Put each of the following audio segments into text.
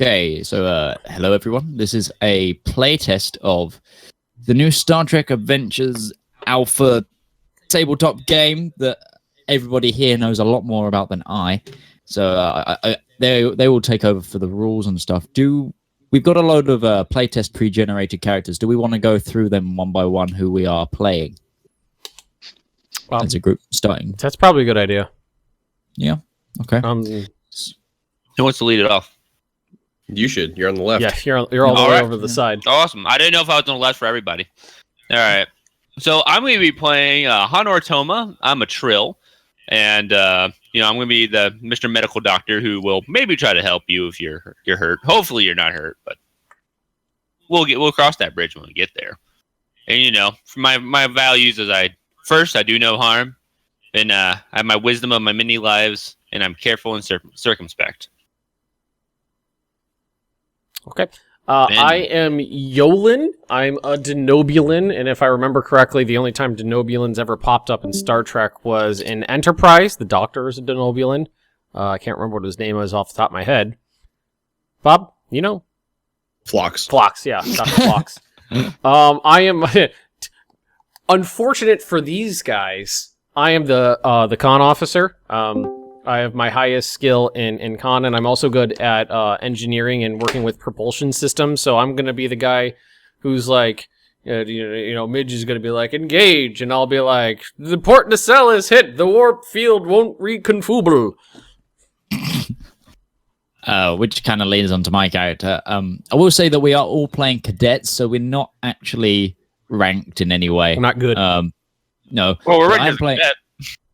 Okay, so hello everyone. This is a playtest of the new Star Trek Adventures Alpha tabletop game that everybody here knows a lot more about than I. So they will take over for the rules and stuff. We've got a load of playtest pre-generated characters. Do we want to go through them one by one who we are playing? As a group starting. That's probably a good idea. Yeah. Okay. Who wants to lead it off? You should. You're on the left. Yeah, you're all the way over the side. Awesome. I didn't know if I was on the left for everybody. All right. So I'm going to be playing Honor Toma. I'm a Trill. And, I'm going to be the Mr. Medical Doctor who will maybe try to help you if you're hurt. Hopefully you're not hurt, but we'll cross that bridge when we get there. And, for my values is I do no harm. And I have my wisdom of my many lives, and I'm careful and circumspect. Okay. I am Yolin. I'm a Denobulin, and if I remember correctly, the only time Denobulins ever popped up in Star Trek was in Enterprise. The Doctor is a Denobulin. I can't remember what his name is off the top of my head. Bob, you know? Phlox. Phlox, yeah. Dr. Phlox. I am... Unfortunate for these guys, I am the con officer. I have my highest skill in con, and I'm also good at engineering and working with propulsion systems. So I'm gonna be the guy who's like, Midge is gonna be like, engage, and I'll be like, the port nacelle is hit. The warp field won't reconfigure. Which kind of leads on to my character. I will say that we are all playing cadets, so we're not actually ranked in any way. I'm not good. No. Well, we're ranked as a cadet.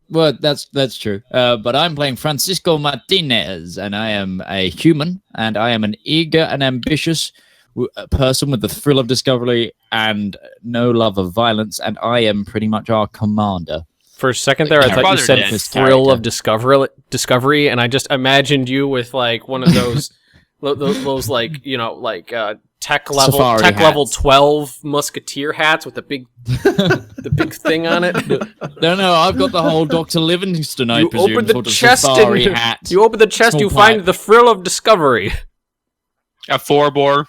Well, that's true. But I'm playing Francisco Martinez, and I am a human, and I am an eager and ambitious person with the thrill of discovery and no love of violence, and I am pretty much our commander. For a second there, I thought you said thrill of discovery, and I just imagined you with like one of those, those tech level 12 musketeer hats with the big thing on it. No, I've got the whole Dr. Livingston, I presume. You open the chest and you find the thrill of discovery. A 4-bore.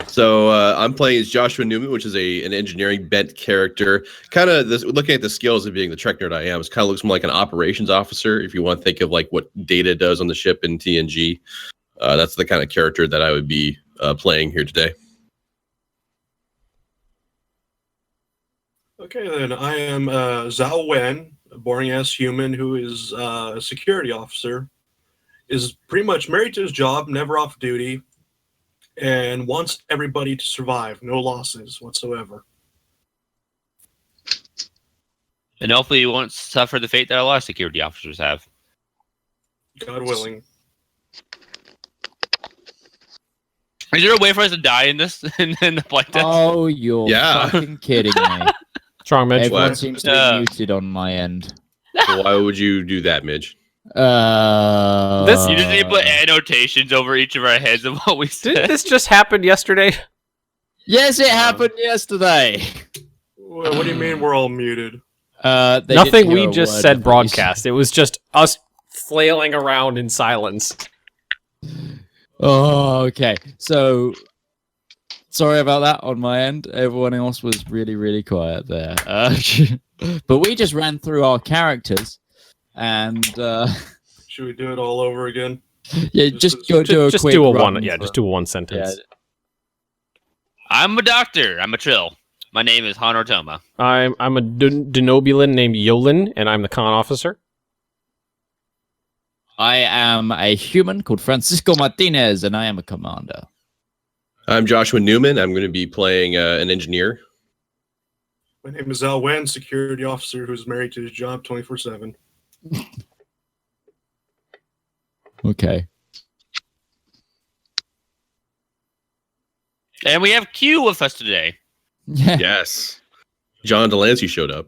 So I'm playing as Joshua Newman, which is an engineering bent character. Kind of looking at the skills of being the Trek nerd I am, it kind of looks more like an operations officer. If you want to think of like what Data does on the ship in TNG, that's the kind of character that I would be playing here today. Okay, then I am Zhao Wen, a boring-ass human who is a security officer, is pretty much married to his job, never off duty, and wants everybody to survive, no losses whatsoever. And hopefully you won't suffer the fate that a lot of security officers have. God willing. Is there a way for us to die in this in the playtest? Oh, you're fucking kidding me. Strong, Midge. Everyone seems to be muted on my end. Why would you do that, Midge? You just need to put annotations over each of our heads of what we said. Didn't this just happen yesterday? Yes, it happened yesterday. What do you mean we're all muted? Nothing we just said broadcast. It was just us flailing around in silence. Oh, okay. So, sorry about that on my end. Everyone else was really, really quiet there. But we just ran through our characters, and should we do it all over again? Yeah, just do a quick run. Just do a one sentence. Yeah. I'm a doctor. I'm a Trill. My name is Honor Toma. I'm a Denobulin named Yolin, and I'm the con officer. I am a human called Francisco Martinez, and I am a commander. I'm Joshua Newman. I'm going to be playing an engineer. My name is Al Wen, security officer who's married to his job 24/7. Okay. And we have Q with us today. Yeah. Yes. John Delancey showed up.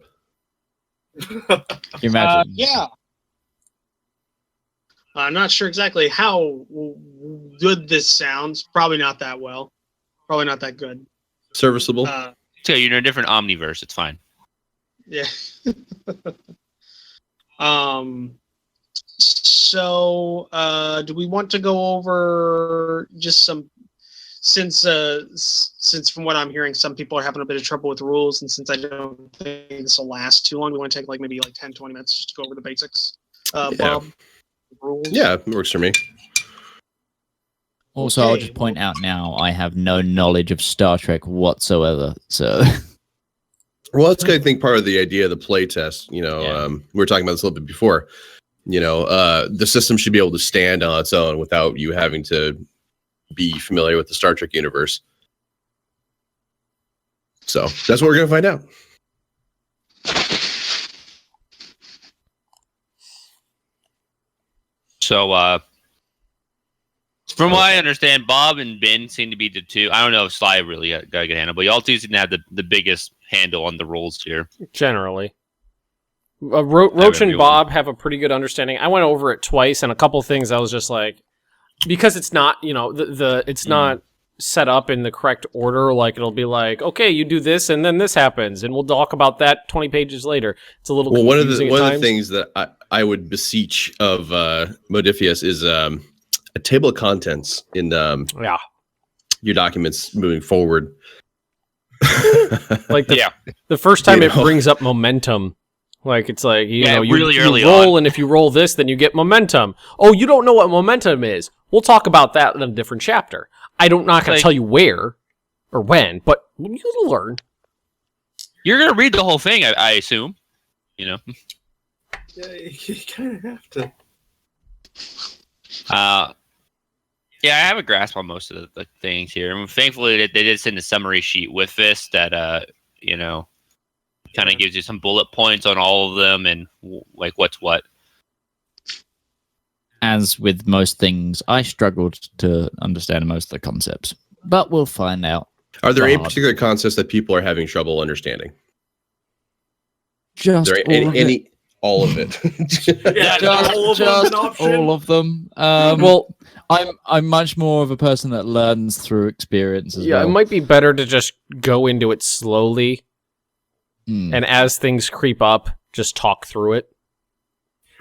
Can you imagine? Yeah. I'm not sure exactly how good this sounds. Probably not that well. Probably not that good. Serviceable. So you're in a different omniverse. It's fine. Yeah. So, do we want to go over just some? Since from what I'm hearing, some people are having a bit of trouble with rules, and since I don't think this will last too long, we want to take maybe 10, 20 minutes just to go over the basics. Bob, rules. Yeah, it works for me. Also, I'll Okay, just point out now, I have no knowledge of Star Trek whatsoever. So, Well, that's I think part of the idea of the play test. We were talking about this a little bit before. The system should be able to stand on its own without you having to be familiar with the Star Trek universe. So that's what we're going to find out. So, from what I understand, Bob and Ben seem to be the two. I don't know if Sly really got a good handle, but y'all two seem to have the biggest handle on the rules here. Generally. Roach and Bob have a pretty good understanding. I went over it twice, and a couple things I was just like, because it's not, it's not set up in the correct order. Like it'll be like, okay, you do this, and then this happens, and we'll talk about that 20 pages later. It's a little confusing. One of the things that I would beseech of Modifius is a table of contents in your documents moving forward. Like the first time it brings up momentum. Like it's like you really early roll, on. and if you roll this, then you get momentum. Oh, you don't know what momentum is. We'll talk about that in a different chapter. I'm not going to tell you where or when, but you'll learn. You're going to read the whole thing, I assume. Yeah, you kind of have to. Yeah, I have a grasp on most of the things here. And thankfully, they did send a summary sheet with this that, kind of gives you some bullet points on all of them and like what's what. as with most things, I struggled to understand most of the concepts, but we'll find out. Are there any particular concepts that people are having trouble understanding? Just all of it. all of them. Well, I'm much more of a person that learns through experience as well. It might be better to just go into it slowly, and as things creep up, just talk through it.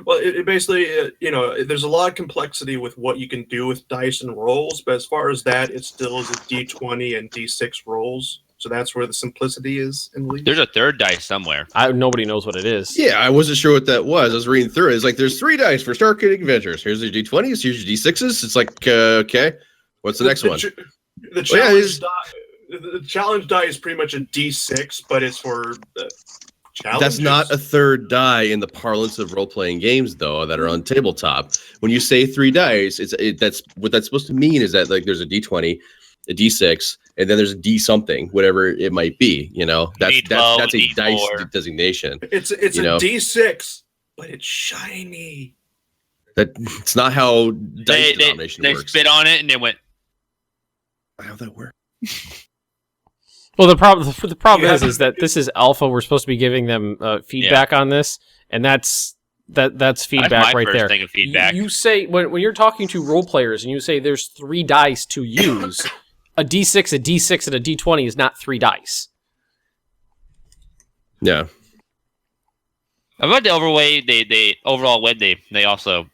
Well, it basically, there's a lot of complexity with what you can do with dice and rolls, but as far as that, it still is a D20 and D6 rolls. So that's where the simplicity is in League. There's a third dice somewhere. Nobody knows what it is. Yeah, I wasn't sure what that was. I was reading through it. It's like there's 3 dice for Star Trek Adventures. Here's your D20s, here's your D6s. It's like, okay, what's the next one? The challenge die is pretty much a D6, but it's for the challenges. That's not a third die in the parlance of role-playing games, though, that are on tabletop. When you say 3 dice, that's what that's supposed to mean is that like there's a D20, a D6, and then there's a D something, whatever it might be. That's D12, that's a D4. dice designation. It's a D6, but it's shiny. It's not how dice denomination they works. They spit on it and they went. How that works? Well, the problem is that this is alpha. We're supposed to be giving them feedback on this, and that's feedback That's my right first there. thing of feedback. You say when you're talking to role players and you say there's 3 dice to use, a D6, a D6, and a D20 is not 3 dice. Yeah. About the overall way they also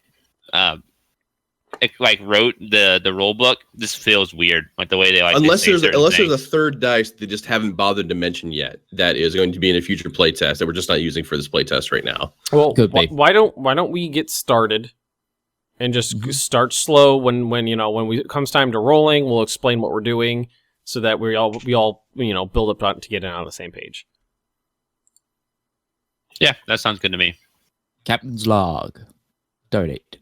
wrote the rule book. This feels weird, like the way they like. Unless there's a third dice they just haven't bothered to mention yet. That is going to be in a future playtest that we're just not using for this playtest right now. Well, why don't we get started and just start slow? When it comes time to rolling, we'll explain what we're doing so that we all build up to get on the same page. Yeah, that sounds good to me. Captain's log. Donate.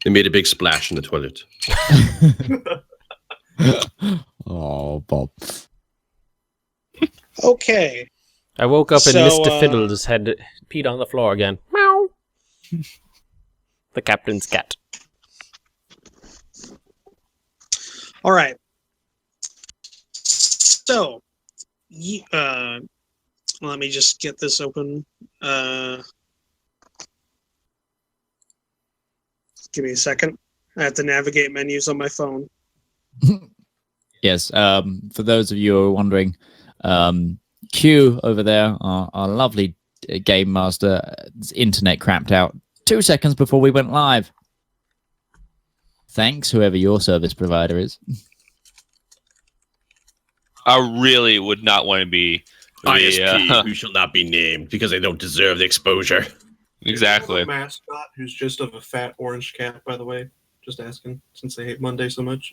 They made a big splash in the toilet. Oh, Bob. Okay. I woke up and So, Mr. Fiddles had peed on the floor again. Meow. The captain's cat. All right. So, let me just get this open. Give me a second. I have to navigate menus on my phone. Yes. For those of you who are wondering, Q over there, our lovely game master, internet crapped out 2 seconds before we went live. Thanks, whoever your service provider is. I really would not want to be ISP, who shall not be named because they don't deserve the exposure. Exactly. A mascot who's just of a fat orange cat, by the way. Just asking, since they hate Monday so much.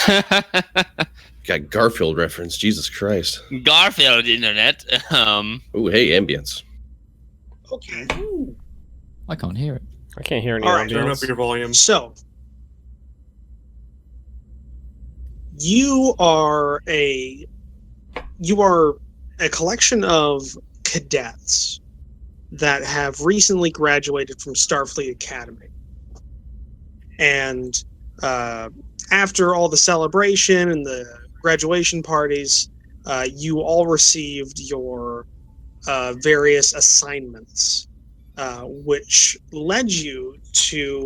Got Garfield reference. Jesus Christ. Garfield internet. Oh, hey, ambience. Okay. I can't hear it. I can't hear any All right, Turn up ambience. your volume. So, you are a collection of cadets that have recently graduated from Starfleet Academy, and after all the celebration and the graduation parties, you all received your various assignments, which led you to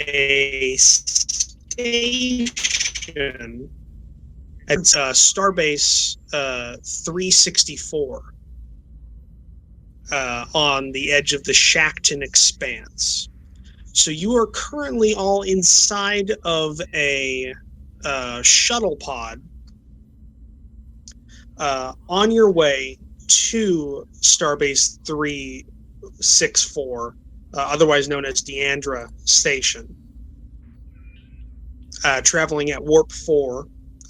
a station at Starbase 364 on the edge of the Shackton Expanse. So you are currently all inside of a shuttle pod on your way to Starbase 364, otherwise known as Deandra Station. Traveling at Warp 4.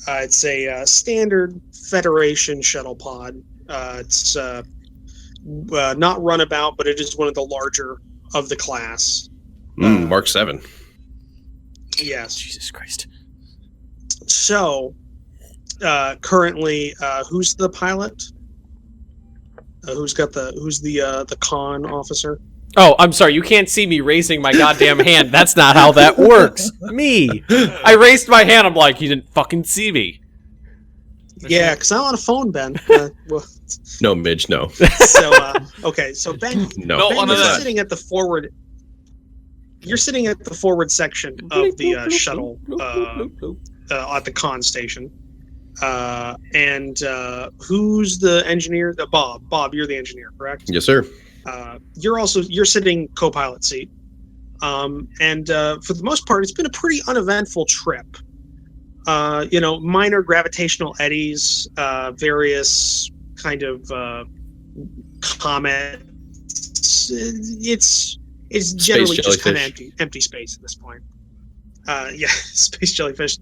It's a standard Federation shuttle pod. It's not runabout, but it is one of the larger of the class. Mark 7. Yes. Jesus Christ. So, currently, who's the pilot? Who's the con officer? Oh, I'm sorry. You can't see me raising my goddamn hand. That's not how that works. Me. I raised my hand. I'm like, you didn't fucking see me. Yeah, because I'm on a phone, Ben. Well, No, Midge, no. so, okay, so Ben, No, Ben, one of you're that. sitting at the forward. You're sitting at the forward section of the shuttle at the con station. And who's the engineer? Bob. Bob, you're the engineer, correct? Yes, sir. You're sitting co-pilot seat. And for the most part, it's been a pretty uneventful trip. Minor gravitational eddies, various kind of comets. It's generally just kind of empty space at this point. Space jellyfish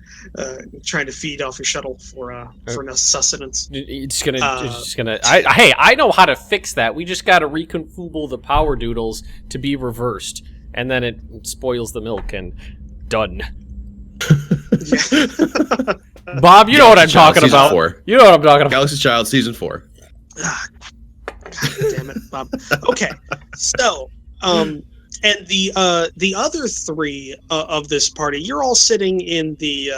trying to feed off your shuttle for enough sustenance. It's gonna. Hey, I know how to fix that. We just gotta reconfigure the power doodles to be reversed, and then it spoils the milk and done. Bob, you know what I'm talking Season about. 4. You know what I'm talking about. Galaxy's Child, Season 4. God damn it, Bob. Okay, so and the other three of this party, you're all sitting in the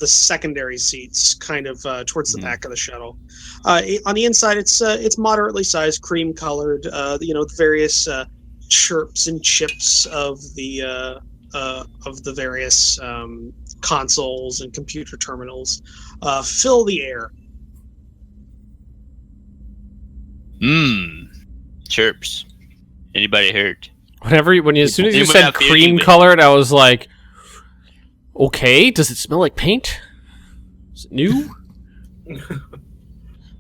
secondary seats, kind of towards the back of the shuttle. On the inside, it's moderately sized, cream colored. The various chirps and chips of the various consoles and computer terminals fill the air. Chirps. Anybody hurt? As soon as you Anyone said out there cream even- colored, I was like, okay, does it smell like paint? Is it new? I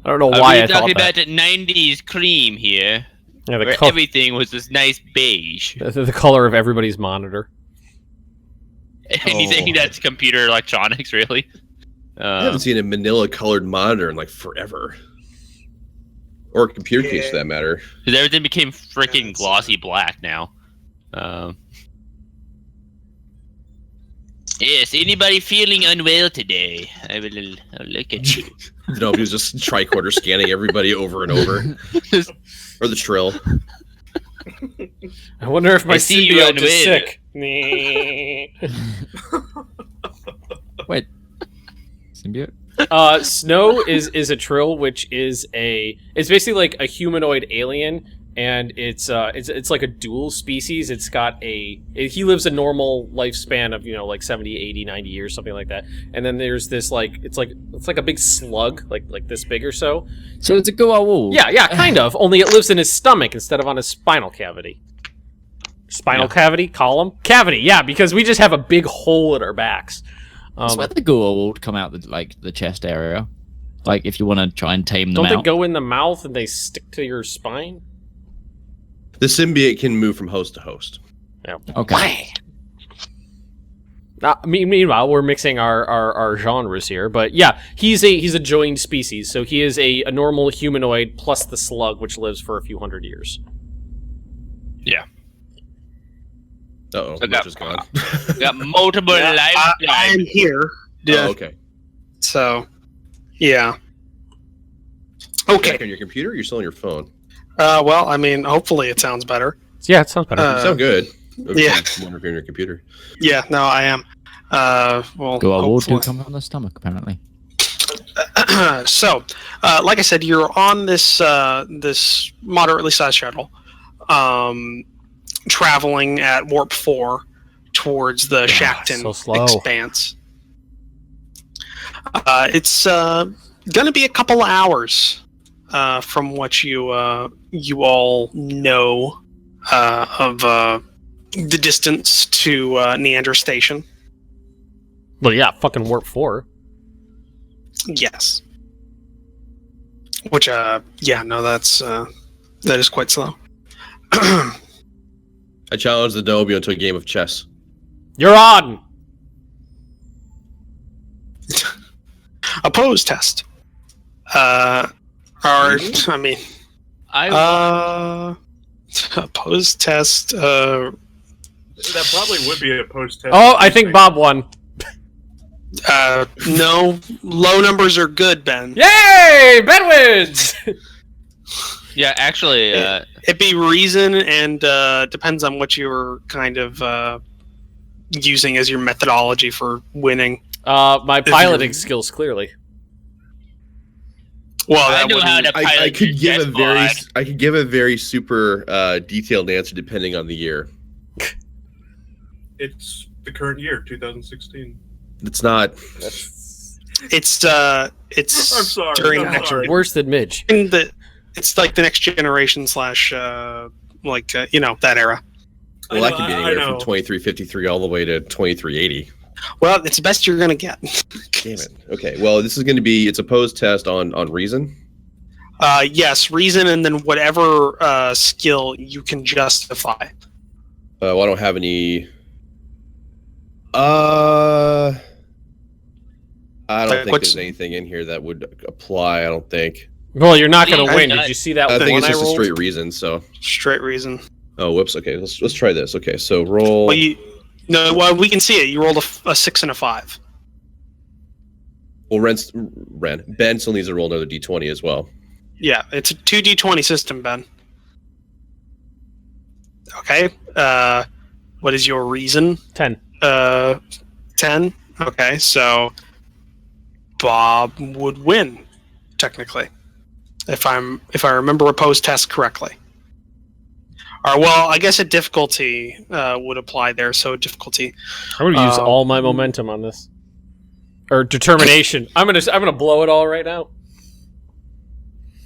don't know why I We're thought talking that. about the 90s cream here, Yeah, where everything was this nice beige. the color of everybody's monitor. Anything that's computer electronics, really. I haven't seen a manila-colored monitor in like forever. Or a computer case, for that matter. Because everything became freaking glossy black now. Yes, anybody feeling unwell today? I'll look at you. No, he was just tricorder scanning everybody over and over. Or the trill. I wonder if my I see you symbiote is unwell. sick. Wait. Symbiote? Snow is a trill, which is it's basically like a humanoid alien, and it's like a dual species. It's got he lives a normal lifespan of, like 70, 80, 90 years, something like that. And then there's this it's like a big slug, like this big or so. So it's a Goa'uld. Yeah, kind of. Only it lives in his stomach instead of on his spinal cavity. Spinal cavity, column, cavity. Yeah, because we just have a big hole in our backs. That's where the ghoul would come out, the chest area. Like, if you want to try and tame them Don't they out. go in the mouth and they stick to your spine? The symbiote can move from host to host. Yeah. Okay. Meanwhile, we're mixing our genres here, but yeah, he's a joined species, so he is a normal humanoid plus the slug, which lives for a few hundred years. Yeah. Uh-oh, So Mitch is gone. Got multiple I lifetimes. am here. Oh, okay. So, yeah. Okay. Okay. On your computer, or you're still on your phone. Well, I mean, hopefully it sounds better. Yeah, it sounds better. You sound good. yeah. I wonder if you're on your computer. Yeah. No, I am. Well, Ghoul do hopefully. come from the stomach, apparently. So, like I said, you're on this this moderately sized shuttle, traveling at warp 4 towards the Shakton so slow. expanse. It's gonna be a couple of hours from what you all know of the distance to Neander Station. Well, yeah, fucking warp 4. Yes. Which, yeah, no, that is quite slow. I challenge the Dobio into a game of chess. You're on. A pose test. I mean, a pose test. That probably would be a post test. Oh, I think Bob won. No, low numbers are good, Ben. Yay! Ben wins. Yeah, actually, It'd be reason, and depends on what you were kind of using as your methodology for winning. My piloting skills, clearly. Well, I that know how wouldn't- to I pilot could give jet a very, pod. I could give a very super detailed answer depending on the year. It's the current year, 2016. It's not. It's I'm sorry. during I'm next sorry. Worse than Midge. it's like the next generation / you know, that era. Well, that could be I anywhere know. from 2353 all the way to 2380. Well, it's the best you're gonna get. Damn it. Okay. Well, this is going to be. It's a pose test on reason. Yes, reason, and then whatever skill you can justify. Well, I don't have any. I don't Like, think what's- there's anything in here that would apply. I don't think. Well, you're not gonna I- win. I- Did you see that I think one it's I just a rolled? straight reason. So. Straight reason. Oh, whoops. Okay, let's try this. Okay, so roll. Well, we can see it. You rolled a 6 and a 5. Well, Ben still needs to roll another d20 as well. Yeah, it's a 2d20 system, Ben. Okay. What is your reason? 10. 10. Okay, so Bob would win, technically, if I remember a pose test correctly. Or well, I guess a difficulty would apply there. So difficulty. I'm gonna use all my momentum on this, or determination. I'm gonna blow it all right now.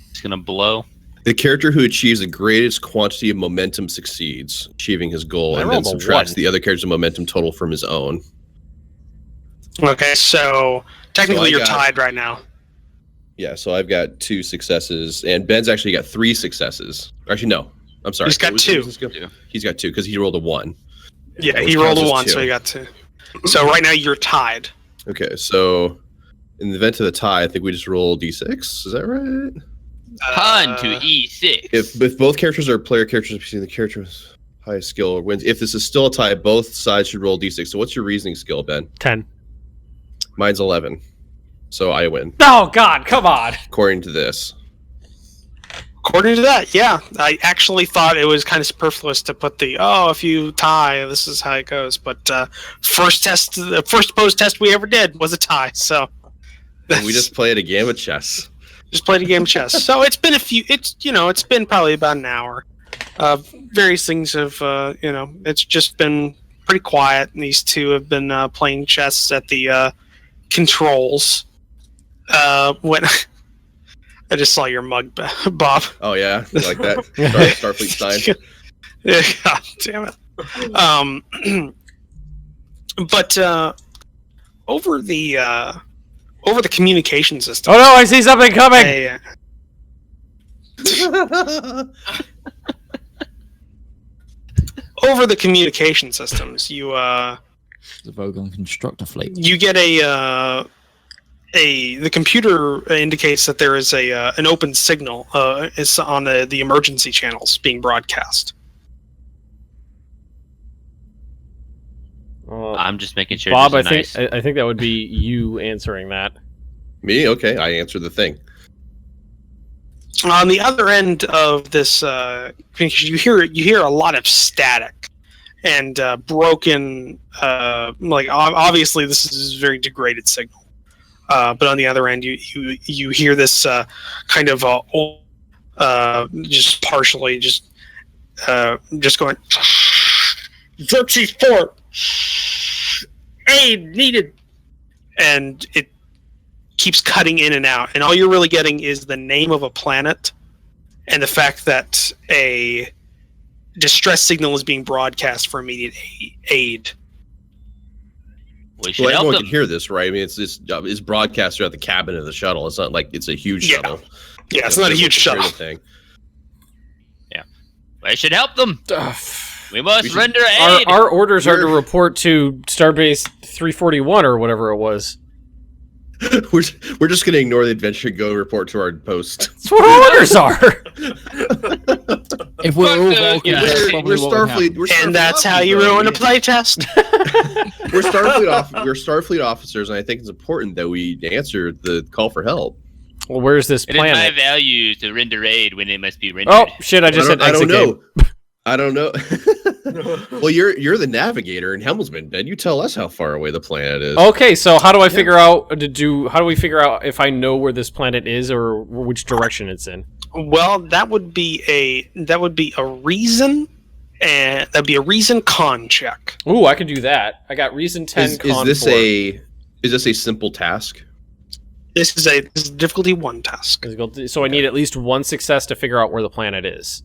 It's gonna blow. The character who achieves the greatest quantity of momentum succeeds, achieving his goal, I and then rolled a subtracts 1. the other character's momentum total from his own. Okay, so technically I you're got- tied right now. Yeah, so I've got 2 successes, and Ben's actually got 3 successes. Actually, no. I'm sorry. He's got What was 2. his skill? Two. He's got 2 because he rolled a 1. Yeah, Which he rolled counts a as 1, 2. so he got 2. So right now you're tied. Okay, so in the event of the tie, I think we just roll d6. Is that right? Hun to E6. If both characters are player characters, between the character with highest skill wins. If this is still a tie, both sides should roll d6. So what's your reasoning skill, Ben? 10. Mine's 11. So I win, Oh God, come on. according to this. According to that, yeah. I actually thought it was kind of superfluous to put if you tie, this is how it goes. But the first pose test we ever did was a tie. So And we just played a game of chess. just played a game of chess. So it's been it's been probably about an hour. Various things have, it's just been pretty quiet. And these two have been playing chess at the controls. When I just saw your mug, Bob. Oh yeah, you like that? Starfleet sign. Yeah, God damn it. But over the communication system. Oh no! I see something coming. Over the communication systems, you The Vogon constructor fleet. you get the computer indicates that there is an open signal is on the emergency channels being broadcast. I'm just making sure. Bob, there's I a nice... think that would be you answering that. Me? Okay, I answered the thing. On the other end of this communication, you hear a lot of static and broken. Obviously, this is a very degraded signal. But on the other end, you hear this kind of just partially just going. Xerxes 4, aid needed, and it keeps cutting in and out, and all you're really getting is the name of a planet and the fact that a distress signal is being broadcast for immediate aid. We should help everyone them. can hear this, right? I mean, it's broadcast throughout the cabin of the shuttle. It's not like it's a huge shuttle. Yeah, it's not a huge shuttle. Thing. We should help them. We must should- render aid. Our orders are to report to Starbase 341 or whatever it was. We're just gonna ignore the adventure and go report to our post. That's what our orders are. If we're all Fuck, Vulcans, yeah. that's We're probably what would Starfleet. happen. We're Starfleet And that's how officers, you though. ruin a playtest. We're Starfleet officers, and I think it's important that we answer the call for help. Well, where's this It is my planet? value to render aid when it must be rendered. Oh shit! I just said I don't exit game. know. I don't know. Well, you're the navigator and helmsman, Ben. You tell us how far away the planet is. Okay, so how do I figure out how do we figure out if I know where this planet is or which direction it's in? Well, that would be a reason, and that'd be a reason con check. Ooh, I could do that. I got reason 10 is con this 4. is this a simple task? This is a difficulty 1 task. So I need at least one success to figure out where the planet is.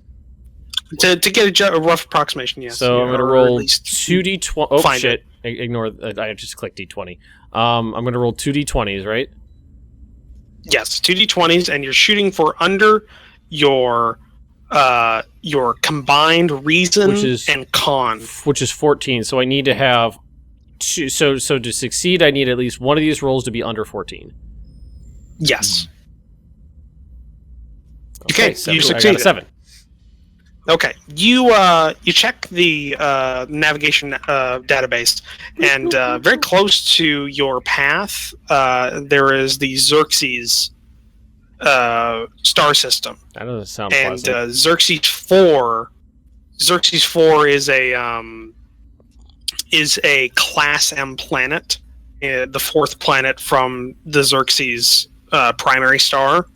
To get a rough approximation, yes. So I'm going to or at roll least 2d20. Oh, find shit. Ignore. I just clicked d20. I'm going to roll 2d20s, right? Yes, 2d20s, and you're shooting for under your combined reason Which is- and con. Which is 14. So I need to have two. So to succeed, I need at least one of these rolls to be under 14. Yes. Okay, so you I got a succeeded. 7. Okay, you check the navigation database, and very close to your path, there is the Xerxes star system, That doesn't sound and pleasant. Xerxes 4 is a Class M planet, the fourth planet from the Xerxes primary star.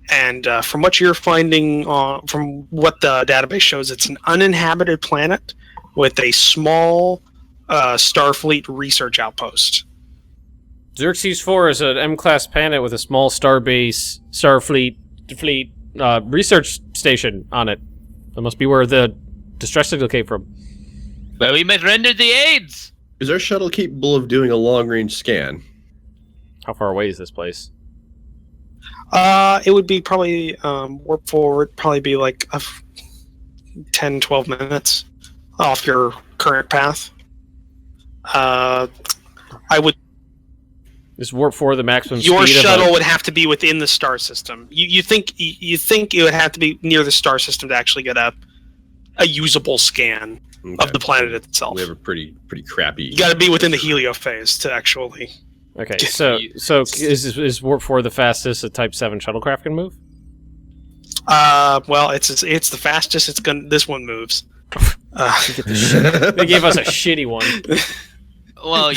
And from what you're finding, from what the database shows, it's an uninhabited planet with a small Starfleet research outpost. Xerxes 4 is an M-class planet with a small Starfleet research station on it. That must be where the distress signal came from. But we must render the aids. Is our shuttle capable of doing a long-range scan? How far away is this place? It would be probably warp forward, probably be like 10, 12 minutes off your current path. I would. Is warp 4 the maximum Your speed shuttle of would have to be within the star system. You think it would have to be near the star system to actually get a usable scan of the planet itself. We have a pretty crappy. You got to be within the helio phase to actually. Okay, so is warp 4 the fastest a Type 7 shuttlecraft can move? Well, it's the fastest. This one moves. They gave us a shitty one. Well,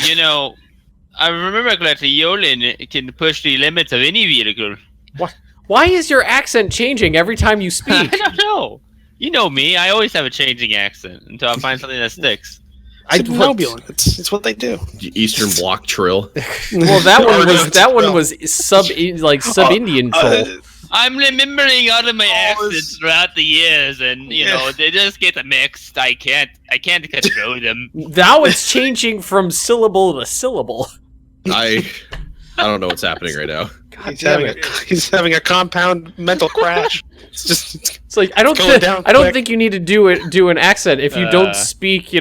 I remember correctly, Yolin can push the limits of any vehicle. Why is your accent changing every time you I speak? don't know. You know me. I always have a changing accent until I find something that sticks. It's Nobulan. It's what they do. Eastern Bloc trill. Well, that one was sub Indian troll. I'm remembering all of my Oh, accents throughout the years, and you know they just get mixed. I can't control them. Now it's changing from syllable to syllable. I don't know what's happening right now. God damn it. He's having a compound mental crash. It's just It's like I don't going down quick. think you need to do an accent if you don't speak,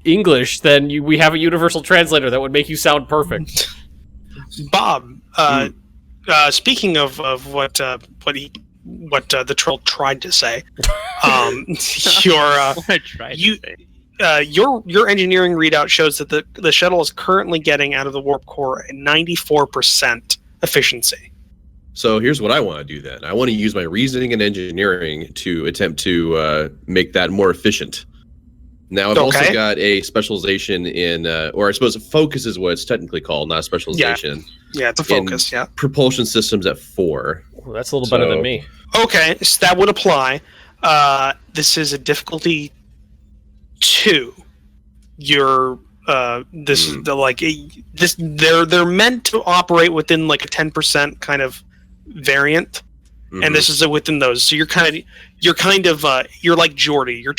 English, then we have a universal translator that would make you sound perfect. Bob. Speaking of what the troll tried to say, your engineering readout shows that the shuttle is currently getting out of the warp core a 94% efficiency. So here's what I want to do then. I want to use my reasoning and engineering to attempt to make that more efficient. Now, I've also got a specialization in, or I suppose focus is what it's technically called, not a specialization. Yeah, it's a focus, yeah. Propulsion systems at 4. Well, that's a little better than me. Okay, so that would apply. This is a difficulty 2. You're this is the they're meant to operate within like a 10% kind of variant. And this is within those. So you're like Geordie. You're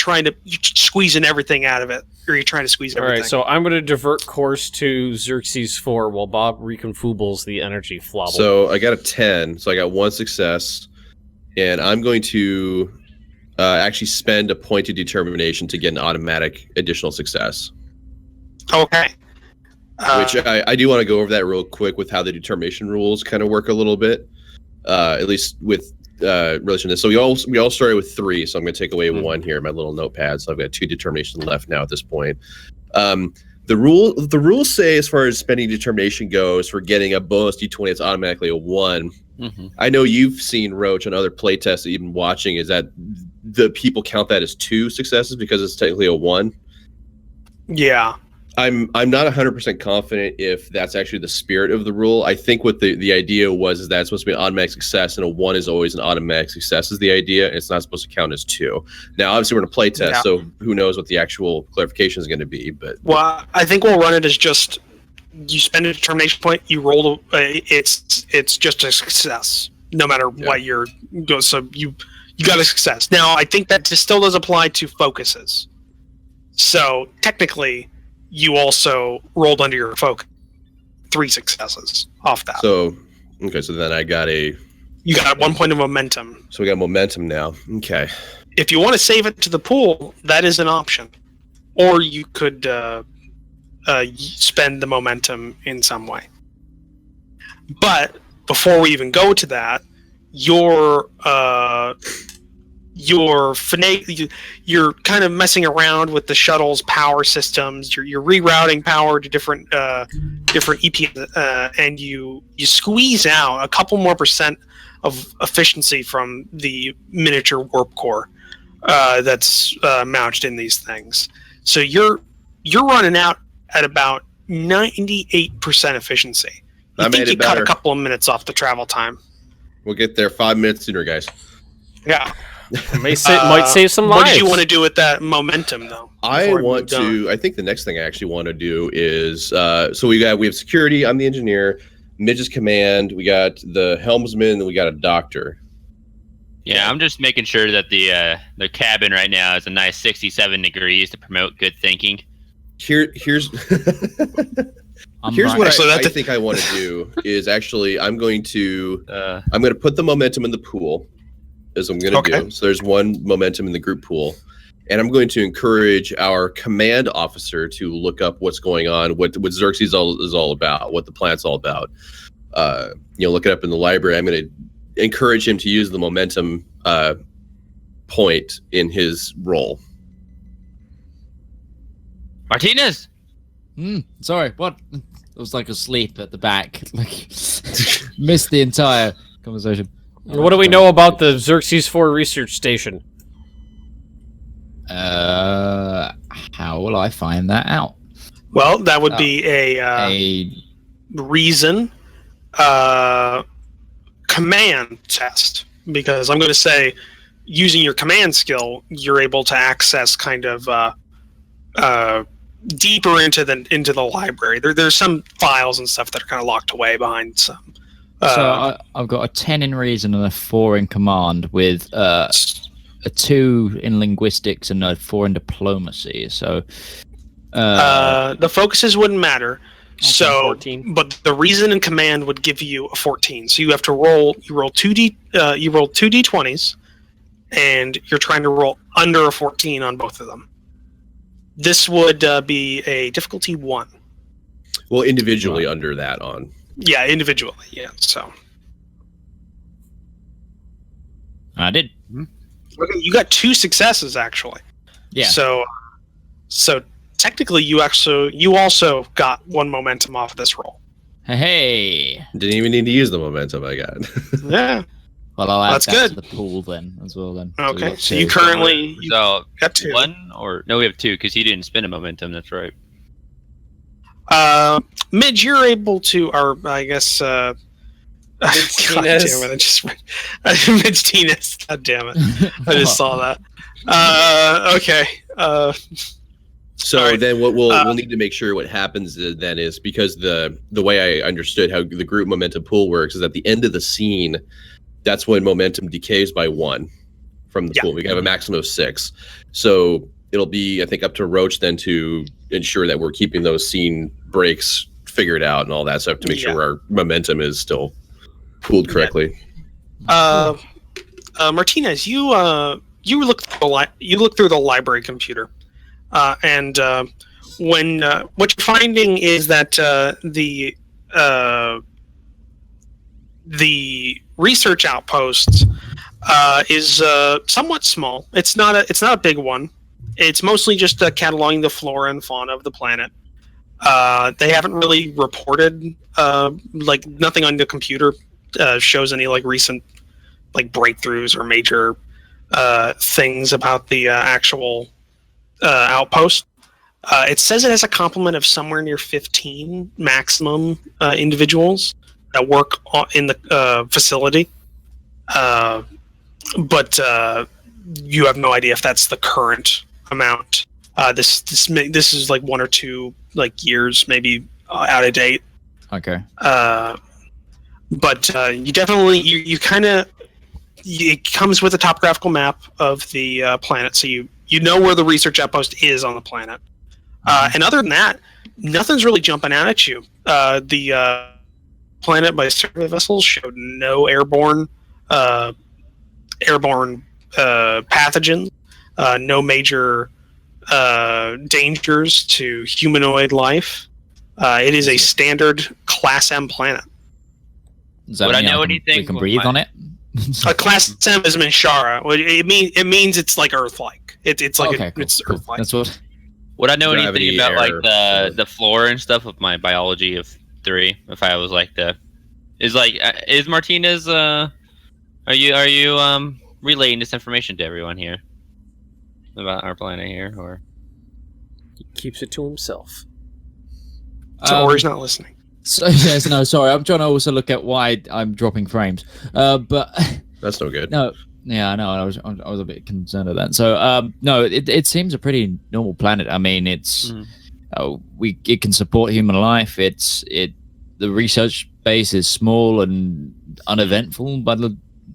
squeezing everything out of it, or you're trying to squeeze everything. All right, so I'm going to divert course to Xerxes 4 while Bob reconfoobles the energy flobble. So I got a 10, so I got 1 success, and I'm going to actually spend a point of determination to get an automatic additional success. Okay. Which I do want to go over that real quick with how the determination rules kind of work a little bit. At least with relation to this. So we all started with 3, so I'm going to take away 1 here in my little notepad. So I've got 2 determinations left now at this point. The rules say, as far as spending determination goes, for getting a bonus d20, it's automatically a 1. I know you've seen, Roach, on other playtests that you've been watching, is that the people count that as 2 successes because it's technically a 1. Yeah. I'm not 100% confident if that's actually the spirit of the rule. I think what the idea was is that it's supposed to be an automatic success, and a 1 is always an automatic success is the idea, and it's not supposed to count as 2. Now, obviously, we're in a play test, so who knows what the actual clarification is going to be. But I think we'll run it as just you spend a determination point, you roll. It's just a success, no matter what your go. So you got a success. Now, I think that still does apply to focuses. So technically, you also rolled under your focus 3 successes off that. So, okay, so then you got 1 point of momentum. So we got momentum now. Okay. If you want to save it to the pool, that is an option. Or you could spend the momentum in some way. But before we even go to that, you're kind of messing around with the shuttle's power systems. You're rerouting power to different EPs, and you squeeze out a couple more % of efficiency from the miniature warp core that's mounted in these things. So you're running out at about 98% efficiency. I think you cut a couple of minutes off the travel time. We'll get there 5 minutes sooner, guys. Yeah. Might save some lives. What do you want to do with that momentum, though? I think the next thing I actually want to do is so we have security. I'm the engineer. Midge's command. We got the helmsman, and we got a doctor. Yeah, I'm just making sure that the cabin right now is a nice 67 degrees to promote good thinking. Here's what I think I want to do is actually I'm going to put the momentum in the pool, as I'm going to do. So there's 1 momentum in the group pool, and I'm going to encourage our command officer to look up what's going on, what Xerxes is all about, what the planet's all about. Look it up in the library. I'm going to encourage him to use the momentum point in his role. Martinez. Sorry, what? It was like asleep at the back. Like missed the entire conversation. What do we know about the Xerxes 4 research station? How will I find that out? Well, that would be a reason command test, because I'm going to say using your command skill, you're able to access kind of deeper into the library. There's some files and stuff that are kind of locked away behind some I've got a 10 in reason and a 4 in command, with a 2 in linguistics and a 4 in diplomacy. So the focuses wouldn't matter. So, 14. but the reason and command would give you a 14. So you have to roll. You roll 2d20s, and you're trying to roll under a 14 on both of them. This would be a difficulty 1. Well, individually under that on. Yeah, individually. Yeah. So I did. okay, you got 2 successes actually. Yeah. So technically, you also got 1 momentum off of this roll. Hey. Didn't even need to use the momentum I got. Yeah. Well, I'll add That's that good. to the pool then as well. Then. Okay. we got So 2. you currently So got 2. 1 or no? We have 2 because he didn't spend a momentum. That's right. Midge, you're able to, or I guess, God damn it, I just read Midge Teenis. God damn it, I just saw that. Okay. So All right. then what we'll need to make sure what happens then is, because the way I understood how the group momentum pool works is at the end of the scene, that's when momentum decays by 1 from the pool. We can have a maximum of 6. So it'll be, I think, up to Roach then to ensure that we're keeping those scene breaks figured out and all that stuff to make sure our momentum is still pooled correctly. Martinez, you look through the library computer, and when what you're finding is that the research outpost is somewhat small. It's not a big one. It's mostly just cataloging the flora and fauna of the planet. They haven't really reported like nothing on the computer shows any like recent like breakthroughs or major things about the actual outpost. It says it has a complement of somewhere near 15 maximum individuals that work in the facility, but you have no idea if that's the current amount. This is like 1 or 2 like years maybe out of date. Okay. But you definitely you kind of it comes with a topographical map of the planet, so you know where the research outpost is on the planet. And other than that, nothing's really jumping out at you. The planet by survey vessels showed no airborne pathogens, no major dangers to humanoid life. It is a standard Class M planet. Does that Would I mean know we anything can with breathe my- on it? A Class M is Minshara. It means it's like Earth-like. It's like okay, cool, it's cool. Earth-like. That's what. Would I know Gravity, anything about air, like the flora and stuff of my biology of 3? If I was like is Martinez are you relaying this information to everyone here about our planet here, or He keeps it to himself. So, or he's not listening. So, yes, no, sorry. I'm trying to also look at why I'm dropping frames. But That's no good. no, yeah, I know. I was a bit concerned of that. So, no, it seems a pretty normal planet. I mean, it's it can support human life. The research base is small and uneventful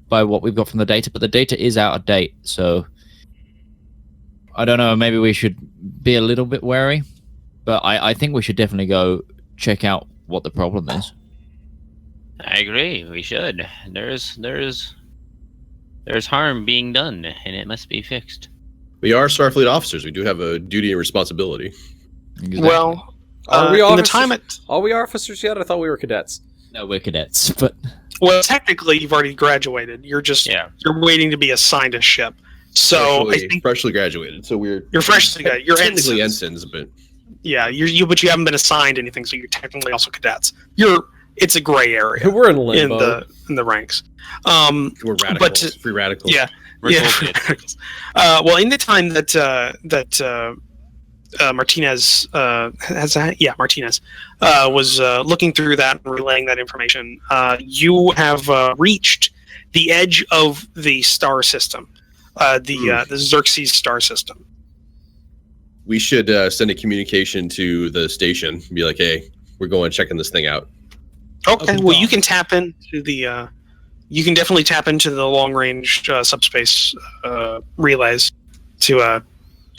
by what we've got from the data, but the data is out of date. So, I don't know. Maybe we should be a little bit wary, but I think we should definitely go check out what the problem is. I agree. We should. There's harm being done, and it must be fixed. We are Starfleet officers. We do have a duty and responsibility. Exactly. Well, Are we in the officers? time it Are we officers yet? I thought we were cadets. no, we're cadets, but well, technically you've already graduated. You're just you're waiting to be assigned a ship. So I think freshly graduated. So you're freshly graduated. You're technically ensigns. ensigns, but Yeah, but you haven't been assigned anything, so you're technically also cadets. It's a gray area We're in limbo. in the ranks. we're radicals. But free radicals. yeah, We're yeah. cool kids. Well, in the time that Martinez Martinez was looking through that and relaying that information, you have reached the edge of the star system, the Xerxes star system. We should send a communication to the station. Be like, hey, we're going checking this thing out. Okay, Open well, you comms. can tap into the. You can definitely tap into the long range subspace relays to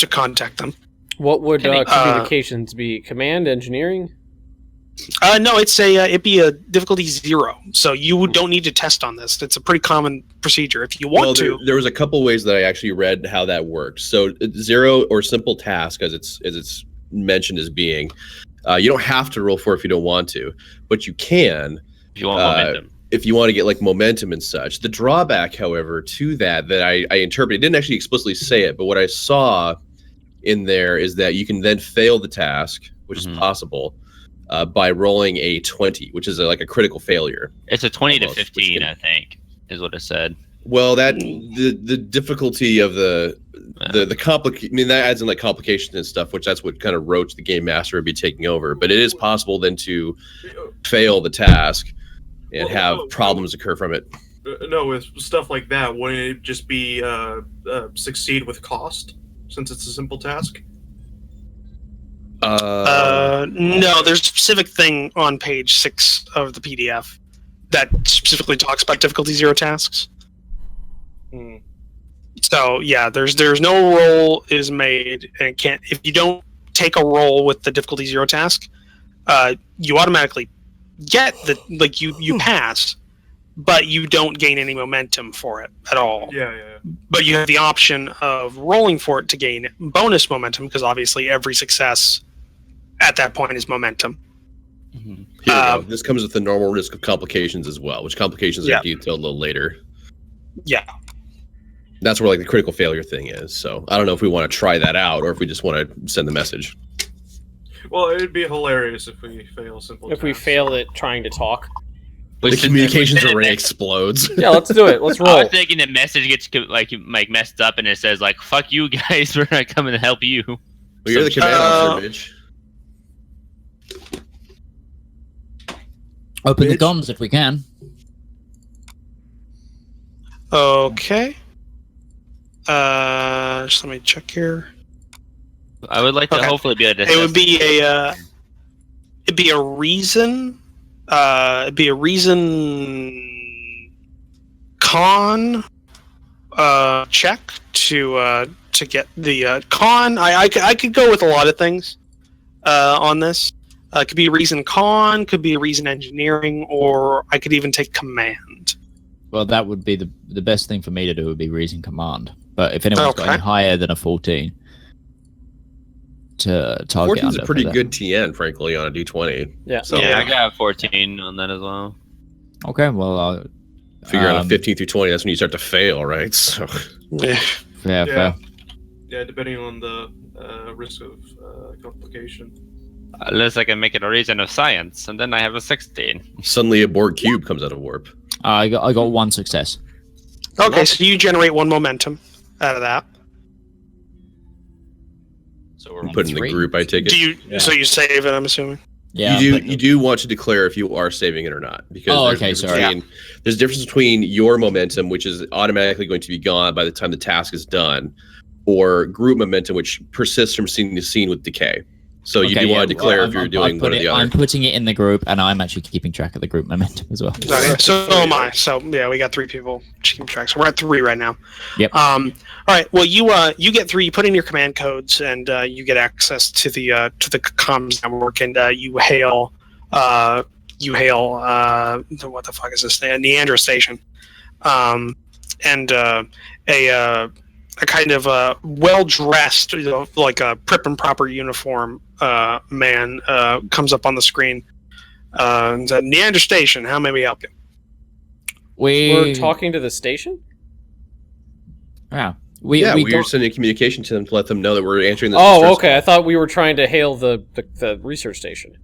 contact them. What would Can it- communications be? Command, engineering? No, it'd be a difficulty 0, so you don't need to test on this. It's a pretty common procedure. If you want There, there was a couple ways that I actually read how that works. So 0 or simple task, as it's mentioned as being, you don't have to roll for if you don't want to, but you can If you want momentum. if you want to get like momentum and such. The drawback, however, to that I interpreted, didn't actually explicitly say it, but what I saw in there is that you can then fail the task, which is possible, by rolling a 20, which is like a critical failure. It's a 20 almost, to 15, I think, is what it said. Well, that the difficulty of the I mean, that adds in like complications and stuff, which that's what kind of Roach, the game master, would be taking over. But it is possible then to fail the task and have problems occur from it. No, with stuff like that, wouldn't it just be succeed with cost, since it's a simple task? No, there's a specific thing on page 6 of the PDF that specifically talks about difficulty 0 tasks. So yeah, there's no roll is made, and can't if you don't take a roll with the difficulty 0 task, you automatically get you pass, but you don't gain any momentum for it at all. Yeah. But you have the option of rolling for it to gain bonus momentum, because obviously every success at that point is momentum. Here we go. This comes with the normal risk of complications as well, which complications are detailed a little later. Yeah. That's where like the critical failure thing is. So I don't know if we want to try that out or if we just want to send the message. Well, it'd be hilarious if we fail simple. If we tasks. fail at trying to talk. The communications array explodes. Yeah, let's do it. Let's I roll. was thinking the message gets like messed up and it says like "fuck you guys, we're not coming to help you." Well, you're the command officer, bitch. Open the Bitch. comms if we can. Okay. Just let me check here. I would like to Okay. hopefully be able to. It would be it'd be a reason. It'd be a reason con check to get the con. I could go with a lot of things on this. Could be a reason con, could be a reason engineering, or I could even take command. Well, that would be the best thing for me to do would be reason command. But if anyone's got Okay. any higher than a 14 to target 14's under a pretty for that. good TN, frankly, on a D20. Yeah. So Yeah, I got 14 on that as well. Okay, well, I'll figure on a 15 through 20, that's when you start to fail, right? So fair. Yeah, depending on the risk of complication. Unless I can make it a reason of science, and then I have a 16. suddenly a Borg cube comes out of warp. I got one success. Okay, so you generate 1 momentum out of that. So we're And on put in the 3. group, I take it. Do you? Yeah. So you save it? I'm assuming. Yeah, you do want to declare if you are saving it or not, because Oh, there's okay, a difference sorry. between- there's a difference between your momentum, which is automatically going to be gone by the time the task is done, or group momentum, which persists from scene to scene with decay. So you do want to declare if you're doing one or the other. I'm putting it in the group, and I'm actually keeping track of the group momentum as well. Okay, so am I. So yeah, we got 3 people keeping track. So we're at 3 right now. Yep. All right. Well, you get 3. You put in your command codes, and you get access to the comms network, and you hail what the fuck is this thing? Neandra Station, and a kind of well dressed, like a prim and proper uniform man comes up on the screen. And said, Neander Station, how may we help you? We're talking to the station? Yeah, we we are don't- sending communication to them to let them know that we're answering the Oh, distress okay. I call. thought we were trying to hail the research station.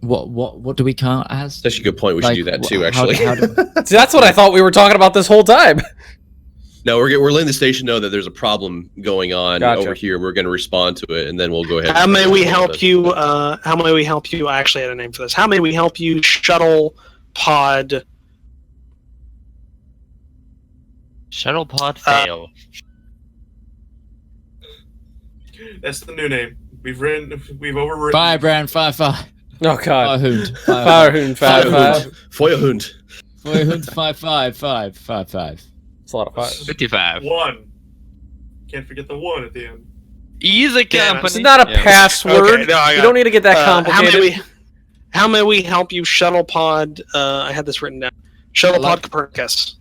What do we count as? That's actually a good point. We should do that too, actually. See, that's what I thought we were talking about this whole time. No, we're letting the station know that there's a problem going on Gotcha. over here. We're going to respond to it, and then we'll go ahead. How and may we help you? How may we help you? I actually had a name for this. How may we help you? Shuttle pod. Shuttle pod fail. That's the new name. We've overwritten. 5 Brand 5. Oh god. Firehund. Firehund 5-5. Feuerhund. Firehund 5-5-5-5-5. It's a lot of 5. 55. 1. Can't forget the 1 at the end. Easy Damn it. company. It's not a password. Okay, no, I You got don't need to get that How complicated. may we help you, Shuttle Pod? I had this written down. Shuttle I like- Pod Copernicus.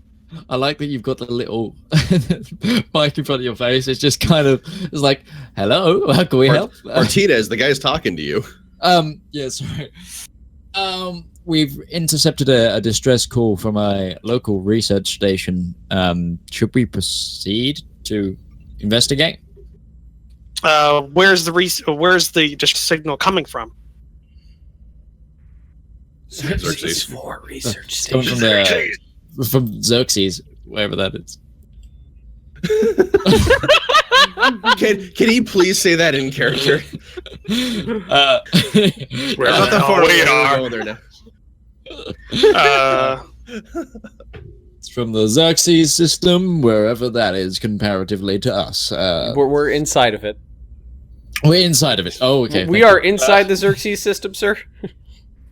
I like that you've got the little mic in front of your face. It's just kind of, it's like, hello, how can we help? Martinez, the guy's talking to you. Yeah, sorry. We've intercepted a distress call from a local research station. Should we proceed to investigate? Where's the just signal coming from? Xerxes. 4 research It's coming stations. from Xerxes, wherever that is. Can he please say that in character? Where Not that the far hell away. we We're are. going there now. It's from the Xerxes system, wherever that is comparatively to us. We're inside of it. We're inside of it. Oh, okay. We thank are inside the Xerxes system, sir.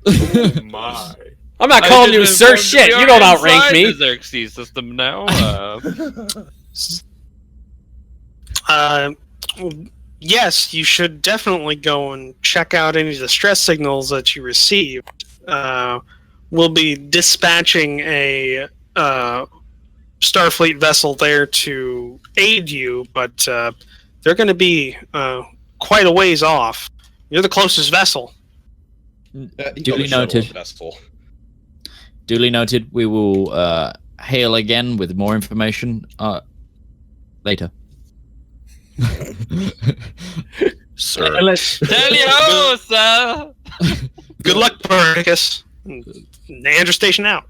Oh my. I'm not calling you sir shit. You don't outrank me. The Xerxes system now. Yes, you should definitely go and check out any distress signals that you received. We'll be dispatching a Starfleet vessel there to aid you, but they're going to be quite a ways off. You're the closest vessel. Duly noted. Duly noted. We will hail again with more information later. Sir. Deliosa! Good luck, Copernicus. Andrew Station out.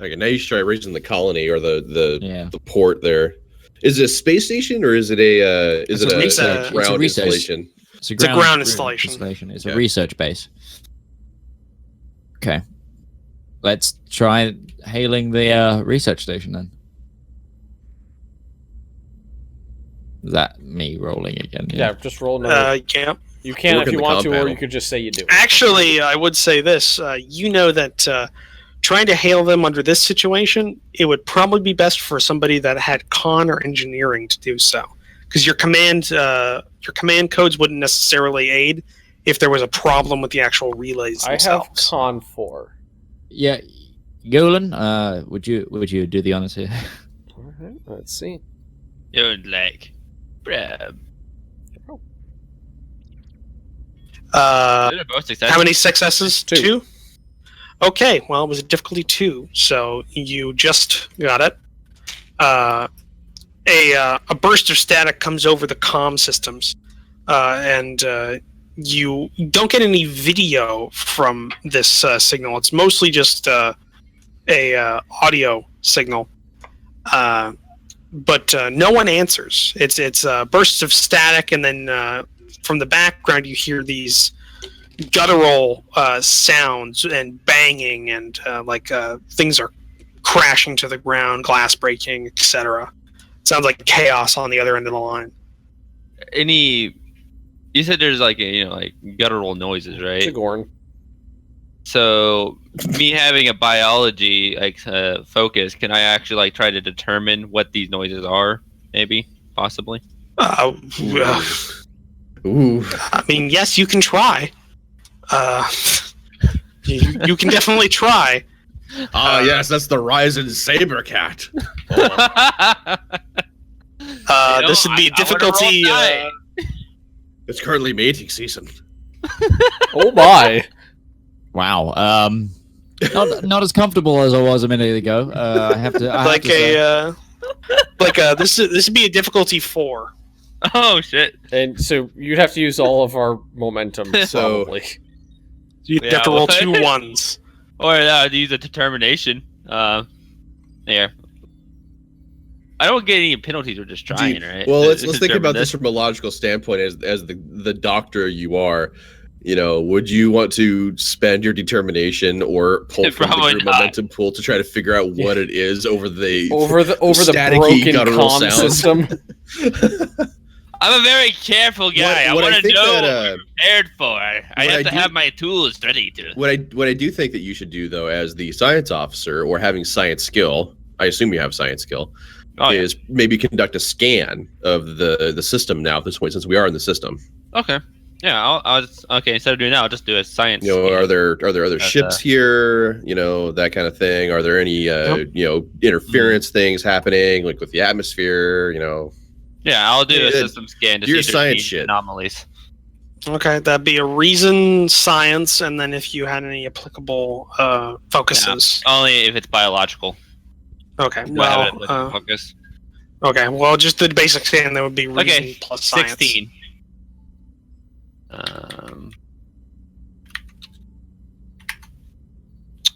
Okay, now you should try raising the colony or Yeah. the port there. Is it a space station or is it a It's a research- it's a ground research- installation? It's a ground installation. It's Yeah. a research base. Okay. Let's try hailing the research station then. Is that me rolling again? Yeah, just roll another. Yeah. You can Look if in you the want to, or compound. you could just say you do. Actually, I would say this. You know that trying to hail them under this situation, it would probably be best for somebody that had con or engineering to do so, because your command codes wouldn't necessarily aid if there was a problem with the actual relays I have themselves. con 4. Yeah. Golan, would you do the honors here? All right, let's see. You're like, bruh. They're both successful. How many successes? 2. 2? Okay, well, it was a difficulty 2, so you just got it. A burst of static comes over the comm systems, and you don't get any video from this signal. It's mostly just a audio signal, but no one answers. It's bursts of static, and then from the background you hear these guttural sounds and banging, and things are crashing to the ground, glass breaking, etc. Sounds like chaos on the other end of the line. You said there's like guttural noises, It's a right? Gorn. So me having a biology focus, can I actually try to determine what these noises are? Maybe, possibly. Ooh. I mean, yes, you can try. You can definitely try. Yes, that's the Ryzen Sabercat. This would be a difficulty. It's currently mating season. Oh my! Wow. Not as comfortable as I was a minute ago. I have to. This would be a difficulty 4. Oh shit! And so you'd have to use all of our momentum, So- probably. You'd Yeah, have to roll well- 2 1s. Or use a determination. There. I don't get any penalties for just trying, right? Well, let's Just think about determine this from a logical standpoint. As the doctor you are, would you want to spend your determination or pull from the Probably group not. momentum pool to try to figure out what it is over the Over the staticky broken guttural comm sounds. system. I'm a very careful guy. I What want I to think know that, what I'm prepared for. I have to do- have my tools ready to. What I do think that you should do though, as the science officer or having science skill, I assume you have science skill, is maybe conduct a scan of the system now at this point, since we are in the system. Okay. Yeah, I'll just, okay. Instead of doing that, I'll just do a science. You know, scan. are there other ships here? You know, that kind of thing. Are there any interference things happening, like with the atmosphere? You know. Yeah, I'll do a system scan to see your if there's science any shit. anomalies. Okay, that'd be a reason, science, and then if you had any applicable focuses. Yeah, only if it's biological. Okay, Do I have it well, focus? okay, well, just the basic scan, that would be reason Okay, plus science. 16. All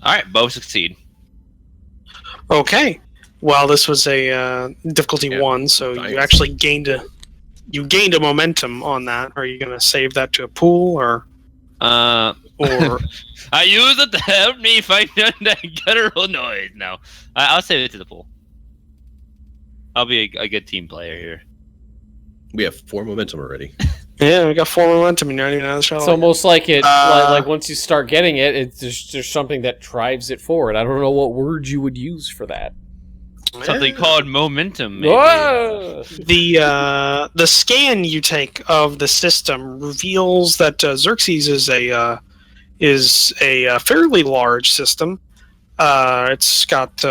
right, both succeed. Okay, well, this was a difficulty 1, so Nice. you actually gained a momentum on that. Are you gonna save that to a pool or? I use it to help me find that guttural noise. No, I'll save it to the pool. I'll be a good team player here. We have 4 momentum already. Yeah, we got 4 momentum and you're not even out of the shuttle. It's almost like it, Uh, like once you start getting it, there's something that drives it forward. I don't know what word you would use for that. Something called momentum. Maybe. Whoa! The scan you take of the system reveals that Xerxes is a fairly large system. It's got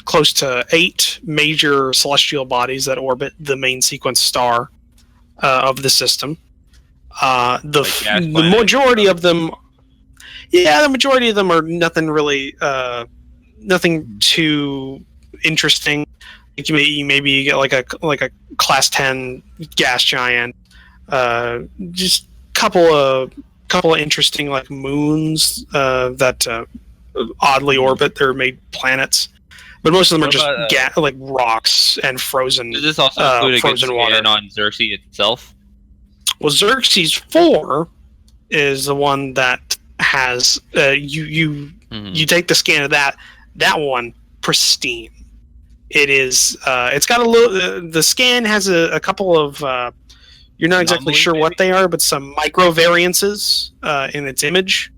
close to 8 major celestial bodies that orbit the main sequence star of the system. The majority of them, the majority of them are nothing really, nothing too interesting. Like you maybe get like a class 10 gas giant, just couple of interesting like moons that oddly orbit their made planets, but most of them are just like rocks and frozen. Does this also include a good frozen water scan on Xerxes itself? Well, Xerxes 4 is the one that has you take the scan of that one pristine. It is it's got a little the scan has a couple of you're not exactly sure what they are, but some micro variances in its image.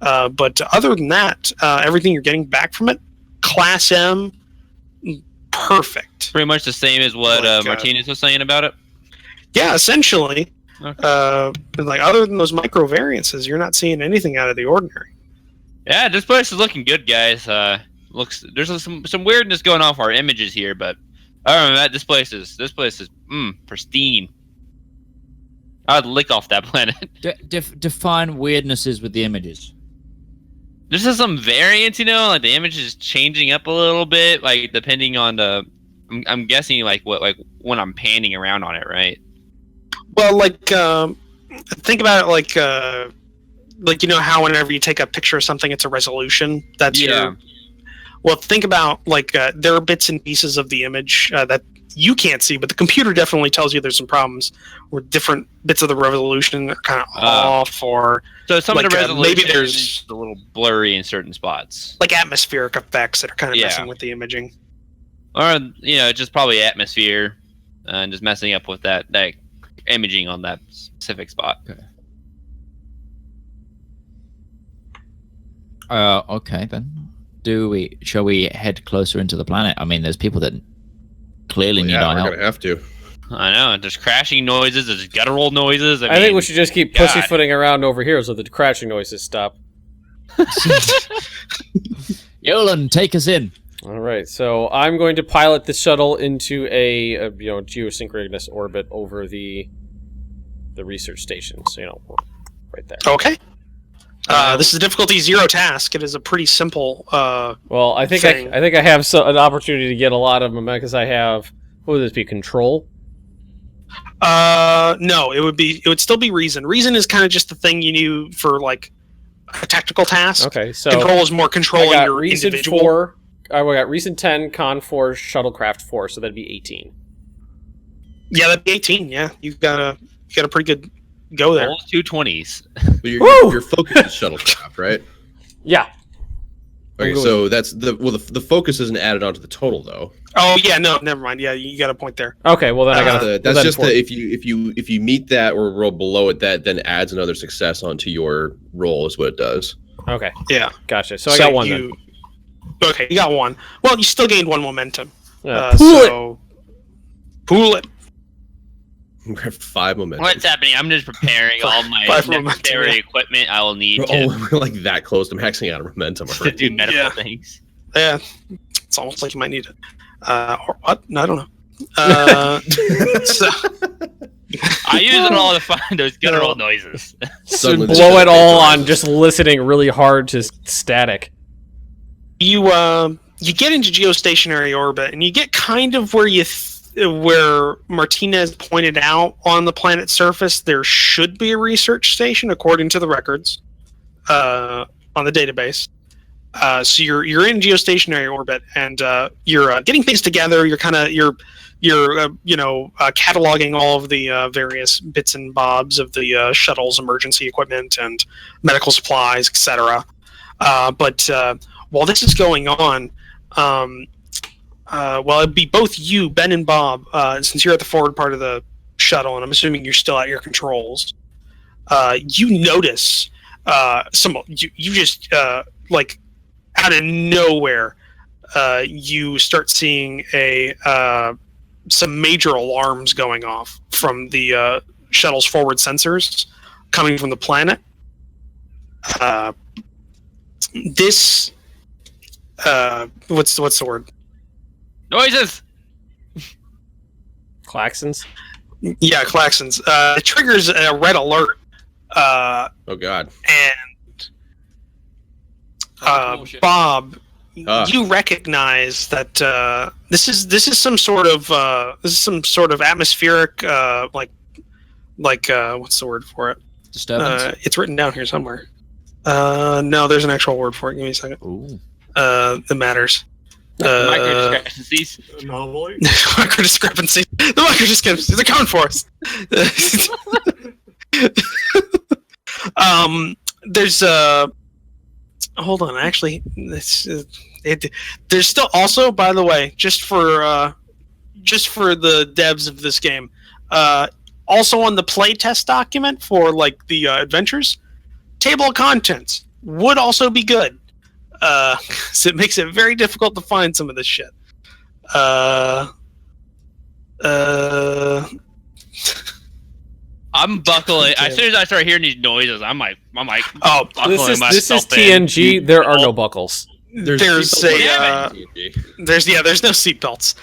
But other than that, everything you're getting back from it, Class M, perfect. Pretty much the same as what Martinez was saying about it. Yeah, essentially. Okay. Like other than those micro variances, you're not seeing anything out of the ordinary. Yeah, this place is looking good, guys. There's some weirdness going on for our images here, but other than that, this place is pristine. I'd lick off that planet. Define weirdnesses with the images. There's just some variance, like the image is changing up a little bit, like depending on the. I'm guessing like when I'm panning around on it, right? Well, like think about it like how whenever you take a picture of something, it's a resolution. That's Well, think about like there are bits and pieces of the image that you can't see, but the computer definitely tells you there's some problems where different bits of the resolution are kind of off, or so some of the resolution maybe there's a little blurry in certain spots, like atmospheric effects that are kind of messing with the imaging, or just probably atmosphere and just messing up with that imaging on that specific spot. Okay then. Shall we head closer into the planet? I mean, there's people that clearly need our help. We're gonna have to. I know. There's crashing noises. There's guttural noises. I think we should just keep pussyfooting around over here so the crashing noises stop. Yolan, take us in. All right, so I'm going to pilot the shuttle into a geosynchronous orbit over the research station. So right there. Okay. This is a difficulty 0 task. It is a pretty simple. Well, I think I have an opportunity to get a lot of them because I have. What would this be? Control? No, it would still be reason. Reason is kind of just the thing you knew for like a tactical task. Okay, so control is more controlling your reason individual. 4. I got reason 10, con 4, shuttlecraft 4, so that'd be 18. Yeah, that'd be 18. Yeah, you got a pretty good go there. All 2 20s. Your focus is shuttlecraft, right? Yeah. Okay, so that's the focus isn't added onto the total though. Oh yeah, no, never mind. Yeah, you got a point there. Okay, well then I got that's just that if you meet that or roll below it, that then adds another success onto your roll is what it does. Okay. Yeah. Gotcha. So I got one then. Okay, you got one. Well, you still gained one momentum. Pool it. We have 5 momentum. What's happening? I'm just preparing all my necessary equipment I will need. We're like that close to maxing out of momentum to do medical things. Yeah, it's almost like you might need it. Or what? No, I don't know. So I use it all to find those guttural noises. So blow it all on just listening really hard to static. You get into geostationary orbit, and you get kind of where Martinez pointed out on the planet's surface. There should be a research station, according to the records on the database. So you're in geostationary orbit, and you're getting things together. You're cataloging all of the various bits and bobs of the shuttle's emergency equipment and medical supplies, etc. But while this is going on, it'd be both you, Ben and Bob, since you're at the forward part of the shuttle, and I'm assuming you're still at your controls. You notice you just like out of nowhere, you start seeing some major alarms going off from the shuttle's forward sensors coming from the planet. What's the word? Noises. Klaxons. Yeah, klaxons. It triggers a red alert. Oh God. And Bob, you recognize that this is some sort of atmospheric like what's the word for it? Disturbance. It's written down here somewhere. No, there's an actual word for it. Give me a second. Ooh. It matters. Micro discrepancies. Anomaly. Micro discrepancies. The micro discrepancies are coming for us. There's hold on. Actually, there's still also, by the way, just for the devs of this game, also on the playtest document for like the adventures, table of contents would also be good. So it makes it very difficult to find some of this shit. I'm buckling. As soon as I start hearing these noises, I'm like, oh, buckling this is TNG. There are no buckles. There's no seatbelts.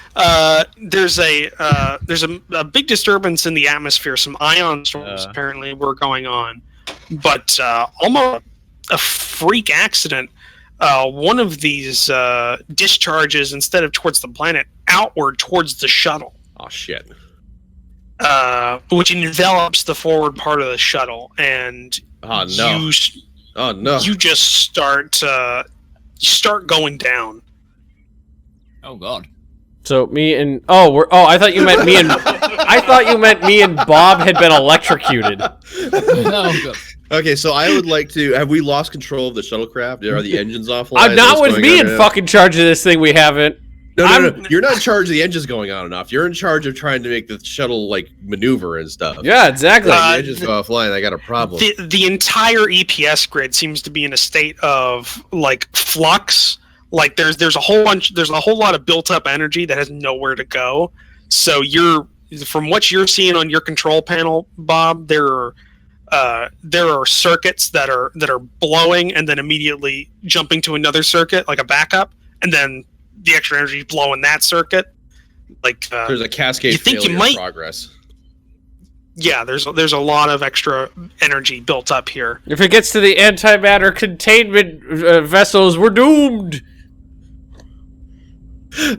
There's a big disturbance in the atmosphere. Some ion storms apparently were going on, but almost a freak accident. One of these discharges, instead of towards the planet, outward towards the shuttle. Oh shit. Which envelops the forward part of the shuttle, and you just start going down. Oh God. So me and I thought you meant me and Bob had been electrocuted. Oh God. Okay, so I would like to. Have we lost control of the shuttlecraft? Are the engines offline? Not with me in fucking charge of this thing. We haven't. No. You're not in charge of the engines going on enough. You're in charge of trying to make the shuttle like maneuver and stuff. Yeah, exactly. The engines go offline. I got a problem. The entire EPS grid seems to be in a state of like flux. Like there's a whole lot of built up energy that has nowhere to go. So from what you're seeing on your control panel, Bob, there are circuits that are blowing and then immediately jumping to another circuit like a backup, and then the extra energy blowing that circuit. Like there's a cascade failure in progress. Yeah, there's a lot of extra energy built up here. If it gets to the antimatter containment vessels, we're doomed.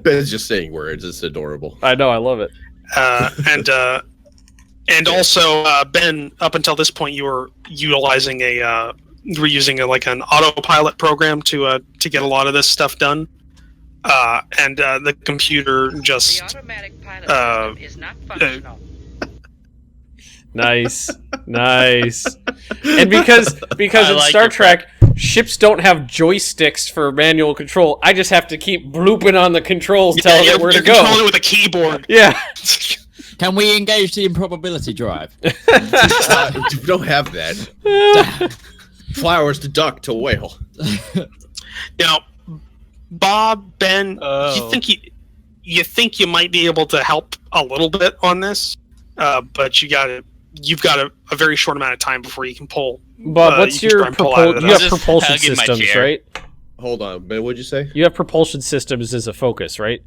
Ben's just saying words. It's adorable. I know. I love it. And also, Ben, up until this point, you were using an autopilot program to get a lot of this stuff done. And the computer just The automatic pilot system is not functional. Nice. And because in like Star your Trek, ships don't have joysticks for manual control. I just have to keep blooping on the controls, telling it where to go. Control it with a keyboard. Yeah. Can we engage the improbability drive? We don't have that. Flowers to duck to whale. Now, Bob, Ben, you think you might be able to help a little bit on this, but you've got a very short amount of time before you can pull. Bob, what's you your can try and pull out of you have Just propulsion hug in my systems, chair. right? Hold on, Ben. What'd you say? You have propulsion systems as a focus, right?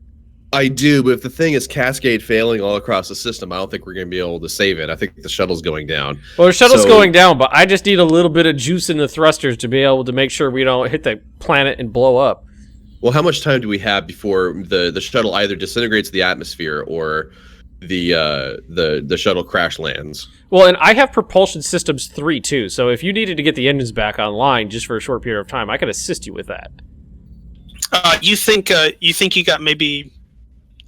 I do, but if the thing is cascade failing all across the system, I don't think we're going to be able to save it. I think the shuttle's going down. Well, the shuttle's So- going down, but I just need a little bit of juice in the thrusters to be able to make sure we don't hit the planet and blow up. Well, how much time do we have before the shuttle either disintegrates the atmosphere or the shuttle crash lands? Well, and I have propulsion systems 3 too, so if you needed to get the engines back online just for a short period of time, I could assist you with that. You think you got maybe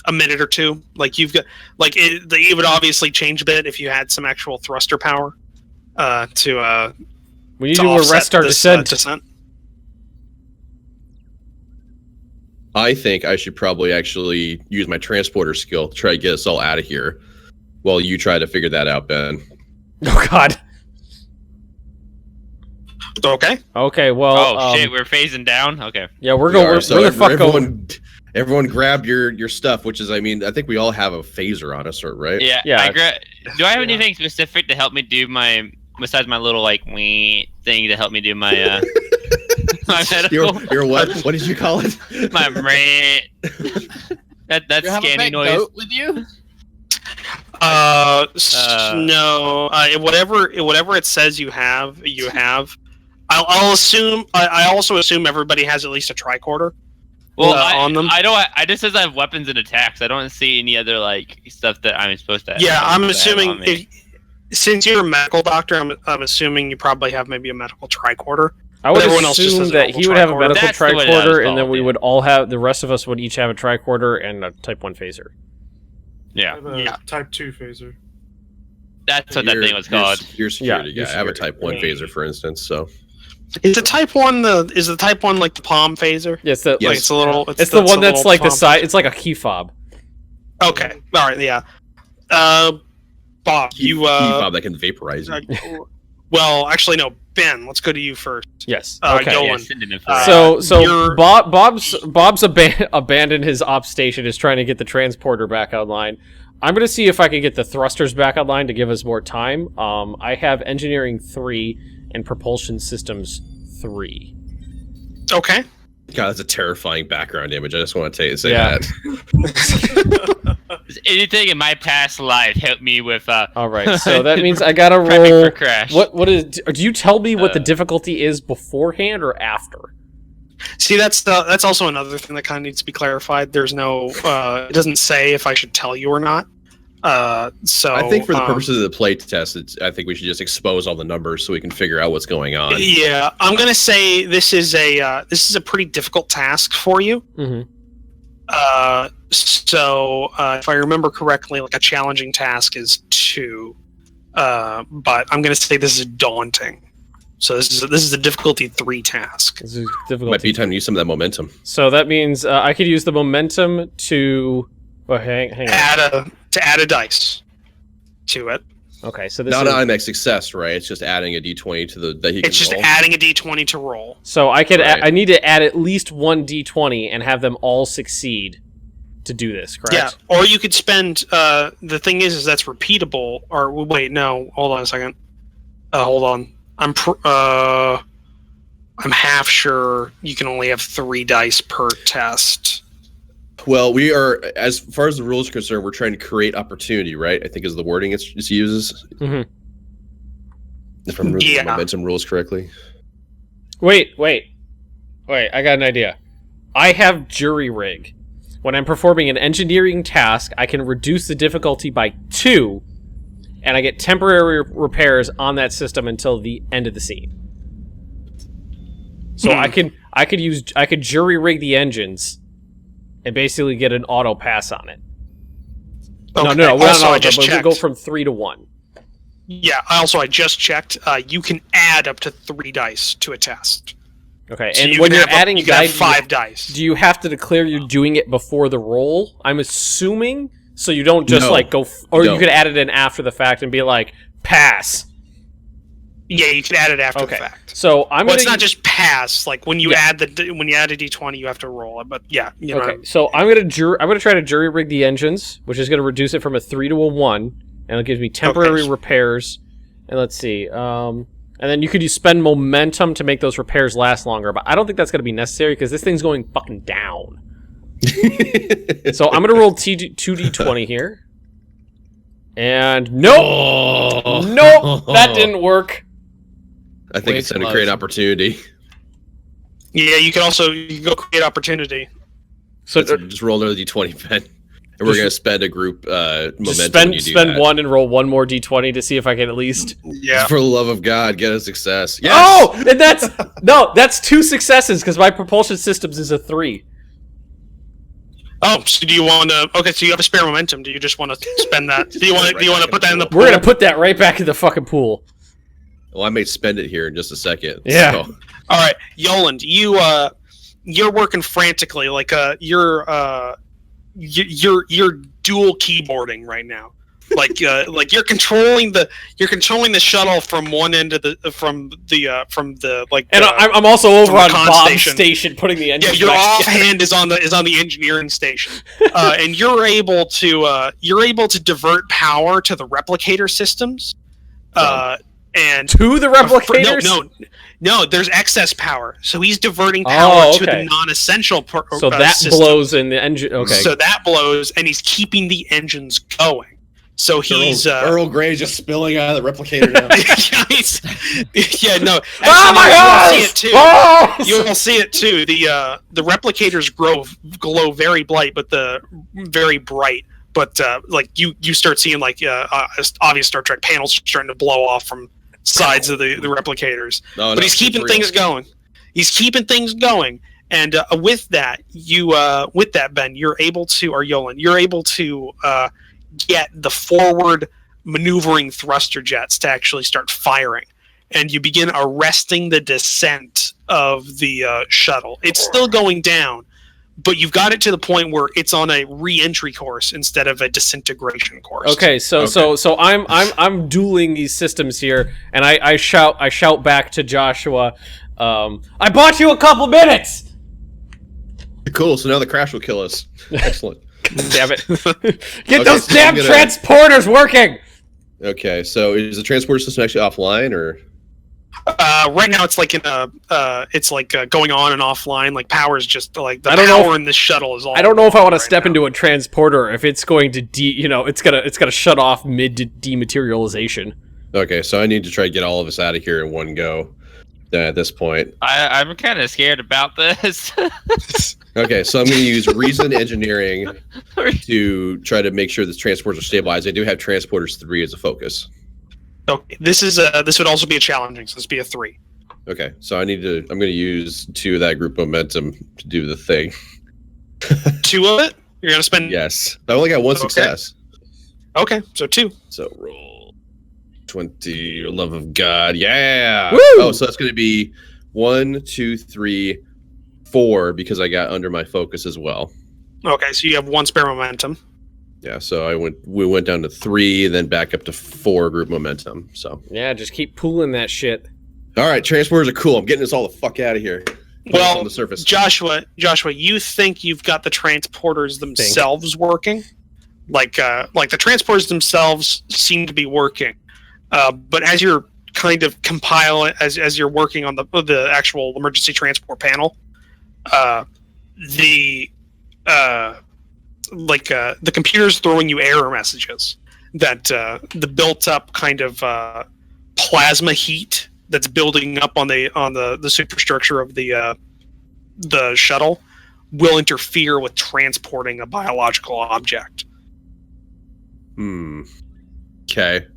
a minute or two? Like you've got it would obviously change a bit if you had some actual thruster power to We need to to offset arrest our this, descent. I think I should probably actually use my transporter skill to try to get us all out of here while you try to figure that out, Ben. Oh God. Okay. Okay, well. Oh shit, we're phasing down. Okay. Yeah, we're We going. are, We're so the fuck going. everyone grab your stuff, which is, I mean, I think we all have a phaser on us, right? Yeah. Yeah. Do I have anything specific to help me do my besides my little like wee thing to help me do my my medical? Your what? What did you call it? My rant. That's You have a scanning big noise. goat with you? No. Whatever it says you have. I'll assume. I also assume everybody has at least a tricorder. Well, on them. I don't. I just says I have weapons and attacks. I don't see any other like stuff that I'm supposed to. Yeah, I'm have assuming on me. since you're a medical doctor, I'm assuming you probably have maybe a medical tricorder. I would everyone else just assume has a that normal he would have a tricorder. medical That's the way that was tricorder, and then called, we yeah. would all have the rest of us would each have a tricorder and a Type 1 phaser. I Yeah, have a Yeah. Type 2 phaser. that's what that thing was called. Your security Yeah, guy. your I have a security. Type 1 phaser, for instance, so. Is the Type 1 the Type 1 like the palm phaser? Yeah, it's the Yes. Like it's a little. it's the one that's little like the palm side. It's like a key fob. phaser. Okay. All right. Yeah. Bob, you. Bob that can vaporize you. Well, actually, no. Ben, let's go to you first. Yes. Okay. Okay. Yeah, Yolan. send an infrared. So you're- Bob's abandoned his op station, is trying to get the transporter back online. I'm gonna see if I can get the thrusters back online to give us more time. I have engineering 3 and propulsion systems 3. Okay. God, that's a terrifying background image. I just want to say Yeah. that. Does anything in my past life help me with All right, so that means I gotta prepping roll. for crash? What is? Do you tell me what the difficulty is beforehand or after? See, that's also another thing that kind of needs to be clarified. There's no. It doesn't say if I should tell you or not. So I think for the purposes of the play test, I think we should just expose all the numbers so we can figure out what's going on. Yeah, I'm gonna say this is a pretty difficult task for you. Mm-hmm. So if I remember correctly, like a challenging task is 2, but I'm gonna say this is daunting. So this is a difficulty 3 task. This is Might be difficulty. time to use some of that momentum. So that means I could use the momentum to. Oh, hang on. Add a dice to it. Okay, so this Not is. an automatic success, right? It's just adding a d20 to the that he can It's just roll. adding a d20 to roll. So I could. Right. I need to add at least one d20 and have them all succeed to do this. Correct? Yeah, or you could spend. The thing is that's repeatable. Or wait, no, hold on a second. Hold on. I'm half sure you can only have 3 dice per test. Well, we are, as far as the rules are concerned, we're trying to create opportunity, right? I think is the wording it uses. Mhm. If I'm reading Yeah. the momentum rules correctly. Wait. I got an idea. I have jury rig. When I'm performing an engineering task, I can reduce the difficulty by 2, and I get temporary repairs on that system until the end of the scene. So I could jury rig the engines and basically get an auto pass on it. Okay. No, Also, I but just we checked. go from 3 to 1. Yeah. Also, I just checked. You can add up to 3 dice to a test. Okay, So and you when can you're have adding you can have die, 5 dice. do you have to declare you're doing it before the roll? I'm assuming, so you don't just No. like go, or No. you could add it in after the fact and be like, pass. Yeah, you can add it after Okay, the fact. so I'm Well, gonna. it's not just pass. Like when you Yeah. add when you add a d20, you have to roll it. But yeah, you know. Okay, so I'm gonna try to jury rig the engines, which is gonna reduce it from a 3 to a 1, and it gives me temporary Okay. repairs. And let's see, and then you could spend momentum to make those repairs last longer, but I don't think that's gonna be necessary because this thing's going fucking down. So I'm gonna roll 2d20 here, and nope, nope, that didn't work. I think it's going to create opportunity. Yeah, you can go create opportunity. So Let's just roll another d20, Ben. And we're going to spend a group momentum just when you do spend that. 1 and roll 1 more d20 to see if I can at least. Yeah. For the love of God, get a success. Yes! Oh, and that's 2 successes because my propulsion systems is a 3. Oh, so do you want to? Okay, so you have a spare momentum. Do you just want to spend that? Do you want to put that in the pool? We're gonna put that right back in the fucking pool. Well, I may spend it here in just a second. Yeah. So. All right, Yoland, you're working frantically, like you're dual keyboarding right now, like you're controlling the shuttle from one end of the from the like. And I'm also over on con Bob's station putting the engine. Yeah, your offhand is on the engineering station, and you're able to divert power to the replicator systems, and to the replicators. No, there's excess power, so he's diverting power to the non-essential. So that system. Blows in the engine. Okay. So that blows, and he's keeping the engines going. So he's Earl Grey just spilling out of the replicator now. yeah, no. Oh my God! You'll see it too. The replicators glow very bright, but like you start seeing like obvious Star Trek panels starting to blow off from sides of the replicators. But he's keeping things going. He's keeping things going, and with that, Ben, you're able to, or Yolan, you're able to get the forward maneuvering thruster jets to actually start firing, and you begin arresting the descent of the shuttle. It's still going down, but you've got it to the point where it's on a re-entry course instead of a disintegration course. Okay, so I'm dueling these systems here, and I shout back to Joshua, I bought you a couple minutes. Cool. So now the crash will kill us. Excellent. Damn it! Get those damn transporters working. Okay, so is the transporter system actually offline or? Right now, it's like going on and offline. Like power's just like the power power in this shuttle is all. I don't know if I want to step into a transporter if it's going to it's gonna shut off mid dematerialization. Okay, so I need to try to get all of us out of here in one go. At this point, I'm kind of scared about this. Okay, so I'm going to use reason engineering to try to make sure this transporters are stabilized. I do have transporters 3 as a focus. Okay, this would also be a challenging, so this would be a 3. Okay, so I'm going to use 2 of that group momentum to do the thing. 2 of it? You're going to spend? Yes. I only got 1 success. Okay, so 2. So roll 20, for love of God. Yeah! Woo! Oh, so that's going to be 1, 2, 3, 4 because I got under my focus as well. Okay, so you have 1 spare momentum. Yeah, so we went down to 3, then back up to 4 group momentum. So yeah, just keep pooling that shit. All right, transporters are cool. I'm getting us all the fuck out of here. Well, on the surface. Joshua, you think you've got the transporters themselves working? Like the transporters themselves seem to be working, but as you're kind of compiling, as you're working on the actual emergency transport panel, the computer's throwing you error messages that the built up kind of plasma heat that's building up on the superstructure of the shuttle will interfere with transporting a biological object. Okay.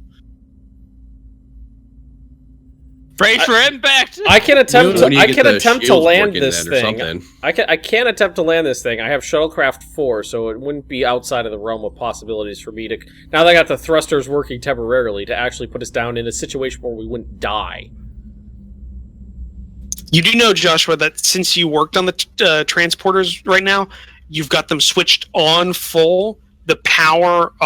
Brace for impact. I can attempt to land this thing. Something. I can attempt to land this thing. I have shuttlecraft 4, so it wouldn't be outside of the realm of possibilities for me to. Now that I got the thrusters working temporarily to actually put us down in a situation where we wouldn't die. You do know, Joshua, that since you worked on the transporters right now, you've got them switched on full. A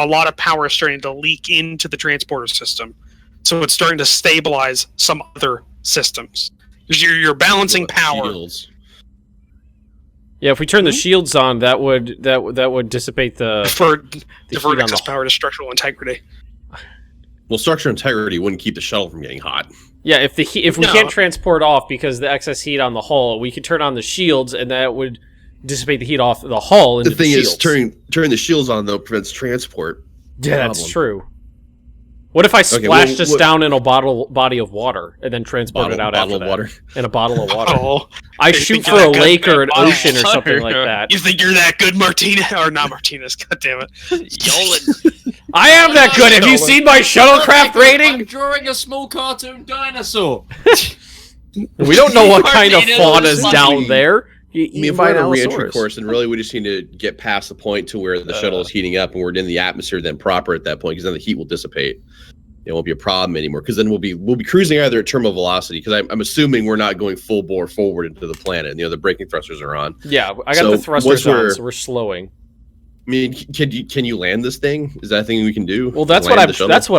lot of power is starting to leak into the transporter system. So it's starting to stabilize some other systems. You're balancing power. Shields. Yeah, if we turn the shields on, that would dissipate the Divert heat on excess the power to structural integrity. Well, structural integrity wouldn't keep the shuttle from getting hot. Yeah, if we can't transport off because of the excess heat on the hull, we could turn on the shields, and that would dissipate the heat off the hull into The thing shields. is, turning the shields on though prevents transport. Yeah, that's true. What if I splashed us down in a body of water and then transported out after that? Water. In a bottle of water. Oh, I shoot for a lake or an ocean or something like that. you think you're that good, Martinez? Or not Martinez, God damn it. Yolan. I am that good. Have you seen my shuttlecraft I'm rating? drawing a small cartoon dinosaur. We don't know what kind of Martinez fauna's is down there. I mean, if we're on a re-entry course, then really we just need to get past the point to where the shuttle is heating up and we're in the atmosphere then proper at that point, because then the heat will dissipate. It won't be a problem anymore, because then we'll be cruising either at terminal velocity, because I'm assuming we're not going full bore forward into the planet. The braking thrusters are on. Yeah, I got the thrusters on, so we're slowing. I mean, can you land this thing? Is that a thing we can do? Well, that's what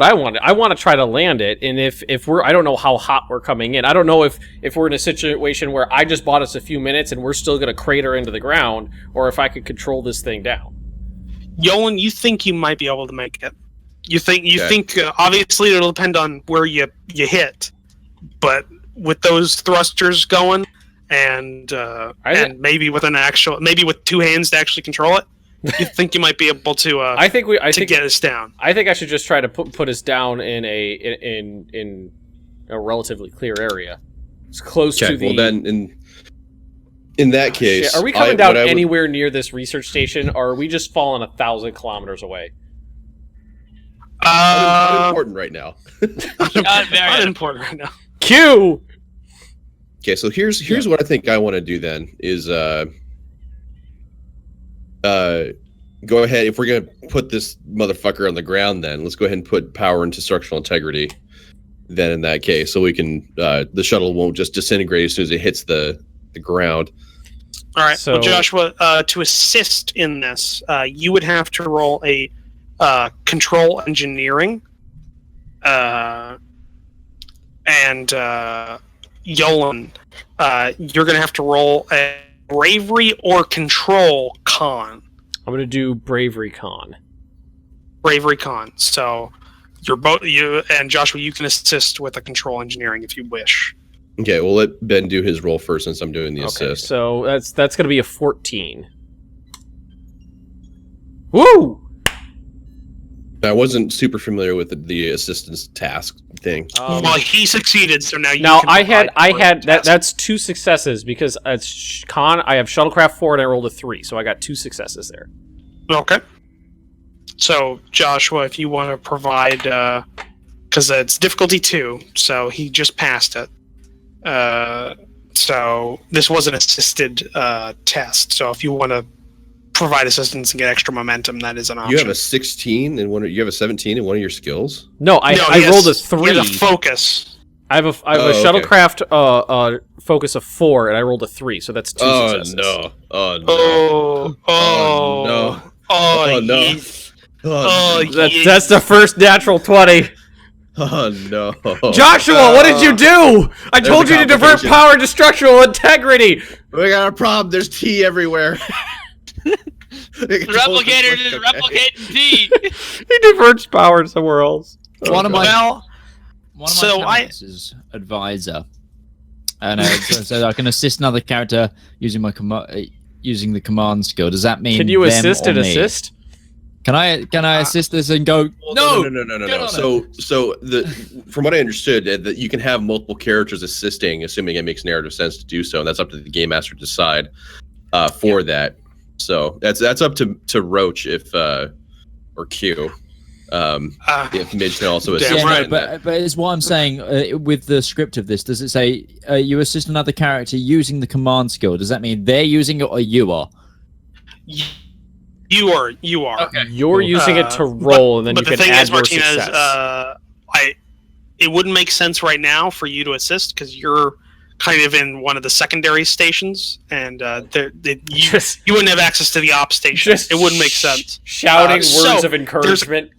I want. I want to try to land it, and if we're, I don't know how hot we're coming in. I don't know if we're in a situation where I just bought us a few minutes and we're still going to crater into the ground, or if I could control this thing down. Yolan, you think you might be able to make it? You think obviously it'll depend on where you hit, but with those thrusters going, and maybe with with two hands to actually control it, you think you might be able to? I think get us down. I think I should just try to put us down in a relatively clear area. It's close to the. Well, then in that case, are we coming down anywhere near this research station, or are we just falling 1,000 kilometers away? Unimportant right now. Unimportant right now. Q. Okay, so here's what I think I want to do then is go ahead, if we're gonna put this motherfucker on the ground, then let's go ahead and put power into structural integrity. Then in that case, so we can the shuttle won't just disintegrate as soon as it hits the ground. All right. So, well, Joshua, to assist in this, you would have to roll a control engineering, and Yolan, you're going to have to roll a bravery or control con. I'm going to do bravery con. Bravery con. So you and Joshua, you can assist with a control engineering if you wish. Okay, we'll let Ben do his roll first since I'm doing the assist. So that's going to be a 14. Woo! I wasn't super familiar with the assistance task thing. Well, he succeeded, so now you. Now I had that's 2 successes because it's con. I have shuttlecraft 4 and I rolled a 3, so I got 2 successes there. Okay. So Joshua, if you want to provide, because it's difficulty 2, so he just passed it. So this was an assisted test. So if you want to provide assistance and get extra momentum, that is an option. You have a 16 and you have a 17 in one of your skills? No, I rolled a 3. You have a focus. I have a shuttlecraft focus of 4 and I rolled a 3, so that's 2 successes. No. Oh no. Oh no. Oh no. Oh no. That's the first natural 20. Oh no. Joshua, what did you do? I told you to divert power to structural integrity. We got a problem. There's tea everywhere. The replicator is replicating tea. He diverts power somewhere else. One of my characters is advisor, and so I can assist another character using my using the command skill. Does that mean? Can you them assist or and me? assist? Can I assist this and go? No. So from what I understood, that you can have multiple characters assisting, assuming it makes narrative sense to do so, and that's up to the game master to decide for that. So that's up to Roach if or Q if Midge can also assist. Yeah, but it's what I'm saying with the script of this. Does it say you assist another character using the command skill? Does that mean they're using it or you are? You are. Okay. You're using it to roll, and then you can add your success. It wouldn't make sense right now for you to assist because kind of in one of the secondary stations, and you wouldn't have access to the op station. It wouldn't make sense. Shouting words so of encouragement.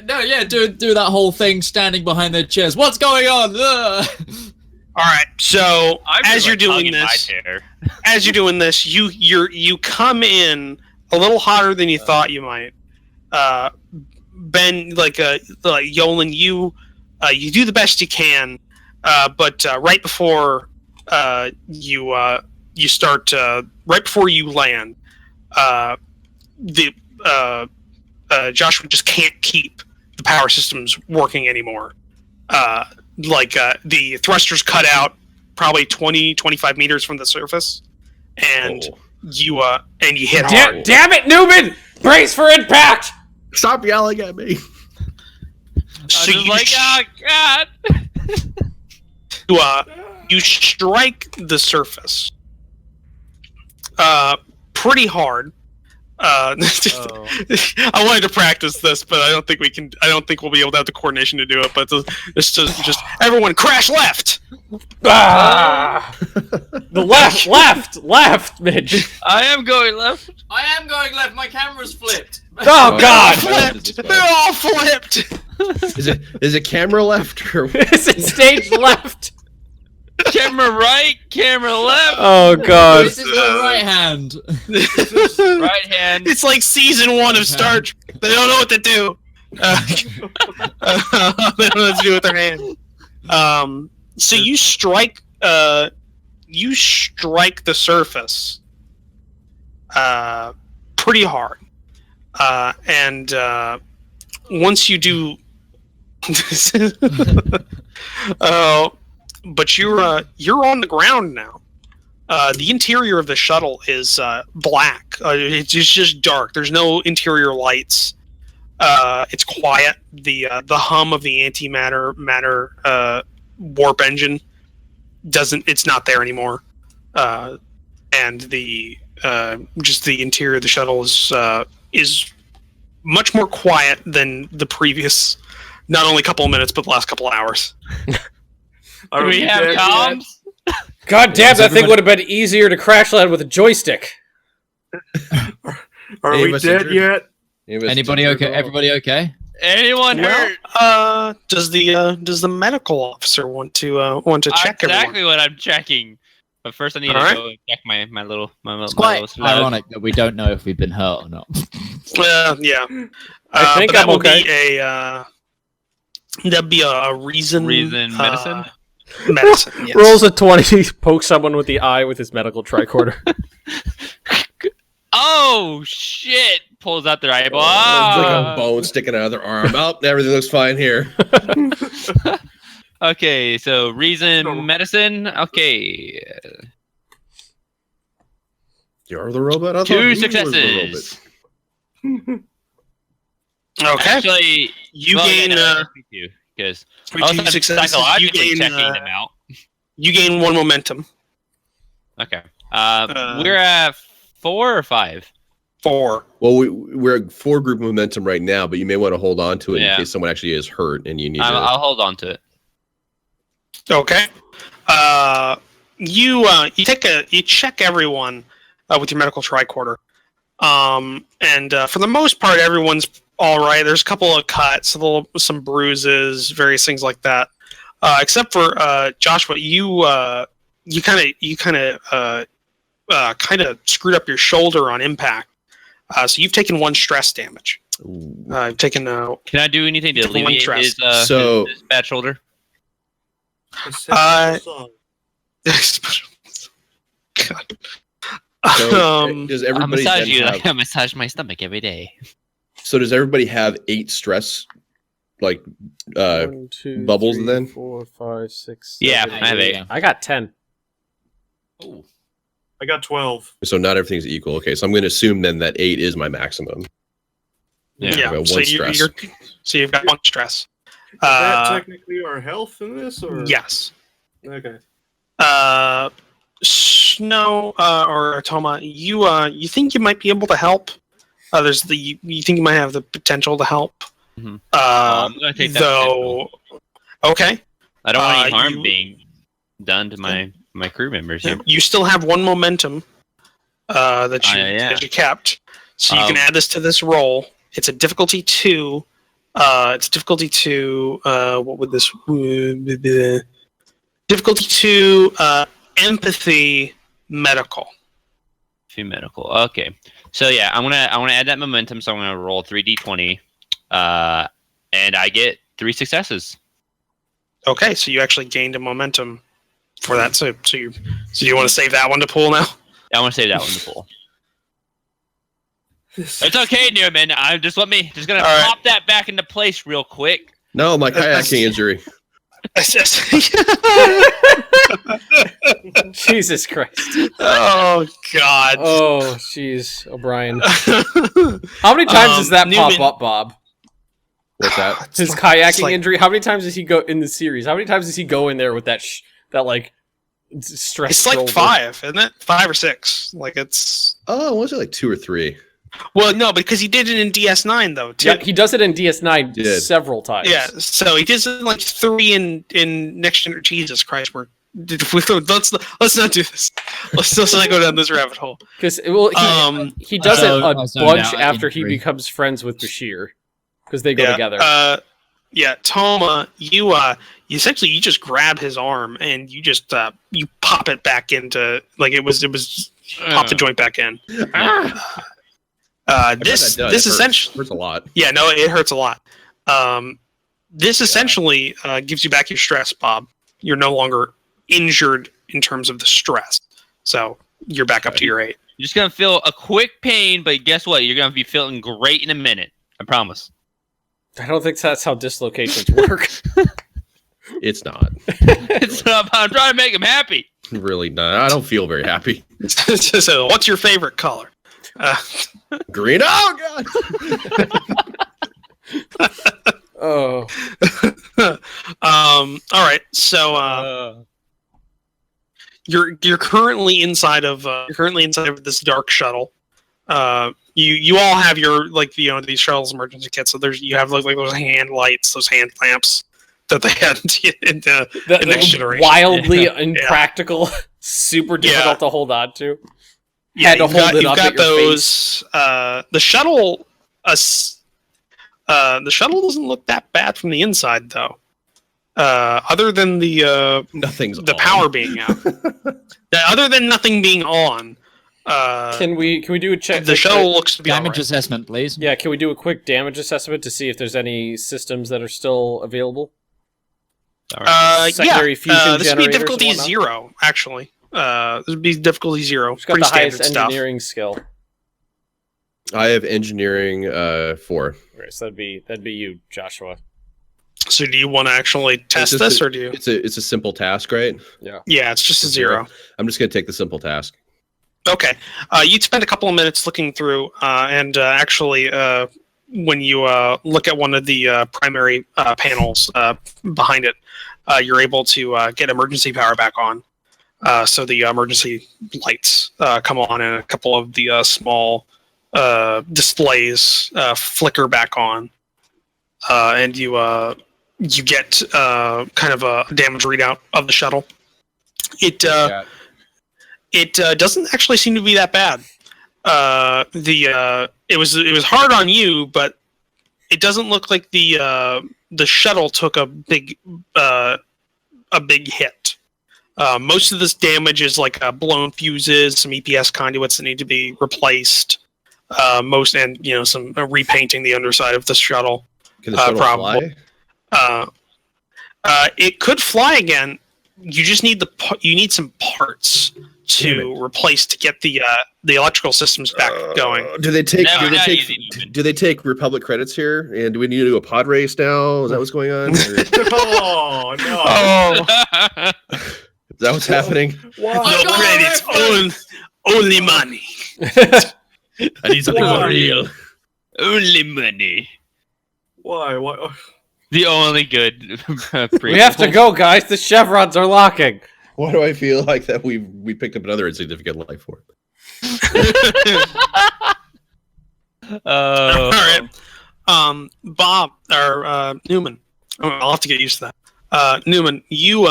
No, yeah, do that whole thing, standing behind their chairs. What's going on? Ugh. All right. So I'm as just, you're like, doing hugging my this, you come in a little hotter than you thought you might. Ben, like Yolan, you do the best you can, but right before you start, right before you land, Joshua just can't keep the power systems working anymore. The thrusters cut out probably 20-25 meters from the surface, and you hit hard. Damn it, Newman! Brace for impact! Stop yelling at me. So I'm just like, oh god. You strike the surface pretty hard. I wanted to practice this, but I don't think we'll be able to have the coordination to do it. But it's just everyone crash left. Ah! The left, Midge. I am going left. I am going left. My camera's flipped. Oh God! They're all flipped. Is it camera left or Is it stage left? Camera right, camera left. Oh God! This is my right hand. Right hand. It's like season 1 of Star Trek. They don't know what to do. They don't know what to do with their hand. So you strike the surface pretty hard, and once you do, but you're on the ground now. The interior of the shuttle is black. It's just dark. There's no interior lights. It's quiet. The hum of the antimatter warp engine it's not there anymore. And the just the interior of the shuttle is much more quiet than the previous, not only couple of minutes, but the last couple of hours. Do we have comms? God damn, that thing would have been easier to crash land with a joystick. Are we dead yet? Anybody okay? Everybody okay? Anyone hurt? Does the medical officer want to check exactly everyone? what I'm checking. But first, I need to go and check my little. It's quite ironic that we don't know if we've been hurt or not. Yeah. I think but I'm okay. That'd be a reason. Medicine. Medicine. Yes. Rolls a 20, pokes someone with the eye with his medical tricorder. Oh shit! Pulls out their eyeball. It's like a bone sticking out of their arm. Oh, everything looks fine here. Okay, so reason medicine. Okay, You're the robot. I thought 2 you were the successes. Okay. Actually, You gain because with also 2 successes, psychologically you gain, checking them out. You gain 1 momentum. Okay. We're at 4 or 5. 4. Well, we're at 4 group momentum right now, but you may want to hold on to it in case someone actually is hurt and you need to. I'll hold on to it. Okay. You check everyone with your medical tricorder, and for the most part, everyone's all right. There's a couple of cuts, some bruises, various things like that. Except for Joshua, you kind of screwed up your shoulder on impact. So you've taken 1 stress damage. I've taken. Can I do anything to alleviate his bad shoulder? God. So, does everybody massage you have, like I massage my stomach every day. So does everybody have 8 stress, like 1, 2, bubbles 3, then? 4, 5, 6. Yeah, 7, I have 8. I got 10. Oh. I got 12. So not everything's equal. Okay, so I'm going to assume then that 8 is my maximum. Yeah. One So stress. so you've got 1 stress. Is that technically our health in this, or Yes. Okay. Snow or Toma, you think you might be able to help? You think you might have the potential to help. Mm-hmm. I'm gonna take that. Okay. I don't want any harm being done to my my crew members here. You still have 1 momentum that you kept, so you can add this to this roll. It's a difficulty 2. It's difficulty 2. What would this be? Difficulty 2. Empathy medical. Medical. Okay. So yeah, I want to add that momentum. So I'm gonna roll 3d20, and I get 3 successes. Okay, so you actually gained a momentum for that. So you want to save that one to pull now? I want to save that one to pull. It's okay, Newman. I'm just gonna pop that back into place real quick. No, my kayaking injury. Jesus Christ. Oh, God. Oh, jeez. O'Brien. How many times does that Newman, pop up, Bob? What's that? His kayaking injury? How many times does he go in the series? How many times does he go in there with that stress? It's like shoulder? 5, isn't it? 5 or 6. Like it's. Oh, was it like 2 or 3? Well, no, because he did it in DS9 though. Too. Yeah, he does it in DS9 several times. Yeah, so he does it like 3 in Next Gen. Jesus Christ, let's not do this. Let's not go down this rabbit hole. Because he does it a bunch after he becomes friends with Bashir, because they go together. Toma, you essentially just grab his arm and you just you pop it back into it was pop the joint back in. This essentially hurts a lot. Yeah, no, it hurts a lot. This essentially gives you back your stress, Bob. You're no longer injured in terms of the stress, so you're back up to your 8. You're just gonna feel a quick pain, but guess what? You're gonna be feeling great in a minute. I promise. I don't think that's how dislocations work. It's not. It's not. I'm trying to make him happy. Really not. I don't feel very happy. So, what's your favorite color? Green. Oh God. Oh. All right. So you're currently inside of this dark shuttle. You all have your these shuttles emergency kits. So you have like those hand lights, those hand lamps that they had in the Next Generation. Wildly impractical, super difficult to hold on to. Yeah, had to hold it up at your those. The shuttle doesn't look that bad from the inside, though. Other than the power being out. Other than nothing being on. Can we do a check? The shuttle looks to be damage assessment, please. Yeah, can we do a quick damage assessment to see if there's any systems that are still available? Secondary fusion this would be difficulty 0, actually. This would be difficulty 0. Who's got the highest engineering skill? I have engineering 4. Okay, so that'd be you, Joshua. So do you want to actually test this, or do you? It's a simple task, right? Yeah. Yeah, it's just a 0. I'm just gonna take the simple task. Okay. You'd spend a couple of minutes looking through, and actually, when you look at one of the primary panels behind it, you're able to get emergency power back on. So the emergency lights come on, and a couple of the small displays flicker back on, and you get kind of a damage readout of the shuttle. It doesn't actually seem to be that bad. It was hard on you, but it doesn't look like the shuttle took a big hit. Most of this damage is like blown fuses, some EPS conduits that need to be replaced. Some repainting the underside of the shuttle. Can the shuttle fly? It could fly again. You just need some parts to replace to get the electrical systems back going. Do they take Republic credits here? And do we need to do a pod race now? Is that what's going on? Oh no! Oh. Is that what's happening? No credits, only money. I need something more real. Only money. Why? What? The only good. We have to go, guys. The chevrons are locking. Why do I feel like that we picked up another insignificant life form? All right. Bob or Newman. I'll have to get used to that. Newman, you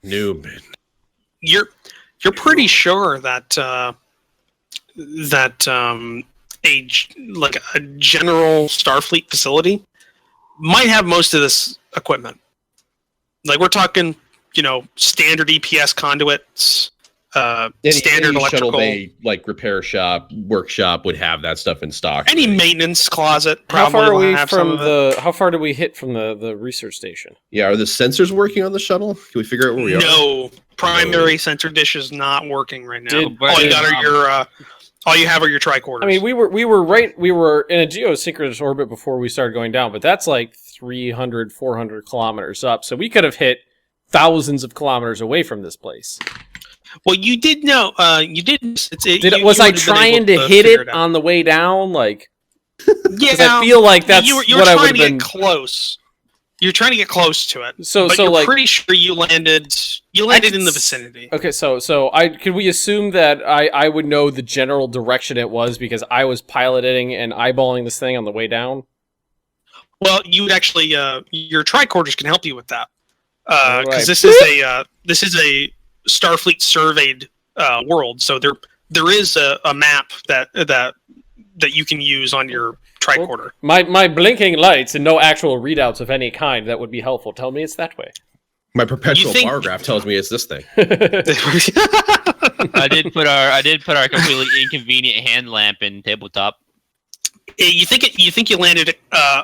Newman. you're pretty sure that a general Starfleet facility might have most of this equipment. Like we're talking, standard EPS conduits, standard electrical. Shuttle bay, like repair shop, workshop would have that stuff in stock. Any maintenance closet. How far are we from How far do we hit from the research station? Yeah, are the sensors working on the shuttle? Can we figure out where we are? No, primary sensor dish is not working right now. All you have are your tricorders. I mean, we were in a geosynchronous orbit before we started going down, but that's like 300, 400 kilometers up. So we could have hit thousands of kilometers away from this place. Well, you did know. You did. Was I trying to hit it on the way down? Like, yeah, I feel like that's you were what I trying would to have been. get close. You're trying to get close to it. But you're like, pretty sure you landed. You landed in the vicinity. Okay, so could we assume that I would know the general direction it was because I was piloting and eyeballing this thing on the way down? Well, you would actually. Your tricorders can help you with that. Because Right. this is a Starfleet surveyed world, so there is a map that you can use on your tricorder. My blinking lights and no actual readouts of any kind that would be helpful tell me it's that way. My perpetual bar graph tells me it's this thing. I did put our completely inconvenient hand lamp in tabletop. You think you landed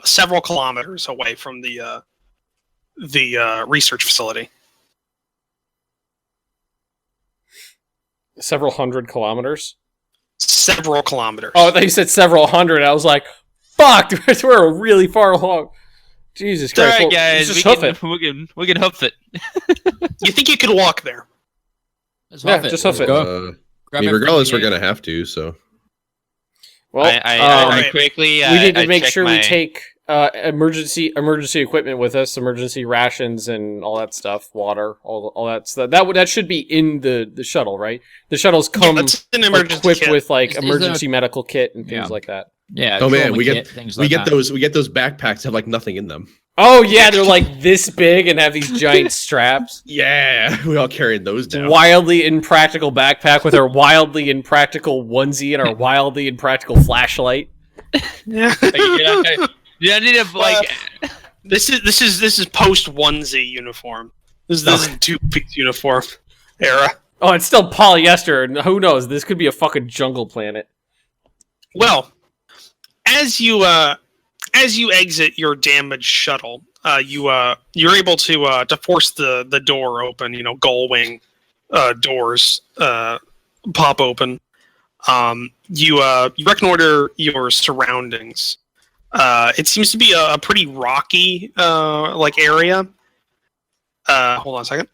several kilometers away from the research facility. Several hundred kilometers? Several kilometers. Oh, I thought you said several hundred. I was like, fuck, we're really far along. Jesus Christ. All right, guys, just we hoof it. can hoof it. You think you could walk there? Just hoof it. I mean, regardless, we're going to have to, so. Well, I quickly. we need to make sure we we take emergency equipment with us, emergency rations and all that stuff, water, all that stuff. That should be in the shuttle, right? The shuttles come equipped kit. with like Is emergency medical kit and things Yeah. like that. Yeah. Oh man, trauma we kit, get things like that. those backpacks that have like nothing in them. Oh yeah, they're like this big and have these giant straps. Yeah, we all carried those down. Wildly impractical backpack with our wildly impractical onesie and our wildly impractical flashlight. Yeah. Yeah, I need to like. This is post onesie uniform. This is two-piece uniform era. Oh, it's still polyester, and who knows? This could be a fucking jungle planet. Well, as you exit your damaged shuttle, you're able to force the door open. Gull wing doors pop open. You reconnoiter your surroundings. It seems to be a pretty rocky area. Hold on a second.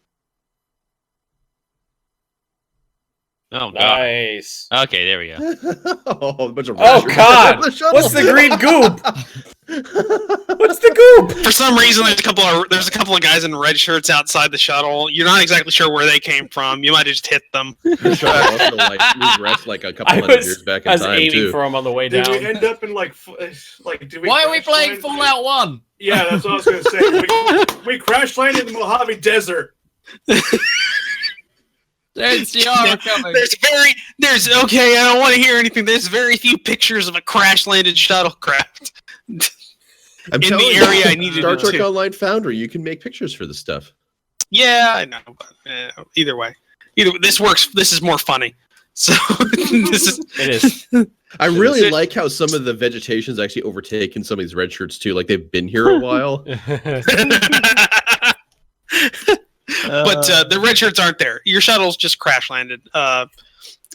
Oh god. Nice. Okay, there we go. Oh, a bunch of Oh red god! shirts. What's the green goop? What's the goop? For some reason, there's a couple of guys in red shirts outside the shuttle. You're not exactly sure where they came from. You might have just hit them. The shuttle also regressed like a couple hundred years back in I was time aiming too. for him on the way Did down. we end up in did we? Why are we crash playing land? Fallout 1? Yeah, that's what I was going to say. We crash landed in the Mojave Desert. There's Ciara coming. Okay, I don't want to hear anything. There's very few pictures of a crash landed shuttlecraft. I'm in telling the you, area I needed Star to Trek do. Online Foundry, you can make pictures for this stuff. Yeah, I know. But, either way, this works. This is more funny. So It is. I really like how some of the vegetation's actually overtaken some of these red shirts too. Like they've been here a while. But the red shirts aren't there. Your shuttle's just crash landed. Around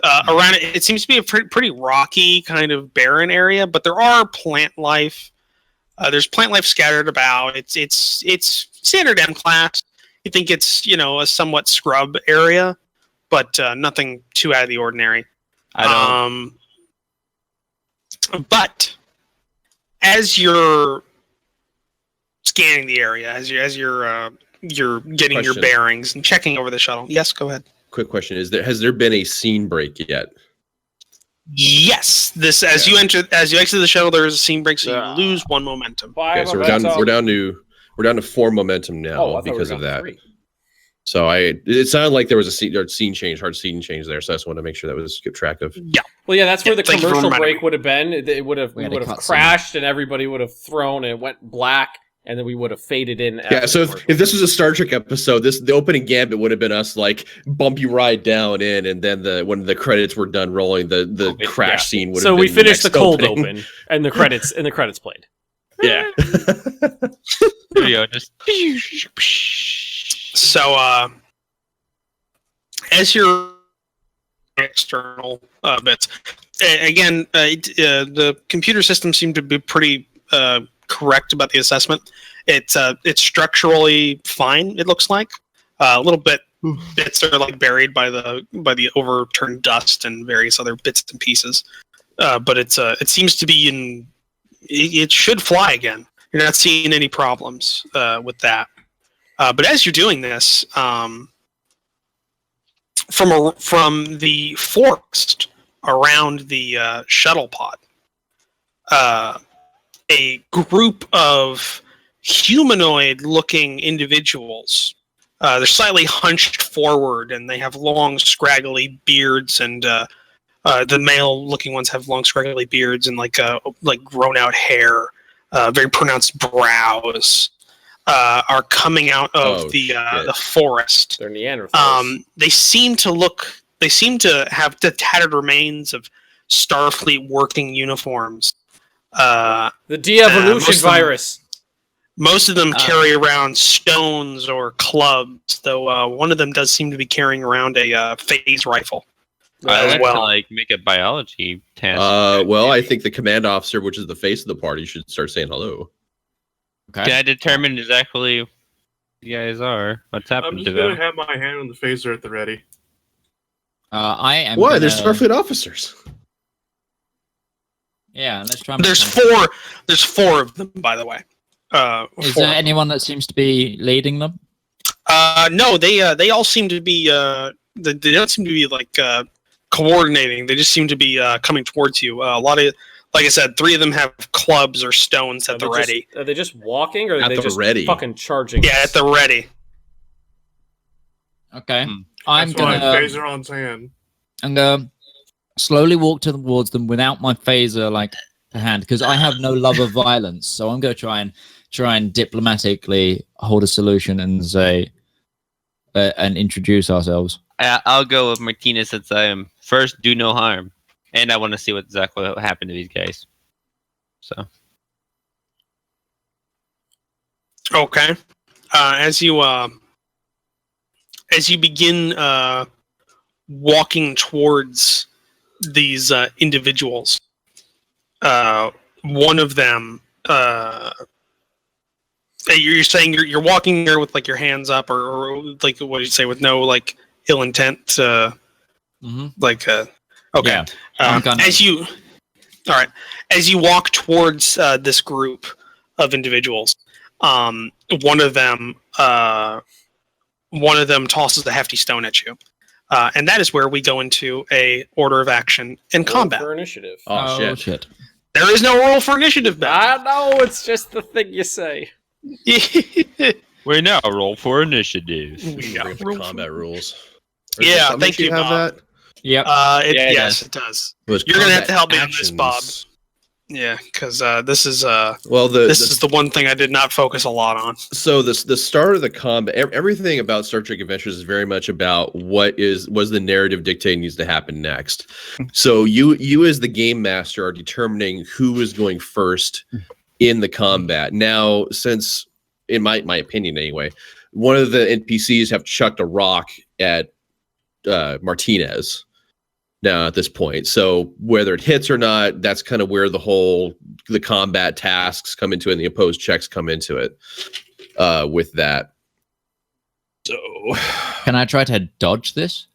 it seems to be a pretty rocky, kind of barren area, but there are plant life. There's plant life scattered about. It's standard M class. You think it's a somewhat scrub area, but nothing too out of the ordinary. But as you're scanning the area, as you're getting your bearings and checking over the shuttle. Yes, go ahead. Quick question: has there been a scene break yet? Yes. As you exit the shuttle, there is a scene break, so you lose 1 momentum. Okay, so we're down to 4 momentum now because of that. 3. So it sounded like there was a scene change, hard scene change there. So I just wanted to make sure that was kept track of. Yeah. Well, yeah, that's where the thank you for commercial reminding break would have been. It would have We had a cutscene. crashed, and everybody would have thrown, and it went black, and then we would have faded in. Yeah, so if this was a Star Trek episode, the opening gambit would have been us like bumpy ride down in, and then when the credits were done rolling, the crash scene would have. So been we finished the next cold opening. open, and the credits played. Yeah. There you go. Just So, as your external bits, again, the computer system seemed to be pretty correct about the assessment. It's structurally fine. It looks like a little bit bits are like buried by the overturned dust and various other bits and pieces, but it seems to be in. It should fly again. You're not seeing any problems with that. But as you're doing this, from the forest around the shuttle pod, a group of humanoid-looking individuals. They're slightly hunched forward, and they have long, scraggly beards. And the male-looking ones have long, scraggly beards and like grown-out hair, very pronounced brows. Are coming out of the forest. They're Neanderthals. They seem to have the tattered remains of Starfleet working uniforms. The de-evolution virus. Most of them carry around stones or clubs, though one of them does seem to be carrying around a phase rifle. I'd like to make a biology test. Well, I think the command officer, which is the face of the party, should start saying hello. Okay. Can I determine exactly who you guys are? What's I'm happened just to gonna them? have my hand on the phaser at the ready. I am. Why? Gonna... They're Starfleet officers. Yeah, let's try. There's four. There's four of them, by the way. Is there anyone that seems to be leading them? No, they all seem to be. They don't seem to be like coordinating. They just seem to be coming towards you. A lot of, like I said, 3 of them have clubs or stones at the ready. Are they just walking, or are At they the just ready. fucking charging? Yeah, at the ready. Okay, I'm That's why gonna. phaser on hand. I'm gonna slowly walk towards them without my phaser like to hand because I have no love of violence. So I'm gonna try and diplomatically hold a solution and say and introduce ourselves. I'll go with Martinez since I am first. Do no harm, and I want to see what exactly happened to these guys. So Okay. As you begin walking towards these individuals, one of them, you're saying you're walking here with like your hands up, or like what do you say, with no like ill intent, like okay. Yeah, I'm gonna- All right, as you walk towards this group of individuals, one of them tosses a hefty stone at you, and that is where we go into a order of action in combat. For initiative. Oh, shit. There is no roll for initiative, Ben. I know, it's just the thing you say. we now roll for initiative. We got the combat rules. Yeah, thank you, Bob. Yep. Yes, it does. You're gonna have to help me on this, Bob. Yeah, because this is this is the one thing I did not focus a lot on. So the start of the combat, everything about Star Trek Adventures is very much about was the narrative dictating needs to happen next. So you as the game master are determining who is going first in the combat. Now, since in my opinion anyway, one of the NPCs have chucked a rock at Martinez. Now at this point, so whether it hits or not, that's kind of where the combat tasks come into it and the opposed checks come into it with that. So Can I try to dodge this?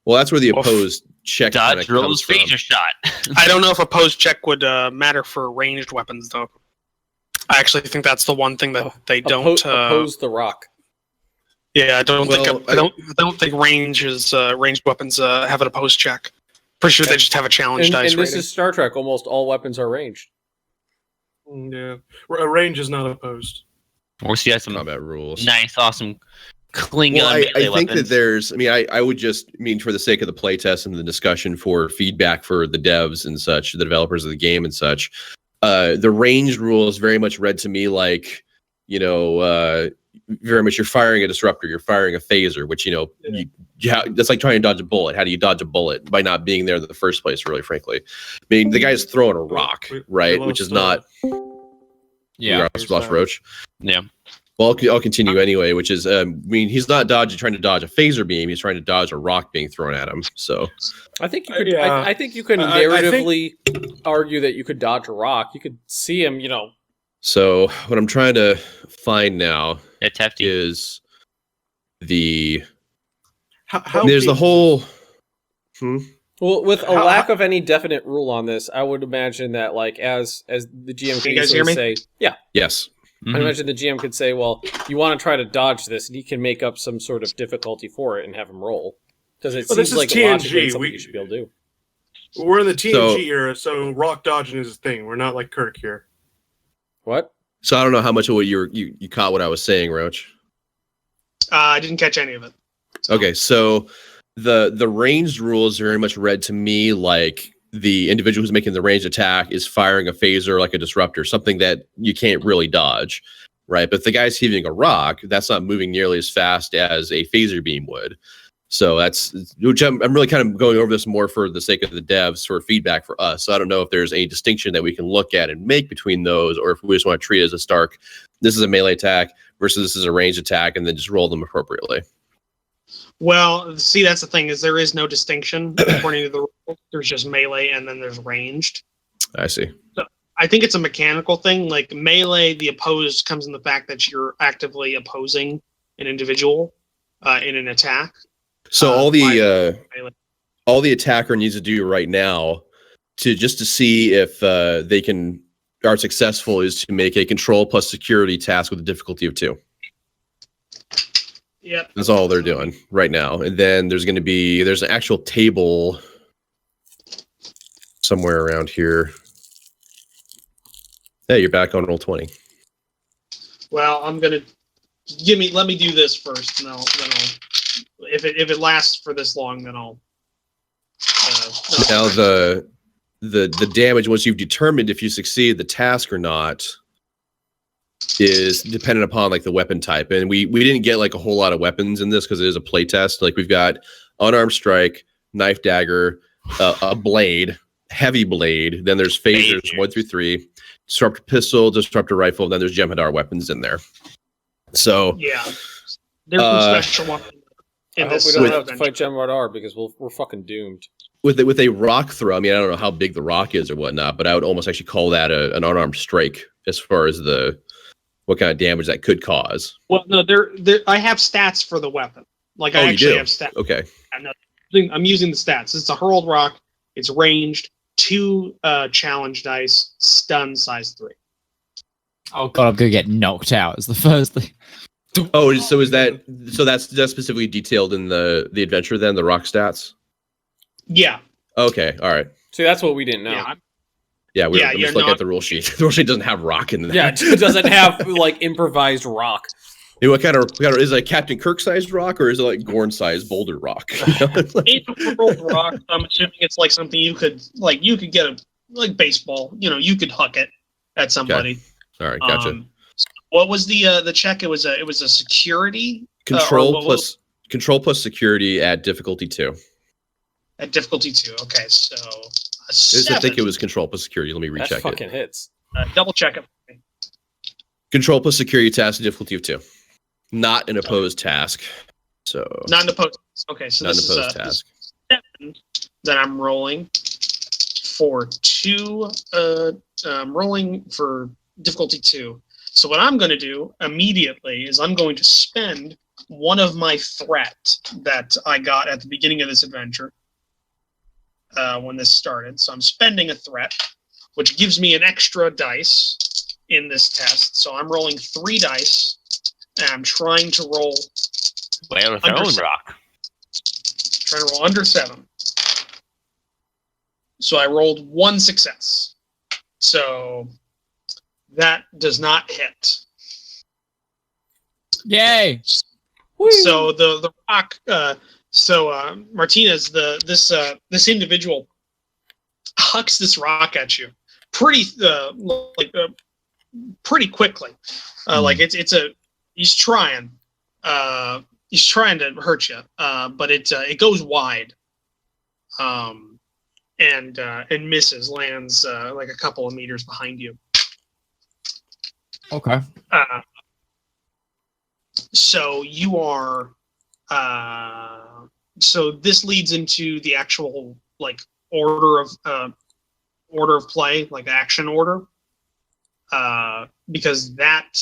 well, that's where the opposed check Dodge kinda rolls comes from. phaser shot. I don't know if opposed check would matter for ranged weapons, though. I actually think that's the one thing that they don't oppose the rock. Yeah, I don't Well, think I don't think ranged weapons have an opposed check. Pretty sure they just have a challenge And dice this rating. is Star Trek. Almost all weapons are ranged. Yeah, a range is not opposed. We'll see some Combat rules. nice, awesome Klingon Well, I melee think weapons. that there's. I mean, I would just mean for the sake of the playtest and the discussion for feedback for the devs and such, the developers of the game and such. The ranged rule is very much read to me like, very much you're firing a disruptor, you're firing a phaser, which that's like trying to dodge a bullet. How do you dodge a bullet? By not being there in the first place, really, frankly. I mean, the guy's throwing a rock, right? Which is not. Yeah. Splash Roach. Yeah. Well, I'll continue anyway, which is, he's not trying to dodge a phaser beam. He's trying to dodge a rock being thrown at him. So, I think you could. I think you could narratively argue that you could dodge a rock. You could see him. So what I'm trying to find now It's hefty. is the. How There's the whole. Well, with a lack of any definite rule on this, I would imagine that, like, as the GM Can can you guys hear me? say, yeah. Yes. I imagine the GM could say, well, you want to try to dodge this, and he can make up some sort of difficulty for it and have him roll. Because it seems like logically something you should be able to do. We're in the TNG era, so rock dodging is a thing. We're not like Kirk here. What? So I don't know how much of what you caught what I was saying, Roach. I didn't catch any of it. Okay, so the ranged rule is very much read to me like the individual who's making the ranged attack is firing a phaser like a disruptor, something that you can't really dodge, right? But if the guy's heaving a rock, that's not moving nearly as fast as a phaser beam would. So I'm really kind of going over this more for the sake of the devs for feedback for us. So I don't know if there's a distinction that we can look at and make between those, or if we just want to treat it as a stark, this is a melee attack versus this is a ranged attack, and then just roll them appropriately. Well, see, that's the thing, is there is no distinction according to the rules. There's just melee and then there's ranged. I see. So I think it's a mechanical thing. Like melee, the opposed comes in the fact that you're actively opposing an individual in an attack. So all the attacker needs to do right now to see if they are successful is to make a control plus security task with a difficulty of 2. Yep. That's all they're doing right now. And then there's an actual table somewhere around here. Hey, you're back on roll 20. Well, I'm gonna let me do this first, and then I'll if it lasts for this long, then I'll. Now the damage, once you've determined if you succeed the task or not, is dependent upon like the weapon type, and we didn't get like a whole lot of weapons in this because it is a play test. Like we've got unarmed strike, knife dagger, a blade, heavy blade. Then there's phasers 1 through 3, disruptor pistol, disruptor rifle. Then there's Jem'Hadar weapons in there. So yeah, there's some special ones. I hope we don't have to fight Jem'Hadar because we're fucking doomed. With a rock throw, I mean, I don't know how big the rock is or whatnot, but I would almost actually call that an unarmed strike as far as what kind of damage that could cause. Well, no, I have stats for the weapon. Like I actually have stats. Okay. I'm using the stats. It's a hurled rock. It's ranged. 2 challenge dice. Stun size 3. Oh god, I'm gonna get knocked out. It's the first thing. Oh, so that's specifically detailed in the adventure then, the rock stats? Yeah. Okay, all right. See, that's what we didn't know. Yeah. I'm just looking at the rule sheet. The rule sheet doesn't have rock in there. Yeah, it doesn't have like improvised rock. What kind of is it a Captain Kirk sized rock or is it like Gorn sized boulder rock? It's a rolled rock. I'm assuming it's like something you could get like baseball. You could huck it at somebody. Okay. All right, gotcha. What was the check? It was a security control plus security at difficulty 2. At difficulty 2. Okay, so I think it was control plus security. Let me recheck it. That fucking hits. Double check it. Control plus security task at difficulty of 2. Not an opposed task. So not an opposed. Okay, so not this an is opposed task. 7 that I'm rolling for 2. I'm rolling for difficulty 2. So what I'm going to do immediately is I'm going to spend one of my threat that I got at the beginning of this adventure when this started. So I'm spending a threat, which gives me an extra dice in this test. So I'm rolling 3 dice, and I'm trying to roll rock. Trying to roll under 7. So I rolled 1 success. So that does not hit. Yay! So the rock. Martinez, this individual hucks this rock at you, pretty pretty quickly. Like he's trying to hurt you, but it goes wide, and misses, lands like a couple of meters behind you. Okay. So you are. So this leads into the actual like order of play, like action order, because that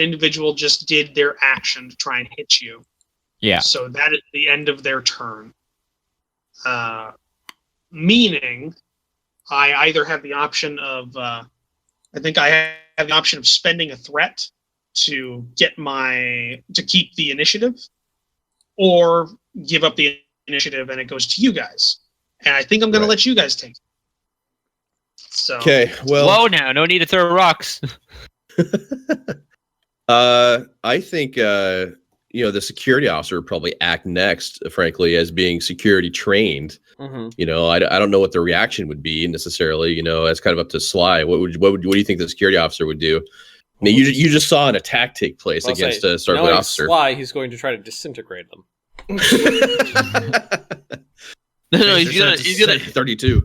individual just did their action to try and hit you. Yeah. So that is the end of their turn. Meaning, I either have the option of spending a threat to keep the initiative, or give up the initiative and it goes to you guys. And I think I'm going to let you guys take it. So Okay, well, Whoa, now no need to throw rocks. I think the security officer would probably act next, frankly, as being security trained. Mm-hmm. I don't know what the reaction would be necessarily. That's kind of up to Sly. What do you think the security officer would do? I mean, you just saw an attack take place against a Starfleet officer. Sly, he's going to try to disintegrate them. No, he's gonna 32.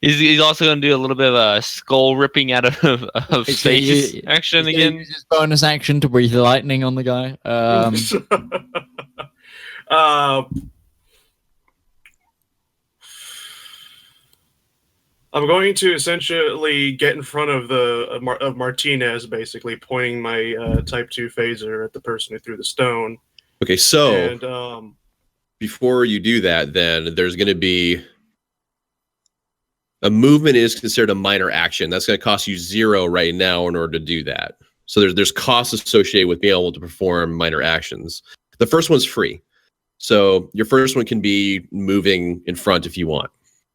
He's also gonna do a little bit of a skull ripping out of space action again. Use his bonus action to breathe lightning on the guy. I'm going to essentially get in front of Martinez, basically pointing my Type 2 phaser at the person who threw the stone. Okay, so And before you do that, then there's going to be a movement is considered a minor action. That's going to cost you 0 right now in order to do that. So there's costs associated with being able to perform minor actions. The first one's free. So your first one can be moving in front if you want.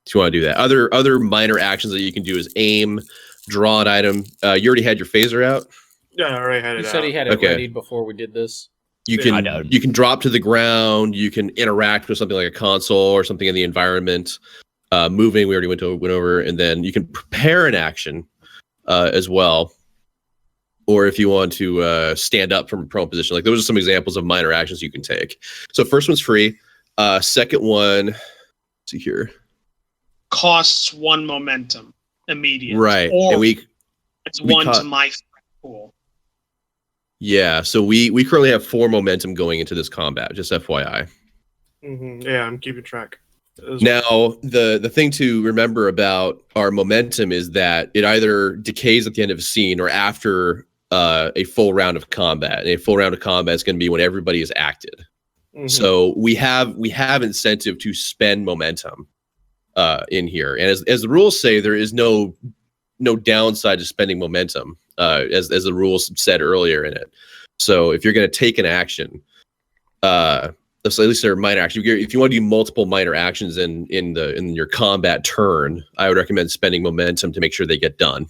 If you want to do that. Other minor actions that you can do is aim, draw an item. You already had your phaser out? yeah, I already had it He out. said he had it Okay. ready before we did this. You Yeah, can drop to the ground. You can interact with something like a console or something in the environment. Moving, we already went over, and then you can prepare an action as well. Or if you want to stand up from a prone position, like those are some examples of minor actions you can take. So first one's free. Second one, let's see here. costs 1 momentum immediate. Right. Or And it's 1 to my pool. Yeah, so we currently have 4 momentum going into this combat, just FYI. Yeah, I'm keeping track. Now, the thing to remember about our momentum is that it either decays at the end of a scene or after a full round of combat. And a full round of combat is going to be when everybody is acted. So we have incentive to spend momentum in here. And as the rules say, there is no downside to spending momentum, as the rules said earlier in it. So if you're going to take an action, so at least they're minor action. If you want to do multiple minor actions in your combat turn, I would recommend spending momentum to make sure they get done.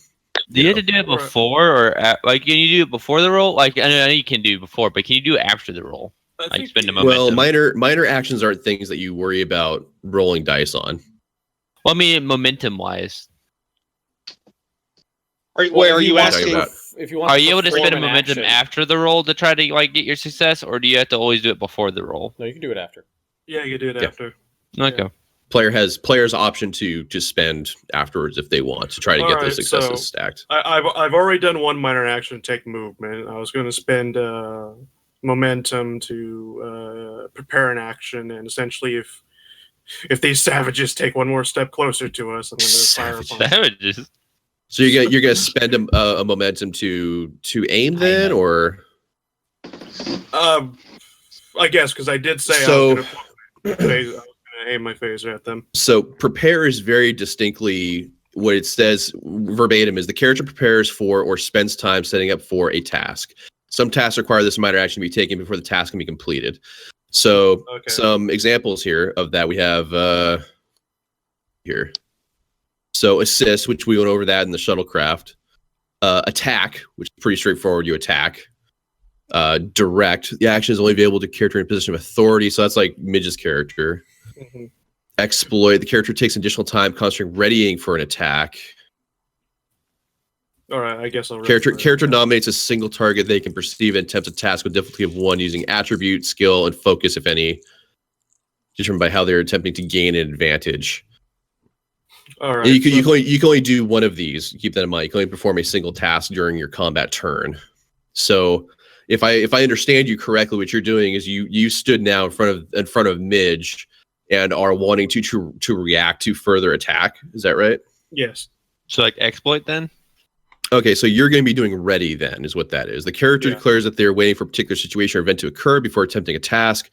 Do you have to do it before or like can you do it before the roll? Like I know you can do it before, but can you do it after the roll? Like spend a momentum. Well, minor actions aren't things that you worry about rolling dice on. Well, I mean momentum wise. Are you asking? If you want Are you able to spend a an momentum action- after the roll to try to like get your success, or do you have to always do it before the roll? No, you can do it after. Yeah, you do it after. Okay. Players option to just spend afterwards if they want to try to get those successes stacked. I've already done 1 minor action, take movement. I was going to spend momentum to prepare an action, and essentially, if these savages take 1 more step closer to us, I'm going to fire upon them. Savages. So you're gonna spend a momentum to aim then, or I guess because I did say So- I was going to aim my phaser at them. So prepare is very distinctly what it says verbatim is the character prepares for or spends time setting up for a task. Some tasks require this minor action to be taken before the task can be completed. So some examples here of that we have here. So assist, which we went over that in the shuttlecraft. attack, which is pretty straightforward. You attack. Direct. The action is only available to character in a position of authority, so that's like Midge's character. Mm-hmm. Exploit. The character takes additional time concentrating readying for an attack. All right, I guess I'll Character nominates a single target they can perceive and attempts a task with difficulty of 1 using attribute, skill, and focus, if any, determined by how they're attempting to gain an advantage. All right. And you can only do one of these. Keep that in mind. You can only perform a single task during your combat turn. So if I understand you correctly, what you're doing is you stood now in front of Midge and are wanting to react to further attack. Is that right? Yes. So like exploit then? Okay, so you're going to be doing ready then, is what that is. The character declares that they're waiting for a particular situation or event to occur before attempting a task.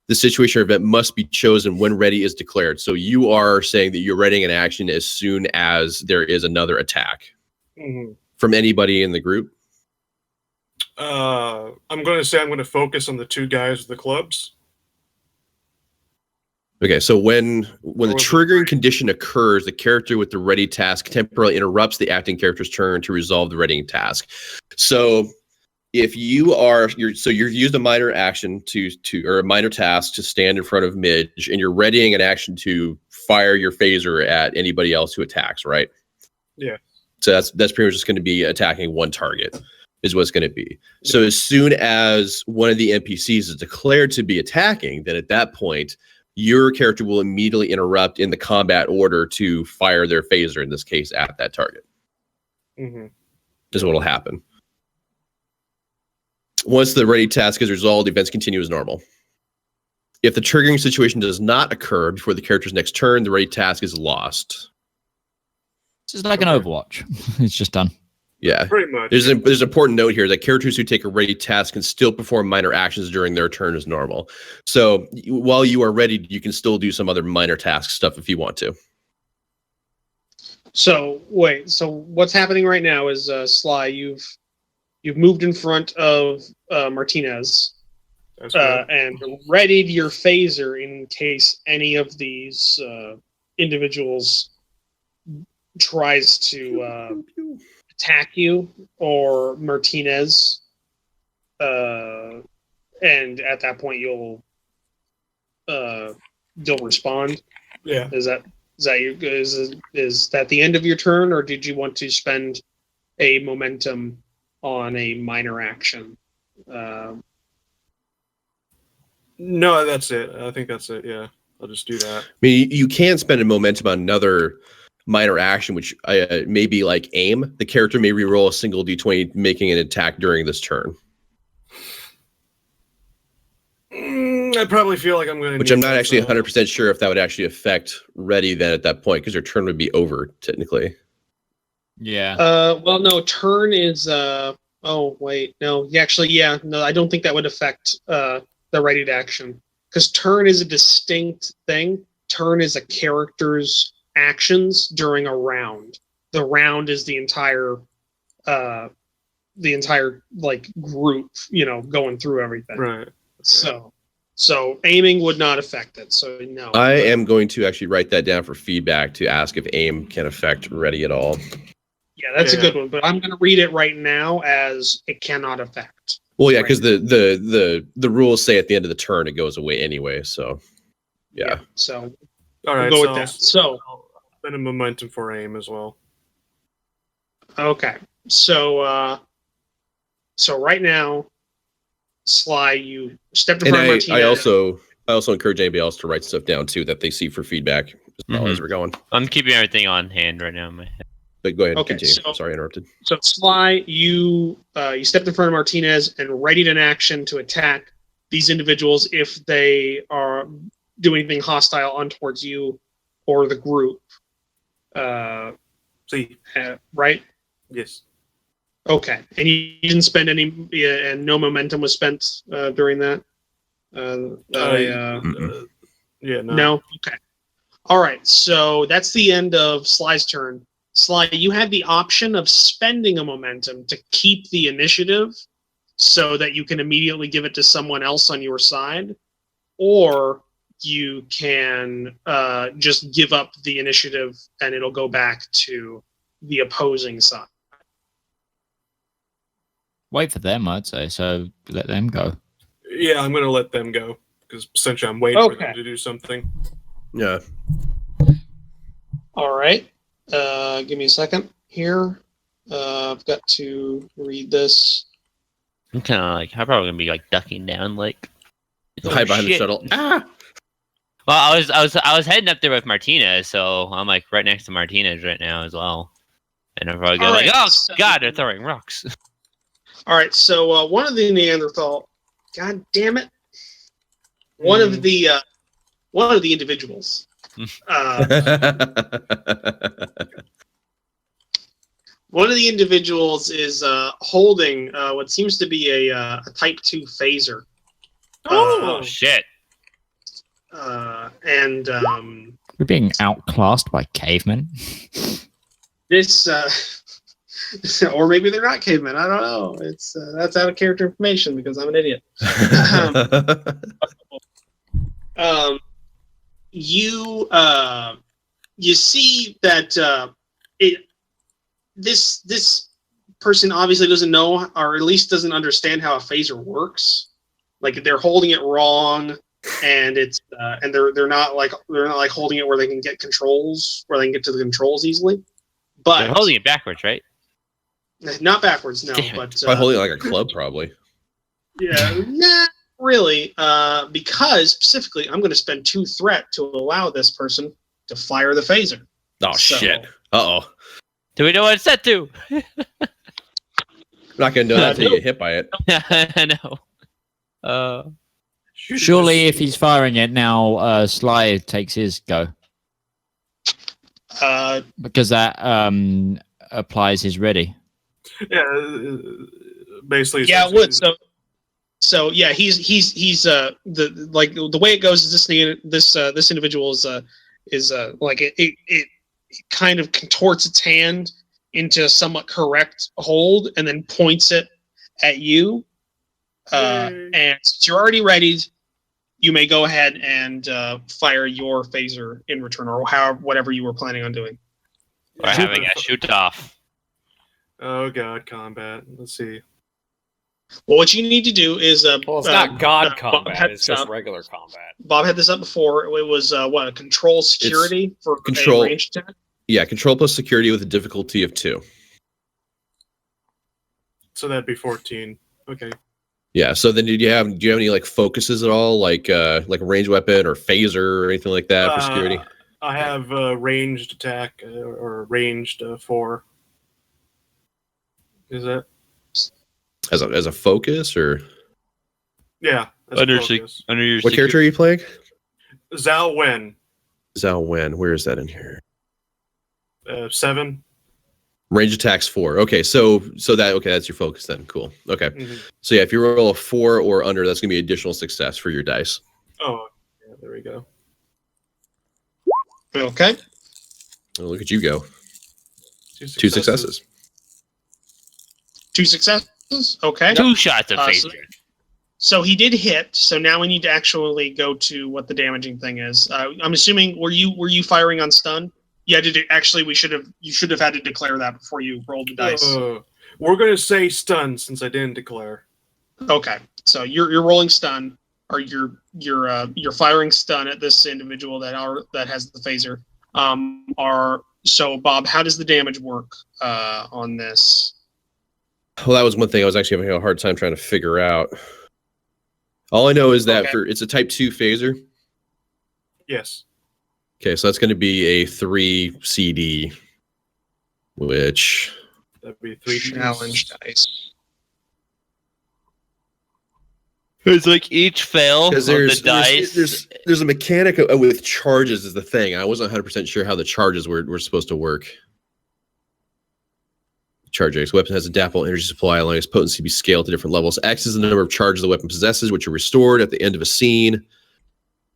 The situation or event must be chosen when ready is declared. So you are saying that you're readying an action as soon as there is another attack from anybody in the group. I'm going to say I'm going to focus on the 2 guys with the clubs. Okay, so when the triggering condition occurs, the character with the ready task temporarily interrupts the acting character's turn to resolve the readying task. So if you're used a minor action or a minor task to stand in front of Midge, and you're readying an action to fire your phaser at anybody else who attacks, right? Yeah. So that's pretty much just going to be attacking one target, is what it's going to be. So as soon as one of the NPCs is declared to be attacking, then at that point, your character will immediately interrupt in the combat order to fire their phaser, in this case, at that target. Is what will happen. Once the ready task is resolved, events continue as normal. If the triggering situation does not occur before the character's next turn, the ready task is lost. This is like an Overwatch. It's just done. Yeah, pretty much. There's an important note here that characters who take a ready task can still perform minor actions during their turn as normal. So while you are ready, you can still do some other minor task stuff if you want to. So wait, so what's happening right now is Sly, you've moved in front of Martinez and readied your phaser in case any of these individuals tries to attack you or Martinez, and at that point you'll respond. Yeah. Is that the end of your turn, or did you want to spend a momentum on a minor action? No, that's it. I think that's it. Yeah, I'll just do that. I mean, you can spend a momentum on another minor action, which may be like aim. The character may reroll a single d20, making an attack during this turn. I probably feel like I'm going to. Which I'm not actually 100% sure if that would actually affect ready then at that point, because your turn would be over technically. Yeah. Well, no, turn is. Oh wait, no. No, I don't think that would affect the ready to action, because turn is a distinct thing. Turn is a character's actions during a round. The round is the entire like group, going through everything. Right. Okay. So aiming would not affect it. So no. I am going to actually write that down for feedback to ask if aim can affect ready at all. Yeah, that's a good one. But I'm going to read it right now as it cannot affect. Well, yeah, because the rules say at the end of the turn it goes away anyway. So yeah. So all right, we'll go with that. So I'll spend a momentum for aim as well. Okay. So right now, Sly, you stepped in front of Martinez. I also encourage anybody else to write stuff down too that they see for feedback as well as we're going. I'm keeping everything on hand right now in my head. But go ahead and continue. So, sorry, I interrupted. So Sly, you stepped in front of Martinez and readied an action to attack these individuals if they are doing anything hostile on towards you or the group. Right? Yes. Okay, and you didn't spend any, and no momentum was spent during that. Yeah. No. Okay. All right. So that's the end of Sly's turn. Sly, you have the option of spending a momentum to keep the initiative, so that you can immediately give it to someone else on your side, or you can just give up the initiative and it'll go back to the opposing side. wait for them, I'd say. So let them go. Yeah, I'm going to let them go because essentially I'm waiting for them to do something. Yeah. All right. Give me a second here. I've got to read this. I'm kind of like, I'm probably gonna be like ducking down, like Hide behind the shit. shuttle. Ah! Well, I was heading up there with Martinez, so I'm like right next to Martinez right now as well, and I'm probably going All like, right, oh so- god, they're throwing rocks. All right. So one of the Neanderthal. God damn it! One of the individuals. One of the individuals is holding what seems to be a Type 2 phaser. Oh shit! And We're being outclassed by cavemen. this, or maybe they're not cavemen. I don't know. It's that's out of character information because I'm an idiot. You see that this person obviously doesn't know, or at least doesn't understand how a phaser works. Like they're holding it wrong, and it's and they're not like holding it where they can get controls, where they can get to the controls easily. But They're holding it backwards, right? not backwards, no. Damn it. But By holding it like a club, probably. yeah, nah, really. Because specifically, I'm going to spend 2 threat to allow this person to fire the phaser. Oh, So- shit. Uh-oh. Do we know what it's set to? I'm not going to know that until you get hit by it. I know. Surely, if he's firing it now, Sly takes his go because that applies his ready. Yeah, basically. Yeah, it would. So yeah, he's the way it goes is this individual is like it kind of contorts its hand into a somewhat correct hold and then points it at you. And since you're already ready, you may go ahead and fire your phaser in return, or whatever you were planning on doing. We're having a shoot off. Oh god, combat. Let's see. Well, what you need to do is Well, it's not God Bob combat; had it's this just up. regular combat. Bob had this up before. It was what, a control security for control- a ranged attack. Yeah, control plus security with a difficulty of 2. So that'd be 14. Okay. Yeah, so then do you have any like focuses at all, like a ranged weapon or phaser or anything like that for security? I have ranged attack or ranged 4. Is that? As a focus or Yeah. that's Under focus. your what character are you playing? Zhao Wen. Zhao Wen. Where is that in here? 7. Range attacks 4. Okay, so that's your focus then. Cool. Okay. Mhm. So yeah, if you roll a 4 or under, that's gonna be additional success for your dice. Oh, yeah, there we go. Okay. Oh, look at you go. 2 2 successes. 2 successes. Okay. 2 shots of So- phaser. So he did hit. So now we need to actually go to what the damaging thing is. I'm assuming were you firing on stun? Yeah, actually you should have had to declare that before you rolled the dice. We're gonna say stun since I didn't declare. Okay. So you're rolling stun, or you're firing stun at this individual that has the phaser. So Bob, how does the damage work on this? Well, that was one thing I was actually having a hard time trying to figure out. All I know is that Okay. it's a type 2 phaser. Yes. Okay, so that's going to be a 3 CD, which That'd be 3 Challenge dice. It's like each fail of because the dice. there's a mechanic with charges is the thing. I wasn't 100% sure how the charges were supposed to work. Charge X weapon has adaptable energy supply, allowing its potency to be scaled to different levels. X is the number of charges the weapon possesses, which are restored at the end of a scene.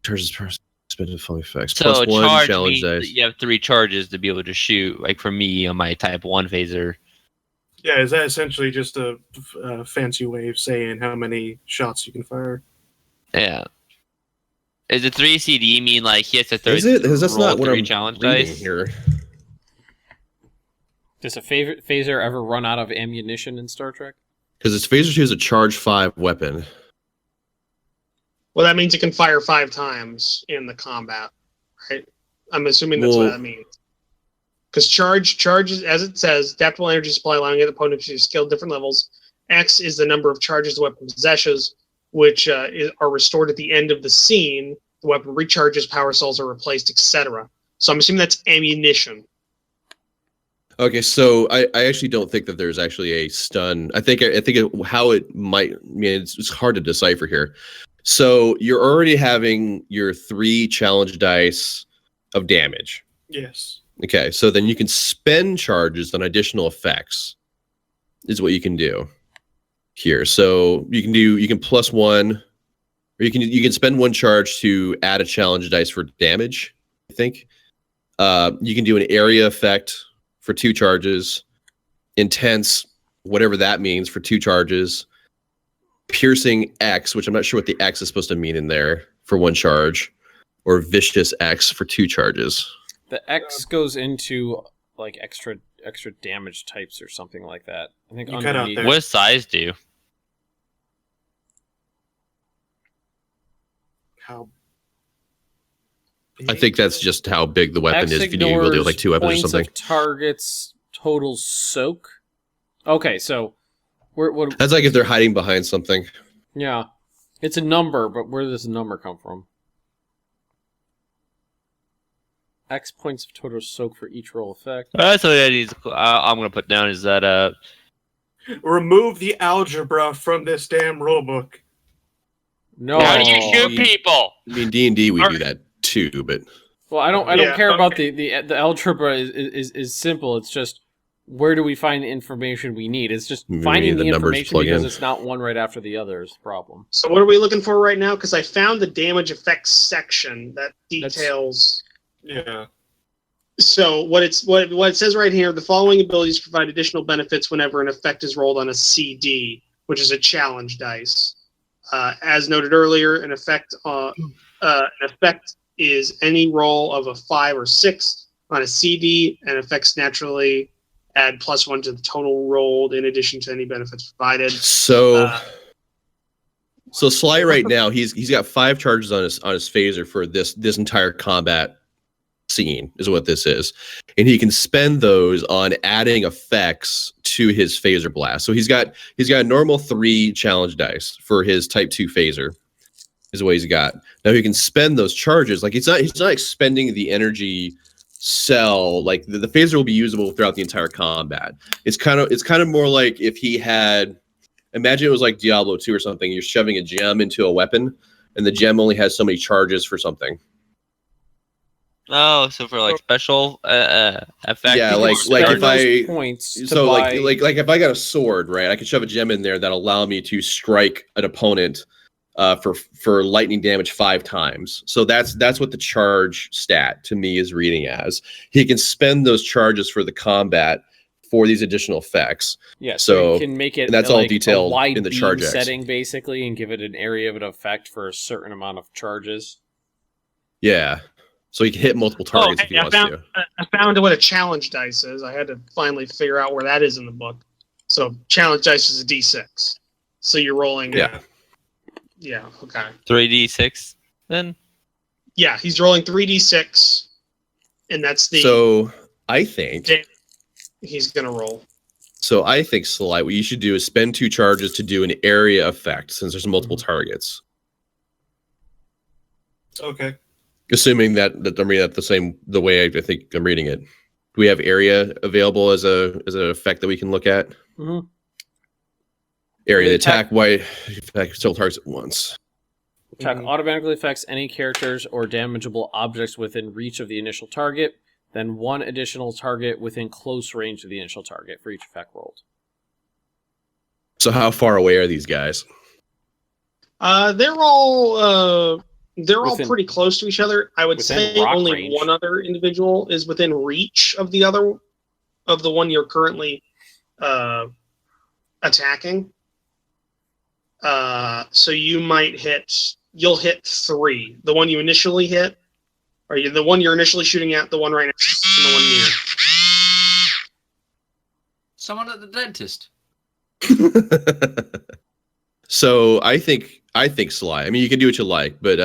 Charges per spend full effects. So Plus 1 charge challenge means dice. that you have 3 charges to be able to shoot. Like for me on my type 1 phaser. Yeah, is that essentially just a fancy way of saying how many shots you can fire? Yeah. Is it 3 CD mean like he has to Is it? Because that's roll not what 3 I'm challenge reading dice? here. Does a phaser ever run out of ammunition in Star Trek? Because its phaser 2 is a charge 5 weapon. Well, that means it can fire 5 times in the combat, right? I'm assuming that's what that means. Because charges, as it says, adaptable energy supply allowing the opponent to scale different levels. X is the number of charges the weapon possesses, which are restored at the end of the scene. The weapon recharges, power cells are replaced, etc. So I'm assuming that's ammunition. Okay, so I actually don't think that there's actually a stun. I think how it might. I mean, it's hard to decipher here. So you're already having your 3 challenge dice of damage. Yes. Okay, so then you can spend charges on additional effects. Is what you can do here. So you can +1, or you can spend 1 charge to add a challenge dice for damage. I think you can do an area effect for 2 charges, intense, whatever that means, for 2 charges, piercing X, which I'm not sure what the X is supposed to mean in there, for 1 charge, or vicious X for 2 charges. The X goes into like extra damage types or something like that. I think You cut out underneath. there. What does size do? How? I think that's just how big the weapon X is. If you do do like 2 weapons or points something. of targets total soak. Okay, so what? That's like if they're hiding behind something. Yeah, it's a number, but where does the number come from? X points of total soak for each roll effect. That's what I'm going to put down is that Remove the algebra from this damn rulebook. No. how do you shoot people? I mean, D&D we do that too, but Well, I don't Yeah, care about the algebra is simple. It's just where do we find the information we need? It's just Maybe finding the the numbers information plug because in. it's not one right after the other is the problem. So what are we looking for right now? Because I found the damage effects section that details. Yeah. So what it says right here: the following abilities provide additional benefits whenever an effect is rolled on a CD, which is a challenge dice. As noted earlier, an effect is any roll of a 5 or 6 on a CD, and effects naturally add +1 to the total rolled in addition to any benefits provided. so Sly right now he's got 5 charges on his phaser for this entire combat scene is what this is, and he can spend those on adding effects to his phaser blast. So he's got a normal 3 challenge dice for his type 2 phaser is what he's got. Now he can spend those charges. Like he's not expending the energy cell. Like the phaser will be usable throughout the entire combat. It's kind of more like if he had, imagine it was like Diablo 2 or something. You're shoving a gem into a weapon, and the gem only has so many charges for something. Oh, so for like special effect. Yeah, You like can spend if those points to so buy... like if I got a sword, right? I could shove a gem in there that'll allow me to strike an opponent for lightning damage 5 times. So that's what the charge stat to me is reading as. He can spend those charges for the combat for these additional effects. Yeah, So you can make it and that's all like detailed a wide in the beam charge X. setting basically, and give it an area of an effect for a certain amount of charges. Yeah. So he can hit multiple targets if he wants to. I found what a challenge dice is. I had to finally figure out where that is in the book. So challenge dice is a D6. So you're rolling. Yeah. Yeah. Okay. 3d6 then. Yeah, he's rolling 3d6, and that's the So I think he's gonna roll. Sly, what you should do is spend 2 charges to do an area effect since there's multiple targets. Okay. Assuming that I'm reading that the way I think I'm reading it. Do we have area available as an effect that we can look at? Mm-hmm. Area The attack white attack still targets at once. Attack automatically affects any characters or damageable objects within reach of the initial target, then 1 additional target within close range of the initial target for each effect rolled. So how far away are these guys? They're all Within- pretty close to each other. I would within say rock only range. one other individual is within reach of the one you're currently attacking. So you'll hit 3. The one you initially hit, or the one you're initially shooting at, the one right next, and the one near. Someone at the dentist. So I think Sly. I mean, you can do what you like, but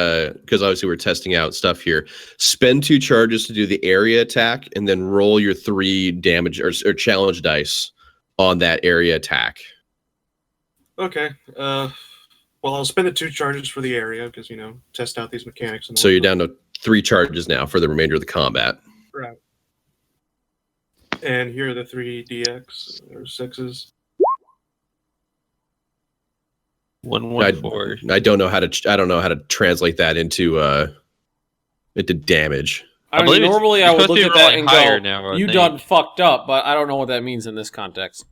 because obviously we're testing out stuff here. Spend 2 charges to do the area attack, and then roll your 3 damage or challenge dice on that area attack. Okay. Well, I'll spend the 2 charges for the area because test out these mechanics. And So you're down to 3 charges now for the remainder of the combat. Right. And here are the 3 DX or 6s. 114. I don't know how to translate that into damage. I believe mean, it's- normally you're I would supposed look to at be that rolling and higher go, now, I you think. done fucked up, but I don't know what that means in this context.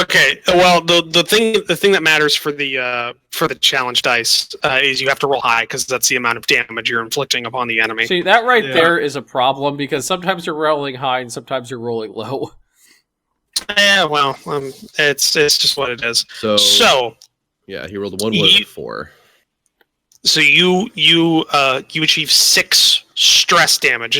Okay. Well, the thing that matters for the challenge dice is you have to roll high because that's the amount of damage you're inflicting upon the enemy. See, that right Yeah. there is a problem because sometimes you're rolling high and sometimes you're rolling low. Yeah. Well, it's just what it is. So yeah, he rolled a 1 with a 4. So you achieve 6 stress damage.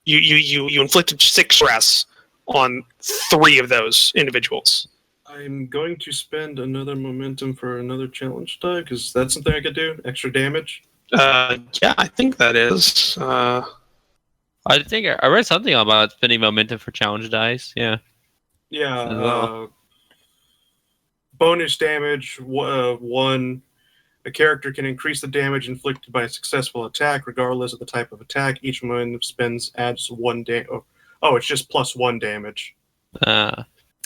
You inflicted 6 stress on 3 of those individuals. I'm going to spend another momentum for another challenge die because that's something I could do. Extra damage. Yeah, I think that is. I think I read something about spending momentum for challenge dice. Yeah. Yeah. As well. Bonus damage. 1. A character can increase the damage inflicted by a successful attack, regardless of the type of attack. Each momentum spends adds 1 damage. Oh, it's just +1 damage.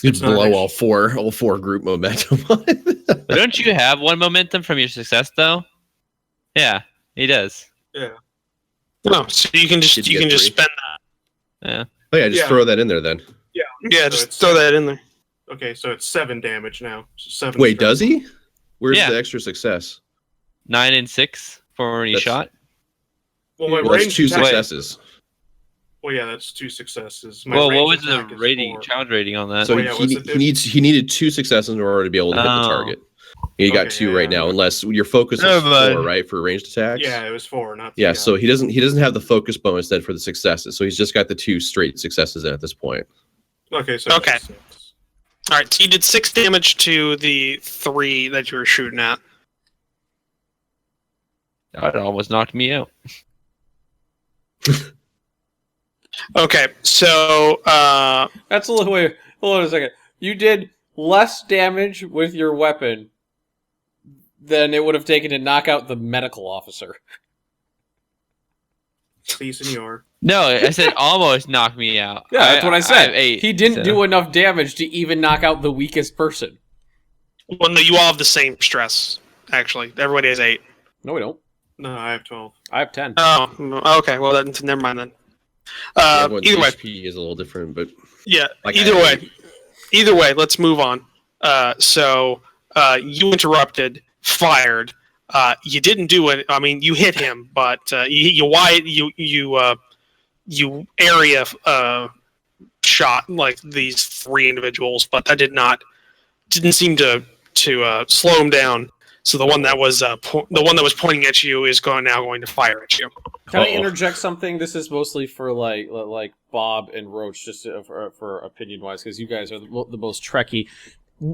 It's not below actually- all four group momentum. But don't you have 1 momentum from your success though? Yeah, he does. No, so you can just Did you get just 3? spend Yeah. Oh yeah, just Yeah. throw that in there then. Yeah. that. Yeah, So just it's throw that in there. Okay, so it's 7 damage now. 7. Wait, does he? Where's Yeah. the extra success? 9 and 6 for any That's- shot. Well, my Well, that's range 2 attack- successes. Well, yeah, that's 2 successes. My Well, what range was the attack is rating, 4. challenge rating on that? So yeah, what's the he needed 2 successes in order to be able to hit the Oh. target. You got Okay, 2 yeah, right yeah. now, unless your focus Oh, is bud. 4, right, for ranged attacks. Yeah, it was 4, not 3. Yeah, so he doesn't have the focus bonus then for the successes. So he's just got the 2 straight successes in at this point. Okay, so Okay. it's 6. All right, so you did 6 damage to the 3 that you were shooting at. That almost knocked me out. Okay, so That's a little wait. Hold on a second. You did less damage with your weapon than it would have taken to knock out the medical officer. Si, senor. No, I said almost knocked me out. Yeah, that's what I said. have 8, He didn't so- do enough damage to even knock out the weakest person. well, no, you all have the same stress. Actually, everybody has 8. No, we don't. No, I have 12. I have 10. Oh, okay. Well, then never mind then. Everyone's Either way, HP is a little different, but yeah. like Either way, let's move on. So you interrupted, fired. You didn't do it. I mean, you hit him, but you area shot like these 3 individuals, but that didn't seem to slow him down. So the one that was pointing at you is now going to fire at you. Can I Uh-oh. interject something? This is mostly for like Bob and Roach, just for opinion wise, because you guys are the most Trekkie.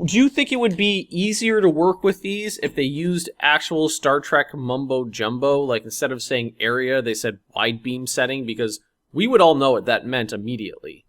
Do you think it would be easier to work with these if they used actual Star Trek mumbo jumbo? Like instead of saying area, they said wide beam setting, because we would all know what that meant immediately.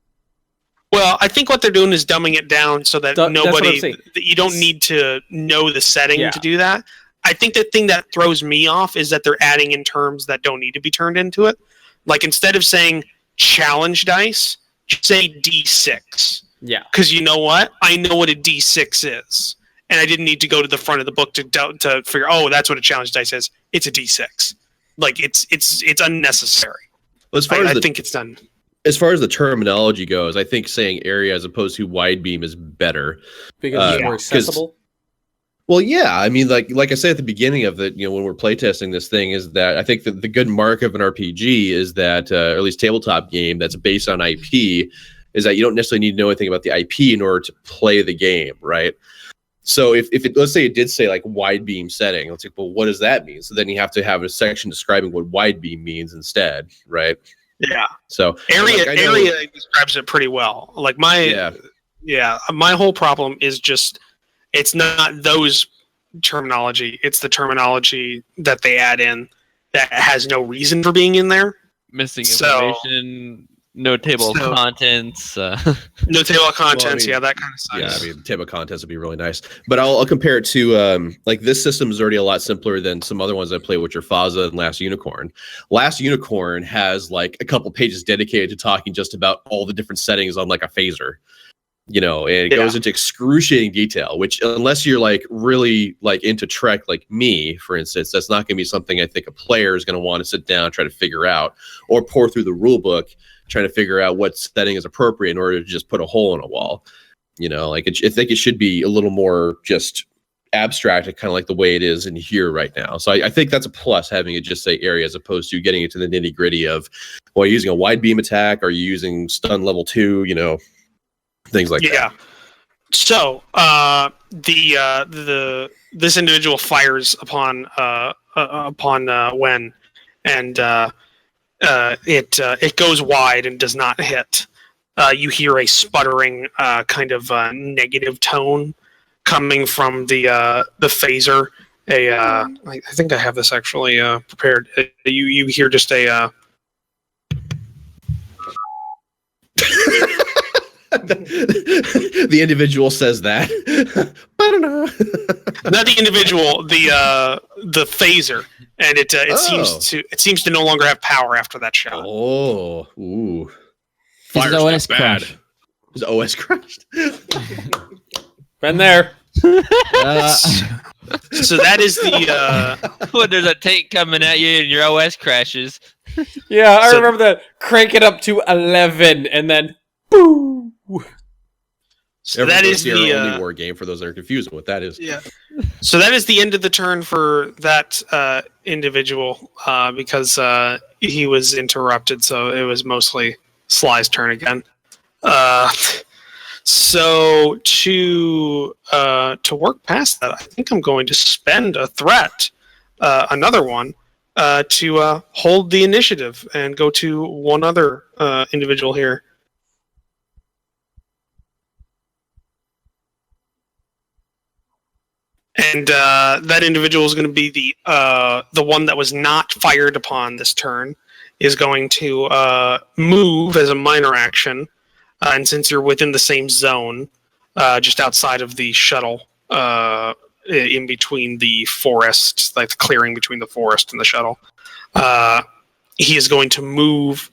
Well, I think what they're doing is dumbing it down so that That's what I'm nobody saying. that you don't need to know the setting Yeah. to do that. I think the thing that throws me off is that they're adding in terms that don't need to be turned into it. Like instead of saying challenge dice, just say D6. Yeah. Because you know what? I know what a D6 is. And I didn't need to go to the front of the book to figure, oh, that's what a challenge dice is. It's a D6. Like it's unnecessary. as far I as think it's done. as far as the terminology goes, I think saying area as opposed to wide beam is better. Because it's more 'cause- accessible. Well, yeah, I mean, like I said at the beginning of it, when we're playtesting this thing, is that I think that the good mark of an RPG is that, or at least tabletop game that's based on IP, is that you don't necessarily need to know anything about the IP in order to play the game, right? So if it, let's say it did say like wide beam setting, let's say, well, what does that mean? So then you have to have a section describing what wide beam means instead, right? Yeah. So Area like, I know- area describes it pretty well. Like yeah, Yeah, my whole problem is just it's not those terminology. It's the terminology that they add in that has no reason for being in there. Missing So- information, no table of So- contents. No table of contents. mean, yeah, that kind of stuff. Yeah, I mean, table of contents would be really nice. But I'll compare it to like this system is already a lot simpler than some other ones I play, which are Faza and Last Unicorn. Last Unicorn has like a couple pages dedicated to talking just about all the different settings on like a phaser. You know, and it goes into excruciating detail, which unless you're like really like into Trek, like me, for instance, that's not going to be something I think a player is going to want to sit down, try to figure out, or pour through the rule book, trying to figure out what setting is appropriate in order to just put a hole in a wall. You know, like I think it should be a little more just abstract, kind of like the way it is in here right now. So I think that's a plus, having it just say area as opposed to getting into the nitty gritty of, well, using a wide beam attack, are you using stun level 2, you know, things like that. Yeah. So this individual fires upon Wen, and it goes wide and does not hit. You hear a sputtering kind of negative tone coming from the phaser. I think I have this actually prepared. You hear just a. The individual says that. I don't know. Not the individual, the phaser, and it seems to no longer have power after that shot. Oh, ooh. His Fire's OS not bad. crashed. His OS crashed. Been there. So that is the When there's a tank coming at you and your OS crashes. Yeah, I So- remember that. Crank it up to 11, and then boom. so that is Sierra only the war game for those that are confused with what that is. yeah. So that is the end of the turn for that individual because he was interrupted. So it was mostly Sly's turn again. So to work past that, I think I'm going to spend a threat, another one, to hold the initiative and go to one other individual here. And that individual is going to be the one that was not fired upon this turn, is going to move as a minor action. And since you're within the same zone, just outside of the shuttle, in between the forest, like the clearing between the forest and the shuttle, he is going to move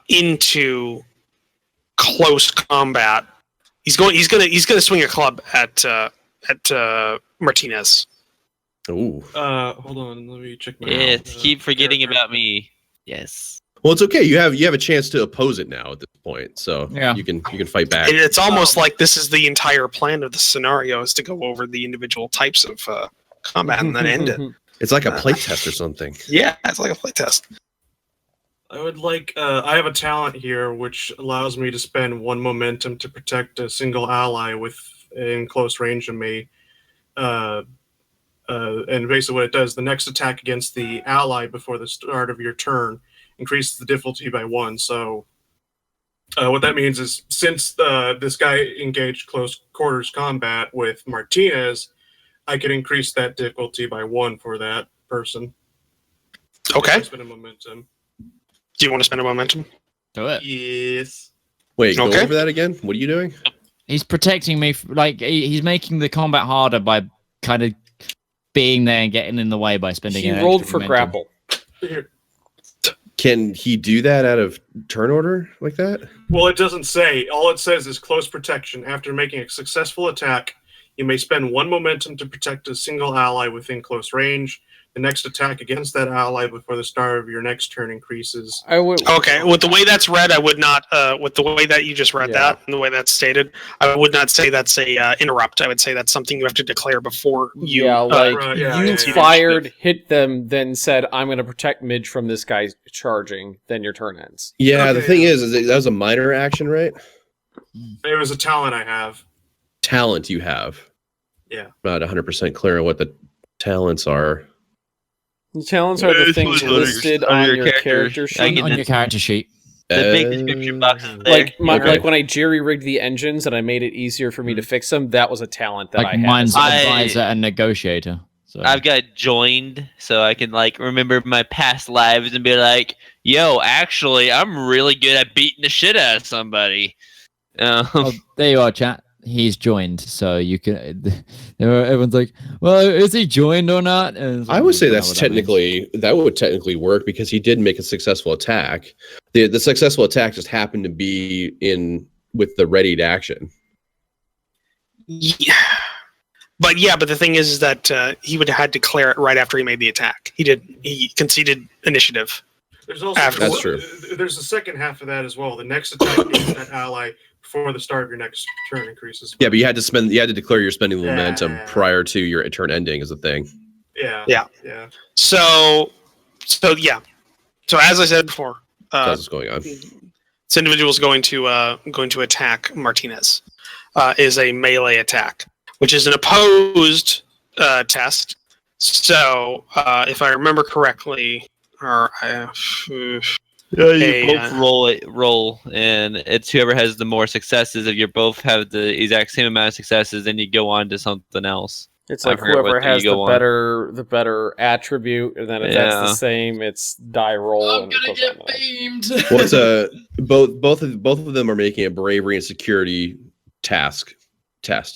into close combat. He's gonna swing a club at Martinez. Ooh. Hold on, let me check my. Yes, keep forgetting character. about me. Yes. Well, it's okay. You have a chance to oppose it now at this point, so Yeah. you can fight back. It's almost like this is the entire plan of the scenario, is to go over the individual types of combat and then end it. It's like a playtest or something. Yeah, it's like a playtest. I would like. I have a talent here which allows me to spend 1 momentum to protect a single ally in close range of me. And basically, what it does: the next attack against the ally before the start of your turn increases the difficulty by 1. So, what that means is, since this guy engaged close quarters combat with Martinez, I can increase that difficulty by 1 for that person. Okay. Spend a momentum. Do you want to spend a momentum? Do it. Yes. Wait, go Okay. over that again. What are you doing? He's protecting me. He's making the combat harder by kind of being there and getting in the way by spending. He an rolled extra for momentum. grapple. Here. Can he do that out of turn order like that? Well, it doesn't say. All it says is close protection. After making a successful attack, you may spend 1 momentum to protect a single ally within close range. The next attack against that ally before the start of your next turn increases. I would. Okay, with the way that's read, I would not. With the way that you just read Yeah. that and the way that's stated, I would not say that's a interrupt. I would say that's something you have to declare before you. Yeah, like right, yeah, you yeah, yeah. fired, hit them, then said, "I'm going to protect Midge from this guy charging." Then your turn ends. Yeah, the Okay. thing is that was a minor action, right? It was a talent I have. Talent you have. Yeah. Not 100% clear on what the talents are. The talents are the This things was under your- listed under on your your character. character I sheet. get On it. your character sheet. The big description box is there. Like when I jerry-rigged the engines and I made it easier for me to fix them, that was a talent that Like I had. mine's advisor and negotiator. So. I've got joined, so I can like remember my past lives and be like, "Yo, actually, I'm really good at beating the shit out of somebody." Oh, there you are, chat. He's joined, so you can. Everyone's like, "Well, is he joined or not?" And I would say that would technically work because he did make a successful attack. The successful attack just happened to be in with the readied action. Yeah. But the thing is that he would have had to declare it right after he made the attack. He conceded initiative. There's also That's true. There's the second half of that as well. The next attack is that ally before the start of your next turn increases. Yeah, but you had to declare your spending momentum prior to your turn ending as a thing. Yeah. So as I said before, That's what's going on. this individual is going to attack Martinez. Is a melee attack, which is an opposed test. So if I remember correctly, both roll, and it's whoever has the more successes. If you both have the exact same amount of successes, then you go on to something else. It's like whoever has the better attribute, and then if that's the same, it's die roll. I'm gonna get beamed. Well, it's both of them are making a bravery and security test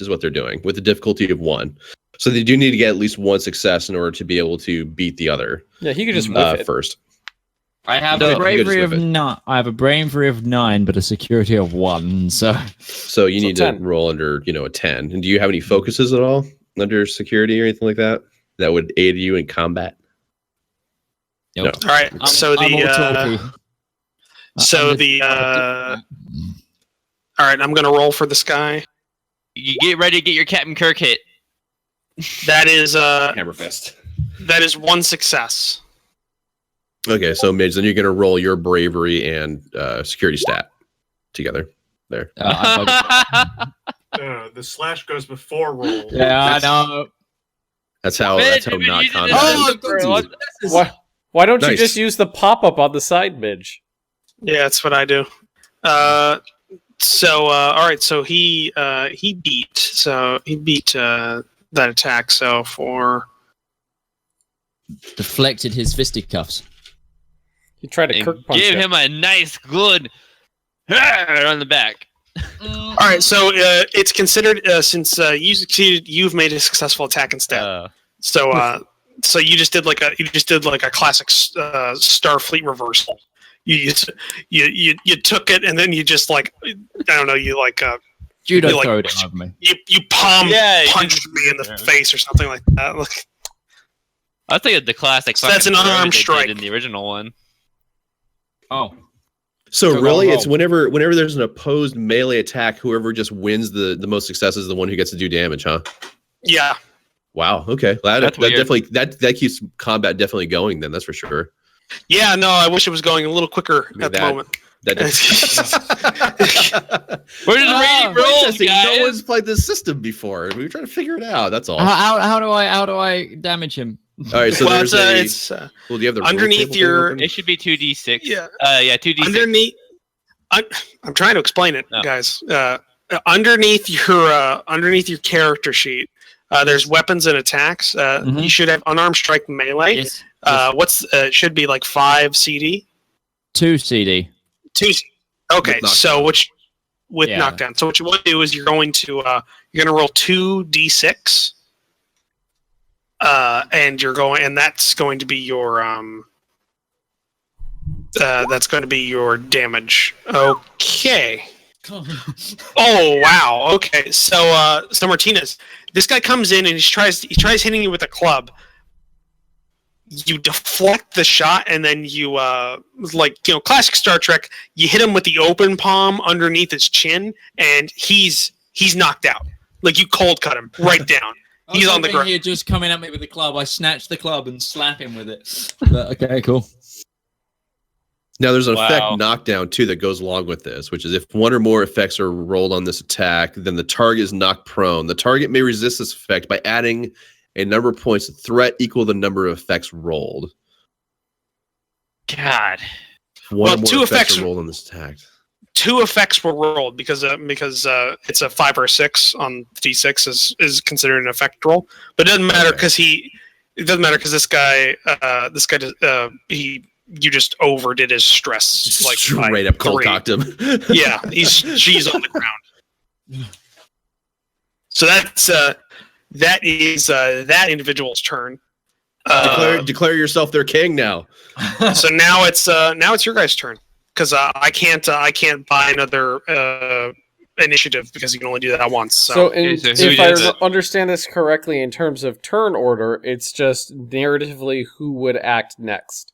is what they're doing with the difficulty of 1. So they do need to get at least 1 success in order to be able to beat the other. Yeah, he could just whiff it first. I have a bravery of 9. I have a bravery of 9, but a security of 1. So you need to roll under a 10. And do you have any focuses at all under security or anything like that would aid you in combat? Nope. All right. All right. I'm gonna roll for this guy. You get ready to get your Captain Kirk hit. That is Hammerfist. That is 1 success. Okay, so Midge, then you're gonna roll your bravery and security stat together. There. The slash goes before roll. Yeah, I know. That's how not combat. Why don't you just use the pop-up on the side, Midge? Yeah, that's what I do. All right. So he beat that attack. So for deflected his fisticuffs. He tried to Kirk punch give him a nice good on the back. All right. So it's considered since you succeeded, you've made a successful attack instead. So you just did like a classic Starfleet reversal. You took it and then you just judo throwed it over me. You punched me in the face or something like that. I think the classic. So that's an unarmed strike in the original one. Oh, so really, it's whenever there's an opposed melee attack, whoever just wins the most successes is the one who gets to do damage, huh? Yeah. Wow. Okay. That keeps combat definitely going. Then that's for sure. Yeah. No, I wish it was going a little quicker at the moment. We're just reading rolls, guys. No one's played this system before. We were trying to figure it out. That's all. How do I damage him? All right. So do you have the underneath your? It should be 2d6. Yeah. 2d6. Underneath. I'm trying to explain it, guys. Underneath your character sheet, there's weapons and attacks. You should have unarmed strike melee. Yes. It should be like 5 CD. 2 CD. 2. Okay, so knockdown. So what you want to do is you're going to roll 2d6, and that's going to be your damage. Okay. Oh wow. Okay. So Martinez, this guy comes in and he tries hitting you with a club. You deflect the shot, and then you classic Star Trek. You hit him with the open palm underneath his chin, and he's knocked out. Like you cold cut him right down. He's on the ground. He just coming at me with the club. I snatch the club and slap him with it. But, okay, cool. Now there's an effect knockdown too that goes along with this, which is if one or more effects are rolled on this attack, then the target is knocked prone. The target may resist this effect by adding a number of points of threat equal the number of effects rolled. God. One or more two effects effects. are rolled on this attack. 2 effects were rolled because it's a 5 or a 6 on D6 is considered an effect roll, but it doesn't matter because this guy you just overdid his stress like Straight up cold 3. cocked him. Yeah, she's on the ground. So that is that individual's turn. Declare yourself their king now. So now it's your guys' turn because I can't buy another initiative because you can only do that once. So if I it? understand this correctly, in terms of turn order, it's just narratively who would act next.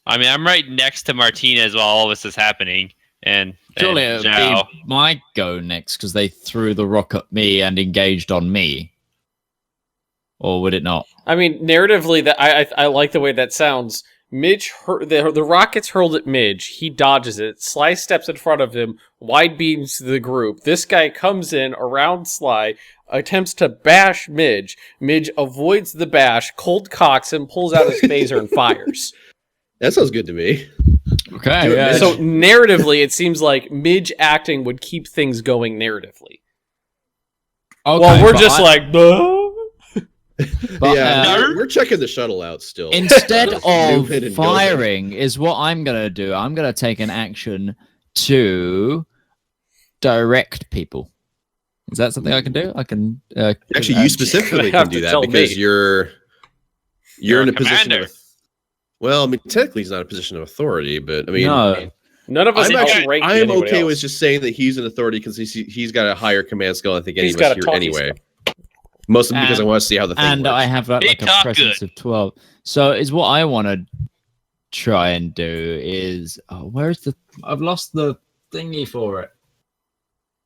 I mean, I'm right next to Martinez while all this is happening, and Surely it would Zhao. be my go next because they threw the rock at me and engaged on me. Or would it not? I mean, narratively, that I like the way that sounds. Midge, the rock gets hurled at Midge. He dodges it. Sly steps in front of him, wide beams the group. This guy comes in around Sly, attempts to bash Midge. Midge avoids the bash, cold cocks him, pulls out his phaser, and fires. That sounds good to me. Okay, yeah. So narratively, it seems like Midge acting would keep things going narratively. Okay, Well, we're but just like, "Duh." but, We're checking the shuttle out still. instead Loop of it and go firing, is what I'm going to do. I'm going to take an action to direct people. Is that something I can do? I can. Actually, you specifically have can do to that tell because me. you're in a a position commander. of. Well, I mean, technically, he's not a position of authority, but I mean, No. None of us I'm actually, outrank I am anybody okay else. with just saying that he's an authority because he's got a higher command skill. I think any He's of got us a here talkie anyway. Mostly because I And- want to see how the thing And works. I have They like a talk presence of 12. So is what I want to try and do is where's the? I've lost the thingy for it.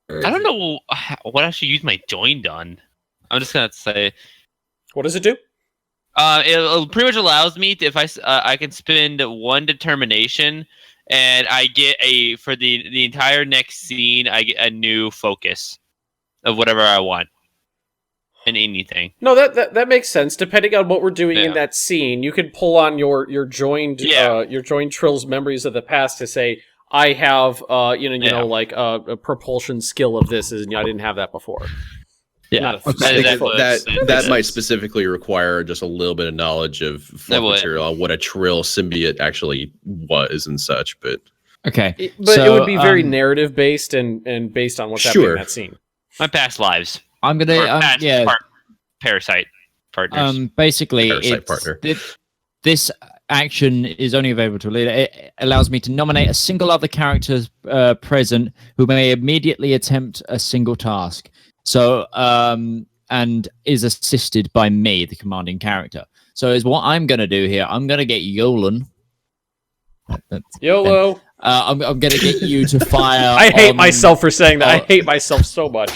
I don't know what I should use my joined on. I'm just gonna say What does it do? it pretty much allows me to, if I can spend 1 determination, and I get for the entire next scene, I get a new focus of whatever I want in anything. No, that makes sense. Depending on what we're doing in Yeah. that scene, you could pull on your joined Yeah. your joined Trill's memories of the past to say, I have Yeah. like a propulsion skill of this, and I didn't have that before. Yeah. Not a I think That's- that might specifically require just a little bit of knowledge of fluff That would. material on what a Trill symbiote actually was and such. But Okay, But it so, would be very narrative based and based on what's happening in Sure. that scene. My past lives. I'm gonna Or past yeah. parasite partners. Basically, Parasite it's, partner. this action is only available to a leader. It allows me to nominate a single other character present who may immediately attempt a single task. So, and is assisted by me, the commanding character. So, is what I'm going to do here. I'm going to get Yolan. YOLO. I'm going to get you to fire. I hate on- myself for saying that. I Oh. hate myself so much.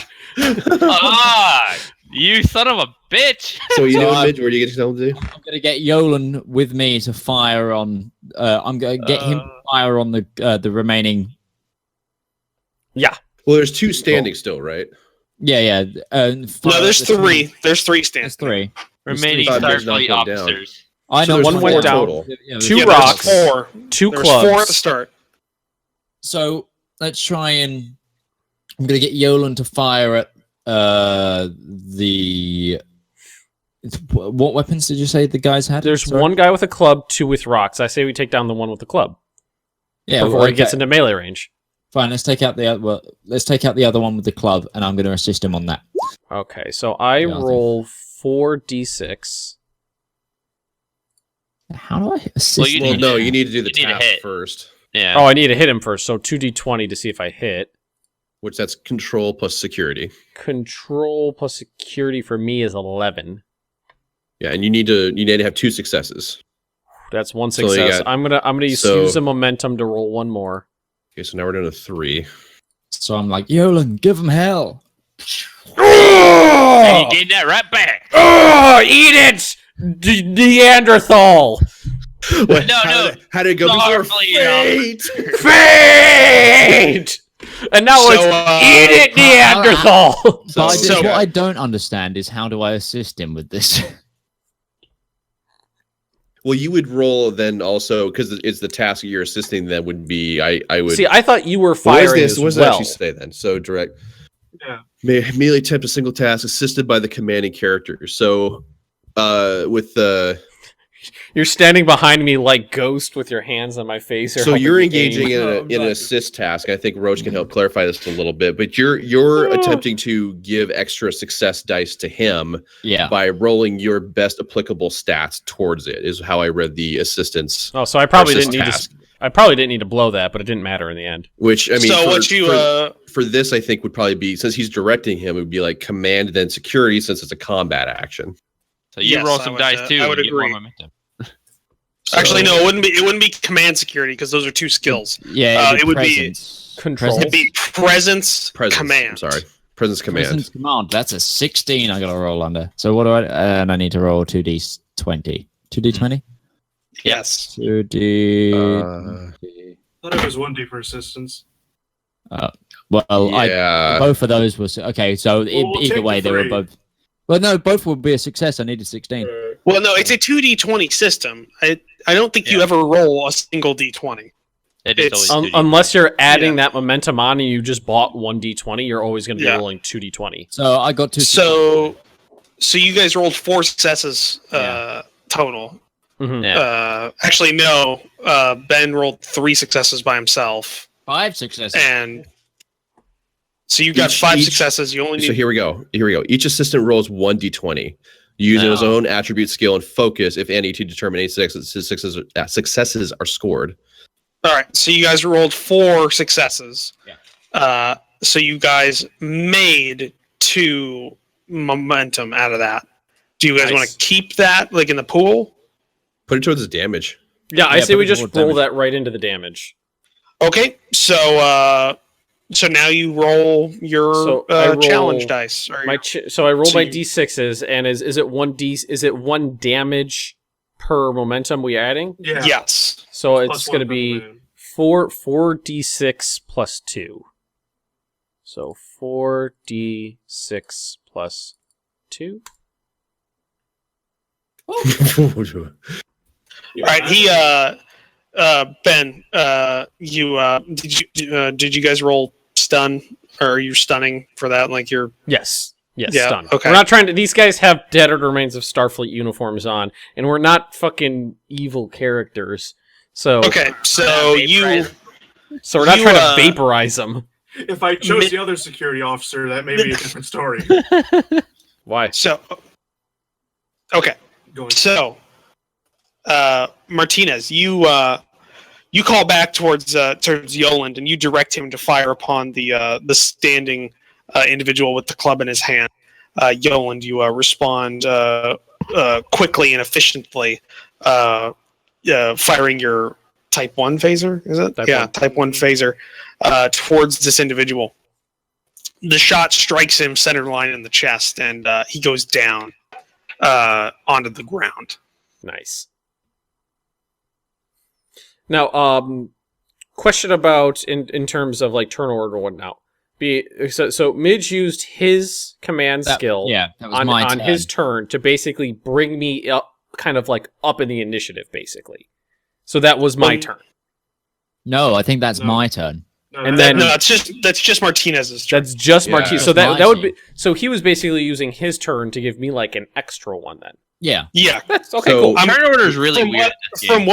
You son of a bitch! so you So, know, Midge, where do you get yourself to do? I'm going to get Yolan with me to fire on. I'm going to get him to fire on the remaining. Yeah. Well, there's 2 standing still, right? Yeah. No, there's 3. There's 3 There's stands. 3. Remaining Thought Midge knocked Starfleet one down. officers. I So know there's one went four down. total. Yeah, Two Yeah, rocks. There's 4. 2 There's clubs. 4 at the start. So let's try and. I'm going to get Yolan to fire at the. What weapons did you say the guys had? There's Sorry? one guy with a club, 2 with rocks. I say we take down the one with the club Yeah, before well, he gets okay. into melee range. Fine. Let's take out the other. Well, let's take out the other one with the club, and I'm going to assist him on that. Okay, so I Yeah, I think- roll 4d6. How do I assist? Well, you Well, need no, to- you need to do the you need to tap hit. first, Yeah. Oh, I need to hit him first. So 2d20 to see if I hit. which that's control plus security. Control plus security for me is 11. Yeah, and you need to have 2 successes. That's one So you success. got- I'm gonna use so- use the momentum to roll one more. Okay, so now we're down to 3. So I'm like, Yolan, give him hell. And you gave that right back. Oh, eat it, Neanderthal! What? No, no. How did it go before? Starfleet, Fate! Fate! And now So, it's eat it, Neanderthal! But So- what I don't understand is how do I assist him with this? Well, you would roll then also because it's the task you're assisting. Then would be I would See, I thought you were What firing does as what does it well. actually say then? So direct. Yeah. May immediately attempt a single task assisted by the commanding character. So, with the You're standing behind me like Ghost with your hands on my face. Or so you're helping me engaging aim. in an assist task. I think Roach can help clarify this a little bit, but you're attempting to give extra success dice to him Yeah. by rolling your best applicable stats towards it. Is how I read the assistance. Oh, so I probably versus didn't need task. to. I probably didn't need to blow that, but it didn't matter in the end. Which I mean, So for, what you for this, I think would probably be since he's directing him, it would be like command then security since it's a combat action. So you Yes, roll I some would, dice too. I would and get more agree. momentum. Actually, no, it wouldn't be. It wouldn't be command security because those are two skills. Yeah, it would be presence. Control. It'd be presence, Presence. command. I'm sorry, presence command. Presence command. That's a 16. I got to roll under. So what do I? And I need to roll 2d20. 2d20. Yes. 2d. I thought it was 1D for assistance. Well, Yeah. both of those was okay. So we'll either take way, the they were three. both. Well, no, both would be a success. I needed 16. Well, no, it's a 2d20 system. I don't think you Yeah. ever roll a single d20. It is It's- always 2D. Unless you're adding Yeah. that momentum on and you just bought 1d20, you're always going to be Yeah. rolling 2d20. So I got 2. So you guys rolled 4 successes Yeah. total. Mhm. Yeah. Actually, no. Ben rolled 3 successes by himself, 5 successes. and so you got Each- 5 each- successes. You only need. So here we go. Each assistant rolls 1d20 using his Oh. own attribute, skill, and focus, if any, to determine any successes are scored. All right, so you guys rolled 4 successes. Yeah. So you guys made 2 momentum out of that. Do you guys Nice. want to keep that like in the pool? Put it towards his damage. Yeah, I Yeah, say put we it just towards roll damage. that right into the damage. Okay, so now you roll your So I roll challenge dice. Or So I roll So my you- d6s, and is it one damage per momentum we adding? Yeah. yes. So Plus it's one going to per be man. 4d6 plus 2. So 4d6 plus 2. All right, he Ben, did you guys roll stun, or are you stunning for that? Like you're Yes. Yes, Yeah, stun. okay. We're not trying to. These guys have Dead Remains of Starfleet uniforms on, and we're not fucking evil characters. So, okay. So you so we're not you, trying to vaporize them. If I chose Mi- the other security officer, that may be a different story. Why? so okay. Going So Martinez, you call back towards Yoland, and you direct him to fire upon the standing individual with the club in his hand. Yoland, you respond quickly and efficiently, firing your Type 1 phaser, is it? Type yeah, 1. Type 1 phaser towards this individual. The shot strikes him center line in the chest, and he goes down onto the ground. Nice. Now, question about in terms of like turn order and whatnot. So Midge used his command skill Yeah, that was on my turn. his turn to basically bring me up, kind of like up in the initiative, basically. So that was my turn. No, I think that's No. my turn. No, And that's- then- No, that's just Martinez's turn. That's just Yeah. Martinez. So That's that would my be. So he was basically using his turn to give me like an extra one. Then Yeah. Yeah. that's okay. So- Cool. Turn order is really from weird. what, in this game. from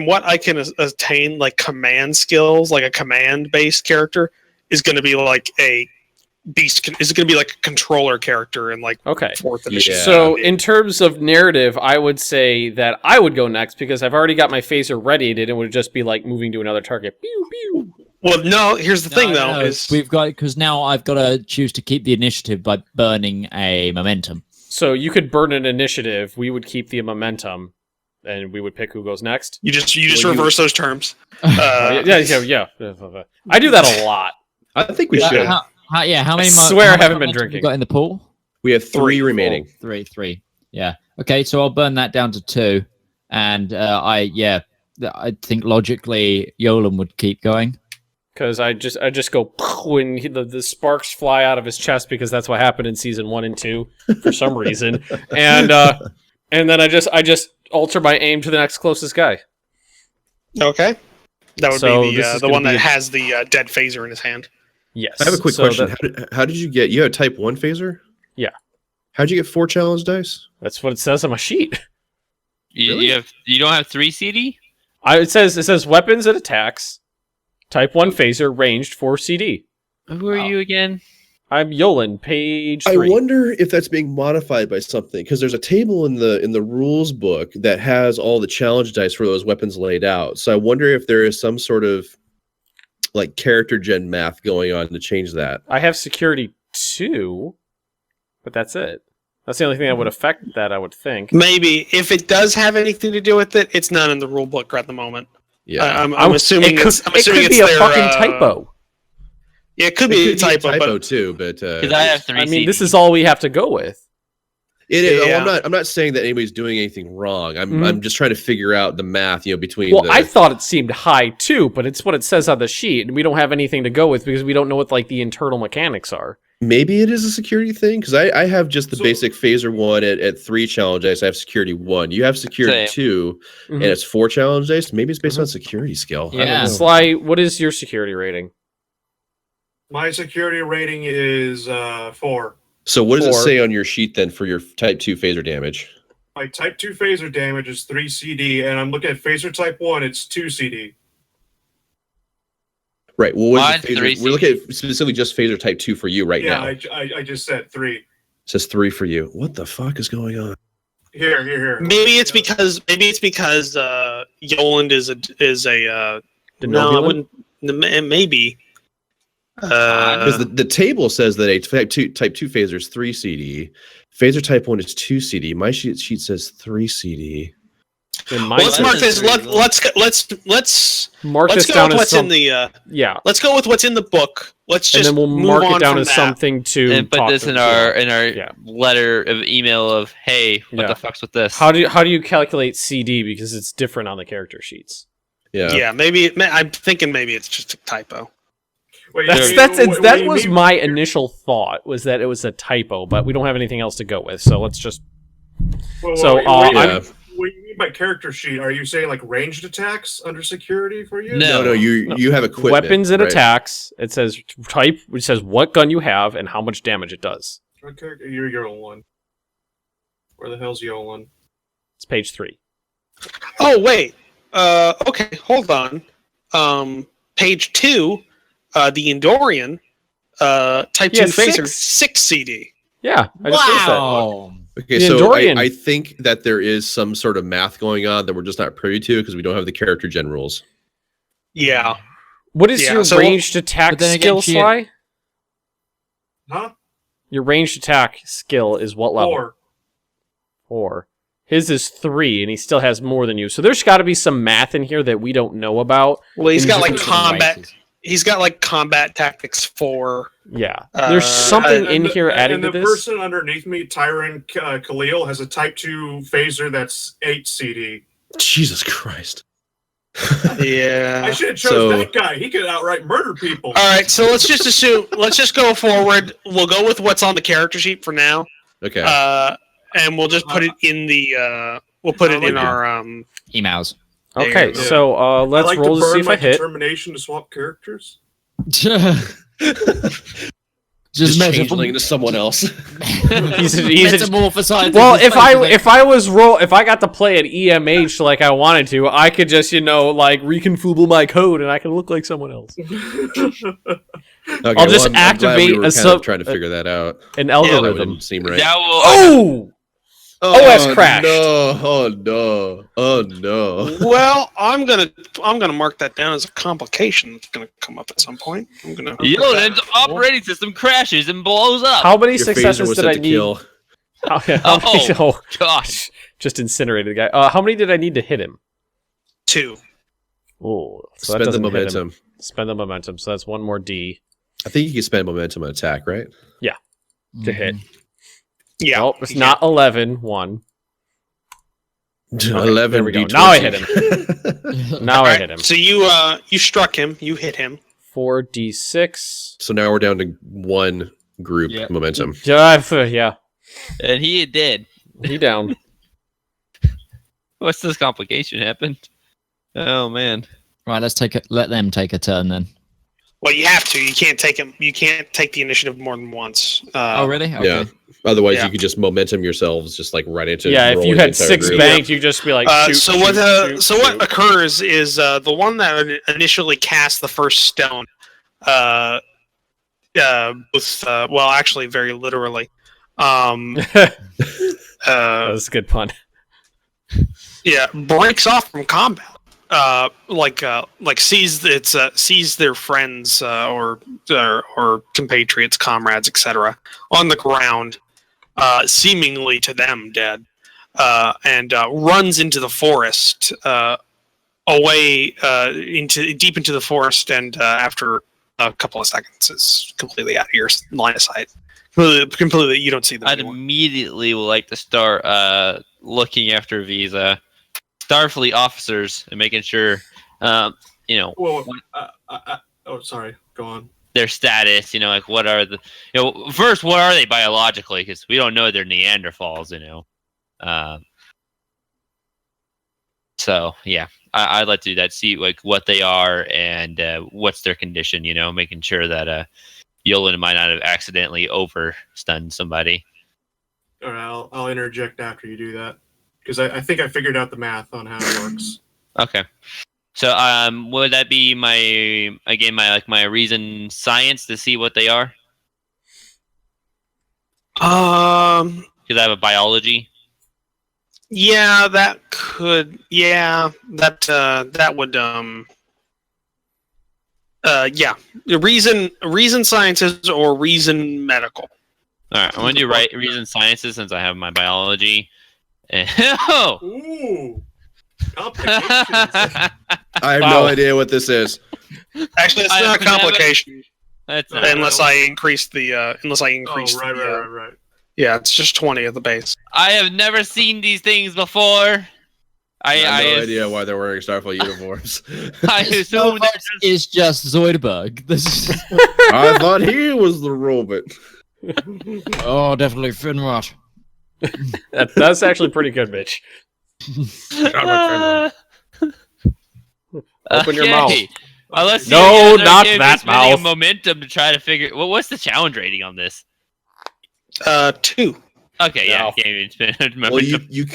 what I can attain, like command skills, like a command based character is going to be like a beast. Is going to be like a controller character in like Okay. 4th edition. Yeah. So in terms of narrative, I would say that I would go next because I've already got my phaser readied, and it would just be like moving to another target. Pew pew. Well, no. Here's the thing, though, No, is we've got because now I've got to choose to keep the initiative by burning a momentum. So you could burn an initiative. We would keep the momentum, and we would pick who goes next. you just Well, reverse those terms. Yeah. I do that a lot. I think we should. How many? I swear how I many haven't been momentum drinking. we got in the pool? We have three remaining. Three. Yeah. Okay, so I'll burn that down to 2, and I think logically Yolam would keep going. Because I just go when the sparks fly out of his chest because that's what happened in season 1 and 2 for some reason, and then I just alter my aim to the next closest guy. Okay. That would So be this is the gonna one that be- has the dead phaser in his hand. Yes. I have a quick So question. that- How did you get? You have a type 1 phaser? Yeah. How'd you get 4 challenge dice? That's what it says on my sheet. You don't have 3 CD? It says weapons and attacks. Type 1 phaser, ranged 4 CD. Who are you again? I'm Yolan, page I 3. wonder if that's being modified by something, because there's a table in the rules book that has all the challenge dice for those weapons laid out. So I wonder if there is some sort of like character gen math going on to change that. I have security 2, but that's it. That's the only thing that would affect that, I would think. Maybe if it does have anything to do with it, it's not in the rule book at the moment. Yeah, I'm assuming it could, it could be a fucking typo. Yeah, it could be a typo, but too. But Because I have 3 I mean, CDs. this is all we have to go with. it is. Yeah. I'm not saying that anybody's doing anything wrong. Mhm. I'm just trying to figure out the math, between. Well, I thought it seemed high too, but it's what it says on the sheet, and we don't have anything to go with because we don't know what like the internal mechanics are. Maybe it is a security thing, because I have just the So- basic phaser 1 at 3 challenge dice. I have security 1. You have security Same. 2, Mhm. and it's 4 challenge dice. Maybe it's based on security skill. I don't Yeah. know. Sly, what is your security rating? My security rating is 4. So what does it 4. say on your sheet then for your type 2 phaser damage? My type 2 phaser damage is 3 CD, and I'm looking at phaser type 1, it's 2 CD. Right. Well, what is Mine's the phaser? 3 We're looking at specifically just phaser type 2 for you right Yeah, now. I just said 3. It says 3 for you. What the fuck is going on? Here. maybe it's because Yoland is a no, I Denobulant? wouldn't. Maybe. Because the table says that a type 2 phaser is 3 CD. Phaser type 1 is 2 CD. My sheet says 3 CD. Then Well, let's Mine mark says this. 3. Let's mark let's this go down with as what's some, in the. Yeah, Let's go with what's in the book. Let's and just then we'll move mark on it down from as that. something to And put talk this to- in yeah. our Yeah. letter of email of, hey, what Yeah. the fuck's with this? How do you calculate CD because it's different on the character sheets? Yeah. Yeah, maybe. I'm thinking maybe it's just a typo. Wait, That was my initial thought, was that it was a typo, but we don't have anything else to go with, so let's just. So, what Yeah. do you mean by character sheet? Are you saying like ranged attacks under security for you? No. No, you have equipment. Weapons and right? attacks. It says type, which says what gun you have and how much damage it does. What character? You're Yolan. Where the hell's Yolan? It's page 3. Oh wait. Okay, hold on. Page 2, the Endorian, type 2 Yeah, phaser, 6. 6 CD. Yeah, I just noticed that. Wow. Okay, The so Endorian. I think that there is some sort of math going on that we're just not privy to because we don't have the character gen rules. Yeah. What is Yeah, your so- ranged attack But then again, skill, she- Sly? Huh? Your ranged attack skill is what level? 4. 4. His is 3, and he still has more than you. So there's got to be some math in here that we don't know about. Well, he's In got like different combat. He's got like combat tactics 4. Yeah. There's something in here adding to and the this. person underneath me, Tyron Khalil, has a type 2 phaser that's 8 CD. Jesus Christ. Yeah. I should have chose So- that guy. He could outright murder people. All right, so let's just assume. Let's just go forward. We'll go with what's on the character sheet for now, Okay. and we'll just put it in the. We'll put it in our. Emails. Okay, you go. so I let's like roll to to see burn if my I hit. determination to swap characters. just meta- changeling into someone else. He's a- Metamorphosized Well, into if I got to play at EMH like I wanted to, I could just like reconfigure my code and I can look like someone else. Okay, I'll just I'm glad activate we were a kind of sub- trying to figure that out. An That algorithm. wouldn't seem right. That will, Oh! OS crashed. No, oh no! Oh no! Well, I'm gonna mark that down as a complication that's gonna come up at some point. I'm gonna. Yolan's operating system crashes and blows up. How many Your phaser successes was did set I to need? kill. Oh, Gosh. just incinerated the guy. How many did I need to hit him? 2. Oh, so that Spend the doesn't hit him. momentum. Spend the momentum. So that's one more D I think you can spend momentum on attack, right? to hit. Yeah. Oh, it's not 11. 1. 11. there we go. D20. Now I hit him. Now I hit him. So you struck him. You hit him. 4d6. So now we're down to 1 group Yeah. momentum. Yeah, And he did. he down. What's this complication happened? Oh man. Right, let them take a turn then. Well, you have to. You can't take him. You can't take the initiative more than once. Oh, really? Okay. Yeah. Otherwise, Yeah. you could just momentum yourselves, just like right into. Yeah, if rolling you the had entire 6 group. banked, you just be like, shoot, so shoot, what? shoot, What shoot. occurs is the one that initially cast the first stone. Well, actually, very literally. That was a good pun. Yeah, breaks off from combat. Like sees their friends or compatriots, comrades, etc. on the ground, seemingly to them dead, and runs into the forest, away deep into the forest, and after a couple of seconds is completely out of your line of sight. Completely, you don't see them I'd anymore. immediately would like to start looking after these Starfleet officers and making sure, Whoa. Oh, sorry. Go on. their status. Like what are the, first what are they biologically? Because we don't know they're Neanderthals. So yeah, I'd like to do that. See like what they are and what's their condition. Making sure that Yolan might not have accidentally overstunned somebody. All right, I'll interject after you do that because I think I figured out the math on how it works. Okay. So would that be my reason science to see what they are? Because I have a biology. Yeah, that could. Yeah, that would. Yeah, reason sciences or reason medical. All right, I'm gonna do reason sciences since I have my biology. Oh. Ooh, complications. I have Wow. no idea what this is. Actually, it's I not a have complication That's not unless I increase the. Oh, right. Yeah, it's just 20 at the base. I have never seen these things before. I have no idea why they're wearing Starfleet uniforms. I assume they're just It's just Zoidberg. This is... I thought he was the robot. Oh, definitely Finrod. That's actually pretty good, Mitch. Open your mouth. Let's see No, if not you're that spending mouth. Momentum to try to figure. What's the challenge rating on this? 2. Okay, yeah, No. can't even spend Well, momentum. you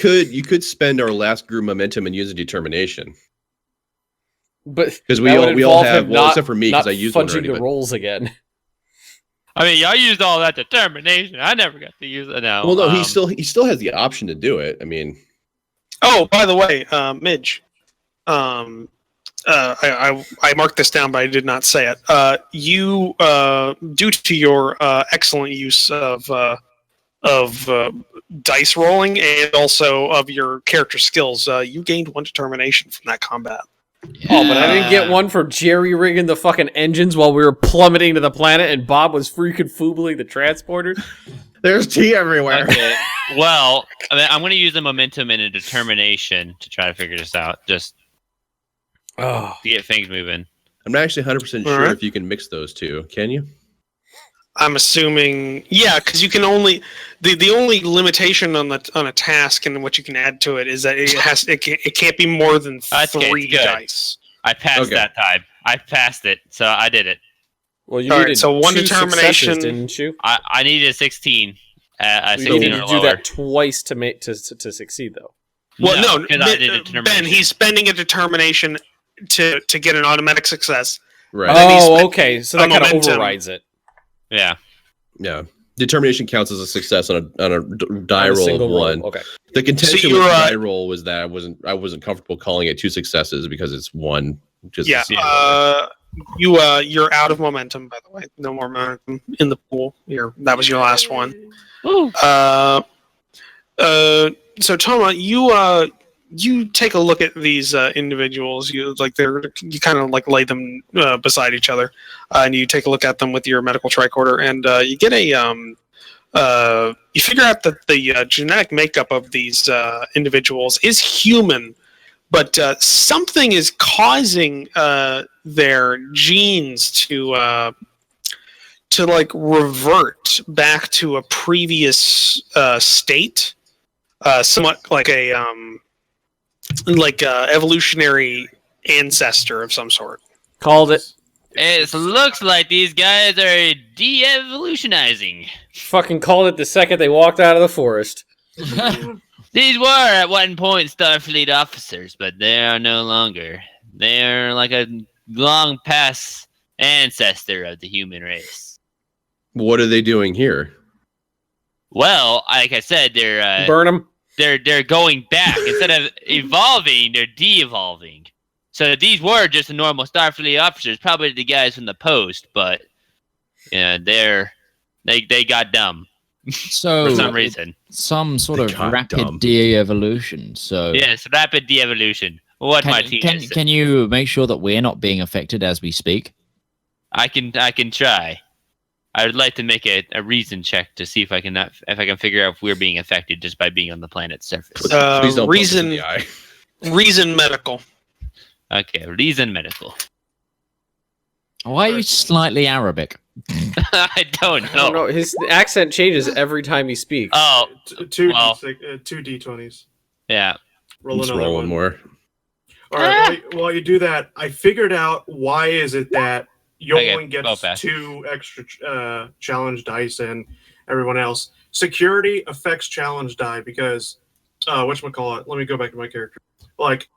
could spend our last group momentum and use a determination But because that would we all involve have him well not- except for me because not I used one fudging already. the But rolls again. I mean, y'all used all that determination. I never got to use it. No. well, no, he still has the option to do it. I mean, Oh, by the way, Midge. I marked this down, but I did not say it. You, due to your excellent use of dice rolling and also of your character skills, you gained 1 determination from that combat. Oh, but I didn't get one for jerry rigging the fucking engines while we were plummeting to the planet and Bob was freaking foobling the transporter. there's tea everywhere. Okay. Well, I'm going to use the momentum and a determination to try to figure this out. Just Oh, to get things moving. I'm not actually 100% sure Alright. if you can mix those two. Can you? I'm assuming, yeah, because you can only the only limitation on a task and what you can add to it is that it can't be more than That's okay, 3 it's good. dice. I passed Okay. that time. I passed it, so I did it. well, you All right, needed so 1 2 determination. successes, didn't you? I needed a 16. A You 16 needed or to do lower. that twice to make to succeed, though. Well, no, because I did a Ben, determination. he's spending a determination to get an automatic success. Right. then he's Oh, spent okay. So a that kind of momentum. overrides it. Yeah. Yeah. Determination counts as a success on a die On a roll of single roll. 1. Okay. The contention So with you're, the die roll was that I wasn't comfortable calling it 2 successes because it's 1. Just Yeah, you're out of momentum. By the way, no more momentum in the pool. That was your last one. Ooh. So Toma, you take a look at these individuals. You kind of like lay them beside each other, and you take a look at them with your medical tricorder, and you get a you figure out that the genetic makeup of these individuals is human, but something is causing their genes to like revert back to a previous state, somewhat like a evolutionary ancestor of some sort. Called it. It looks like these guys are de-evolutionizing. Fucking called it the second they walked out of the forest. These were at one point Starfleet officers, but they are no longer. They are like a long past ancestor of the human race. What are they doing here? Well, like I said, they're Burn them. they're going back. Instead of evolving, they're de-evolving. So these were just the normal Starfleet officers, probably the guys from the Post, but yeah, they got dumb So for some reason. some sort They of got rapid dumb. de-evolution. So Yes, rapid de-evolution. What Martinez said. can you make sure that we're not being affected as we speak? I can try. I would like to make a reason check to see if I can figure out if we're being affected just by being on the planet's surface. Please don't poke us in Reason the eye. reason medical. Okay, reason medical. Why are you slightly Arabic? I don't I don't know. know. His accent changes every time he speaks. Oh, Two Well. two D20s. yeah. Roll Just another rolling one. more. All right. While you do that, I figured out why is it that Yolan go gets fast. 2 extra challenge dice and everyone else. Security affects challenge die because whatchamacallit? Let me go back to my character. Like,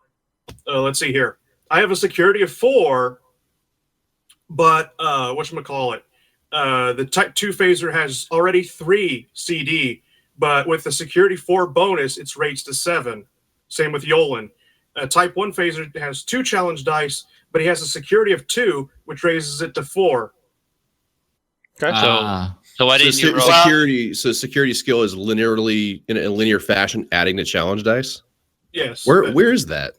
let's see here. I have a security of 4, but whatchamacallit? The Type 2 phaser has already 3 CD, but with the security 4 bonus, it's raised to 7. Same with Yolan. Type 1 phaser has 2 challenge dice, but he has a security of 2, which raises it to 4. Okay. So why So didn't you roll? security skill is linearly in a linear fashion, adding the challenge dice. Yes. Where is that?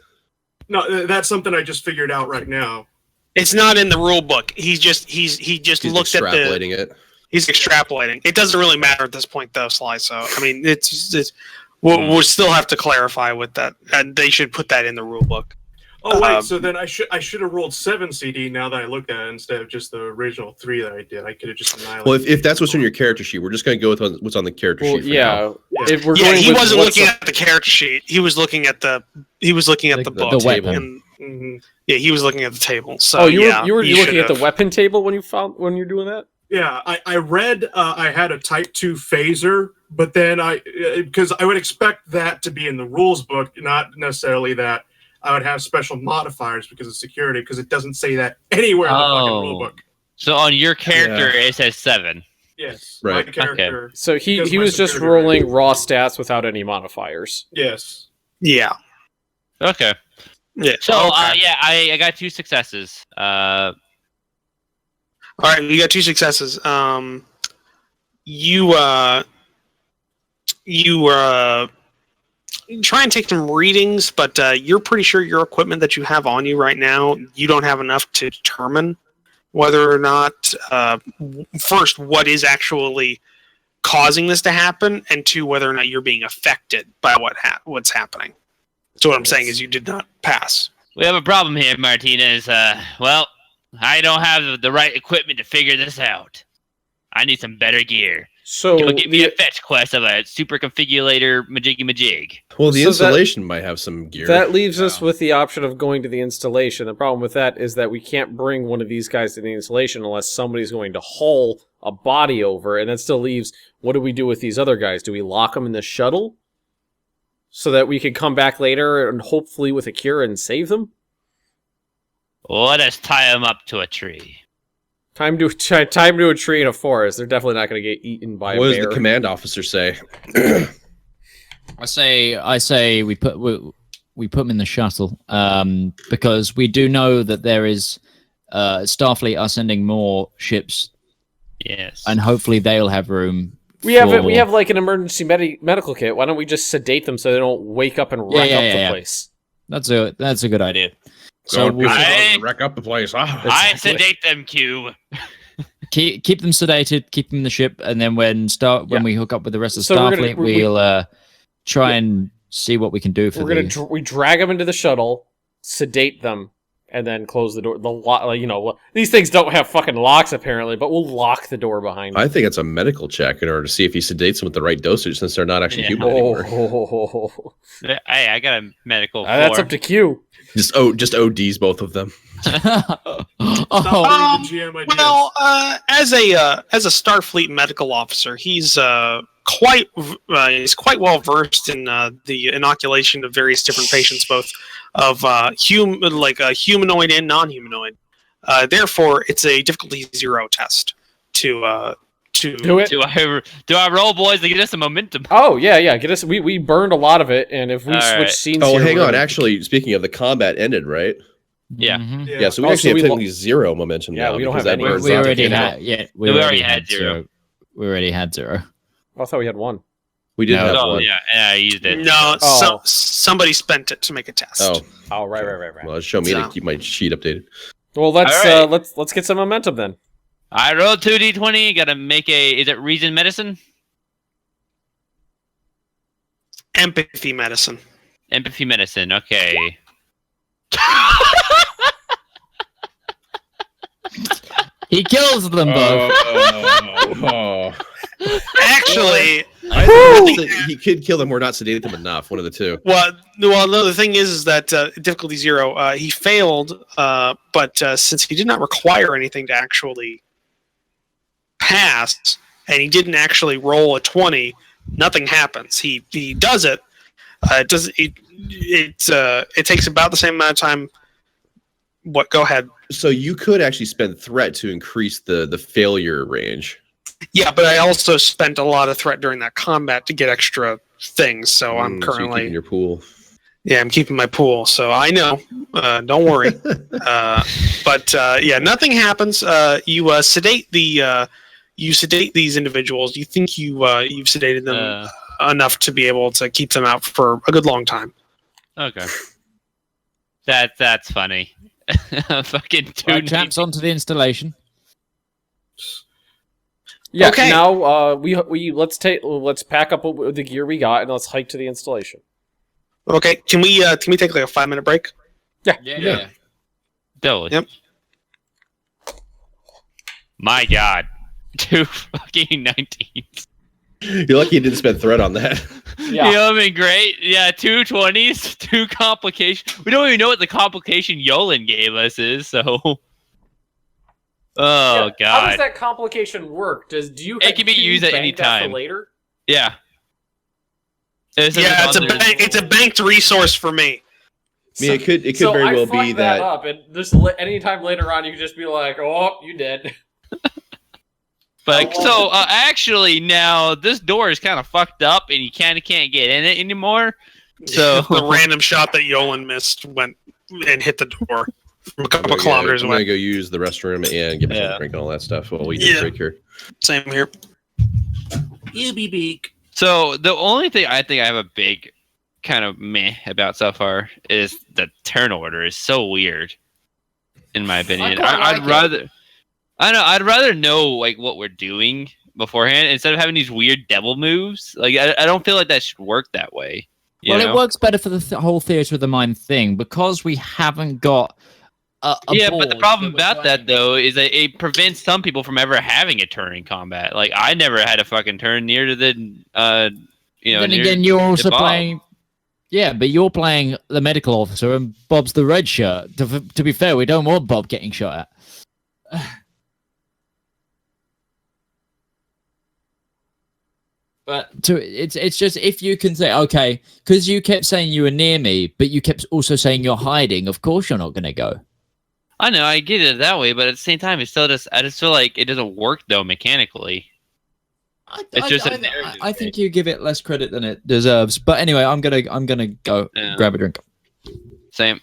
No, that's something I just figured out right now. It's not in the rule book. He just He's looked at the. extrapolating it. He's extrapolating. It doesn't really matter at this point, though, Sly. So I mean, we'll still have to clarify with that, and they should put that in the rule book. Oh wait, so then I should have rolled 7 CD now that I looked at it instead of just the original 3 that I did. I could have just annihilated. Well, if that's what's on your character sheet, we're just going to go with what's on the character Well, sheet. For yeah. now. If we're Yeah, going he with wasn't what's looking up- at the character sheet. He was looking at the book. The weapon. And, Mhm. yeah, he was looking at the table. So Oh, you yeah, were he looking at the should've. weapon table when you're doing that? Yeah, I read I had a Type 2 phaser, but then because I would expect that to be in the rules book, not necessarily that I would have special modifiers because of security, because it doesn't say that anywhere in the fucking rule book. So on your character, it says 7. Yes, Right. my character. So he Because my was just security rolling raw stats without any modifiers. Yes. Yeah. Okay. Yeah. So okay. yeah, I got 2 successes. All right, we got 2 successes. You try and take some readings, but you're pretty sure your equipment that you have on you right now, you don't have enough to determine whether or not first what is actually causing this to happen, and 2 whether or not you're being affected by what's happening. So what I'm saying is you did not pass. We have a problem here, Martinez. Well, I don't have the right equipment to figure this out. I need some better gear. So You'll give me a fetch quest of a super configurator majiggy majig. Well, the So installation might have some gear. that leaves us with the option of going to the installation. The problem with that is that we can't bring one of these guys to the installation unless somebody's going to haul a body over, and that still leaves, what do we do with these other guys? Do we lock them in the shuttle so that we can come back later and hopefully with a cure and save them? Let us tie him up to a tree. Time to a tree in a forest. They're definitely not going to get eaten by What a does bear. the command officer say? I say we put them in the shuttle because we do know that there is Starfleet are sending more ships, Yes. and hopefully they'll have room. We have like an emergency medical kit. Why don't we just sedate them so they don't wake up and wreck up the place? That's a good idea. So Don't we'll wreck up the place. Ah. I sedate them, Q. keep them sedated, keep them in the ship, and then when we hook up with the rest of So Starfleet, we'll try and see what we can do for We drag them into the shuttle, sedate them, and then close the door. The lock, these things don't have fucking locks apparently, but we'll lock the door behind him. I think it's a medical check in order to see if he sedates them with the right dosage, since they're not actually Yeah. human anymore. Hey, I got a medical. That's up to Q. Just ODs both of them. Oh, Stop giving the GM ideas. Well, as a Starfleet medical officer, he's quite well versed in the inoculation of various different patients, both of humanoid and non-humanoid. Therefore, it's a difficulty 0 test to Do it. Do I roll, boys, to get us some momentum? Oh yeah. Get us. We burned a lot of it, and if we All switch right. scenes, Oh, here, hang we're on. gonna- Actually, speaking of, the combat ended, right? Yeah. mhm. Yeah, so we Oh, actually so we have technically 0 momentum Yeah, now. we don't because have that any. burns We off already again. had. Yeah, we We already had zero. 0. We already had 0. I thought we had 1. We did No. have Oh, one. yeah, I used it. no. Oh. Somebody spent it to make a test. Oh, Oh right. well, show me to So- keep my sheet updated. Well, let's All right. let's get some momentum then. I rolled 2d20. Got to make is it reason medicine? Empathy medicine. Empathy medicine. Okay. He kills them both. Oh. Actually, I think that he could kill them or not sedate them enough. One of the two. well, no. The thing is that difficulty 0, he failed, but since he did not require anything to actually pass, and he didn't actually roll a 20, nothing happens. He does it. It takes about the same amount of time. What? Go ahead. So you could actually spend threat to increase the failure range. Yeah, but I also spent a lot of threat during that combat to get extra things. So I'm So you're currently keeping your pool. Yeah, I'm keeping my pool, so I know. Don't worry. But nothing happens. You sedate these individuals. You think you've sedated them enough to be able to keep them out for a good long time. Okay. That's funny. Fucking Right, dude. chaps, onto the installation. Yeah. Okay. Now let's pack up the gear we got and let's hike to the installation. Okay, can we take like a 5-minute break? Yeah. Totally. Yep. My God. 2 fucking 19s. You're lucky you didn't spend threat on that. Yeah. You know what I mean? Great. Yeah, 2 20s, 2 complications. We don't even know what the complication Yolan gave us is, so. Oh, Yeah, God. How does that complication work? Do you? It can be used at any bank that for time. later. Yeah. It says Yeah, on there- it's a banked resource for me. I mean, it could So very I well fucked be that that. up, and just anytime later on, you can just be like, "Oh, you dead." But so actually now this door is kind of fucked up and you kind of can't get in it anymore. So The random shot that Yolan missed went and hit the door from a couple kilometers I'm gonna away. go use the restroom and get myself a drink and all that stuff while we do Yeah. break here. Same here. So the only thing I think I have a big kind of meh about so far is the turn order is so weird, in my opinion. quite like it. I'd rather know like what we're doing beforehand instead of having these weird devil moves. Like I don't feel like that should work that way. You Well, know? it works better for the whole theater of the mind thing because we haven't got a Yeah, but board the problem that we're about that playing. though is that it prevents some people from ever having a turn in combat. Like I never had a fucking turn near to the Then near again, you're to also Bob. playing. Yeah, but you're playing the medical officer, and Bob's the red shirt. To be fair, we don't want Bob getting shot at. But it's just if you can say okay, because you kept saying you were near me, but you kept also saying you're hiding. Of course, you're not going to go. I know, I get it that way, but at the same time, it still just I just feel like it doesn't work though mechanically. It's just a narrative I think you give it less credit than it deserves. But anyway, I'm gonna go Yeah. grab a drink. Same.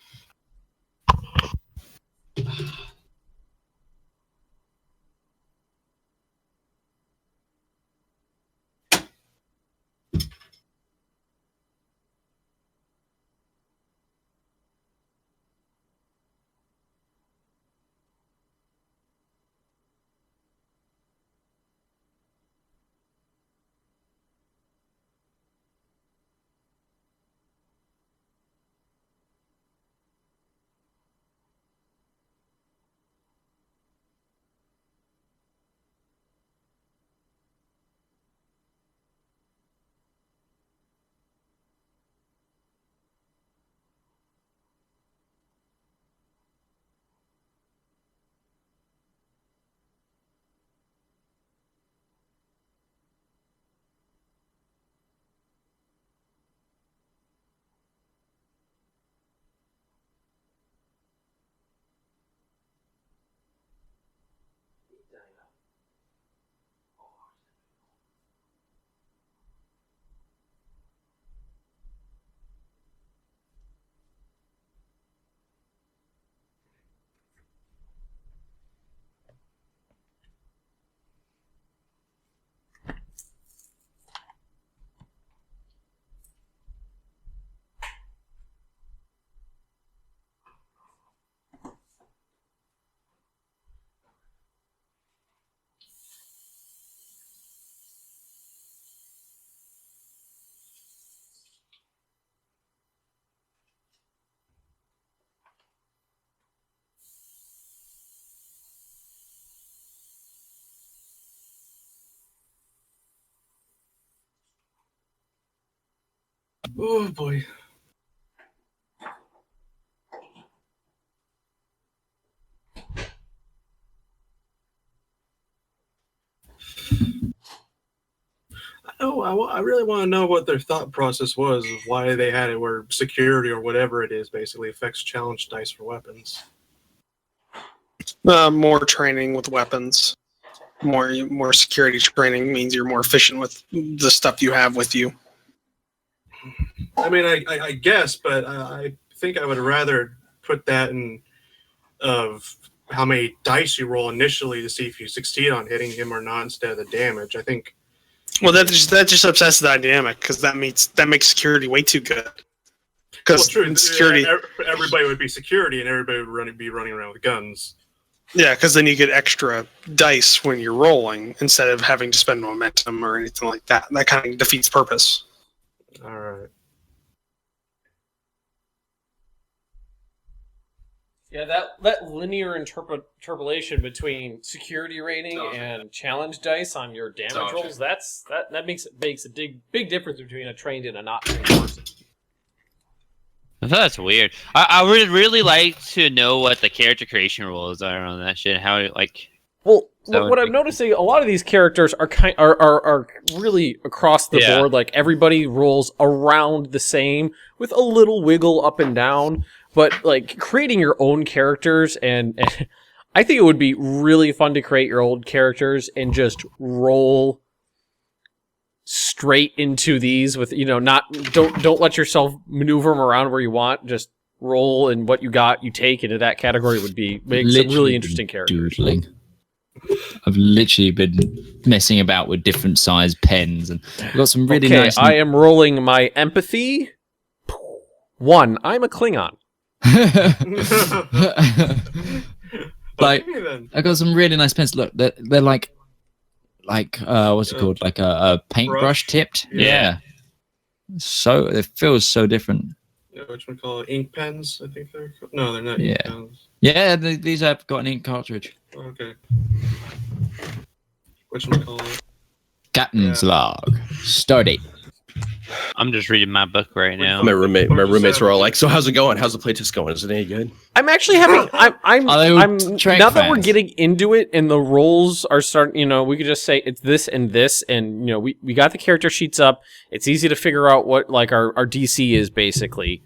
Oh boy. I really want to know what their thought process was of why they had it where security or whatever it is basically affects challenge dice for weapons. More training with weapons. More security training means you're more efficient with the stuff you have with you. I mean, I guess, but I think I would rather put that in of how many dice you roll initially to see if you succeed on hitting him or not instead of the damage. I think. Well, that just upsets the dynamic because that makes security way too good. Because security, everybody would be security, and everybody would be running around with guns. Yeah, because then you get extra dice when you're rolling instead of having to spend momentum or anything like that. That kind of defeats purpose. All right. Yeah, that linear interpolation between security rating and challenge dice on your damage rolls, that makes a big difference between a trained and a not trained person. That's weird. I would really like to know what the character creation rules are on that shit. How like. Well, what I'm noticing, a lot of these characters are really across the board. Like everybody rolls around the same with a little wiggle up and down. But like creating your own characters, and I think it would be really fun to create your own characters and just roll straight into these with, don't let yourself maneuver them around where you want. Just roll, and what you got, you take into that category would make some really interesting characters. Doodling. I've literally been messing about with different size pens, and I've got some really nice. I am rolling my empathy. 1. I'm a Klingon. Like I got some really nice pens. Look, they're like what's it called? Like a paintbrush tipped. Yeah. So it feels so different. Yeah, which we call ink pens. I think they're no, they're not ink pens. Yeah, these have got an ink cartridge. Okay. Which one call it? Captain's log. Stardate. I'm just reading my book right now. My roommates were all like, "So how's it going? How's the playtest going? Is it any good?" I'm actually having. I'm now that we're getting into it and the roles are starting. We could just say it's this, and we got the character sheets up. It's easy to figure out what like our DC is basically.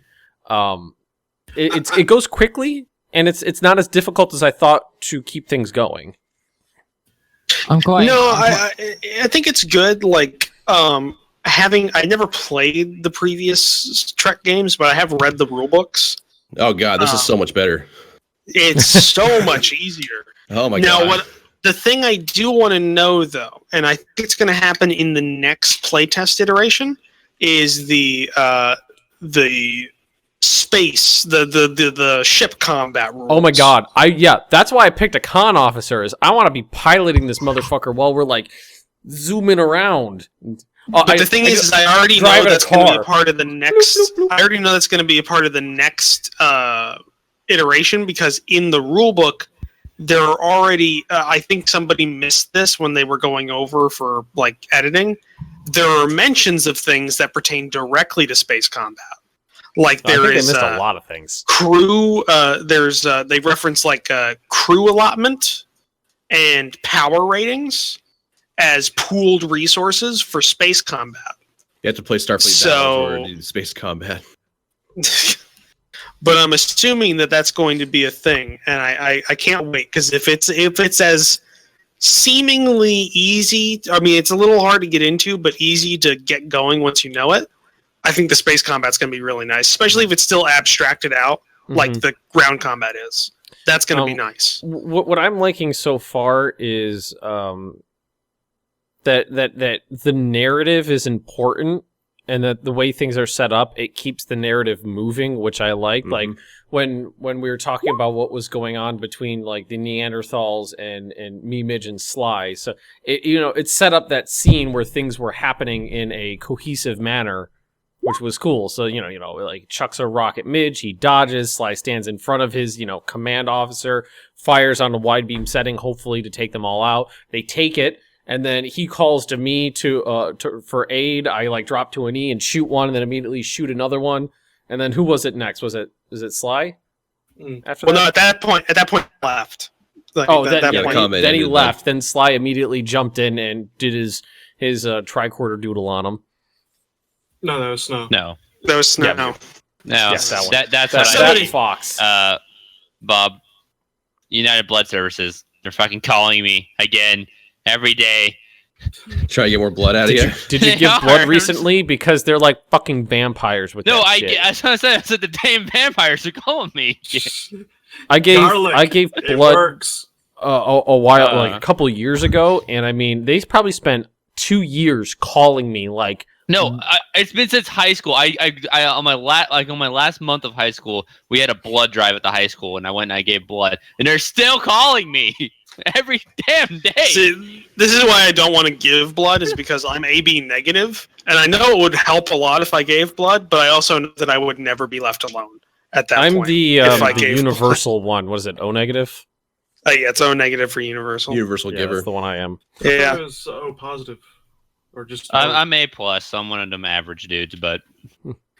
It goes quickly, and it's not as difficult as I thought to keep things going. I think it's good. Like I never played the previous Trek games, but I have read the rule books. Oh god, this is so much better. It's so much easier. Oh my god. The thing I do want to know though, and I think it's going to happen in the next playtest iteration, is the space, the ship combat rules. Oh my god. That's why I picked a con officer, is I want to be piloting this motherfucker while we're like zooming around. But the thing is, I already know that's going to be a part of the next. I already know that's going to be a part of the next iteration, because in the rule book, there are already. I think somebody missed this when they were going over for like editing. There are mentions of things that pertain directly to space combat. Like I think they missed a lot of things. Crew. They reference like crew allotment and power ratings as pooled resources for space combat. You have to play Starfleet battles or space combat. But I'm assuming that that's going to be a thing, and I can't wait, because if it's as seemingly easy, I mean, it's a little hard to get into, but easy to get going once you know it. I think the space combat's going to be really nice, especially if it's still abstracted out like the ground combat is. That's going to be nice. What I'm liking so far is that the narrative is important, and that the way things are set up, it keeps the narrative moving, which I like. Like when we were talking about what was going on between like the Neanderthals and Me, Midge, and Sly, so it set up that scene where things were happening in a cohesive manner, which was cool. So like chucks a rock at Midge, he dodges, Sly stands in front of his command officer, fires on a wide beam setting, hopefully to take them all out. They take it. and then he calls to me for aid. I like drop to a knee and shoot one, and then immediately shoot another one. And then who was it next? Was it Sly? After Well, that? no, at that point, left. Like, Then he left. Then Sly immediately jumped in and did his tricorder doodle on him. No, that was Snow. No. That was Snow. Yeah. No. Yes, that one. That's That's what I Fox. Bob, United Blood Services. They're fucking calling me again every day. Try to get more blood out of you. Did you give blood recently? Because they're like fucking vampires with No, that shit. I said the damn vampires are calling me. I gave It blood works. a while, like a couple years ago, and I mean, they probably spent 2 years calling me like. No, it's been since high school. I on my last month of high school, we had a blood drive at the high school, and I went and I gave blood, and they're still calling me every damn day. See, this is why I don't want to give blood, is because I'm AB negative, and I know it would help a lot if I gave blood, but I also know that I would never be left alone at that point. I'm the if I gave universal one. What is it? O negative. Yeah, it's O negative for universal. Universal Yeah, giver. that's the one I am. I thought Yeah. it was O positive. Or just I'm A plus, so I'm one of them average dudes, but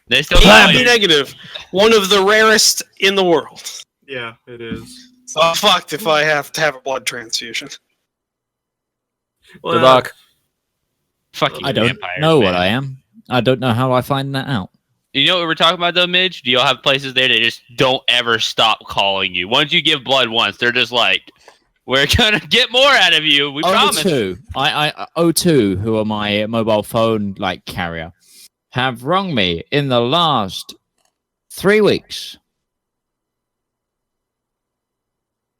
they still AB negative, one of the rarest in the world. yeah, it is. So I'm fucked if I have to have a blood transfusion. Well, Good luck. fucking I don't vampires, know man. what I am. I don't know how I find that out. You know what we're talking about though, Midge? Do y'all have places there that just don't ever stop calling you? Once you give blood once, they're just like, we're gonna get more out of you. We promise. O2, O2, who are my mobile phone like carrier, have rung me in the last 3 weeks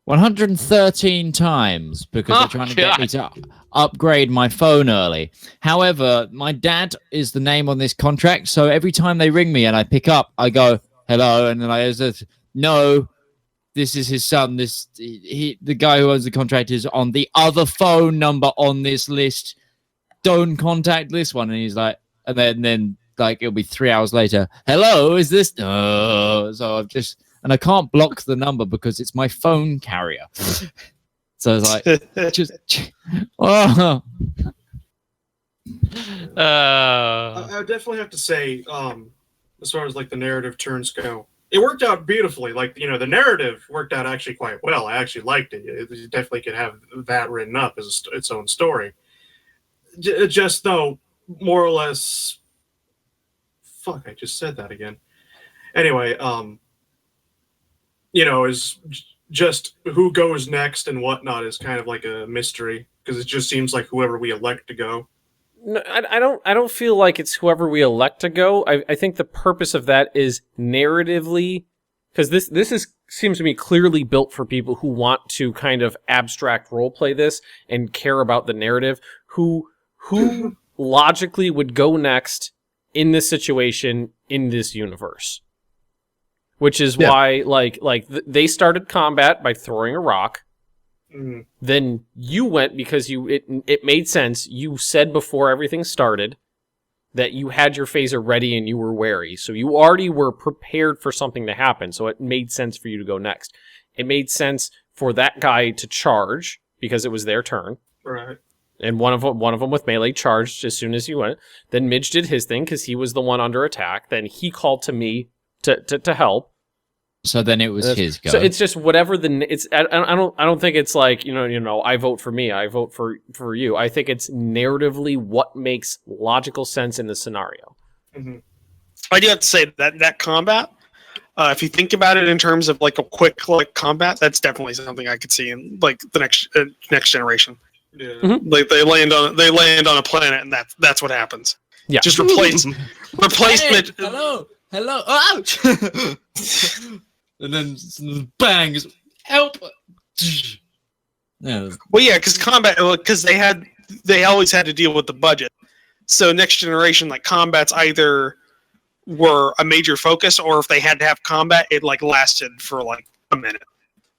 113 times because they're trying to get me to upgrade my phone early. However, my dad is the name on this contract, so every time they ring me and I pick up, I go hello, and then I say, no. This is his son. The guy who owns the contract is on the other phone number on this list. Don't contact this one. And he's like, and then like it'll be 3 hours later. Hello, is this? So I've just, and I can't block the number because it's my phone carrier. So it's like, oh. I would definitely have to say, as far as like the narrative turns go, it worked out beautifully. Like, the narrative worked out actually quite well. I actually liked it. You definitely could have that written up as its own story. Just though, more or less. Fuck! I just said that again. Anyway, is just who goes next and whatnot is kind of like a mystery because it just seems like whoever we elect to go. No, I don't feel like it's whoever we elect to go. I think the purpose of that is narratively, because this seems to me clearly built for people who want to kind of abstract roleplay this and care about the narrative. Who logically would go next in this situation in this universe, which is why they started combat by throwing a rock. Mm. Then you went because it made sense. You said before everything started that you had your phaser ready and you were wary. So you already were prepared for something to happen. So it made sense for you to go next. It made sense for that guy to charge because it was their turn. Right. And one of them with melee charged as soon as you went. Then Midge did his thing because he was the one under attack. Then he called to me to help. So then it was his go. So it's just whatever I don't think it's like I vote for me, I vote for you. I think it's narratively what makes logical sense in the scenario. Mm-hmm. I do have to say that combat, if you think about it in terms of like a quick combat, that's definitely something I could see in like the next generation. Yeah. Mm-hmm. Like they land on a planet and that's what happens. Yeah. Just replacement. Hello, ouch! And then bang, help! Yeah. Well, yeah, because they always had to deal with the budget. So next generation, like combats either were a major focus, or if they had to have combat, it like lasted for like a minute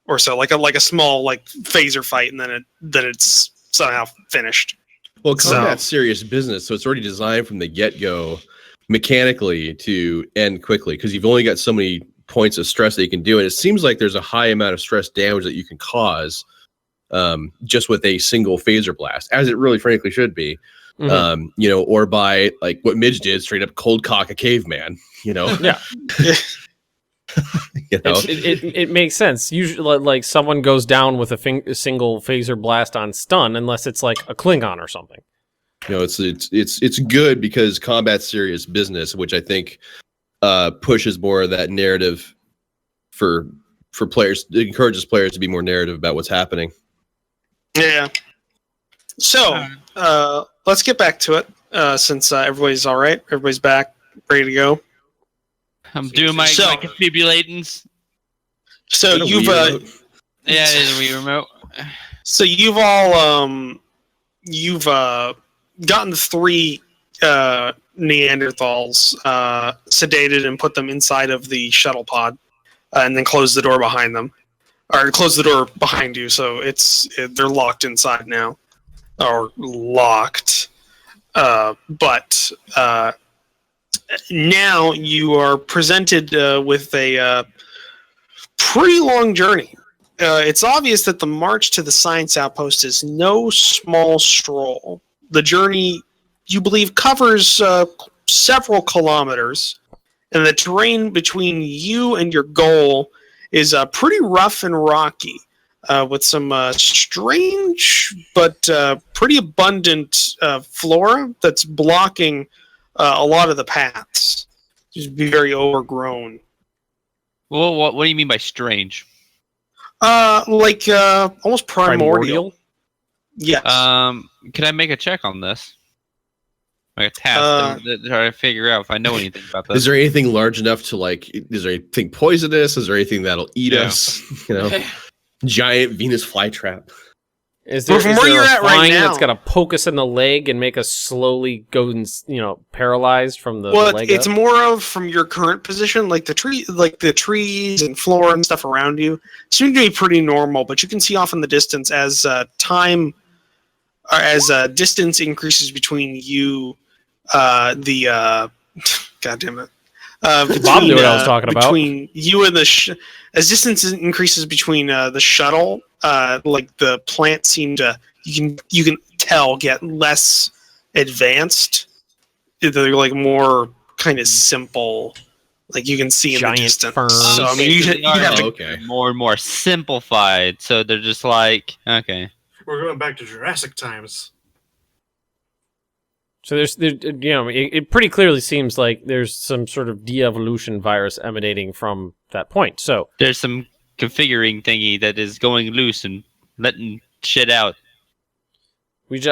or so, like a small like phaser fight, and then it's somehow finished. Well, combat's serious business, so it's already designed from the get-go mechanically to end quickly because you've only got so many points of stress that you can do, and it seems like there's a high amount of stress damage that you can cause just with a single phaser blast, as it really frankly should be. Mhm. You know, or by like what Midge did, straight up cold cock a caveman, you know. Yeah. You know? It makes sense. Usually, like someone goes down with a single phaser blast on stun, unless it's like a Klingon or something. You know, it's good because combat's serious business, which I think pushes more of that narrative for players. It encourages players to be more narrative about what's happening. Yeah. So let's get back to it. Since everybody's all right, everybody's back, ready to go. I'm doing my confibulations. So you've yeah, it is a Wii remote. So you've all gotten the 3 Neanderthals sedated and put them inside of the shuttle pod, and then closed the door behind them, or close the door behind you. So they're locked inside now, or locked. But now you are presented with a pretty long journey. It's obvious that the march to the science outpost is no small stroll. The journey, you believe, covers several kilometers, and the terrain between you and your goal is pretty rough and rocky, with some strange but pretty abundant flora that's blocking a lot of the paths. Just be very overgrown. Well, what do you mean by strange? Like almost primordial. Yes. Can I make a check on this? Like a task to try to figure out if I know anything about this. Is there anything large enough to like? Is there anything poisonous? Is there anything that'll eat us? You know, giant Venus flytrap. Is there, from is where there you're a at right flying now- that's gonna poke us in the leg and make us slowly go and paralyzed from the Well, leg it's up? more of from your current position, like the trees and flora and stuff around you seem to be pretty normal. But you can see off in the distance as distance increases between you, God damn it. Bob knew what I was talking about. Between you and as distance increases between the shuttle, like the plants seem to you can tell get less advanced. They're like more kind of simple, like you can see in Giant the distance. ferns. So I mean, you have to. Okay. more and more simplified, so they're just like, okay. We're going back to Jurassic times. So it pretty clearly seems like there's some sort of de-evolution virus emanating from that point. So There's some configuring thingy that is going loose and letting shit out.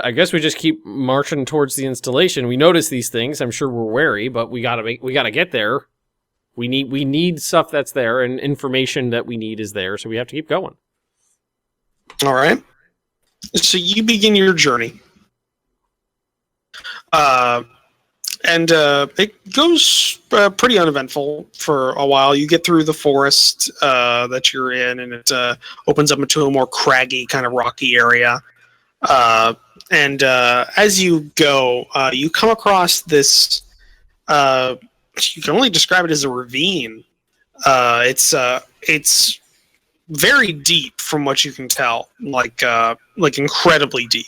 I guess we just keep marching towards the installation. We notice these things. I'm sure we're wary, but we gotta get there. We need stuff that's there, and information that we need is there. So we have to keep going. All right. So you begin your journey. And it goes pretty uneventful for a while. You get through the forest that you're in, and it opens up into a more craggy, kind of rocky area. And as you go, you come across this. You can only describe it as a ravine. It's very deep from what you can tell, like incredibly deep,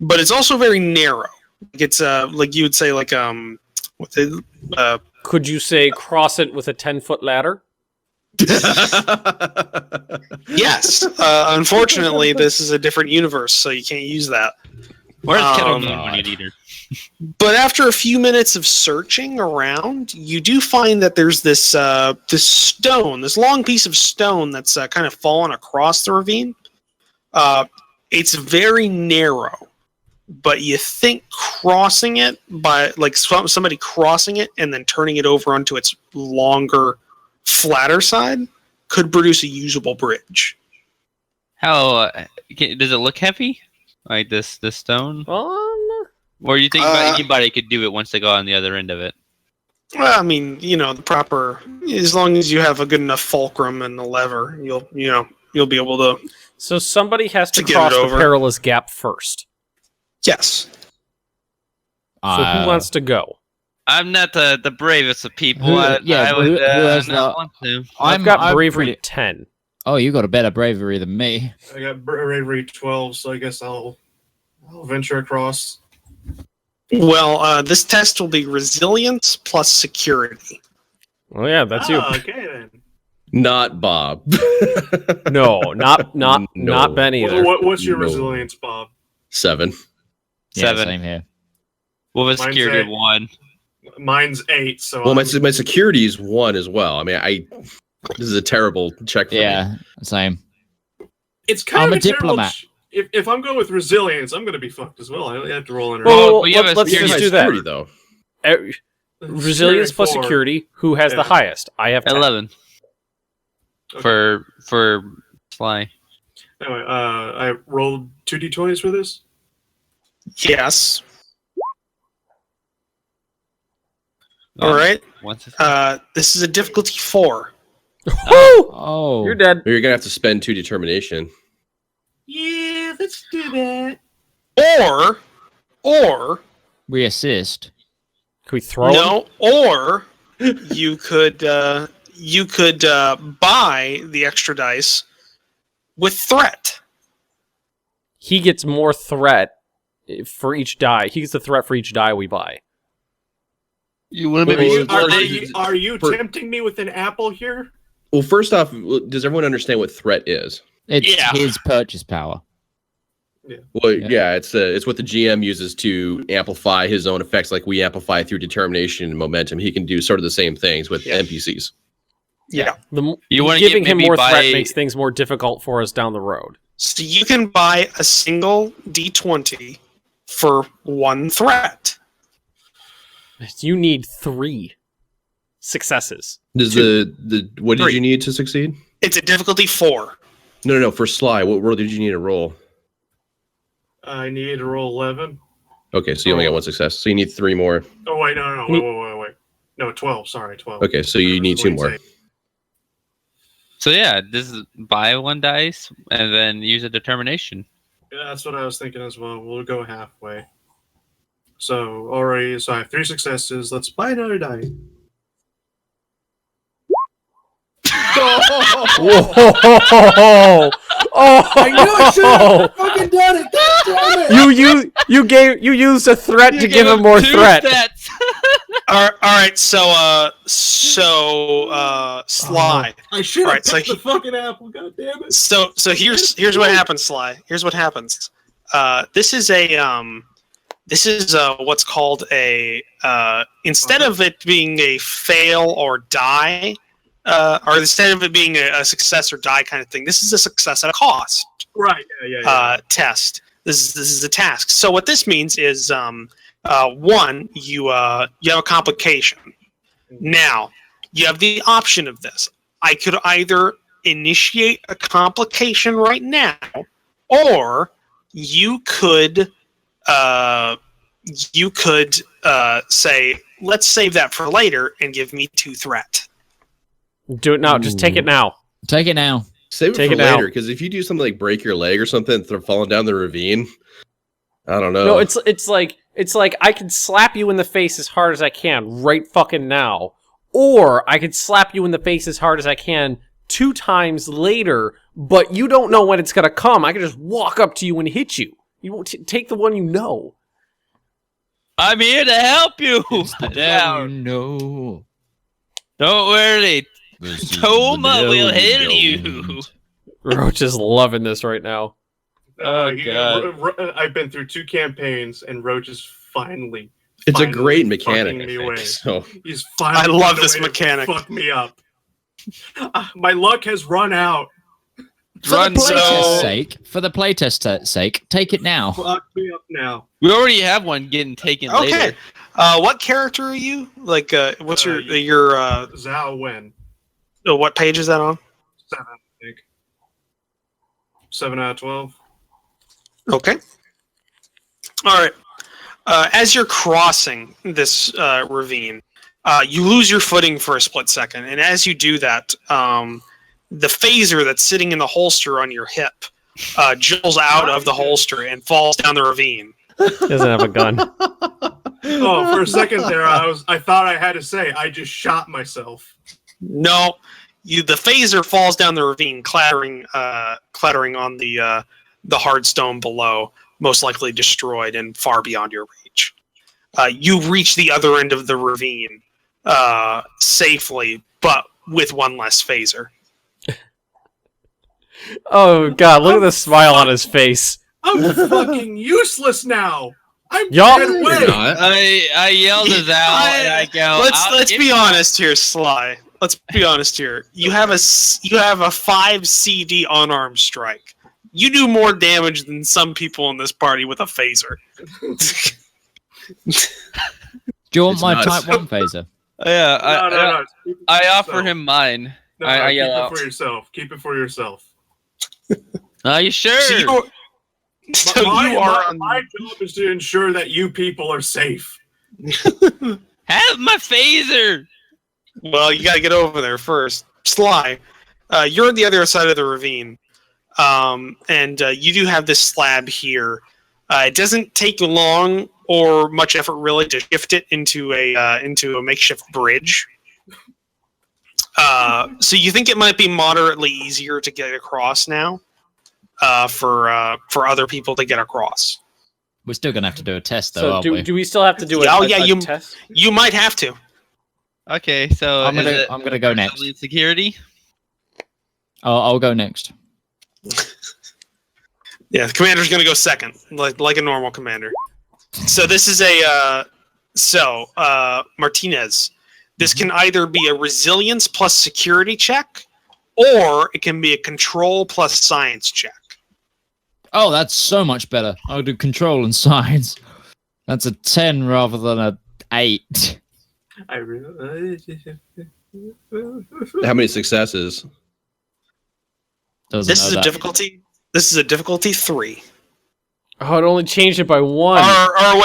but it's also very narrow. It's like you would say, like Could you say cross it with a 10-foot ladder? Yes. Unfortunately, this is a different universe, so you can't use that. Where's Kettle Um, Moon when you need her? But after a few minutes of searching around, you do find that there's this stone, this long piece of stone that's kind of fallen across the ravine. It's very narrow, but you think crossing it by like somebody crossing it and then turning it over onto its longer, flatter side could produce a usable bridge. How does it look heavy? Like this stone? Or you think anybody could do it once they go on the other end of it? Well, I mean, the proper. As long as you have a good enough fulcrum and the lever, you'll be able to. So somebody has to To get cross it the over. perilous gap first. Yes. So who wants to go? I'm not the bravest of people. Who- I yeah, would who has not the- want to. I've got bravery 10. Oh, you got a better bravery than me. I got bravery 12, so I guess I'll venture across. Well, this test will be resilience plus security. Oh yeah, that's you. Okay then. Not Bob. No, not No. Ben either. What's your No. resilience, Bob? 7. Yeah, 7. same here. With a Mine's security of 8. 1. Mine's 8. So Well, my security is 1 as well. I mean, this is a terrible check for me. Yeah, same. it's kind I'm of a diplomat. If I'm going with resilience, I'm going to be fucked as well. I have to roll in. a Well, Well, you have a let's security just High do that. security, though. Resilience plus four. security. Who has the Yeah. highest? I have 10. 11 Okay. for Sly. Anyway, I rolled 2d20s for this. Yes. All right. Once This is a difficulty 4. Woo! Oh, You're dead. You're gonna have to spend 2 determination. Yeah, let's do that. Or we assist. Can we throw him? no, or you could buy the extra dice with threat. He gets more threat for each die. He gets the threat for each die we buy. you want Wait, Are you For- tempting me with an apple here? Well, first off, does everyone understand what threat is? It's Yeah. his purchase power. Well, Yeah. yeah, it's what the GM uses to amplify his own effects, like we amplify through determination and momentum. He can do sort of the same things with Yeah. NPCs. Yeah. You wanna Giving get him maybe more buy- threat makes things more difficult for us down the road. So you can buy a single D20 for 1 threat. You need 3 successes. Does the what did 3. you need to succeed? It's a difficulty 4. No. For Sly, what roll did you need to roll? I need to roll 11. Okay, so you only got 1 success. So you need 3 more. Oh wait, no, wait. No, 12. Sorry, 12. Okay, so you need 2 more. So yeah, this is buy 1 dice and then use a determination. Yeah, that's what I was thinking as well. We'll go halfway. So I have 3 successes. Let's buy another die. Whoa! Oh! I knew I should have fucking done it. God damn it. You used a threat to You give gave him more 2 threat. stats. All right. So Sly. I should have Alright, so picked the fucking apple. God damn it. So here's what happens, Sly. Here's what happens. This is what's called a instead of it being a fail or die, or instead of it being a success or die kind of thing, this is a success at a cost Right. Yeah. test. This is a task. So what this means is one, you have a complication. Now you have the option of this. I could either initiate a complication right now, or you could say, let's save that for later and give me 2 threat. Do it now. Just take it now. Take it now. Save it Take for it out. later, because if you do something like break your leg or something, falling down the ravine, I don't know. No, it's like I can slap you in the face as hard as I can right fucking now, or I could slap you in the face as hard as I can 2 times later, but you don't know when it's gonna come. I can just walk up to you and hit you. You won't take the one you know. I'm here to help you. No. Don't worry. Toma will heal you. Roach is loving this right now. Oh, God. I've been through 2 campaigns, and Roach is finally. It's a finally great mechanic. fucking I me think, away. so He's finally. I love found a this way to mechanic. Fuck me up. My luck has run out. For the so- playtest's sake, sake, take it now. Fuck me up now. We already have one getting taken Okay. later. What character are you? Like, what's your Zhao Wen. what page is that on? 7, I think. 7 out of 12. Okay. All right. As you're crossing this ravine, you lose your footing for a split second, and as you do that, the phaser that's sitting in the holster on your hip jolts out of the holster and falls down the ravine. He doesn't have a gun. Oh, for a second there, I thought I had to say I just shot myself. No, the phaser falls down the ravine, clattering on the hard stone below, most likely destroyed and far beyond your reach. You reach the other end of the ravine safely, but with one less phaser. Oh god, look at the smile on his face. I'm fucking useless now. I'm Y'all- dead You're weight. not. I yelled at Zal and I go. Let's be honest here, Sly. Let's be honest here. You have a 5 CD unarmed strike. You do more damage than some people in this party with a phaser. Do you want It's my nuts. Type 1 phaser? Yeah, No. Keep it I for offer yourself. him mine. No, I keep yell it out. for yourself. Keep it for yourself. Are you sure? So you are on. My job is to ensure that you people are safe. Have my phaser. Well, you gotta get over there first. Sly, you're on the other side of the ravine, and you do have this slab here. It doesn't take long or much effort really to shift it into a makeshift bridge. So you think it might be moderately easier to get across now for other people to get across. We're still gonna have to do a test, though, So aren't we? do we still have to do a, Oh, a, yeah, a you- test? You might have to. Okay, so I'm is gonna it I'm gonna go next. Civilian security? I'll go next. Yeah, the commander's gonna go second, like a normal commander. So this is Martinez. This can either be a resilience plus security check, or it can be a control plus science check. Oh, that's so much better. I'll do control and science. That's a 10 rather than a 8. I really. How many successes? Doesn't This know is a that. difficulty. This is a difficulty 3. Oh, it only changed it by 1. Or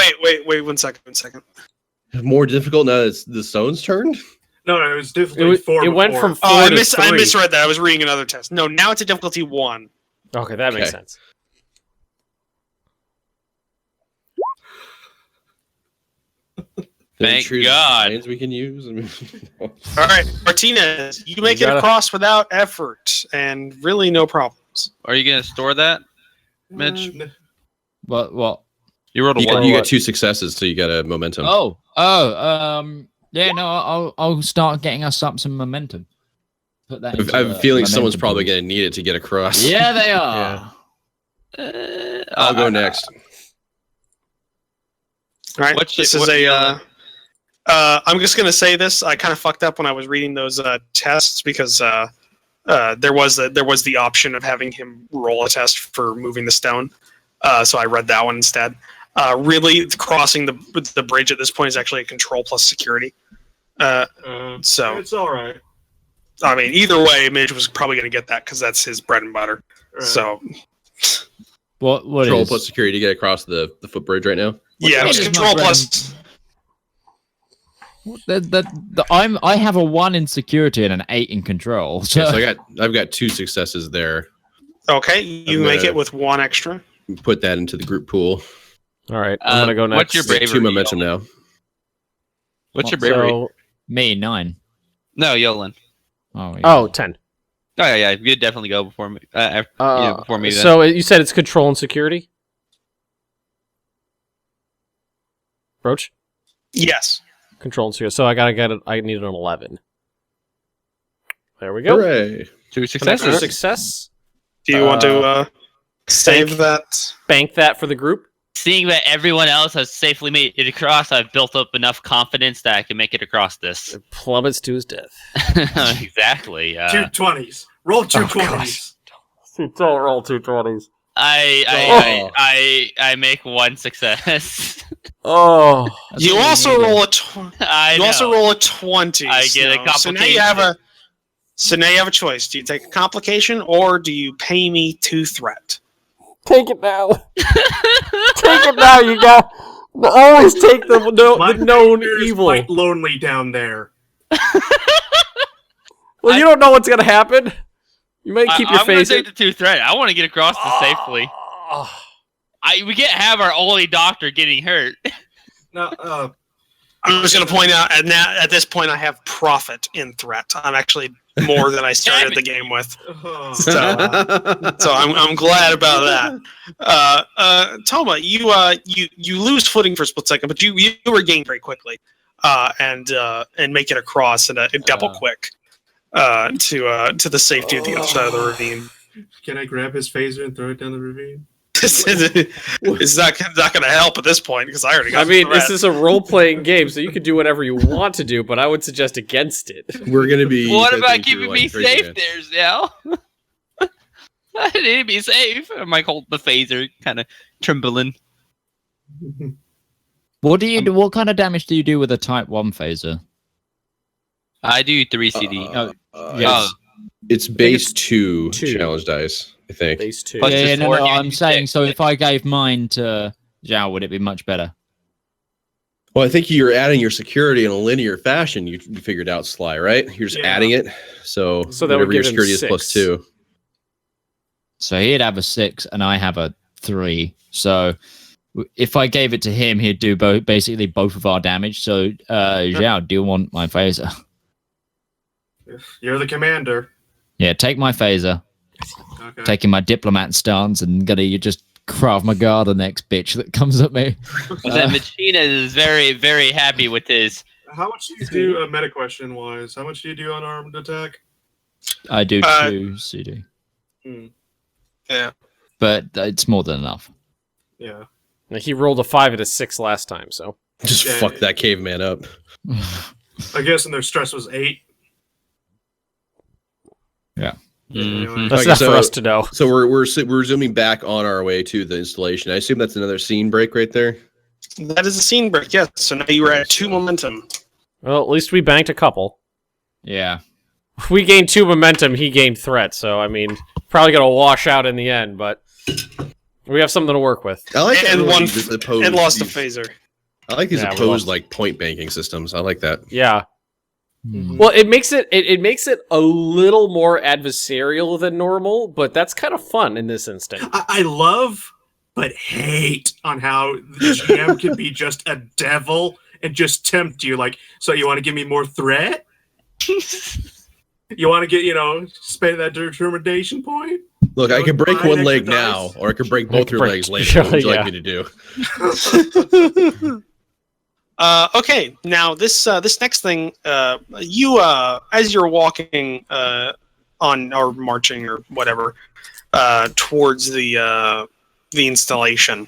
wait, 1 second. More difficult now that it's the stone's turn? No, it was difficulty 4. It went before. from 4 Oh, I to 3. misread that. I was reading another test. No, now it's a difficulty 1. Okay, that makes Okay. sense. Thank True God. science we can use. I mean, All right, Martinez, you make You it gotta- across without effort and really no problems. Are you gonna store that, Mitch? What? You rolled a you, one. got, you got 2 successes, so you got a momentum. Yeah, no, I'll start getting us up some momentum. Put that. I have a feeling someone's momentum probably boost. going to need it to get across. Yeah, they are. I'll go next. All right, What's this it- is what- a. I'm just gonna say this. I kind of fucked up when I was reading those tests because there was the option of having him roll a test for moving the stone. So I read that one instead. Really, crossing the bridge at this point is actually a control plus security. So It's all right. I mean, either way, Midge was probably going to get that because that's his bread and butter. Right. So What Control is? plus security to get across the footbridge right now. yeah, it was What is my control bread plus. I have a 1 in security and an 8 in control. So, Yeah, so I've got 2 successes there. Okay, you I'm make gonna- it with 1 extra. Put that into the group pool. All right, I'm gonna go next. What's your Get bravery? 2 momentum now. What's your bravery? So, me 9. No, Yolan. Oh, yeah. oh, 10. Oh yeah, you'd definitely go before me. Before me. Then. So you said it's control and security? Roach? Yes. Control and security. So I gotta get it. I need an 11. There we go. Hooray! 2 An extra successes. success. Do you want to save that? Bank that for the group. Seeing that everyone else has safely made it across, I've built up enough confidence that I can make it across this. It plummets to his death. Exactly. 220s. Roll 220s. Don't roll 220s. I make 1 success. Oh. That's You all we also needed. roll a. I You know. also roll a 20. I get a So now you have a. So now you have a choice. Do you take a complication or do you pay me to threat? Take it now. Take it now. You got. Always take the My known character is evil. quite lonely down there. Well, you don't know what's gonna happen. You might keep your I'm gonna face. take the 2 threat. I want to get across this safely. We can't have our only doctor getting hurt. Now, I'm just going to point out, at this point, I have profit in threat. I'm actually more than I started the game with. So I'm glad about that. Toma, you lose footing for a split second, but you regain very quickly, and make it across in a double quick to the safety of the other side of the ravine. Can I grab his phaser and throw it down the ravine? It's not going to help at this point because I already got. I mean, this is a role-playing game, so you can do whatever you want to do, but I would suggest against it. We're gonna be. What about keeping me safe there, Zell? I need to be safe. I might hold the phaser, kind of trembling. What do you do? What kind of damage do you do with a Type 1 phaser? I do 3 CD. Yes. It's base 2 challenge dice, I think. Base 2. Plus Yeah, the no, four, I'm saying, so if I gave mine to Zhao, would it be much better? Well, I think you're adding your security in a linear fashion. You figured out, Sly, right? You're just adding it. So that would whatever your give him security is 6. plus 2. So he'd have a 6 and I have a 3. So if I gave it to him, he'd do basically both of our damage. So Zhao, do you want my phaser? You're the commander. Yeah, take my phaser. Okay. Taking my diplomat stance and gonna just Krav Maga the next bitch that comes at me. That Machina is very, very happy with this. How much do you do, meta question wise? How much do you do on armed attack? I do 2 CD. Yeah. But it's more than enough. Yeah. He rolled a 5 and a 6 last time, so. Just fuck that caveman up. I guess and their stress was 8. Yeah. Mm-hmm. That's Okay, not for us to know. So we're zooming back on our way to the installation. I assume that's another scene break right there. That is a scene break, yes. So now you were at 2 momentum. Well, at least we banked a couple. Yeah. We gained 2 momentum, he gained threat, so, I mean, probably gonna wash out in the end, but we have something to work with. I like And that lost a phaser. I like these Yeah, opposed like point banking systems. I like that. Yeah. Hmm. Well, it makes it a little more adversarial than normal, but that's kind of fun in this instant. I love but hate on how the GM can be just a devil and just tempt you. Like, so you want to give me more threat? You want to get, spend that determination point? Look, I can break one leg now, or I can break both your legs later. What would you like me to do? Okay, now this next thing, you as you're walking on or marching or whatever towards the installation,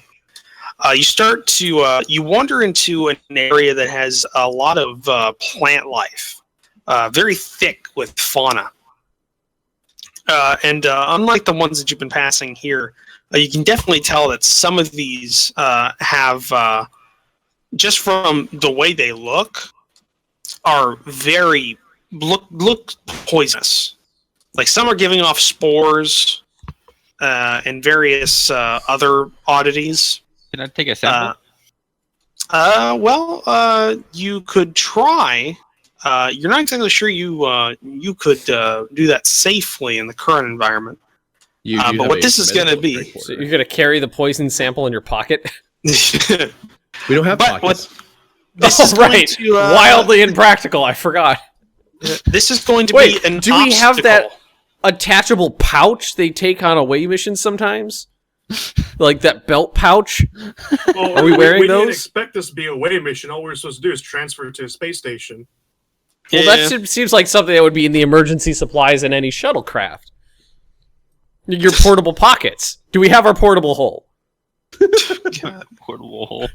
you start to you wander into an area that has a lot of plant life, very thick with fauna, and unlike the ones that you've been passing here, you can definitely tell that some of these have. Just from the way they look, are very look poisonous. Like some are giving off spores and various other oddities. Can I take a sample? Well, you could try. You're not exactly sure you could do that safely in the current environment. But what this is going to be, So you're gonna carry the poison sample in your pocket? We don't have pockets. This Oh, is going right. to, Wildly impractical. I forgot. This is going to Wait, be an do we have obstacle. that attachable pouch they take on away missions sometimes? Like that belt pouch? Well, Are we wearing we didn't those? expect this to be a away mission. All we're supposed to do is transfer it to a space station. Well, Yeah. that seems like something that would be in the emergency supplies in any shuttlecraft. Your portable pockets. Do we have our portable hole? Portable hole.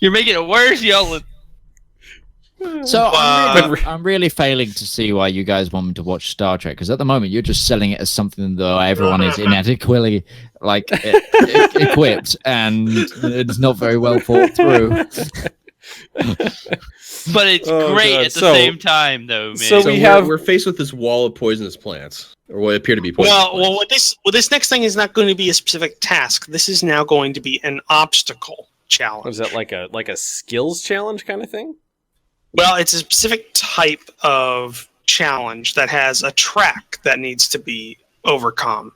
You're making it worse, Yolan. So I'm really failing to see why you guys want me to watch Star Trek, because at the moment you're just selling it as something that everyone is inadequately equipped and it's not very well thought through. But it's Oh, great God. at the So- same time, though, man. so we we're, have- we're faced with this wall of poisonous plants, or what appear to be poisonous Well, plants. what this next thing is not going to be a specific task. This is now going to be an obstacle challenge. Was that like a skills challenge kind of thing? Well, it's a specific type of challenge that has a track that needs to be overcome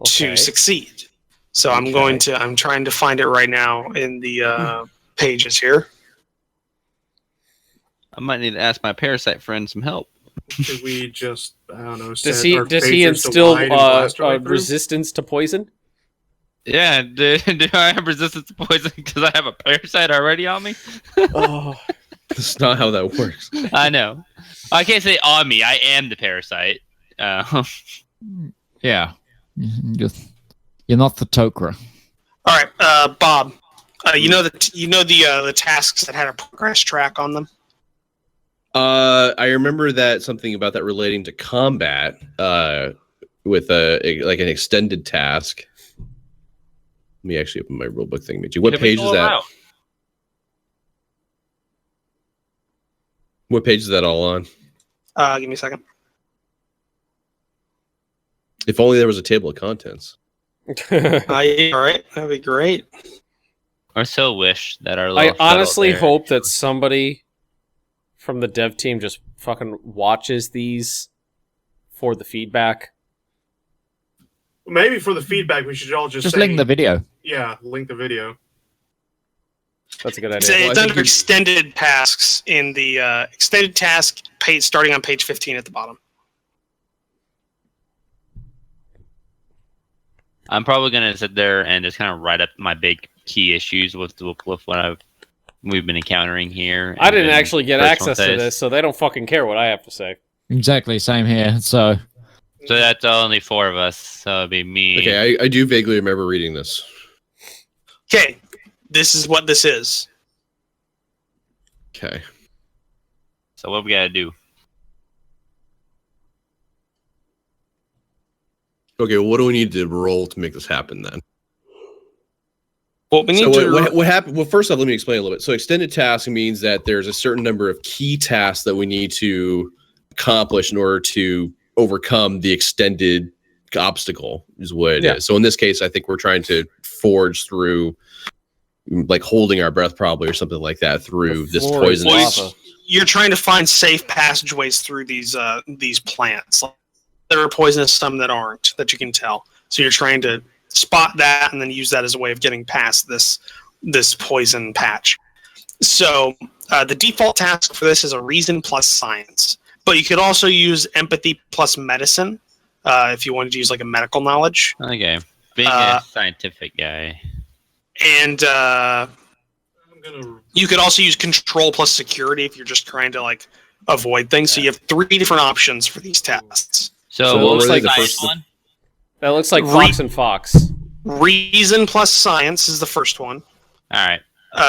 to Okay. succeed. So I'm trying to find it right now in the pages here. I might need to ask my parasite friend some help. Should we just, I don't know, Does set he our does he phasers to instill wide and blast our way through? resistance to poison? Yeah, do I have resistance to poison because I have a parasite already on me? Oh, That's not how that works. I know. I can't say on me. I am the parasite. Yeah. You're not the Tok'ra. All right, Bob. You know the tasks that had a progress track on them. I remember that something about that relating to combat with like an extended task. Let me actually open my rulebook thing. What page is that? What page is that all on? Give me a second. If only there was a table of contents. Yeah, all right, that'd be great. I so wish that our I little honestly shuttle there- hope that somebody from the dev team just fucking watches these for the feedback. Maybe for the feedback, we should all just say, link the video. Yeah, link the video. That's a good It's, idea. it's under extended tasks in the extended task page, starting on page 15 at the bottom. I'm probably gonna sit there and just kind of write up my big key issues with what we've been encountering here. I didn't and then actually get first access one to says- this, so they don't fucking care what I have to say. Exactly, same here. So So that's only 4 of us. So it'd be me. Okay, I do vaguely remember reading this. Okay, this is what this is. Okay. So what we gotta do? Okay, what do we need to roll to make this happen then? What we need So to what happened? Well, first off, let me explain a little bit. So extended task means that there's a certain number of key tasks that we need to accomplish in order to overcome the extended obstacle is what it is. So in this case, I think we're trying to forge through, like holding our breath probably or something like that through this floor is poison. lava. you're trying to find safe passageways through these plants. There are poisonous, some that aren't, that you can tell. So you're trying to spot that and then use that as a way of getting past this poison patch. So the default task for this is a reason plus science, but you could also use empathy plus medicine if you wanted to use like a medical knowledge. Okay, being a scientific guy. And you could also use control plus security if you're just trying to like avoid things. So you have 3 different options for these tests. So it what looks was like the the first first- one? That looks like Fox and Fox. Reason plus science is the first one All right.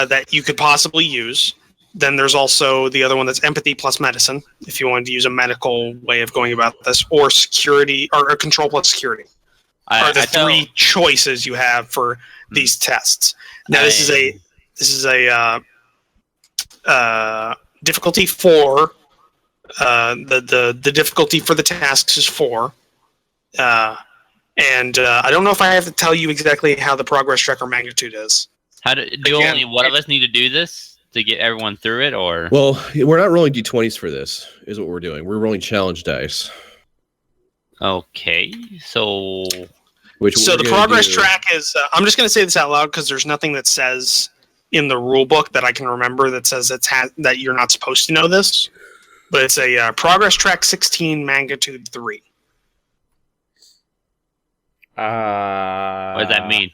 that you could possibly use. Then there's also the other one that's empathy plus medicine, if you wanted to use a medical way of going about this, or security, or control plus security. Are the 3 choices you have for these tests. Now this is a difficulty 4. The difficulty for the tasks is 4. And I don't know if I have to tell you exactly how the progress tracker magnitude is. How do Again, only one of us need to do this to get everyone through it, or? Well, we're not rolling d20s for this, is what we're doing. We're rolling challenge dice. Okay, so So the progress track is. I'm just going to say this out loud because there's nothing that says in the rule book that I can remember that says that you're not supposed to know this. But it's a progress track 16 magnitude 3. what does that mean?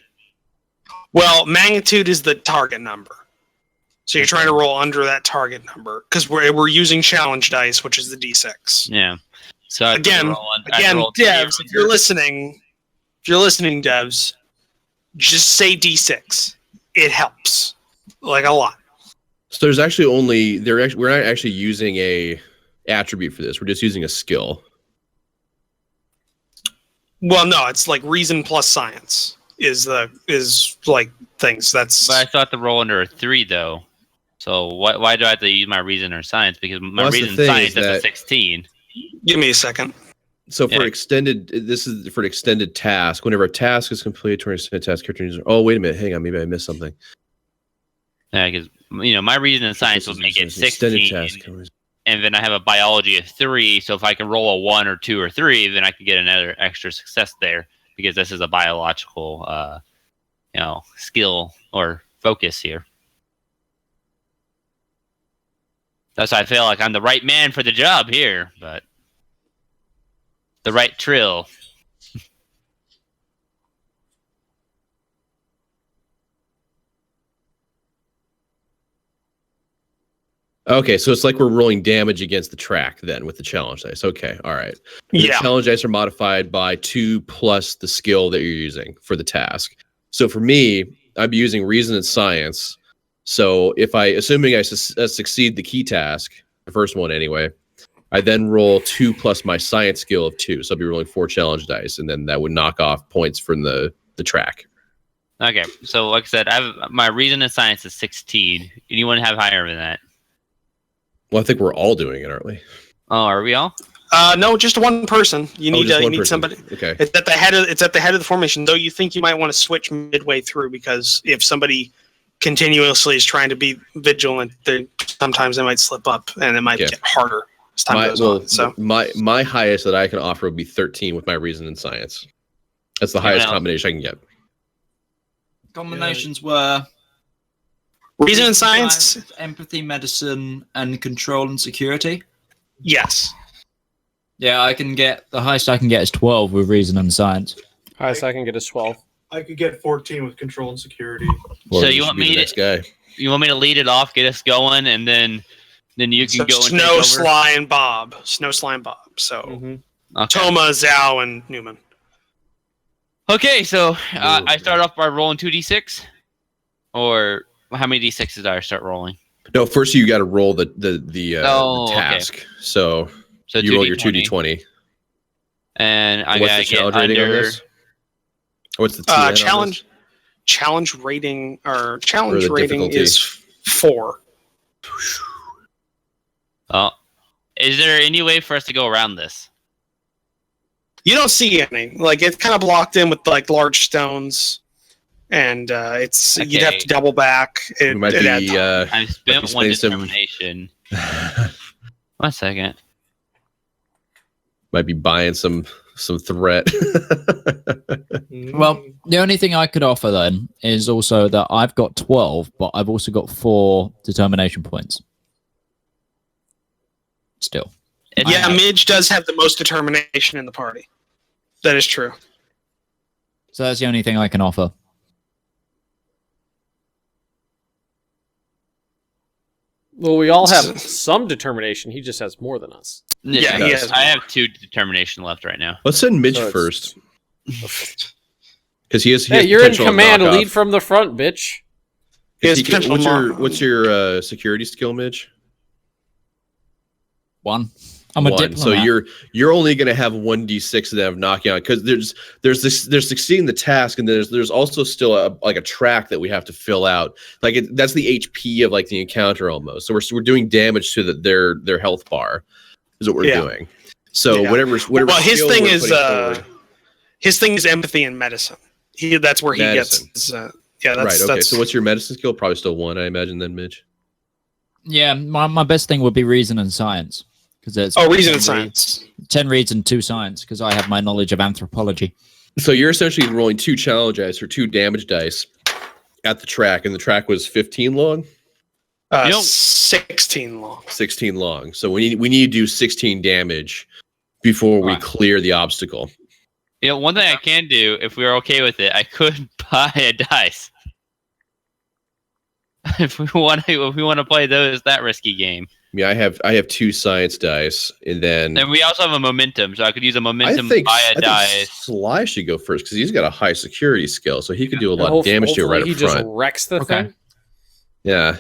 Well, magnitude is the target number. So you're trying to roll under that target number because we're using challenge dice, which is the d6. Yeah. So I have to Again, roll I have to roll devs, three if you're listening, devs, just say d6. It helps, like a lot. So there's actually we're not actually using a attribute for this. We're just using a skill. Well, no, it's like reason plus science is like things. That's. But I still have to roll under a 3 though. So why do I have to use my reason or science? Because my Well, that's the reason thing science is is a that- 16. Give me a second. So for Yeah. this is for an extended task. Whenever a task is completed to an extended task, character user. Oh, wait a minute. Hang on. Maybe I missed something. Yeah, because my reason and science This would is make it an extended 16, task. and then I have a biology of 3. So if I can roll a 1 or 2 or 3, then I can get another extra success there because this is a biological, skill or focus here. That's why I feel like I'm the right man for the job here, but the right trill. Okay, so it's like we're rolling damage against the track then with the challenge dice. Okay, all right. The challenge dice are modified by 2 plus the skill that you're using for the task. So for me, I'm using reason and science. So if assuming I succeed the key task, the first one anyway, I then roll 2 plus my science skill of 2. So I'll be rolling 4 challenge dice, and then that would knock off points from the track. Okay, so like I said, I have my reason and science is 16. Anyone have higher than that? Well, I think we're all doing it, aren't we? Oh, are we all? No, just one person. You need just you one need person. somebody. Okay. It's at the head of the formation. Though you think you might want to switch midway through, because if somebody continuously is trying to be vigilant, sometimes they might slip up and it might get harder as time goes on. So my highest that I can offer would be 13 with my reason and science. That's the highest combination I can get. Combinations were reason and science, empathy, medicine, and control and security. Yes. Yeah, I can get the highest I can get is 12 with reason and science. Highest I can get is 12. I could get 14 with control and security. So you want me to You want me to lead it off, get us going, and then you can go and Snow, take over? Sly, and Bob. Snow, Sly, and Bob. So Okay. Toma, Zhao, and Newman. Okay, so I start off by rolling 2d6, or how many d6s did I start rolling? No, first you got to roll the task. Okay. So you roll your 2d20. And I what's gotta the challenge get rating on under. this? What's the TN challenge rating or challenge Or the rating difficulty? is 4. Oh, is there any way for us to go around this? You don't see any. Like, it's kind of blocked in with like large stones, and you'd have to double back. We might be, I spent one spending some- determination. 1 second. Might be buying some threat. Well, the only thing I could offer then is also that I've got 12, but I've also got 4 determination points. Still. Yeah, Midge does have the most determination in the party. That is true. So that's the only thing I can offer. Well, we all have some determination. He just has more than us. Yeah, he has I have 2 determination left right now. Let's send Midge So it's- first. Because he has. Hey, you're in potential to command. knock Lead off. from the front, bitch. He has He can- potential what's your security skill, Midge? 1. I'm a 1. diplomat. So you're only going to have 1d6 of them of knocking out, because there's succeeding the task, and there's also still a track that we have to fill out. Like that's the HP of like the encounter almost. So we're doing damage to their health bar is what we're doing. So whatever. Well, his skill thing we're is putting forward- empathy and medicine. That's where he Medicine. gets. That's right. Okay. That's, So what's your medicine skill? Probably still 1, I imagine. Then Midge. Yeah, my best thing would be reason and science. Because there's reason and science. 10 reads and 2 science, because I have my knowledge of anthropology. So you're essentially rolling 2 challenge dice or 2 damage dice at the track, and the track was 15 long. 16 long. 16 long. So we need to do 16 damage before we clear the obstacle. You know, one thing I can do, if we are okay with it, I could buy a dice. if we want to play that risky game. Yeah, I have 2 science dice, and then And we also have a momentum, so I could use a I momentum think, buy a I think dice. Sly should go first because he's got a high security skill, so he could do a lot of Hopefully damage to it right up he front. just wrecks the thing. Yeah.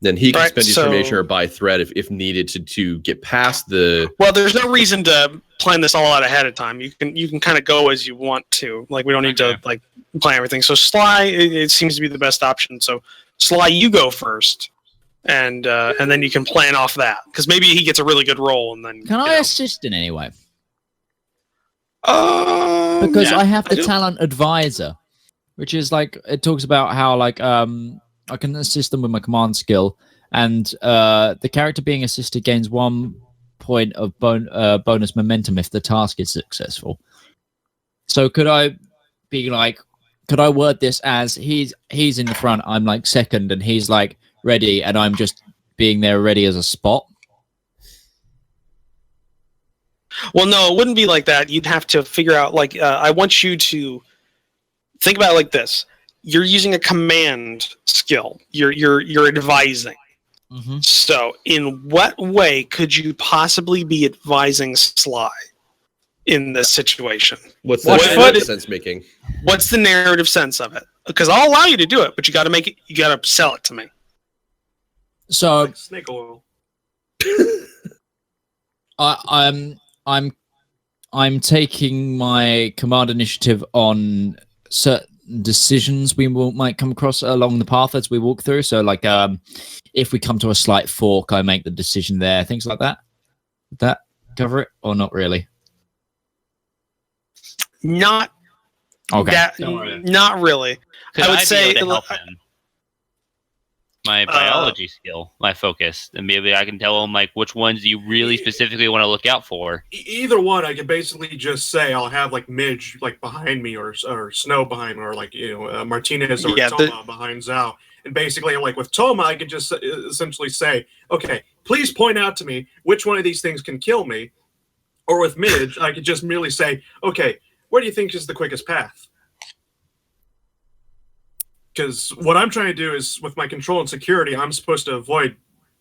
Then he can Right, spend determination so- or buy threat if needed to get past the. Well, there's no reason to plan this all out ahead of time. You can kind of go as you want to. Like, we don't need to like plan everything. So Sly, it seems to be the best option. So Sly, you go first, and then you can plan off that, because maybe he gets a really good roll, and then Can I assist in any way? Because I have the talent advisor, which is like it talks about how like I can assist them with my command skill, and the character being assisted gains 1 point of bonus momentum if the task is successful. So could I word this as he's in the front, I'm like second, and he's like ready, and I'm just being there ready as a spot? Well, no, it wouldn't be like that. You'd have to figure out, like, I want you to think about it like this. You're using a command skill. You're advising. Mm-hmm. So, in what way could you possibly be advising Sly in this situation? What's What the foot- sense making? What's the narrative sense of it? Because I'll allow you to do it, but you got to make it. You got to sell it to me. So Like snake oil. I'm taking my command initiative on certain decisions we might come across along the path as we walk through. So, like, if we come to a slight fork, I make the decision there. Things like that. Would that cover it, or not really? Not Okay. that. Don't worry. Not really. Could I would be say able to help him? My biology skill, my focus, and maybe I can tell him like which ones you really specifically want to look out for. Either one, I can basically just say I'll have like Midge like behind me, or Snow behind me, or like Martinez or Toma behind Zhao. And basically, like with Toma, I could just essentially say, okay, please point out to me which one of these things can kill me. Or with Midge, I could just merely say, okay, where do you think is the quickest path? Because what I'm trying to do is, with my control and security, I'm supposed to avoid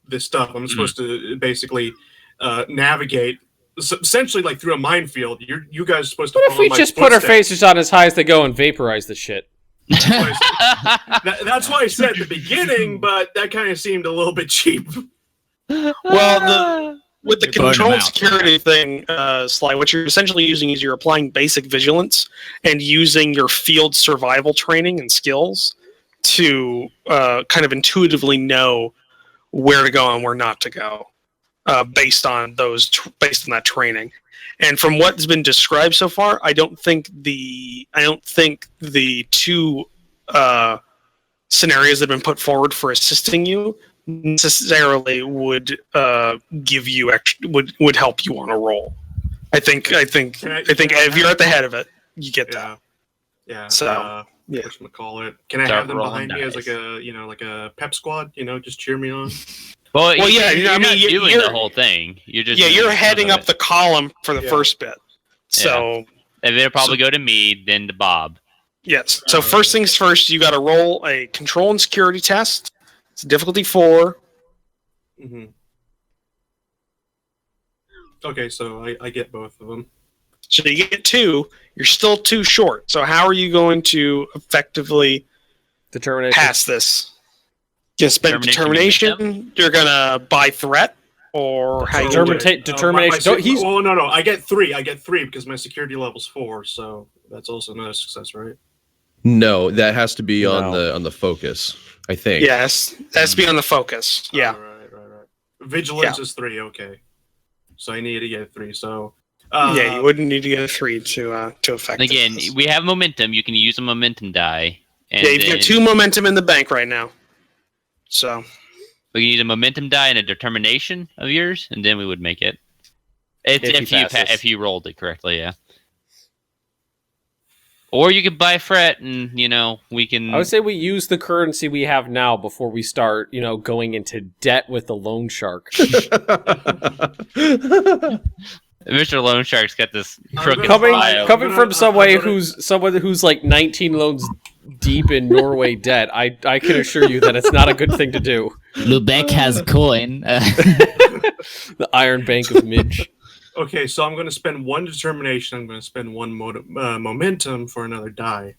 this stuff. I'm supposed to basically navigate, essentially like through a minefield. You guys are supposed to. What if we just put our faces on as high as they go and vaporize the shit? That's why I said at the beginning, but that kind of seemed a little bit cheap. Well, with the Burn control them and out. security thing, Sly, what you're essentially using is you're applying basic vigilance and using your field survival training and skills to kind of intuitively know where to go and where not to go, based on that training. And from what's been described so far, I don't think the two scenarios that have been put forward for assisting you necessarily would give you would help you on a roll. I think if you're at the head of it, you get that. Yeah. So yeah. Whatchamacallit. Can I Start have them rolling behind me as dice. like a pep squad? Just cheer me on. Well, yeah, you're I mean, not doing you're- the whole thing. You're just Yeah, doing you're some heading of up it. the column for the first bit. So And it'll probably go to me, then to Bob. yes. So first things first, you got to roll a control and security test. It's difficulty 4. Mm-hmm. Okay, so I get both of them. So you get 2. You're still 2 short. So how are you going to effectively Determination. pass this? You spend determination. You're gonna buy threat, or how you Determination. No. I get 3. I get 3 because my security level's 4. So that's also not a success, right? No, that has to be on the focus, I think. Yes, that has to be on the focus. Yeah. Right. Vigilance is 3. Okay. So I need to get 3. So. You wouldn't need to get a 3 to affect. And again, this. we have momentum. You can use a momentum die. And Yeah, you've got 2 momentum in the bank right now. So we can use a momentum die and a determination of yours, and then we would make it. If you rolled it correctly, yeah. Or you could buy fret, and we can. I would say we use the currency we have now before we start, going into debt with the loan shark. Mr. Loan Shark's got this crooked coming bio. from someone who's like 19 loans deep in Norway debt. I can assure you that it's not a good thing to do. Lubeck has coin. The Iron Bank of Midge. Okay, so I'm going to spend 1 determination. I'm going to spend 1 momentum for another die.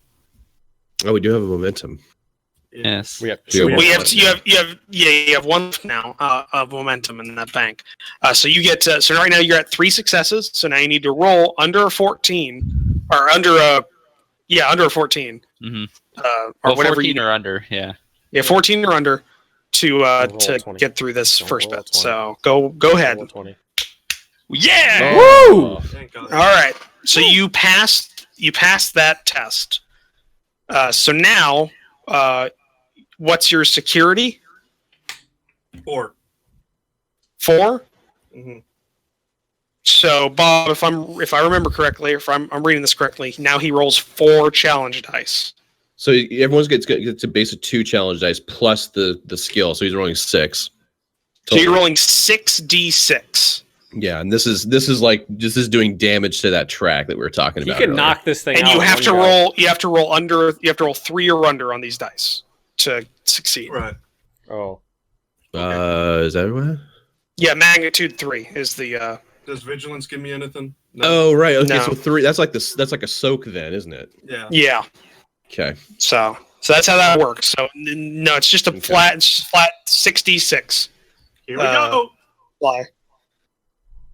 Oh, we do have a momentum. Yes. We have two. You have 1 now of momentum in that bank. So you get so right now you're at 3 successes. So now you need to roll under a 14 or under a 14. Mm-hmm. Or whatever 14 you or under, yeah. Yeah, 14 or under to roll 20. get through this Don't first roll bit. 20. So go ahead. 20. Yeah. Woo! Thank God. All right. So you passed that test. So now, what's your security? 4. 4. Mm-hmm. So Bob, if I remember correctly, if I'm reading this correctly, now he rolls 4 challenge dice. So everyone gets a base of 2 challenge dice plus the skill. So he's rolling 6. So you're rolling 6d6. Yeah, and this is doing damage to that track that we were talking You about. can earlier. knock this thing And out. you in have one to go. roll. You have to roll under. You have to roll 3 or under on these dice to succeed. Right. Oh. Is that what? Yeah, magnitude 3 is the. Does vigilance give me anything? Oh, right. Okay, No. so 3. That's like this. That's like a soak, then, isn't it? Yeah. Yeah. Okay. So that's how that works. So no, it's just a Okay. flat. It's flat 6d6. Here we go. Fly.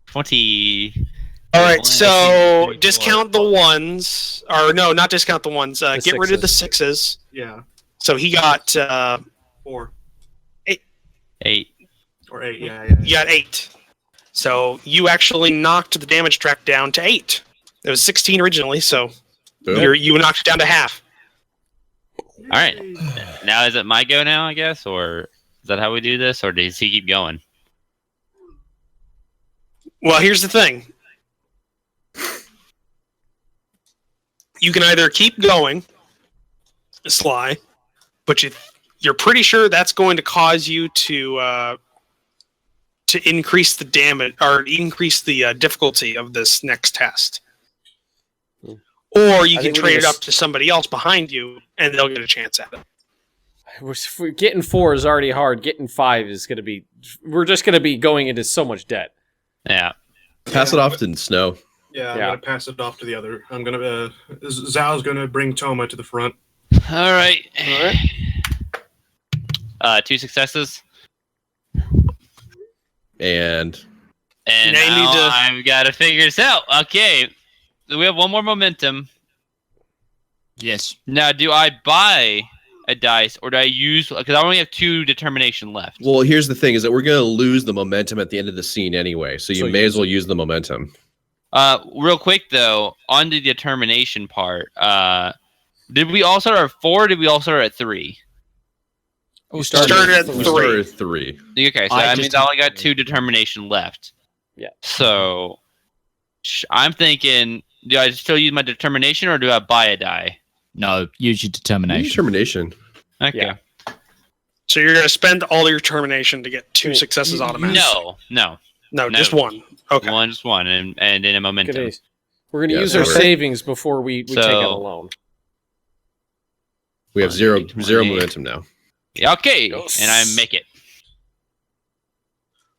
20. All right. 1, So 2, 3, 4. discount the ones, or no, not discount the ones. Get rid of the sixes. 6s. Yeah. So he got 4 8. or 8. Yeah. you got 8. So you actually knocked the damage track down to 8. It was 16 originally, so Boom. you knocked it down to half. All right. Now is it my go now, I guess, or is that how we do this, or does he keep going? Well, here's the thing. You can either keep going, Sly, but you're pretty sure that's going to cause you to increase the damage or increase the difficulty of this next test. Or you I can think we trade need it to up to somebody else behind you, and they'll get a chance at it. Getting 4 is already hard. Getting 5 is going to be... We're just going to be going into so much debt. Yeah. Pass it off to Snow. Yeah, I'm Yeah. gonna pass it off to the other. I'm gonna. Zhao's gonna bring Toma to the front. All right. All right. 2 successes. And And Now you need now to- I've got to figure this out. Okay. So we have one more momentum. Yes. Now, do I buy a dice, or do I use... Because I only have 2 determination left. well, here's the thing: is that we're gonna lose the momentum at the end of the scene anyway. So you So may use as well use the momentum. Real quick, though, on the determination part, did we all start at 4, or did we all start at 3? We started at We 3. started at 3. Okay, so I that just- means I only got 2 determination left. Yeah. So I'm thinking, do I still use my determination, or do I buy a die? No, use your determination. Determination. Okay. Yeah. So you're going to spend all your determination to get 2 successes automatically. No. No, No. just 1. Okay. Just one, and in a momentum. We're going to Yeah, use so our we're- savings before we take out a loan. We have 1, zero 20. momentum now. Yeah, okay, Yes. and I make it.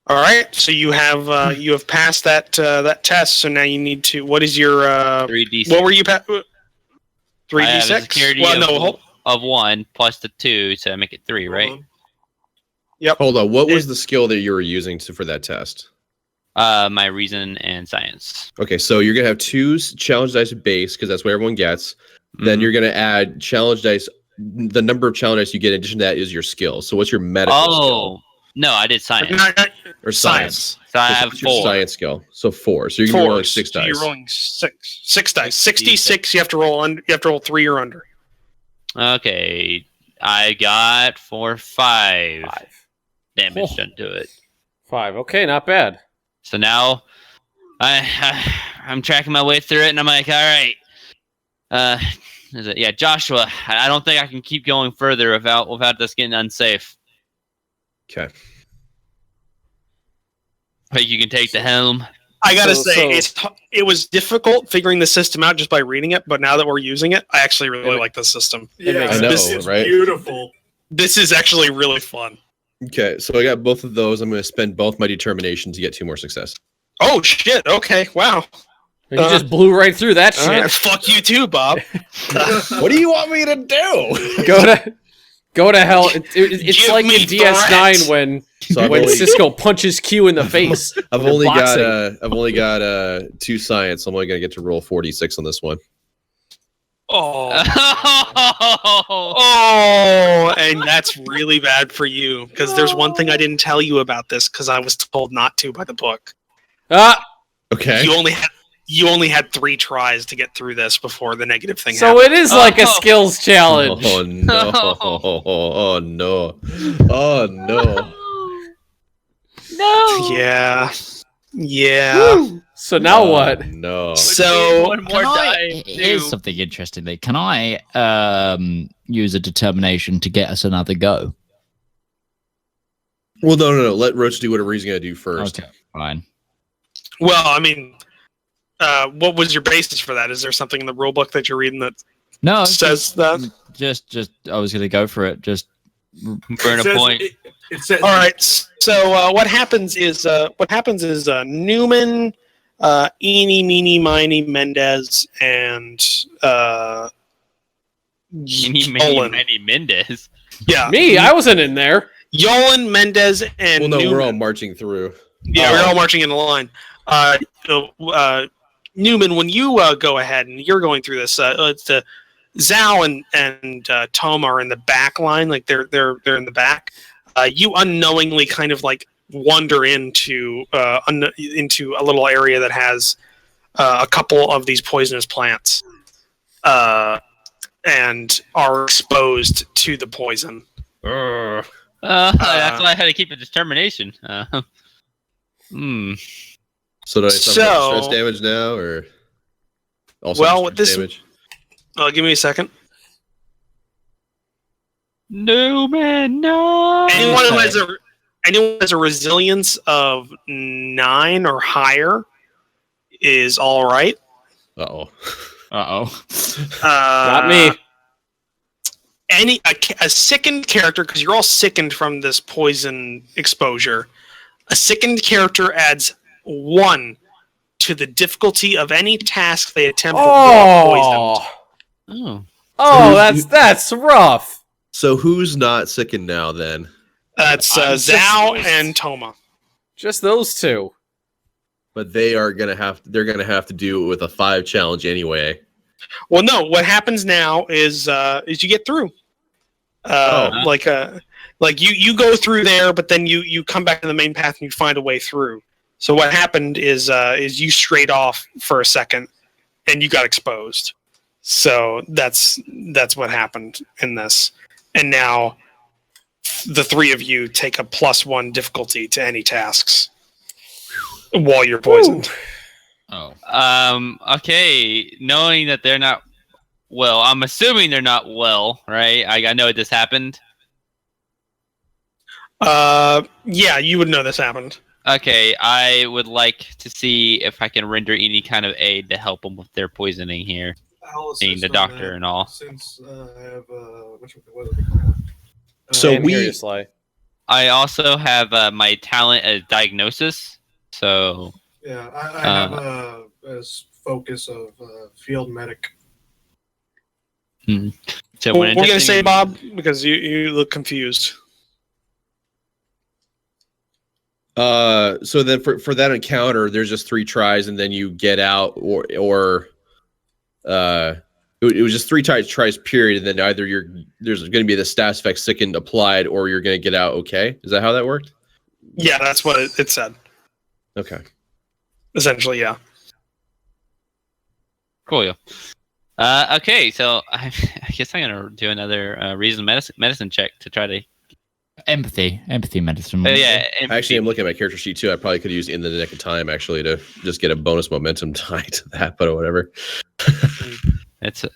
All right. So you have passed that test. So now you need to. What is your 3d6. What were you? 3d6. I have a security Well, no. of 1 plus the 2, so I make it 3, right? Hold on. Yep. Hold on. What was the skill that you were using for that test? My reason and science. Okay, so you're gonna have 2 challenge dice base because that's what everyone gets. Then Mhm. you're gonna add challenge dice. The number of challenge dice you get in addition to that is your skill. So what's your medical skill No, I did science. or science? So I So have what's your 4. science skill. So 4. So you're gonna be rolling 6 So dice. you're rolling 6 dice. 66. You have to roll under. You have to roll 3 or under. Okay, I got 4, 5 damage Oh. done to it. 5. Okay, not bad. So now I'm tracking my way through it, and I'm like, all right. Is it? Yeah, Joshua. I don't think I can keep going further without this getting unsafe. Okay. I think you can take the helm. I gotta So- say, so- it was difficult figuring the system out just by reading it, but now that we're using it, I actually really like the system. Yeah, I know, it's right? beautiful. This is actually really fun. Okay, so I got both of those. I'm gonna spend both my determination to get 2 more success. Oh shit! Okay, wow. You just blew right through that shit. Alright, fuck you too, Bob. What do you want me to do? Go to hell. It's Give like me in DS9 threats. when So I've when only, Cisco punches Q in the face. I've They're only got boxing. I've only got 2 science. I'm only gonna get to roll 46 on this one. Oh. Oh, and that's really bad for you because there's one thing I didn't tell you about this because I was told not to by the book. Ah, Okay. You only had 3 tries to get through this before the negative thing so happened. it is like a Oh. skills challenge. Oh no! Oh no! Oh no! No. Yeah. Yeah. So now Oh, what? No. So one more die. Here's something interesting. There. Can I use a determination to get us another go? Well, no. Let Roach do whatever he's gonna do first. Okay, fine. Well, I mean, what was your basis for that? Is there something in the rulebook that you're reading that No, says that? Just I was gonna go for it. Just Burn a point. It says, All right. So what happens is Newman, Eeny, Meeny, Miny, Mendez, and Yolen. Manny Mendez. Yeah, Me, I wasn't in there. Yolen, Mendez, and Well, no, Newman. we're all marching through. Yeah, we're all marching in a line. Newman, when you go ahead and you're going through this, it's Zhao and Tom are in the back line, like they're in the back. You unknowingly kind of like wander into a little area that has a couple of these poisonous plants, and are exposed to the poison. That's why I had to keep a determination. So do I suffer stress damage now, or also stress damage? Give me a second. No, man, no. Anyone who has a resilience of 9 or higher is all right. Uh-oh. Not me. A sickened character, because you're all sickened from this poison exposure. A sickened character adds 1 to the difficulty of any task they attempt while poisoned. That's rough. So who's not sickened now then? That's Zhao and Toma. Just those two. But they're gonna have to do it with a 5 challenge anyway. Well, no. What happens now is you get through. Like you go through there, but then you come back to the main path and you find a way through. So what happened is you strayed off for a second and you got exposed. So that's what happened in this. And now the 3 of you take a +1 difficulty to any tasks while you're poisoned. Oh. Okay. Knowing that they're not well, I'm assuming they're not well, right? I know this happened. Yeah, you would know this happened. Okay, I would like to see if I can render any kind of aid to help them with their poisoning here. Being the doctor and all. Since I have what are they called? So I also have my talent as diagnosis. So yeah, I have a focus of field medic. So what are you gonna say, Bob? Because you look confused. So then for that encounter, there's just 3 tries, and then you get out, or it was just 3 tries period, and then either there's going to be the stats effect sickened applied, or you're going to get out. Okay, is that how that worked? Yeah, that's what it said. Okay. Essentially, yeah. Cool. Okay, so I guess I'm gonna do another reason medicine check to try to empathy medicine. Yeah. Actually, I'm looking at my character sheet too. I probably could have used in the nick of time actually to just get a bonus momentum tied to that, but whatever. So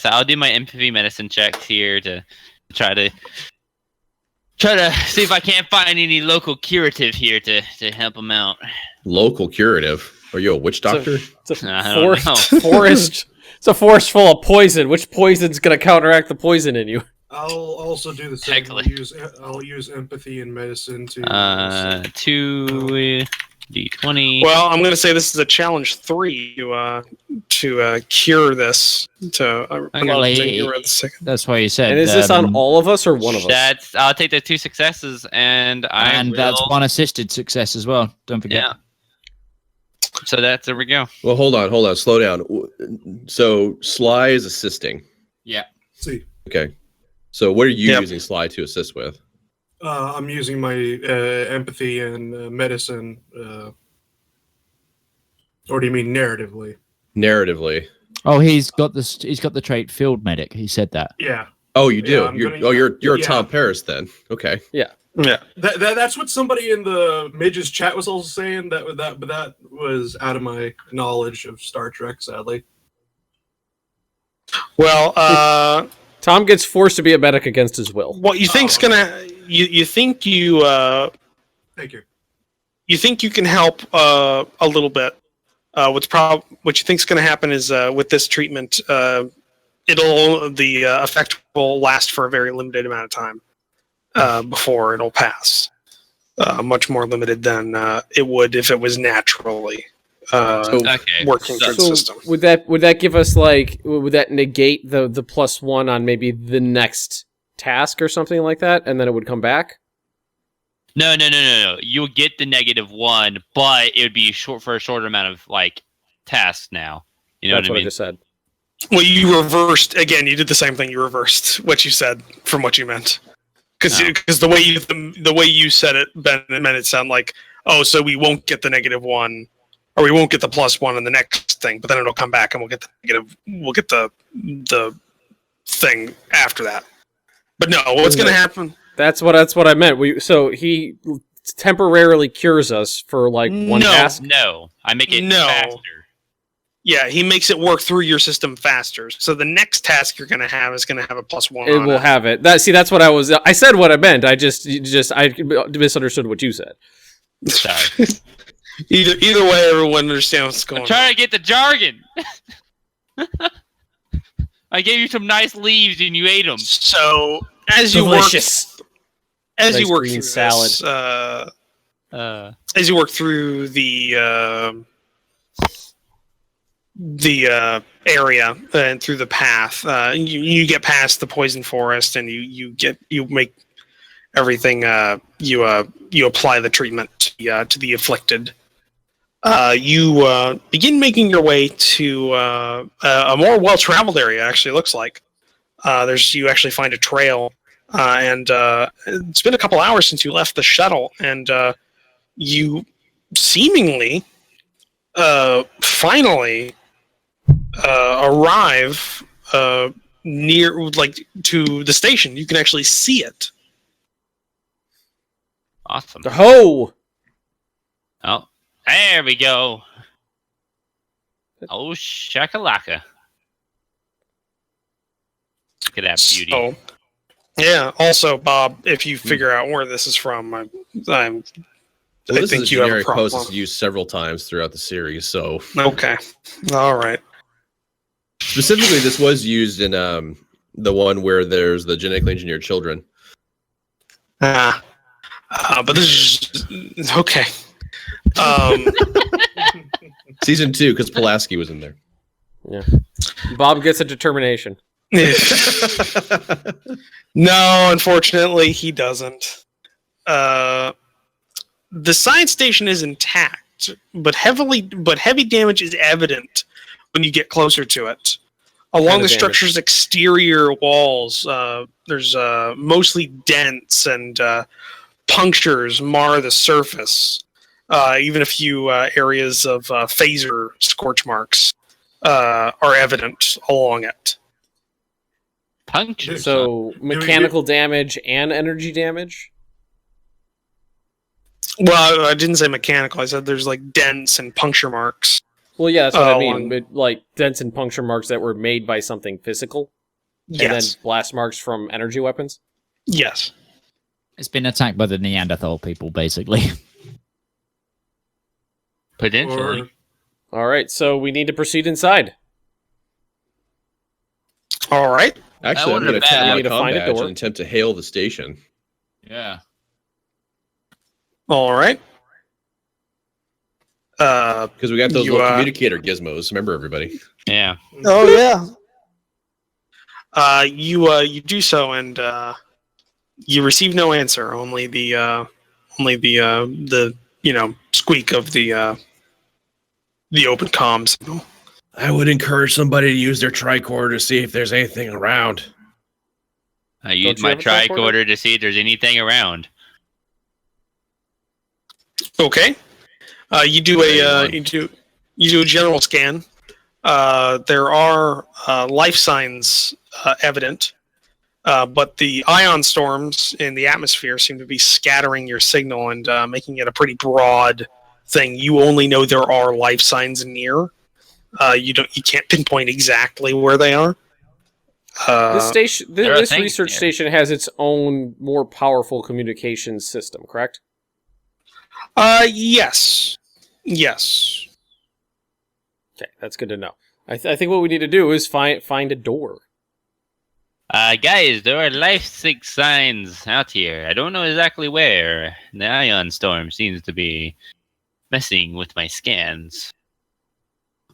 I'll do my empathy medicine check here to try to see if I can't find any local curative here to help them out. Local curative? Are you a witch doctor? It's a forest. It's a forest full of poison. Which poison's gonna counteract the poison in you? I'll also do the same. I'll use empathy and medicine to 2d20. Well, I'm going to say this is a challenge 3 to cure this. That's why you said. And is this on all of us or one of us? I'll take the 2 successes, and that's 1 assisted success as well. Don't forget. Yeah. So there we go. Well, hold on, slow down. So Sly is assisting. Yeah. See. Okay. So what are you using Sly to assist with? I'm using my empathy and medicine. Or do you mean narratively? Narratively. Oh, he's got the trait field medic. He said that. Yeah. Oh, you do. You're a Tom Paris then. Okay. Yeah. Yeah. That's what somebody in the Midges chat was also saying. But that was out of my knowledge of Star Trek, sadly. Well, Tom gets forced to be a medic against his will. What you think's gonna you think you Thank you. you think you can help a little bit. What you think's going to happen is with this treatment, the effect will last for a very limited amount of time before it'll pass. Much more limited than it would if it was naturally working through the system. Would that give us would that negate the +1 on maybe the next task or something like that, and then it would come back? No. You would get the -1, but it would be short for a shorter amount of tasks now. You know That's what I mean? I just said. Well, you reversed again. You did the same thing. You reversed what you said from what you meant, because the way you said it, Ben, it made it sound like, oh, so we won't get the -1, or we won't get the +1 in the next thing, but then it'll come back and we'll get the negative. We'll get the thing after that. But no, what's going to happen? That's what I meant. So he temporarily cures us for one task. No, I make it faster. Yeah, he makes it work through your system faster. So the next task you're going to have is going to have a +1. It will have it. That's what I said. What I meant. I misunderstood what you said. Sorry. Either way, everyone understands what's going on. I'm trying to get the jargon. I gave you some nice leaves and you ate them. So as Delicious. As you work green through salad. As you work through the area and through the path, you get past the poison forest, and you make everything. You apply the treatment to the afflicted. You begin making your way to a more well-traveled area. Actually, looks like you actually find a trail. And it's been a couple hours since you left the shuttle, and you seemingly finally arrive near, to the station. You can actually see it. Awesome. Oh, there we go. Oh, shakalaka. Look at that beauty. So, yeah. Also, Bob, if you figure out where this is from, I think you have a problem. Post is used several times throughout the series. So okay, all right. Specifically, this was used in the one where there's the genetically engineered children. But this is okay. Season 2, because Pulaski was in there. Yeah. Bob gets a determination. No, unfortunately, he doesn't. The science station is intact, but heavy damage is evident when you get closer to it. Along the structure's exterior walls, there's mostly dents and punctures mar the surface. Even a few areas of phaser scorch marks are evident along it. Punctures. So mechanical damage and energy damage? Well, I didn't say mechanical. I said there's dents and puncture marks. Well, yeah, that's what I mean. But, dents and puncture marks that were made by something physical? Yes. And then blast marks from energy weapons? Yes. It's been attacked by the Neanderthal people, basically. Potentially. All right, so we need to proceed inside. All right. Actually, I'm going to tap my to find a combat door. and attempt to hail the station. Yeah. All right. Because we got those little communicator gizmos. Remember, everybody? Yeah. Oh yeah. You do so, and you receive no answer. Only the squeak of the open comm signal. I would encourage somebody to use their tricorder to see if there's anything around. I use my tricorder to see if there's anything around. Okay. You do a general scan. There are life signs evident, but the ion storms in the atmosphere seem to be scattering your signal and making it a pretty broad thing. You only know there are life signs near. You can't pinpoint exactly where they are. This research station has its own more powerful communications system, correct? Yes. Yes. Okay, that's good to know. I think what we need to do is find a door. Guys, there are life signs out here. I don't know exactly where. The ion storm seems to be messing with my scans.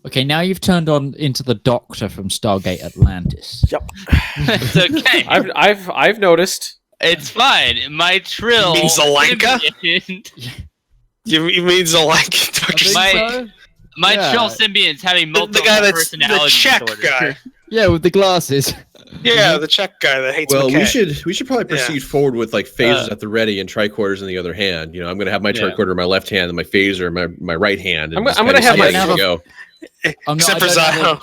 Okay, now you've turned on into the Doctor from Stargate Atlantis. Yep. It's okay. I've noticed. It's fine. My trill. You mean Zelenka? You mean Zelenka? My trill symbiont's having multiple personality the Czech disorder. guy. Yeah, with the glasses. Yeah, the Czech guy that hates McKay. we should probably proceed forward with like phasers at the ready and tricorders in the other hand. You know, I'm going to have my tricorder in my left hand and my phaser in my right hand. And I'm going to have my go. Except for Zaho.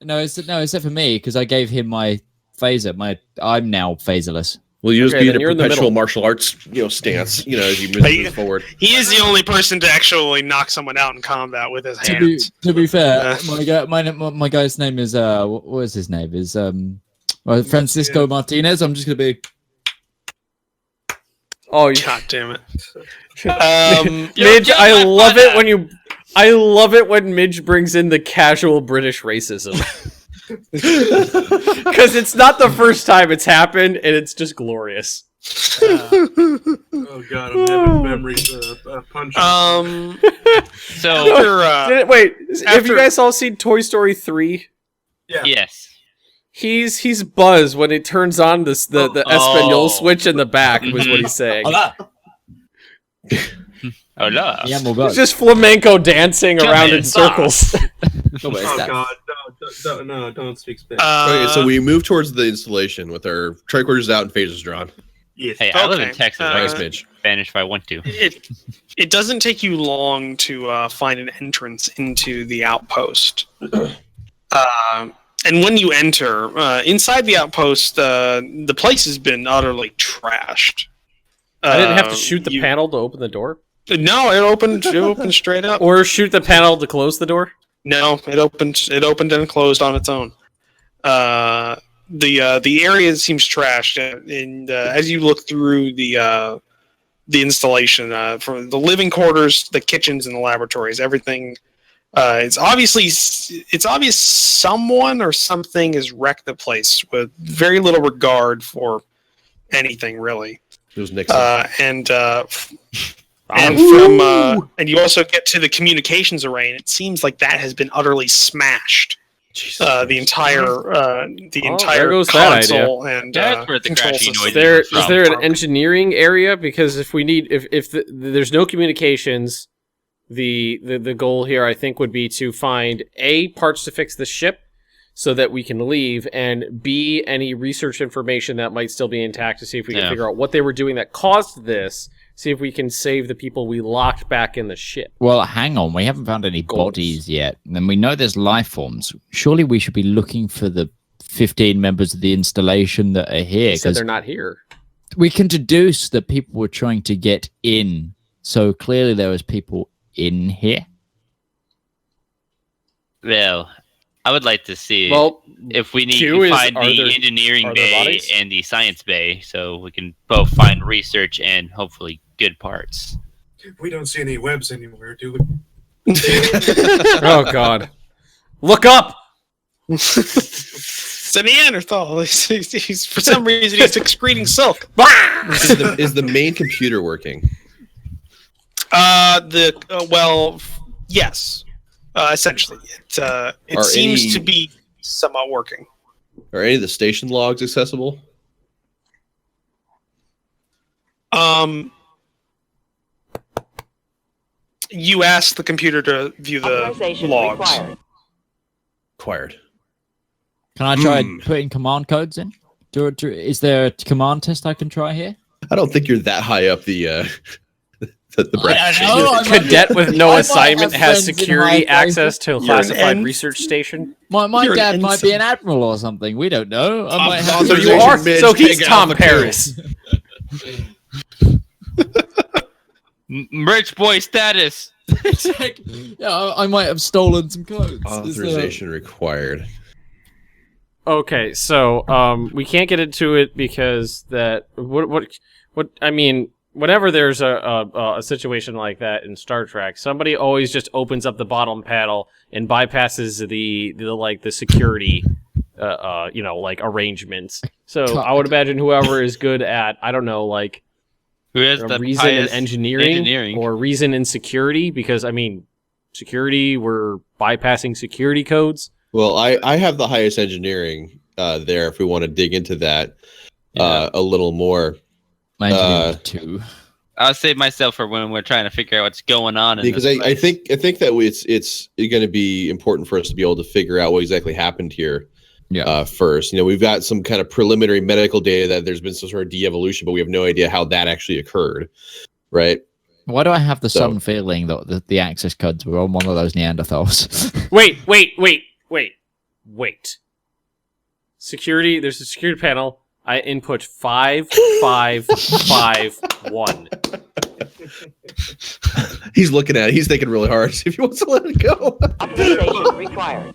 No, except for me because I gave him my phaser. I'm now phaserless. Well, you just be in a perpetual martial arts, stance, as you move forward. He is the only person to actually knock someone out in combat with his hands. To be fair, my guy's name is what was his name? Is Francisco Martinez. I'm just gonna be. Oh, God damn it! Midge, I love it when Midge brings in the casual British racism. Because it's not the first time it's happened, and it's just glorious. Oh God, I'm having memories of punching. So wait, have you guys all seen Toy Story 3? Yeah. Yes. He's Buzz when it turns on the Espanol switch in the back was what he's saying. Hola. It's just flamenco dancing around in circles. God, no, don't speak Spanish. Okay, so we move towards the installation with our tricorders out and phasers drawn. Yes. Hey, I live in Texas. I Nice, can Midge. speak Spanish if I want to. It doesn't take you long to find an entrance into the outpost. And when you enter, inside the outpost, the place has been utterly trashed. I didn't have to shoot the panel to open the door? No, it opened straight up. Or shoot the panel to close the door? No, it opened and closed on its own. The area seems trashed, and as you look through the installation, from the living quarters, the kitchens, and the laboratories, everything. It's obvious someone or something has wrecked the place with very little regard for anything really. It was Nixon. And you also get to the communications array, and it seems like that has been utterly smashed. The entire there goes console that idea. and That's where the control crashing system. noise Is there an engineering area? Because if there's no communications, the goal here I think would be to find A, parts to fix the ship so that we can leave, and B, any research information that might still be intact to see if we can figure out what they were doing that caused this. See if we can save the people we locked back in the ship. Well, hang on. We haven't found any bodies yet. And we know there's life forms. Surely we should be looking for the 15 members of the installation that are here. Because they're not here. We can deduce that people were trying to get in. So clearly there was people in here. Well, I would like to see if we need Q to find the there engineering bay bodies? and the science bay, so we can both find research and hopefully good parts. We don't see any webs anywhere, do we? Oh God! Look up. It's a Neanderthal. He's for some reason he's excreting silk. Is the main computer working? Yes. Essentially, it seems to be somewhat working. Are any of the station logs accessible? You asked the computer to view the logs. Acquired. Can I try putting command codes in? Is there a command test I can try here? I don't think you're that high up the Cadet with no assignment has security access to a classified research station. My dad might be an admiral or something. We don't know. I might have so you are. So he's Tom Paris. Rich boy status. Yeah, I might have stolen some codes. Authorization required. Okay, so we can't get into it because that what I mean. Whenever there's a situation like that in Star Trek, somebody always just opens up the bottom panel and bypasses the security, arrangements. So I would imagine whoever is good at, I don't know, like Who has the reason in highest engineering or reason in security, because I mean, security, we're bypassing security codes. Well, I have the highest engineering there. If we want to dig into that a little more. My engineering is 2. I'll save myself for when we're trying to figure out what's going on. Because I think that it's going to be important for us to be able to figure out what exactly happened here. Yeah. First, we've got some kind of preliminary medical data that there's been some sort of de-evolution, but we have no idea how that actually occurred, right? Why do I have the sudden feeling that the access codes were on one of those Neanderthals? Wait. Security. There's a security panel. I input 5551. He's looking at it. He's thinking really hard. If he wants to let it go. Update required.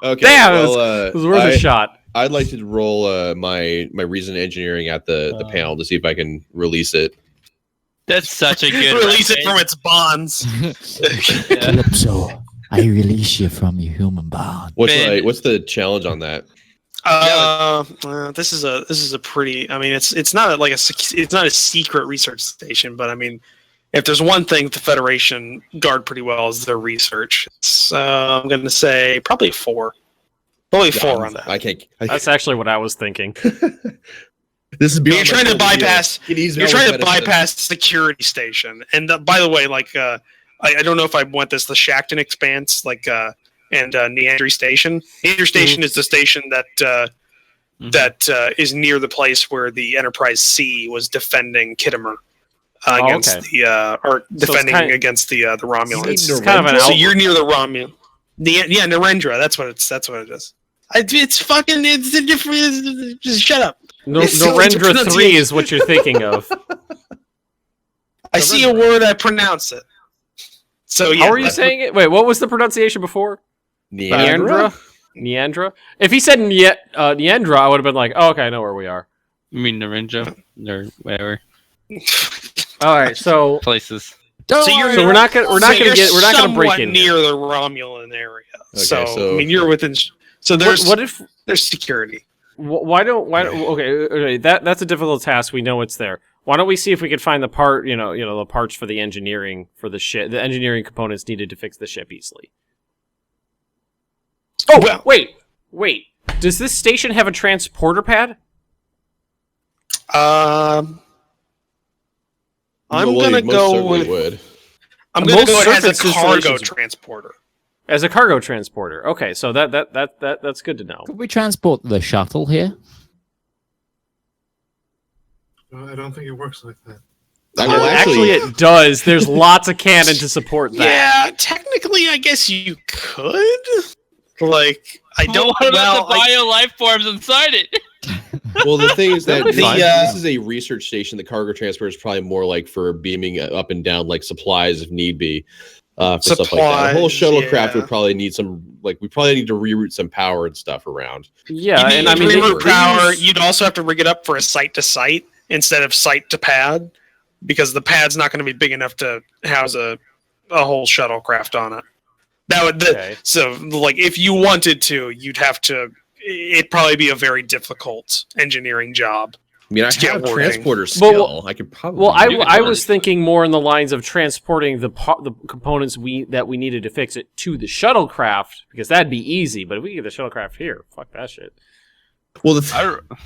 Okay. Damn, it was worth a shot. I'd like to roll my reason engineering at the panel to see if I can release it. That's such a good release it from its bonds. Calypso, I release you from your human bond. What's the challenge on that? This is a pretty. I mean, it's not it's not a secret research station, but I mean, if there's one thing the Federation guard pretty well is their research. I'm going to say probably 4. Probably 4 on that. I can't. That's actually what I was thinking. This is you're trying to bypass. You're trying to bypass the security station. And by the way, like I don't know if I want this. The Shackton Expanse, and Neandry Station. Neandry Station is the station that is near the place where the Enterprise C was defending Kittimer against against the Romulans. It's kind of an so you're near the Romulan. Yeah, Narendra. That's what it is. It's fucking. It's a different. Just shut up. Narendra 3 is what you're thinking of. I see a word. I pronounce it. So yeah. How are you saying it? Wait, what was the pronunciation before? Neandra? If he said Neandra, I would have been like, oh, okay, I know where we are. You mean Narendra or whatever? All right, so places. So we're not gonna break in near the Romulan area. Okay, so I mean, you're within. So there's there's security. Okay, that's a difficult task. We know it's there. Why don't we see if we could find the part, the parts for the engineering for the ship, the engineering components needed to fix the ship easily. Oh, well, wait. Does this station have a transporter pad? I'm gonna go with. I'm gonna go as a cargo transporter. As a cargo transporter. Okay, so that's good to know. Could we transport the shuttle here? I don't think it works like that. Actually, it does. There's lots of cannon to support that. Yeah, technically, I guess you could. Like, I don't. What about the bio life forms inside it? Well, the thing is that this is a research station. The cargo transporter is probably more like for beaming up and down, like supplies if need be, for stuff like that. The whole shuttlecraft would probably need we probably need to reroute some power and stuff around. Yeah, and I mean, reroute power. You'd also have to rig it up for a site to site instead of site to pad, because the pad's not going to be big enough to house a whole shuttlecraft on it. That would so like if you wanted to, you'd have to. It'd probably be a very difficult engineering job. I mean, I have transporter skill. I could probably. Well, I was thinking more in the lines of transporting the components that we needed to fix it to the shuttlecraft, because that'd be easy. But if we get the shuttlecraft here, fuck that shit. Well,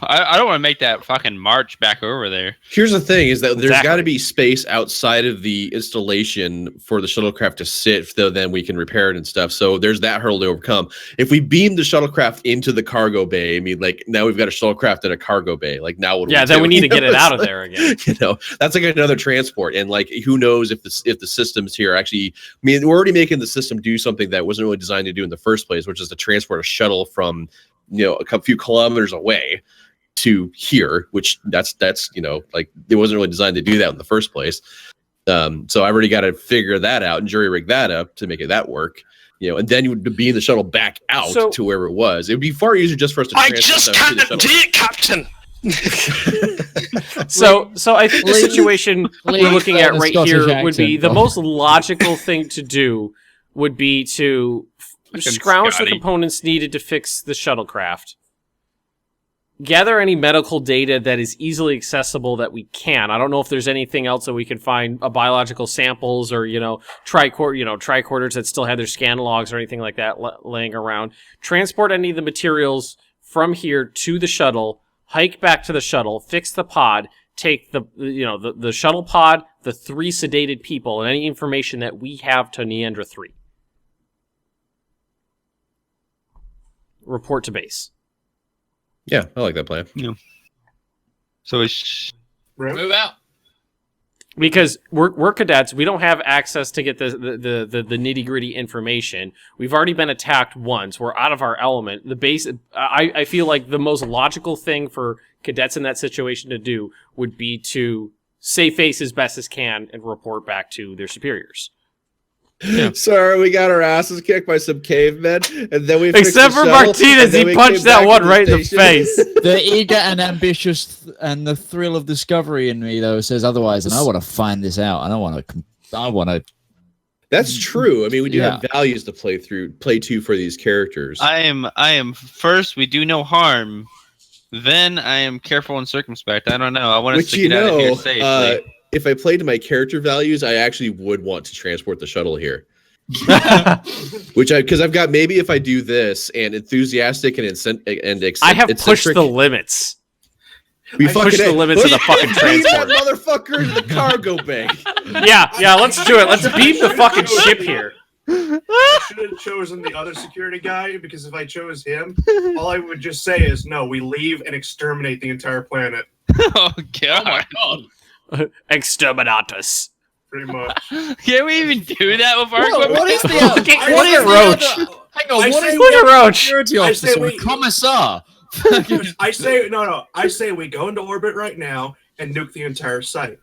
I don't want to make that fucking march back over there. Here's the thing: is that there's got to be space outside of the installation for the shuttlecraft to sit, though. Then we can repair it and stuff. So there's that hurdle to overcome. If we beam the shuttlecraft into the cargo bay, I mean, like now we've got a shuttlecraft in a cargo bay. Like now, then we need to get it out of there again. That's like another transport, and like who knows if the systems here actually. I mean, we're already making the system do something that wasn't really designed to do in the first place, which is to transport a shuttle from a few kilometers away to here, which that's like it wasn't really designed to do that in the first place. So I already got to figure that out and jury rig that up to make that work. and then you would be in the shuttle back out to where it was. It would be far easier just for us to. I just can't do it, Captain. So I think the situation we're looking at right here would be the most logical thing to do would be to scrounge the components needed to fix the shuttlecraft. Gather any medical data that is easily accessible that we can. I don't know if there's anything else that we can find, biological samples or, tricorders that still have their scan logs or anything like that laying around. Transport any of the materials from here to the shuttle, hike back to the shuttle, fix the pod, take the shuttle pod, the 3 sedated people, and any information that we have to Neandra 3. Report to base. Yeah, I like that plan. Yeah. So it's move out. Because we're cadets, we don't have access to get the nitty gritty information. We've already been attacked once. We're out of our element. The base, I feel like the most logical thing for cadets in that situation to do would be to save face as best as can and report back to their superiors. Yeah. Sorry, we got our asses kicked by some cavemen, and then we except for Martinez, he punched that one right in the face. The eager and ambitious and the thrill of discovery in me, though, says otherwise, and I want to find this out. I want to. That's true. I mean, we do have values to play to for these characters. I am first. We do no harm. Then I am careful and circumspect. I don't know. I want us to get out of here safely. If I played to my character values, I actually would want to transport the shuttle here. Because I've got, maybe if I do this and enthusiastic and I have pushed the limits. We pushed the limits of the fucking transport. That motherfucker into the cargo bay. Yeah, let's do it. Let's beat the fucking ship here. I should have chosen the other security guy, because if I chose him, all I would just say is, no, we leave and exterminate the entire planet. Oh, God. Oh, my God. Exterminatus. Pretty much. Can we even do that with our equipment? What is the Roach? Hang on, what is the Roach? Security officer, a commissar. I say we go into orbit right now and nuke the entire site.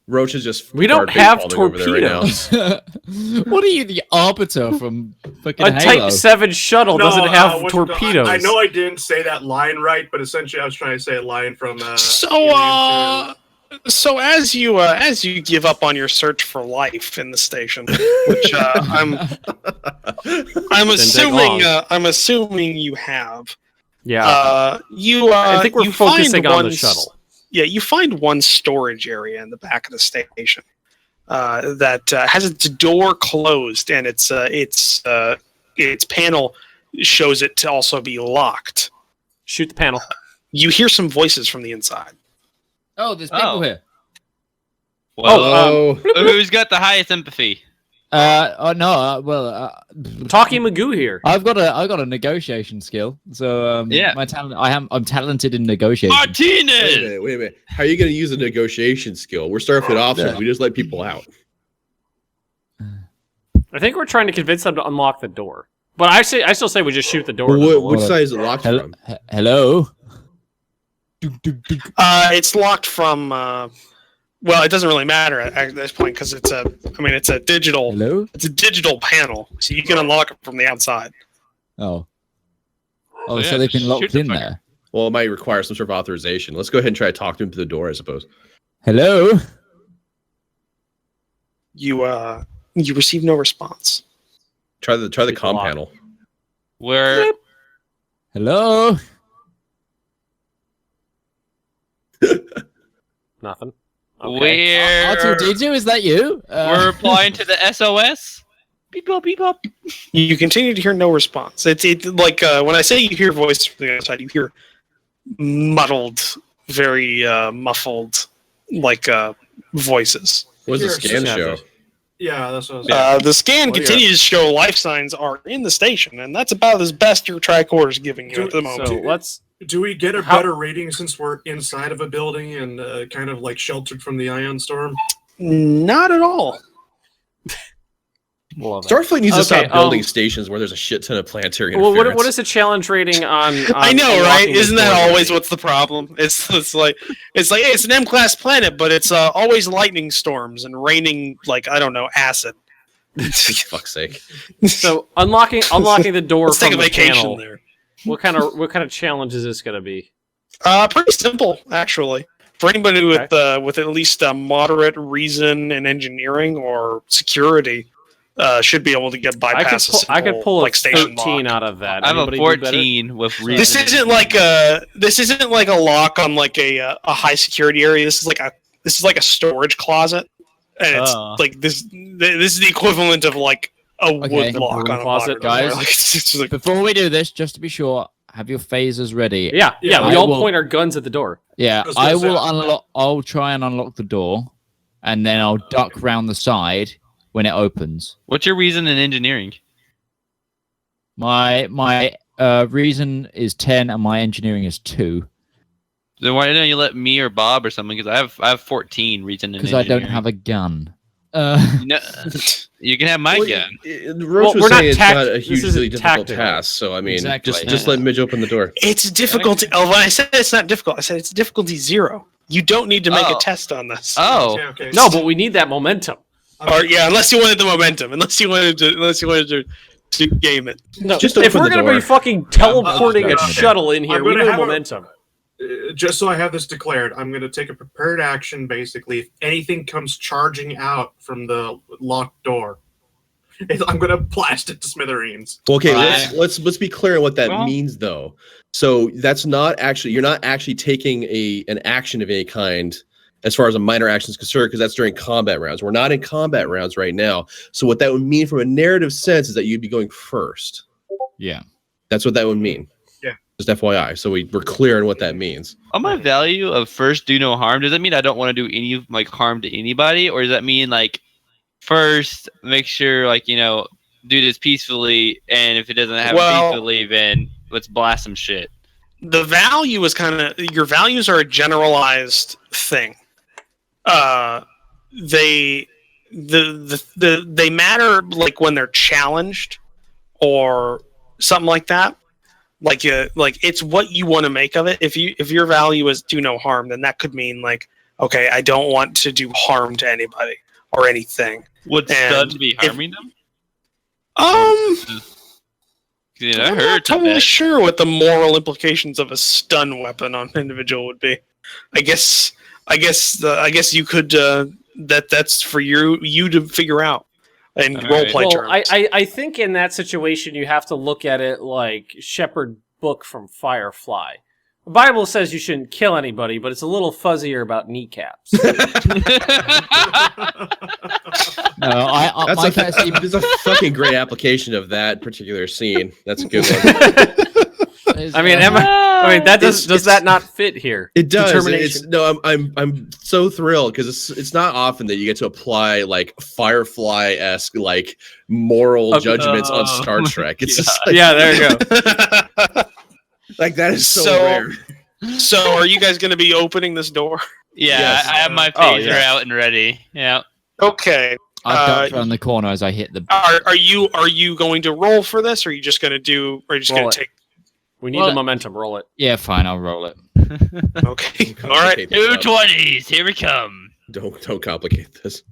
Roach is just. We don't have torpedoes. What are you, the arbiter from fucking A Halo? Type 7 shuttle doesn't have torpedoes. I know I didn't say that line right, but essentially I was trying to say a line from. So as you give up on your search for life in the station, which I'm assuming you have. Yeah. I think we're focusing on the shuttle. Yeah, you find one storage area in the back of the station that has its door closed, and its panel shows it to also be locked. Shoot the panel. You hear some voices from the inside. Oh, there's people here. Well, who's got the highest empathy? Talking Magoo here. I've got a negotiation skill. So my talent. I'm talented in negotiation. Martinez. Wait a minute. How are you going to use a negotiation skill? We're Starfleet officers. We just let people out. I think we're trying to convince them to unlock the door. But I still say we just shoot the door. Which side is it locked from? Hello. It's locked from. Well, it doesn't really matter at this point because it's a digital. Hello? It's a digital panel, so you can unlock it from the outside. Oh, so they've been locked in there. Well, it might require some sort of authorization. Let's go ahead and try to talk to him through the door, I suppose. Hello. You receive no response. Try the comm panel. Where? Hello. Nothing. Okay. R2D2, is that you? We're replying to the SOS. Beep up, beep up. You continue to hear no response. It's like when I say you hear voices from the outside, you hear muddled, very muffled, like voices. What does the scan show? Yeah, that's what I was The scan continues to show life signs are in the station, and that's about as best your tricorder is giving you at the moment. So do we get a better rating since we're inside of a building and kind of like sheltered from the ion storm? Not at all. Starfleet needs to stop building stations where there's a shit ton of planetary interference. Well, what is the challenge rating on I know, right? Isn't that always what's the problem? It's like it's an M-class planet, but it's always lightning storms and raining, like, I don't know, acid. For fuck's sake. So unlocking the door Let's from take a the vacation panel. there. What kind of challenge is this going to be? Pretty simple, actually. For anybody with at least a moderate reason in engineering or security, should be able to get bypass. I could pull a like station 13 lock. out of that. I have a Anybody do better? 14 with reason. This isn't like a lock on like a high security area. This is like a storage closet, and it's like this. This is the equivalent of like a wood lock on a closet, closet, guys. Before we do this, just to be sure, have your phasers ready. Yeah. We all point our guns at the door. Yeah, I will unlock. I'll try and unlock the door, and then I'll duck round the side when it opens. What's your reason in engineering? My reason is 10, and my engineering is 2. Then why don't you let me or Bob or something? Because I have 14 reason in Because I engineering. don't have a gun. No, you can have my gun. Roach was saying it's not a this hugely isn't difficult tactical. task, so I mean, Exactly. just let Midge open the door. It's difficulty. Oh, when I said it's not difficult, I said it's difficulty 0. You don't need to make a test on this. Oh, Okay. No, but we need that momentum. Or yeah, unless you wanted the momentum. Unless you wanted to game it. No, Just if open we're the going to door. be fucking teleporting a Okay. shuttle in here, I'm we gonna need have a- momentum. Just so I have this declared, I'm going to take a prepared action. Basically, if anything comes charging out from the locked door, I'm going to blast it to smithereens. Okay, Right. let's be clear on what that Well- means, though. So that's not actually you're not actually taking an action of any kind as far as a minor action is concerned, because that's during combat rounds. We're not in combat rounds right now. So what that would mean from a narrative sense is that you'd be going first. Yeah. That's what that would mean. Yeah. Just FYI, so we're clear on what that means. on my value of first do no harm, does that mean I don't want to do any like harm to anybody, or does that mean like first make sure like do this peacefully, and if it doesn't happen peacefully, then let's blast some shit. The value is kind of your values are a generalized thing. They matter like when they're challenged or something like that. Like it's what you want to make of it. If your value is do no harm, then that could mean like, okay, I don't want to do harm to anybody or anything. Would And stuns be harming them? I'm I not heard totally sure what the moral implications of a stun weapon on an individual would be. I guess you could. That's for you to figure out in roleplay terms. I think in that situation you have to look at it like Shepherd Book from Firefly. The Bible says you shouldn't kill anybody, but it's a little fuzzier about kneecaps. No, my fantasy. There's a fucking great application of that particular scene. That's a good one. is, I mean, that does that not fit here? It does. Determination. I'm so thrilled because it's not often that you get to apply like Firefly-esque like moral judgments on Star Trek. It's just like, Yeah, there you go. like that is so So- rare. So, are you guys going to be opening this door? Yeah, Yes. I have my Oh, phaser yes. out and ready. Yeah. Okay. I ducked around the corner as I hit the. Are you going to roll for this, or are you just going to do? Or are you just going Roll to it. take? We need Well- the momentum. Roll it. Yeah, fine. I'll roll it. Okay. All right. Two 20s. Here we come. Don't complicate this.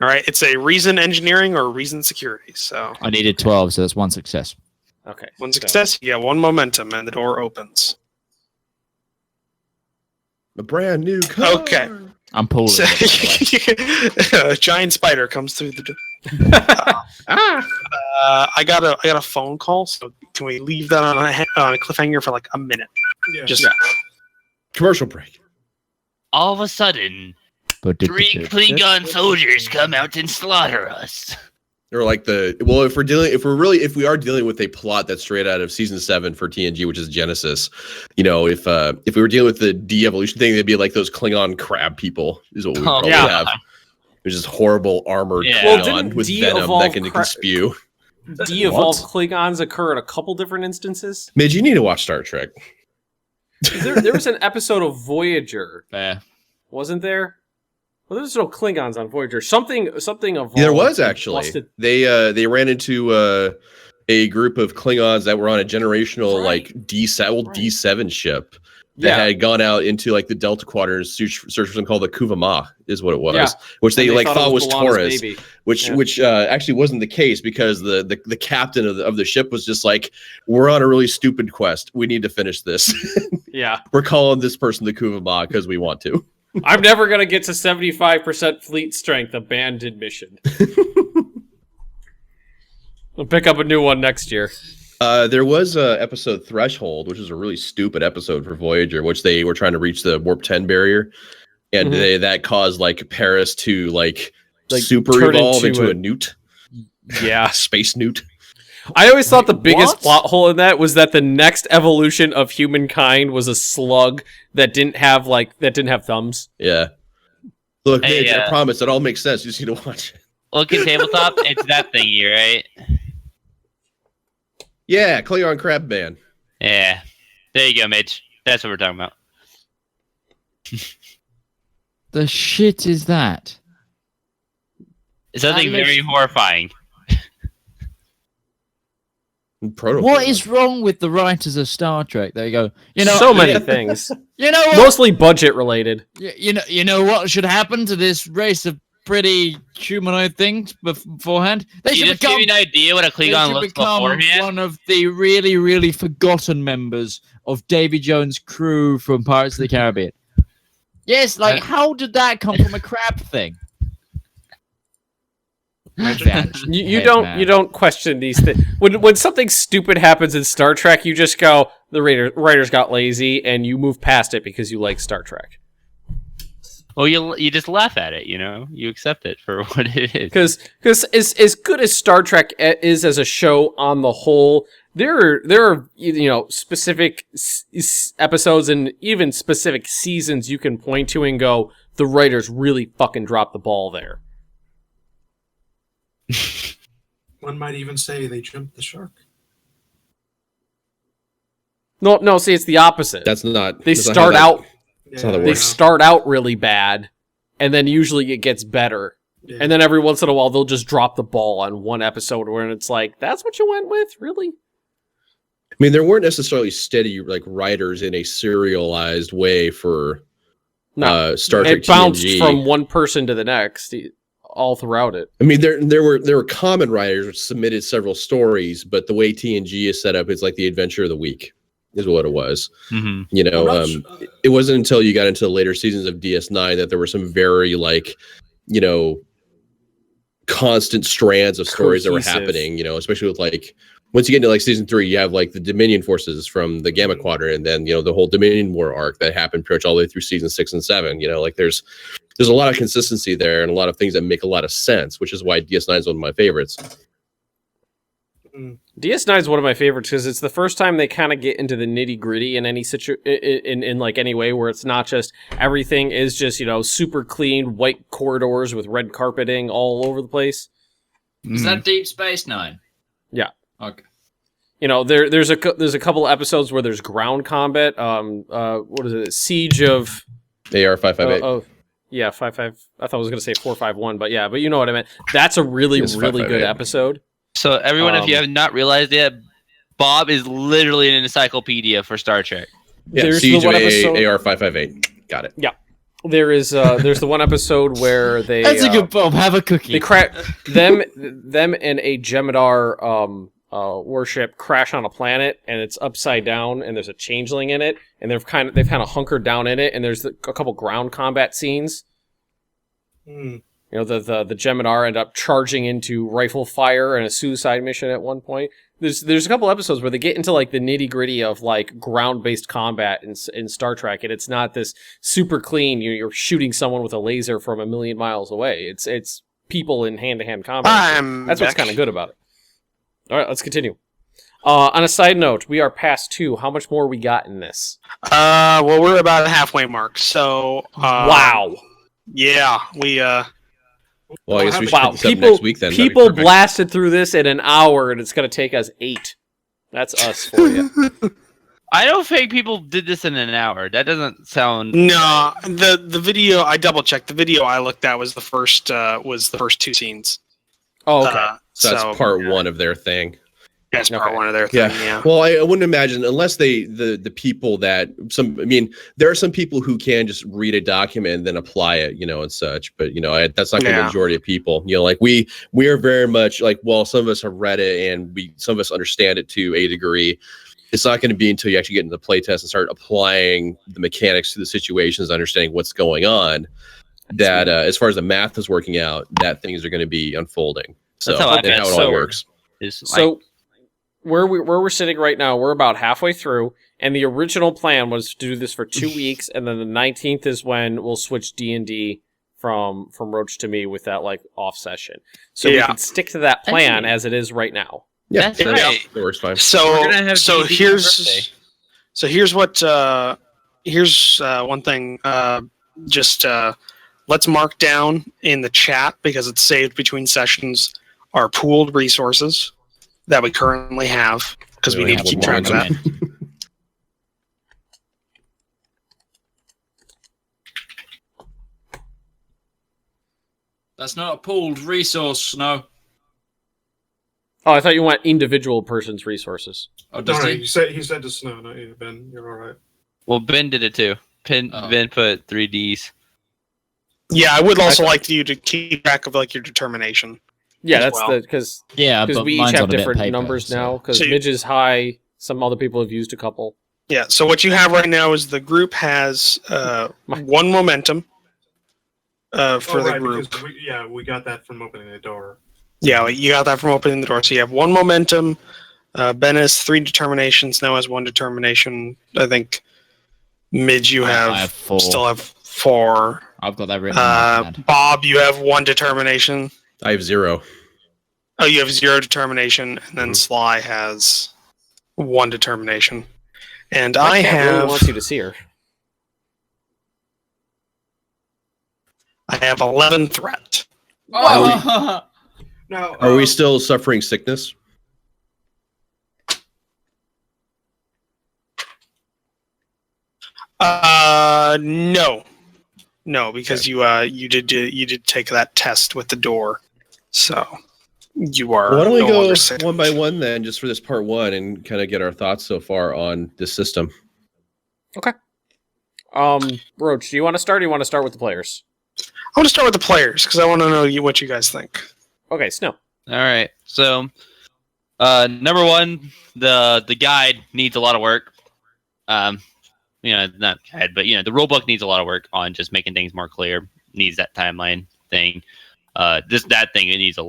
All right. It's a reason engineering or reason security. So I needed 12, so that's one success. Okay. one so- success, you get one momentum, and the door opens. A brand new car. Okay. I'm pulling. So, it, by the way. a giant spider comes through the door. Ah, I got a phone call. So can we leave that on a cliffhanger for like a minute? Yeah. Just commercial break. All of a sudden, 3 Klingon soldiers come out and slaughter us. Or like if we are dealing with a plot that's straight out of season 7 for TNG, which is Genesis, if we were dealing with the de-evolution thing, they'd be like those Klingon crab people is what we probably have. Which is horrible armored Yeah. Well, Klingon didn't with venom that can de-evolve spew. De-evolved Klingons occur in a couple different instances. Midge, you need to watch Star Trek. There was an episode of Voyager, Fair. wasn't there? Well, there's no Klingons on Voyager. Something evolved. There was and actually. busted- They ran into a group of Klingons that were on a generational Right. like D7 ship that Yeah. had gone out into like the Delta Quadrant search for something called the Kuvama is what it was, Yeah. which they And like thought it was B'Elanna's Taurus, baby. which Yeah. actually wasn't the case because the captain of the ship was just like, we're on a really stupid quest. We need to finish this. Yeah. We're calling this person the Kuvama because we want to. I'm never gonna get to 75% fleet strength. Abandoned mission. We'll pick up a new one next year. There was a episode Threshold, which is a really stupid episode for Voyager, which they were trying to reach the warp 10 barrier, and that caused like Paris to like super turn evolve into into a newt, Yeah. space newt. I always thought the biggest What? plot hole in that was that the next evolution of humankind was a slug that didn't have thumbs. Yeah. Look, Hey, Mitch, I promise it all makes sense. You just need to watch it. Look at tabletop. It's that thingy, right? Yeah, Klingon Crab Man. Yeah. There you go, Mitch. That's what we're talking about. The shit is that? It's something That looks- very horrifying. Protocol. What is wrong with the writers of Star Trek? There you go. You know, so many things. You know what? Mostly budget related. You know what should happen to this race of pretty humanoid things beforehand? They You should just give become. me an idea what a They Klingon should looks become beforehand. one of the really, really forgotten members of Davy Jones' crew from Pirates of the Caribbean. Yes, like how did that come from a crab thing? You don't question these things. When something stupid happens in Star Trek, you just go, the writers got lazy, and you move past it because you like Star Trek. Well, you just laugh at it, you know? You accept it for what it is. Because as good as Star Trek is as a show on the whole, there are specific episodes and even specific seasons you can point to and go, the writers really fucking dropped the ball there. One might even say they jumped the shark. No, see, it's the opposite. That's not. They that's not start how that- out That's how that they works. start out really bad, and then usually it gets better. Yeah. And then every once in a while they'll just drop the ball on one episode where it's like, that's what you went with? Really? I mean, there weren't necessarily steady like writers in a serialized way for No. Star Trek It bounced TNG. from one person to the next all throughout it. I mean, there were common writers which submitted several stories, but the way TNG is set up, it's like the adventure of the week is what it was. Mm-hmm. You know, I'm not su- it wasn't until you got into the later seasons of DS9 that there were some very like, you know, constant strands of stories that were Cohesive. happening. You know, especially with like once you get into like season 3, you have like the Dominion forces from the Gamma Quadrant, and then the whole Dominion War arc that happened pretty much all the way through season 6 and 7. You know, like there's a lot of consistency there and a lot of things that make a lot of sense, which is why DS9 is one of my favorites. DS9 is one of my favorites because it's the first time they kind of get into the nitty gritty in any in like any way where it's not just everything is just super clean white corridors with red carpeting all over the place. Is that Deep Space Nine? Yeah. Okay. There's a couple of episodes where there's ground combat. What is it? Siege of AR 558. yeah, 55. I thought I was gonna say 451, but yeah, but you know what I meant. That's a really It's really good 558. episode. So everyone, if you have not realized yet, Bob is literally an encyclopedia for Star Trek. Yeah, There's Siege the of one episode- AR 558. Got it. There's the one episode where they That's a good Bob. Have a cookie. they them and a Jem'Hadar warship crash on a planet, and it's upside down, and there's a changeling in it, and they've kind of hunkered down in it, and there's a couple ground combat scenes. Hmm. The Jem'Hadar end up charging into rifle fire and a suicide mission at one point. There's a couple episodes where they get into like the nitty gritty of like ground based combat in Star Trek, and it's not this super clean. You're shooting someone with a laser from a million miles away. It's people in hand to hand combat. That's what's kind of good about it. All right, let's continue. On a side note, we are past 2. How much more we got in this? Well, we're about a halfway mark. So Wow. yeah, we Well, I guess we should Wow, pick this up next week then. That'd be people perfect. blasted through this in an hour, and it's going to take us 8. That's us for you. I don't think people did this in an hour. That doesn't sound. no the video. I double checked. The video I looked at was the first 2 scenes. Oh, okay. So that's part 1 of their thing. That's part Okay. one of their thing. Yeah. Well, I wouldn't imagine unless the people that there are some people who can just read a document and then apply it, and such. But that's not the Yeah. majority of people. Like we are very much like, well, some of us have read it and some of us understand it to a degree. It's not going to be until you actually get into the playtest and start applying the mechanics to the situations, understanding what's going on, that as far as the math is working out, that things are going to be unfolding. So That's how I and how it feel. all works. So where we're sitting right now, we're about halfway through, and the original plan was to do this for 2 weeks, and then the 19th is when we'll switch D&D from Roach to me with that off session. So we can stick to that plan as it is right now. Yeah, That's right. That works fine. So We're gonna have D&D here's what here's one thing. Let's mark down in the chat, because it's saved between sessions, our pooled resources that we currently have, because we need to keep track of that. That's not a pooled resource, Snow. Oh, I thought you want individual person's resources. Oh, does No, he? he said to Snow, not you, Ben. You're all right. Well, Ben did it too. Ben put 3Ds. Yeah, I would also like you to keep track of your determination. Yeah, as that's well. because but we each mine's have on a bit of different paper, numbers so- now. Because So you- Midge is high. Some other people have used a couple. Yeah, so what you have right now is the group has one momentum for the group. Because we got that from opening the door. Yeah, you got that from opening the door. So you have one momentum. Ben has 3 determinations. Snow has 1 determination. I think Midge, you I have, have 4. still have 4. I've got that written on my pad. Bob, you have 1 determination. I have 0. Oh, you have 0 determination, and then Sly has 1 determination. And I Cat really have wants you to see her. I have 11 threat. Oh! Now, Are we still suffering sickness? No, because you did take that test with the door, so you are. Why don't we no go longer sick. one by one then, just for this part 1, and kind of get our thoughts so far on this system? Roach, do you want to start, or do you want to start with the players? I want to start with the players because I want to know what you guys think. Okay, Snow. All right. So, number 1, the guide needs a lot of work. Not guide, but the rule book needs a lot of work on just making things more clear. Needs that timeline thing. That thing, it needs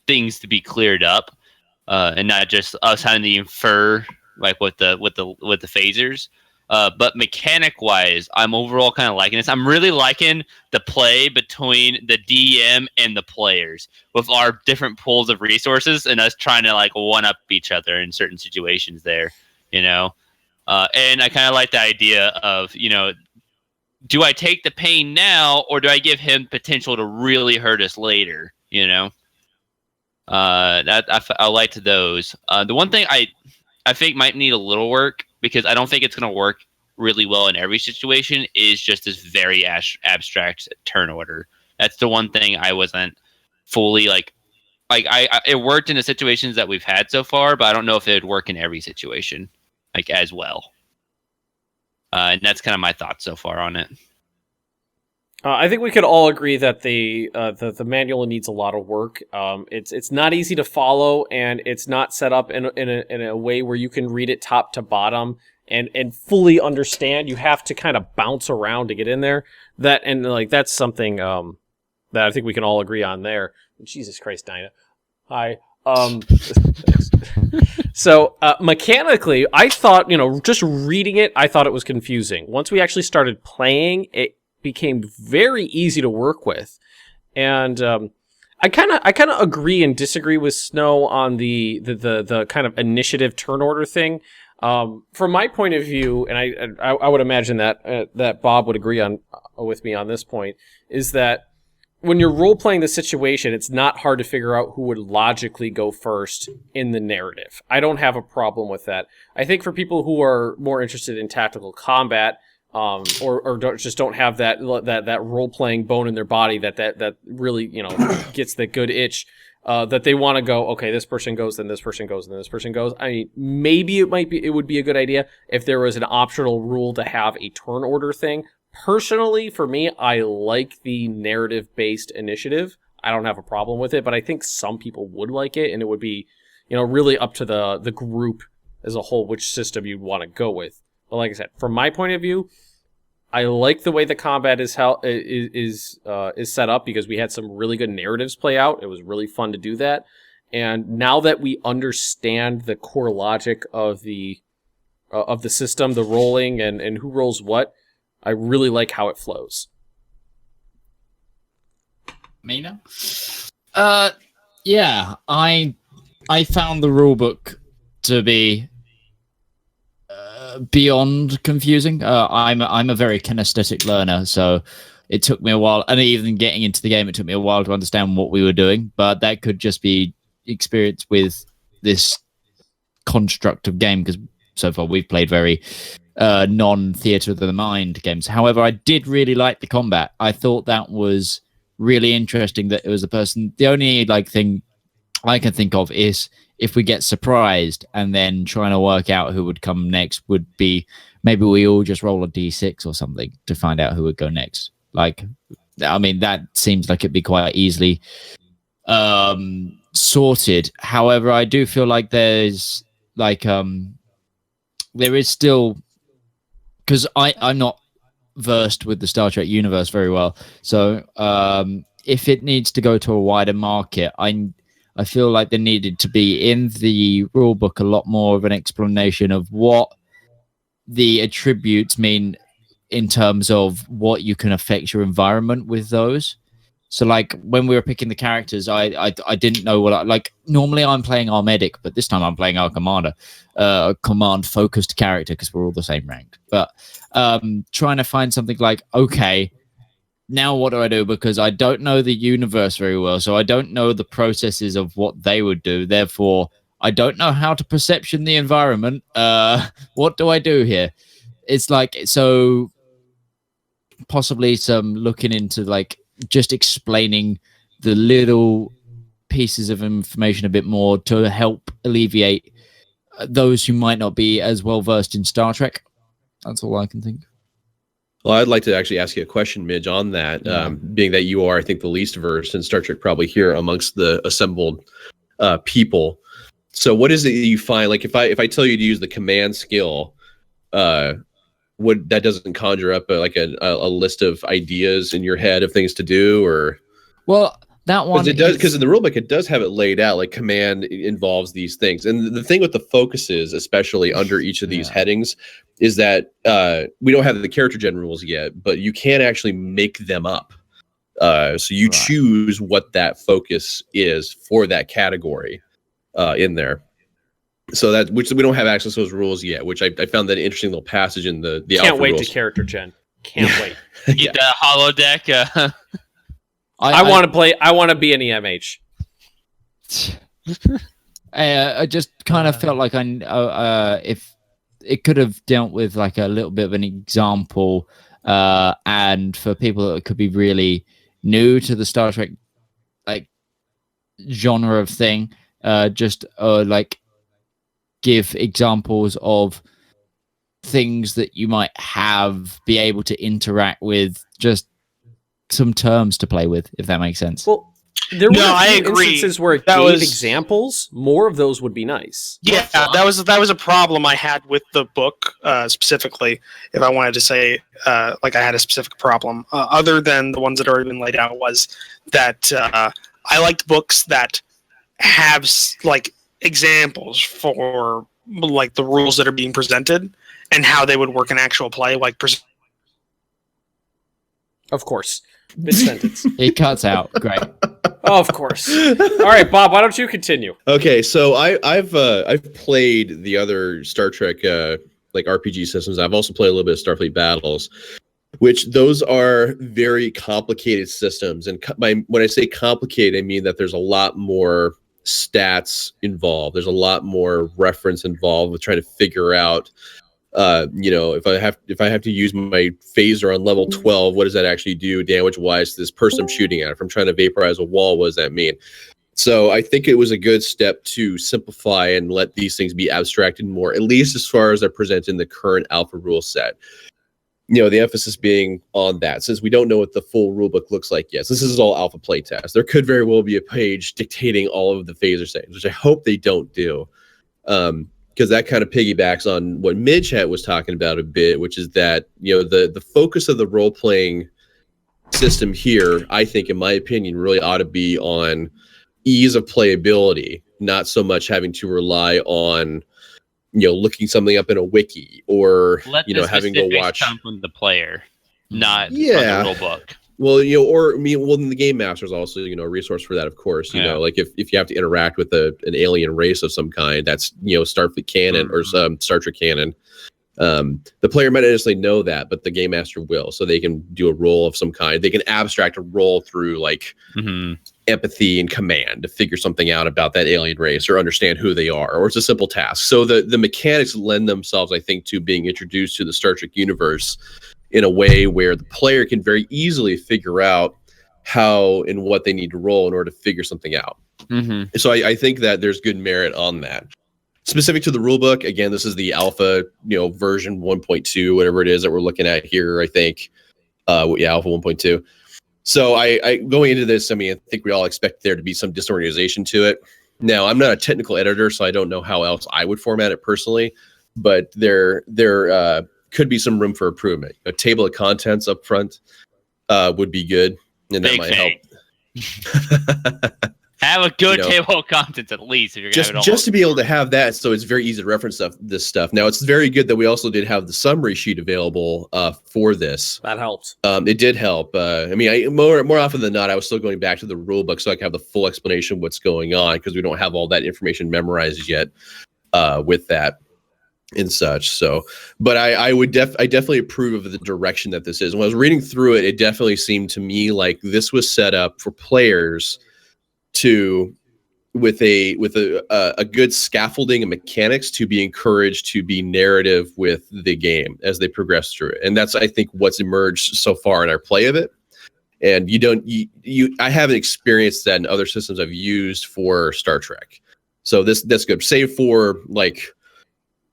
things to be cleared up, and not just us having to infer with the phasers. But mechanic wise, I'm overall kind of liking this. I'm really liking the play between the DM and the players with our different pools of resources and us trying to one up each other in certain situations there, and I kind of like the idea of, do I take the pain now or do I give him potential to really hurt us later? I liked those. The one thing I think might need a little work, because I don't think it's going to work really well in every situation, is just this very abstract turn order. That's the one thing I wasn't fully it worked in the situations that we've had so far, but I don't know if it would work in every situation as well. And that's kind of my thoughts so far on it. I think we could all agree that the manual needs a lot of work. It's not easy to follow, and it's not set up in a way where you can read it top to bottom and fully understand. You have to kind of bounce around to get in there. That's something that I think we can all agree on there. Jesus Christ, Dinah. Hi. So mechanically, I thought, just reading it, I thought it was confusing. Once we actually started playing, it became very easy to work with. And I kind of agree and disagree with Snow on the kind of initiative turn order thing. From my point of view, and I would imagine that Bob would agree with me on this point, is that when you're role-playing the situation, it's not hard to figure out who would logically go first in the narrative. I don't have a problem with that. I think for people who are more interested in tactical combat, or don't have that role-playing bone in their body that really gets the good itch, that they want to go, okay, this person goes, then this person goes, then this person goes. I mean, maybe it would be a good idea if there was an optional rule to have a turn order thing. Personally, for me, I like the narrative-based initiative. I don't have a problem with it, but I think some people would like it, and it would be, really up to the group as a whole which system you'd want to go with. But like I said, from my point of view, I like the way the combat is set up because we had some really good narratives play out. It was really fun to do that. And now that we understand the core logic of the system, the rolling and who rolls what, I really like how it flows. Mina? Yeah, I found the rulebook to be beyond confusing. I'm a very kinesthetic learner, so it took me a while, and even getting into the game, it took me a while to understand what we were doing. But that could just be experience with this construct of game, because so far we've played very non-theater of the mind games. However, I did really like the combat. I thought that was really interesting that it was a person. The only thing I can think of is if we get surprised and then trying to work out who would come next would be maybe we all just roll a d6 or something to find out who would go next. That seems like it'd be quite easily sorted. However, I do feel like there is still, because I'm not versed with the Star Trek universe very well, so if it needs to go to a wider market, I feel like there needed to be in the rulebook a lot more of an explanation of what the attributes mean in terms of what you can affect your environment with those. So when we were picking the characters, I didn't know what normally I'm playing our medic, but this time I'm playing our commander, a command focused character because we're all the same rank. But trying to find something okay, now what do I do? Because I don't know the universe very well, so I don't know the processes of what they would do. Therefore, I don't know how to perception the environment. What do I do here? It's so possibly some looking into just explaining the little pieces of information a bit more to help alleviate those who might not be as well versed in Star Trek. That's all I can think. Well, I'd like to actually ask you a question, Midge, on that, being that you are, I think, the least versed in Star Trek probably here amongst the assembled people. So what is it you find, if I tell you to use the command skill, that doesn't conjure up a list of ideas in your head of things to do? Or well, that one because in the rulebook it does have it laid out, command involves these things. And the thing with the focuses, especially under each of these headings, is that we don't have the character gen rules yet, but you can actually make them up. So you choose what that focus is for that category in there. So which we don't have access to those rules yet, which I found that interesting little passage in the Can't alpha wait rules. to character gen. Can't wait. Get the holodeck. I want to play. I want to be an EMH. I just kind of felt like if it could have dealt with a little bit of an example, and for people that could be really new to the Star Trek genre of thing, just give examples of things that you might be able to interact with, just some terms to play with, if that makes sense. Well, there were I agree. instances where it gave examples. More of those would be nice. Yeah, that was a problem I had with the book specifically. If I wanted to say I had a specific problem, other than the ones that already been laid out, was that I liked books that have examples for the rules that are being presented and how they would work in actual play. Of course. Mid-sentence. It cuts out. Great. Of course. All right, Bob, why don't you continue? Okay, so I've played the other Star Trek RPG systems. I've also played a little bit of Starfleet Battles, which those are very complicated systems. And when I say complicated, I mean that there's a lot more stats involved. There's a lot more reference involved with trying to figure out if I have to use my phaser on level 12, what does that actually do damage wise to this person I'm shooting at? If I'm trying to vaporize a wall, what does that mean? So I think it was a good step to simplify and let these things be abstracted more, at least as far as they're presented in the current alpha rule set. The emphasis being on that, since we don't know what the full rulebook looks like yet. This is all alpha playtest. There could very well be a page dictating all of the phaser settings, which I hope they don't do, because that kind of piggybacks on what Midge was talking about a bit, which is that the focus of the role playing system here, I think, in my opinion, really ought to be on ease of playability, not so much having to rely on looking something up in a wiki or having to watch come from the player, not from yeah the rule book. Well, the game master is also a resource for that, of course. Like if you have to interact with an alien race of some kind, that's Starfleet canon or some Star Trek canon. The player might not necessarily know that, but the game master will, so they can do a role of some kind. They can abstract a role through like empathy and command to figure something out about that alien race or understand who they are, or it's a simple task. So the mechanics lend themselves, I think, to being introduced to the Star Trek universe in a way where the player can very easily figure out how and what they need to roll in order to figure something out. So I think that there's good merit on that. Specific to the rulebook, again, this is the alpha, version 1.2, whatever it is that we're looking at here, I think. Alpha 1.2. So I going into this, I think we all expect there to be some disorganization to it. Now, I'm not a technical editor, so I don't know how else I would format it personally, but there could be some room for improvement. A table of contents up front would be good, and that might help. Have a good table of contents at least if you're gonna have it all just to be able to have that, so it's very easy to reference this stuff. Now, it's very good that we also did have the summary sheet available for this. That helps. It did help. More often than not, I was still going back to the rule book so I could have the full explanation of what's going on, because we don't have all that information memorized yet with that and such. So, but I definitely approve of the direction that this is. When I was reading through it, it definitely seemed to me like this was set up for players with a good scaffolding and mechanics to be encouraged to be narrative with the game as they progress through it. And that's, I think, what's emerged so far in our play of it. And I haven't experienced that in other systems I've used for Star Trek. So that's good. Save for like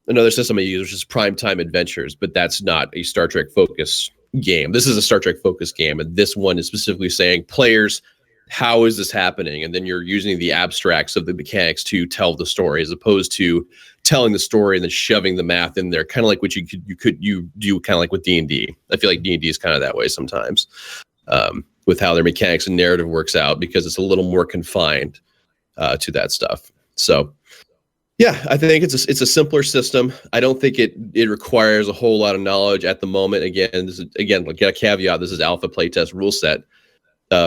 another system I use, which is Primetime Adventures, but that's not a Star Trek focus game. This is a Star Trek focus game. And this one is specifically saying, players, how is this happening? And then you're using the abstracts of the mechanics to tell the story, as opposed to telling the story and then shoving the math in there, kind of like what you do kind of like with D&D. I feel like D&D is kind of that way sometimes, with how their mechanics and narrative works out, because it's a little more confined to that stuff. So yeah, I think it's a simpler system. I don't think it requires a whole lot of knowledge at the moment. Again, like a caveat, this is alpha playtest rule set.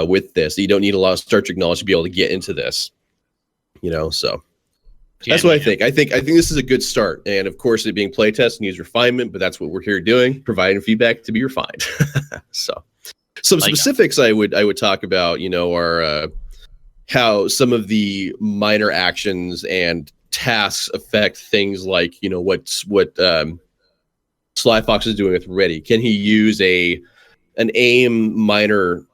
With this, you don't need a lot of Star Trek knowledge to be able to get into this, so that's what I think. I think this is a good start, and of course, it being playtest needs refinement, but that's what we're here doing, providing feedback to be refined. So some specifics I would talk about, are how some of the minor actions and tasks affect things like, what Sly Fox is doing with Ready. Can he use an aim minor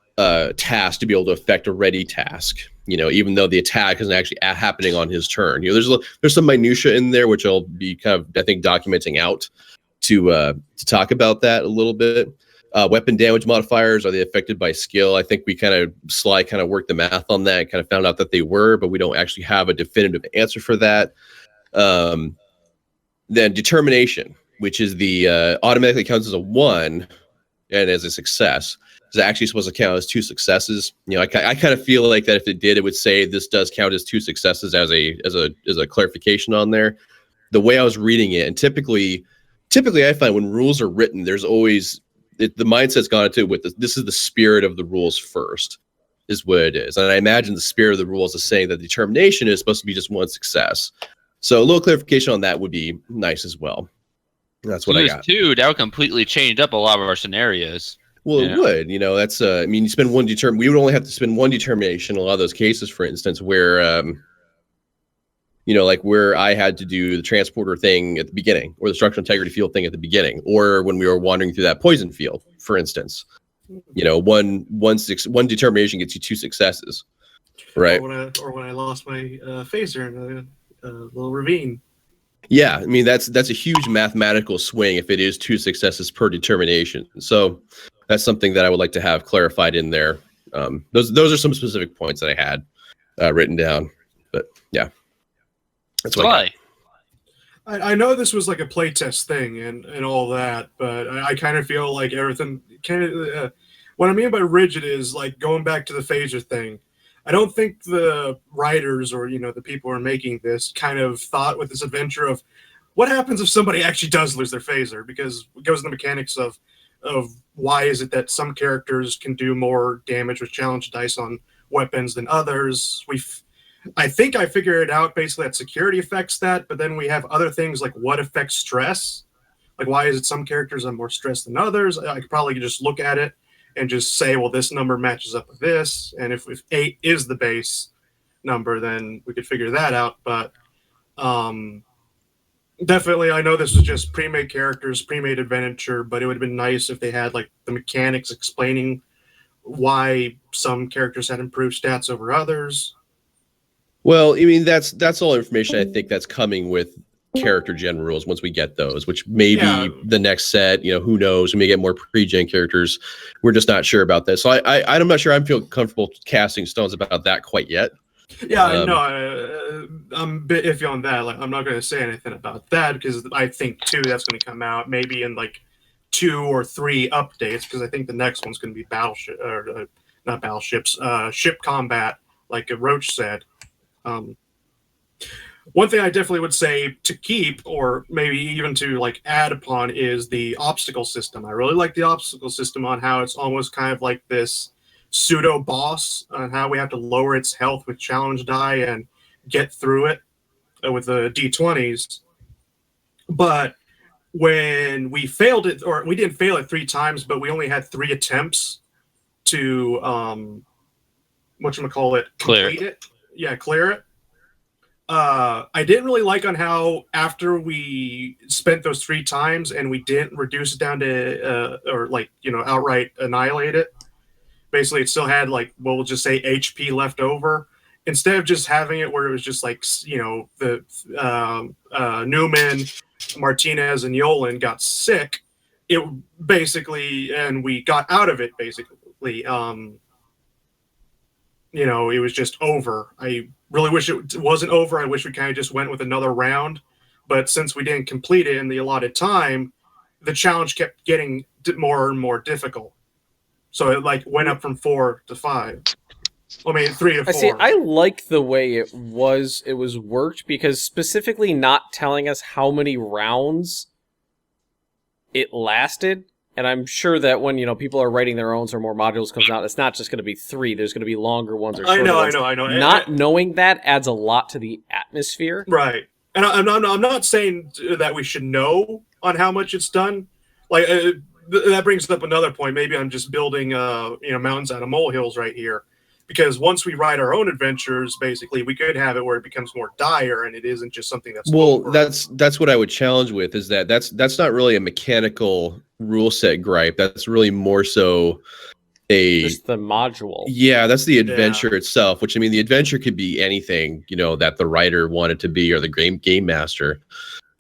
task to be able to affect a Ready task, even though the attack isn't actually happening on his turn? There's some minutia in there, which I'll be kind of, I think, documenting out to talk about that a little bit. Weapon damage modifiers, are they affected by skill? I think Sly kind of worked the math on that, kind of found out that they were, but we don't actually have a definitive answer for that. Then determination, which is the automatically counts as a 1 and as a success. Is actually supposed to count as 2 successes. I kind of feel like that if it did, it would say this does count as 2 successes as a clarification on there. The way I was reading it, and typically I find when rules are written, there's always the mindset's gone into it with this is the spirit of the rules first, is what it is. And I imagine the spirit of the rules is saying that determination is supposed to be just 1 success. So a little clarification on that would be nice as well. That's what I got. Too, that would completely change up a lot of our scenarios. Well, it would, that's, you spend one we would only have to spend 1 determination in a lot of those cases, for instance, where, like where I had to do the transporter thing at the beginning, or the structural integrity field thing at the beginning, or when we were wandering through that poison field, for instance, one determination gets you 2 successes. Right. Or when I lost my phaser in a little ravine. Yeah, I mean that's a huge mathematical swing if it is 2 successes per determination. So that's something that I would like to have clarified in there. Those are some specific points that I had written down. But yeah, that's what I got. I know this was like a playtest thing and all that, but I kind of feel like everything kind of. What I mean by rigid is like going back to the phaser thing. I don't think the writers or the people who are making this kind of thought with this adventure of what happens if somebody actually does lose their phaser, because it goes into the mechanics of why is it that some characters can do more damage with challenge dice on weapons than others. I think I figured it out basically that security affects that, but then we have other things like what affects stress. Like why is it some characters are more stressed than others? I could probably just look at it and just say, well, this number matches up with this. And if 8 is the base number, then we could figure that out. But definitely, I know this was just pre-made characters, pre-made adventure, but it would have been nice if they had like the mechanics explaining why some characters had improved stats over others. Well, I mean that's all information I think that's coming with character gen rules once we get those, which may be the next set. Who knows? We may get more pre-gen characters. We're just not sure about this. So I'm not sure I feel comfortable casting stones about that quite yet. Yeah, I know. I'm a bit iffy on that. Like, I'm not going to say anything about that because I think 2 that's going to come out maybe in like 2 or 3 updates, because I think the next one's going to be battleship or not battleships, ship combat, like Roach said. One thing I definitely would say to keep, or maybe even to like add upon, is the obstacle system. I really like the obstacle system on how it's almost kind of like this pseudo boss on how we have to lower its health with challenge die and get through it with the D20s. But when we failed it, or we didn't fail it 3 times, but we only had 3 attempts to clear it. Yeah, clear it. I didn't really like on how after we spent those 3 times and we didn't reduce it down to outright annihilate it. Basically, it still had like, well, we'll just say HP left over. Instead of just having it where it was just like, the Newman, Martinez, and Yolan got sick, it basically, and we got out of it basically. It was just over. I really wish it wasn't over. I wish we kind of just went with another round. But since we didn't complete it in the allotted time, the challenge kept getting more and more difficult. So it like went up from 4 to 5. I mean, 3 to 4. I see. I like the way it was worked, because specifically not telling us how many rounds it lasted. And I'm sure that when people are writing their own or more modules comes out, it's not just going to be 3. There's going to be longer ones or shorter ones. I know. Not knowing that adds a lot to the atmosphere. Right. And I'm not saying that we should know on how much it's done. Like that brings up another point. Maybe I'm just building mountains out of molehills right here. Because once we write our own adventures, basically, we could have it where it becomes more dire, and it isn't just something that's over. That's what I would challenge with, is that's not really a mechanical rule set gripe. That's really more so just the module. Yeah, that's the adventure itself. Which, I mean, the adventure could be anything that the writer wanted to be, or the game master.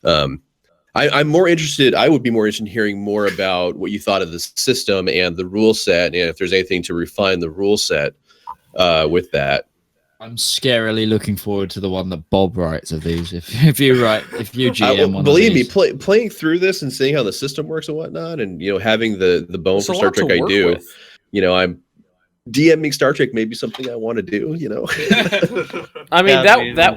I'm more interested. I would be more interested in hearing more about what you thought of the system and the rule set, and if there's anything to refine the rule set. With that, I'm scarily looking forward to the one that Bob writes of these. If you GM one, believe me, playing through this and seeing how the system works and whatnot, and having the bone for Star Trek I do, I'm DMing Star Trek may be something I want to do. I mean that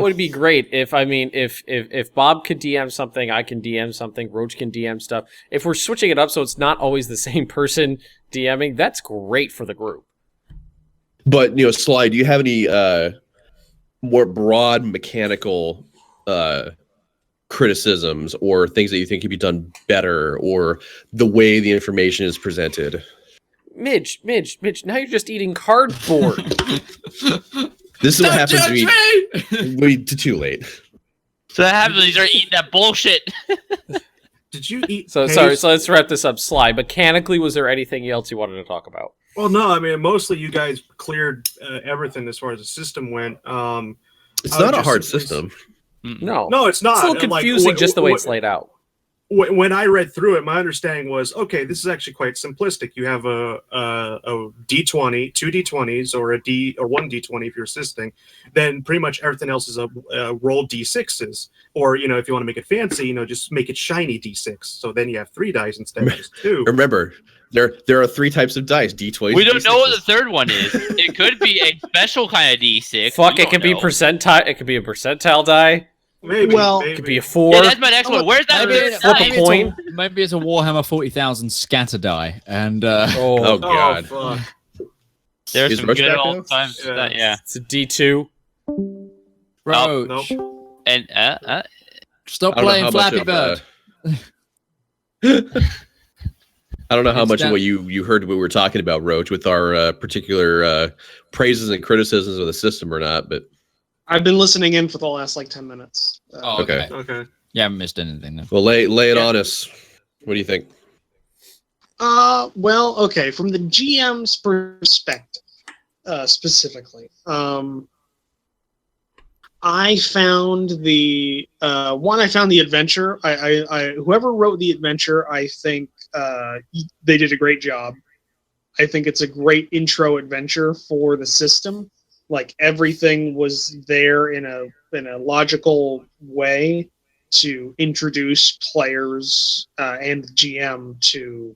would be great if Bob could DM something, I can DM something, Roach can DM stuff. If we're switching it up so it's not always the same person DMing, that's great for the group. But Sly, do you have any more broad mechanical criticisms or things that you think could be done better, or the way the information is presented? Midge, now you're just eating cardboard. This is what happens when we too late. So that happens when you start eating that bullshit. did you eat? So paste? sorry. So let's wrap this up. Sly. Mechanically, was there anything else you wanted to talk about? Well, no. I mean, mostly you guys cleared everything as far as the system went. It's I would not a just hard simply- system. No. No, it's not. It's a little Like, confusing just the way it's laid out. When I read through it, my understanding was, okay, this is actually quite simplistic. You have a D20, two D20s, or or one D20 if you're assisting. Then pretty much everything else is a roll D6s. Or, if you want to make it fancy, just make it shiny D6. So then you have 3 dice instead of just 2. Remember, there are 3 types of dice: D20s. We don't D6s. know what the third one is. It could be a special kind of D6. Fuck, We it could don't be know. percentile. It could be a percentile die. Maybe. Well, It could be a 4. Yeah, that's my next one. Where's that? Maybe, third flip a die? maybe it's coin. maybe it's a Warhammer 40,000 scatter die, and Oh God. Fuck. There's Is some Roach good back old now? times. Yeah. Yeah. It's a D2. Roach, Nope. And stop I don't know playing how much Flappy of, Bird. I don't know how It's much down- of what you heard what we were talking about, Roach, with our particular praises and criticisms of the system or not, but I've been listening in for the last 10 minutes. Oh, okay. Okay. You haven't missed anything then. well, lay it on us. What do you think? Well, okay, from the GM's perspective, specifically, I found the adventure. I whoever wrote the adventure, I think they did a great job. I think it's a great intro adventure for the system. Like everything was there in a logical way to introduce players and the GM to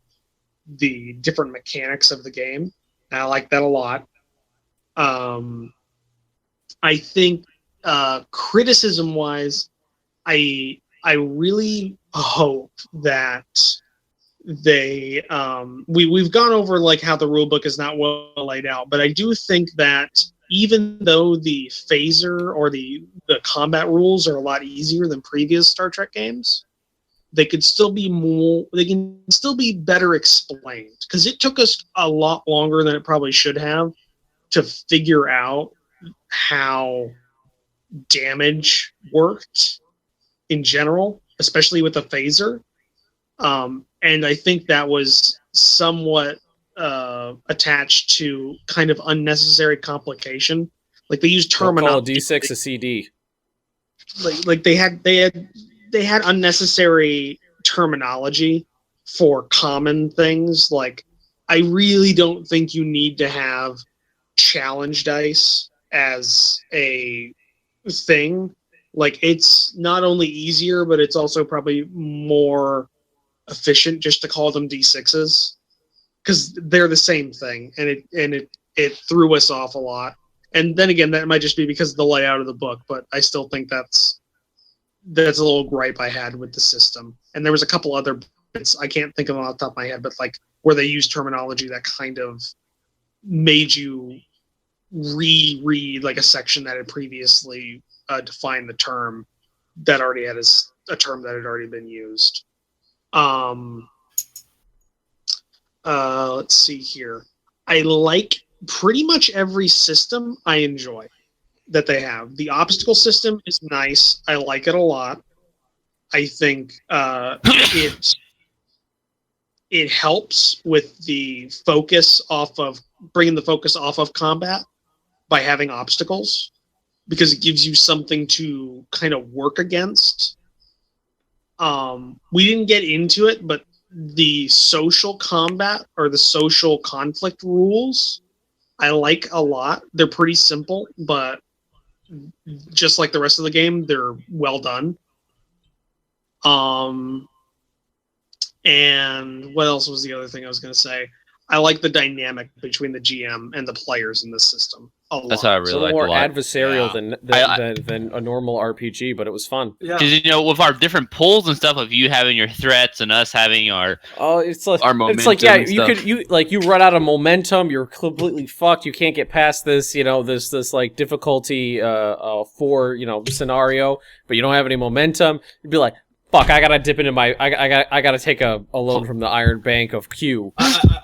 the different mechanics of the game. And I like that a lot. I think criticism wise, I really hope that they we've gone over how the rule book is not well laid out, but I do think that even though the phaser or the combat rules are a lot easier than previous Star Trek games, they can still be better explained, because it took us a lot longer than it probably should have to figure out how damage worked in general, especially with the phaser. And I think that was somewhat attached to kind of unnecessary complication. Like they used Call a terminology. D6 a CD. Like they had unnecessary terminology for common things. Like I really don't think you need to have challenge dice as a thing. Like it's not only easier, but it's also probably more efficient just to call them D6s, because they're the same thing, and it threw us off a lot. And then again, that might just be because of the layout of the book, but I still think that's a little gripe I had with the system. And there was a couple other bits I can't think of them off the top of my head, but where they used terminology that kind of made you reread a section that had previously defined the term that already had a term that had already been used. Let's see here. I like pretty much every system I enjoy that they have. The obstacle system is nice. I like it a lot. I think it helps with the focus bringing the focus off of combat by having obstacles, because it gives you something to kind of work against. We didn't get into it, but the social combat or the social conflict rules I like a lot. They're pretty simple, but just like the rest of the game, they're well done. And what else was the other thing I was going to say? I like the dynamic between the GM and the players in this system a lot. That's how I really It's a like little a more lot. adversarial Yeah. than a normal RPG, but it was fun. Yeah. Because with our different pulls and stuff, of you having your threats and us having our Oh, it's like Our it's like yeah, momentum you and could you run out of momentum, you're completely fucked. You can't get past this, this difficulty for scenario, but you don't have any momentum. You'd be like, fuck, I gotta dip into my I gotta take a loan from the Iron Bank of Q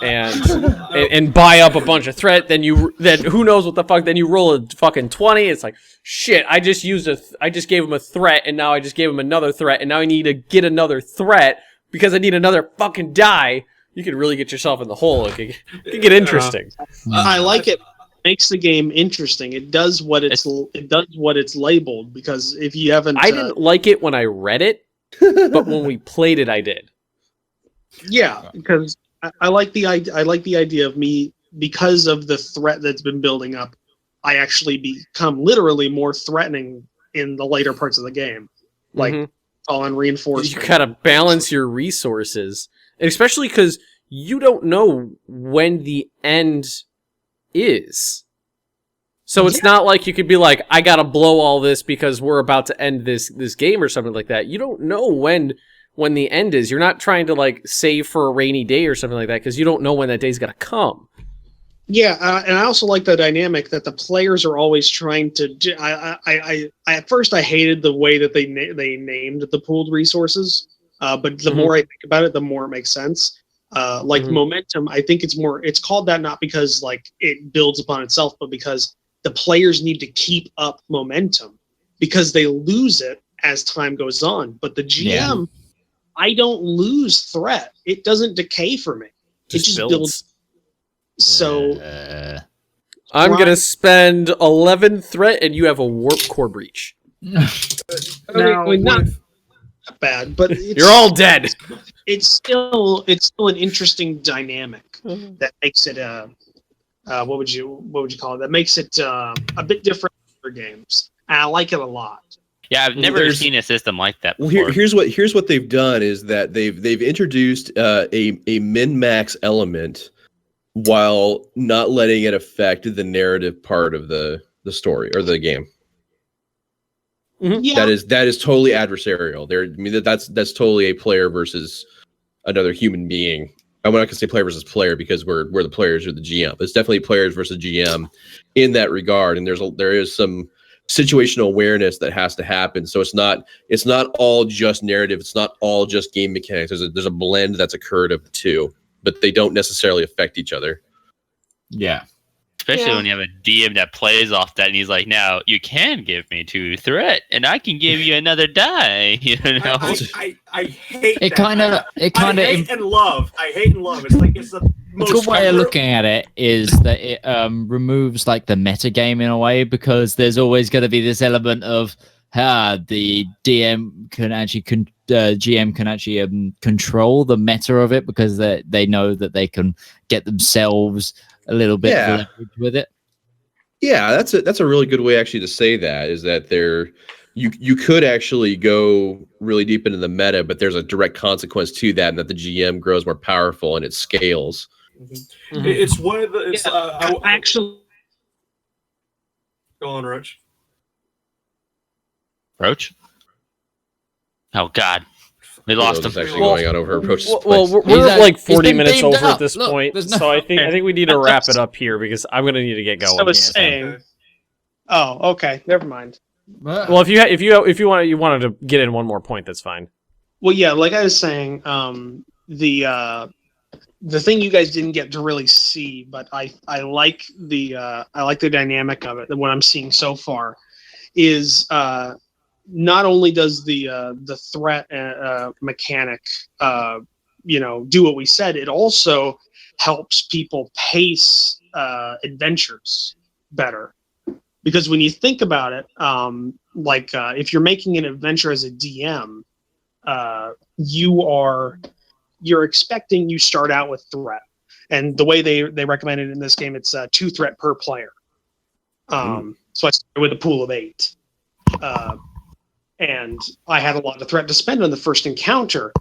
and buy up a bunch of threat. Then who knows what the fuck? Then you roll a fucking 20. It's like shit. I just gave him a threat, and now I just gave him another threat, and now I need to get another threat. because I need another fucking die, you can really get yourself in the hole. It can get interesting. I like it. Makes the game interesting. It does what it's labeled, because if you haven't, I didn't like it when I read it, but when we played it, I did. Yeah, because I like the idea of me, because of the threat that's been building up, I actually become literally more threatening in the later parts of the game, like on reinforcement. You gotta balance your resources, and especially because you don't know when the end is. So it's not like you could be like, I gotta blow all this because we're about to end this game or something like that. You don't know when the end is. You're not trying to like save for a rainy day or something like that, because you don't know when that day's gonna come. Yeah, and I also like the dynamic that the players are always trying to do. I at first I hated the way that they named the pooled resources, but the more I think about it, the more it makes sense. Momentum, I think it's called that not because like it builds upon itself, but because the players need to keep up momentum, because they lose it as time goes on. But the GM, I don't lose threat; it doesn't decay for me. It just builds. So I'm gonna spend 11 threat, and you have a warp core breach. Not bad, but you're all dead. It's still an interesting dynamic that makes it what would you call it? That makes it a bit different from other games, and I like it a lot. Yeah, I've never seen a system like that before. Well, here's what they've done is that they've introduced a min-max element while not letting it affect the narrative part of the story or the game. Yeah. That is totally adversarial. That's totally a player versus another human being. I'm not gonna say player versus player because we're the players or the GM. It's definitely players versus GM in that regard, and there is some situational awareness that has to happen. So it's not all just narrative. It's not all just game mechanics. There's a blend that's occurred of the two, but they don't necessarily affect each other. Yeah. Especially when you have a DM that plays off that, and he's like, "Now you can give me 2 threat, and I can give you another die." You know, I hate it. Kind of. I hate and love. It's like it's the most. A good way of looking at it is that it removes like the meta game in a way, because there's always going to be this element of the DM can actually GM can actually control the meta of it, because they know that they can get themselves a little bit of leverage with it. Yeah, that's a really good way actually to say that, is that you could actually go really deep into the meta, but there's a direct consequence to that, and that the GM grows more powerful and it scales. It's one of the. Actually, go on, Roach. Roach? Oh God, we lost him. What's actually going on over Roach's place? Well, we're like 40 minutes over at this point, so I think we need to wrap it up here, because I'm gonna need to get going. I was saying. Oh, okay. Never mind. Well, if you wanted to get in one more point, that's fine. Well, yeah, like I was saying, the thing you guys didn't get to really see, but I like the dynamic of it. And what I'm seeing so far is not only does the threat mechanic do what we said, it also helps people pace adventures better. Because when you think about it, if you're making an adventure as a DM, you're expecting you start out with threat, and the way they recommend it in this game, it's 2 threat per player. So I started with a pool of 8, and I had a lot of threat to spend on the first encounter.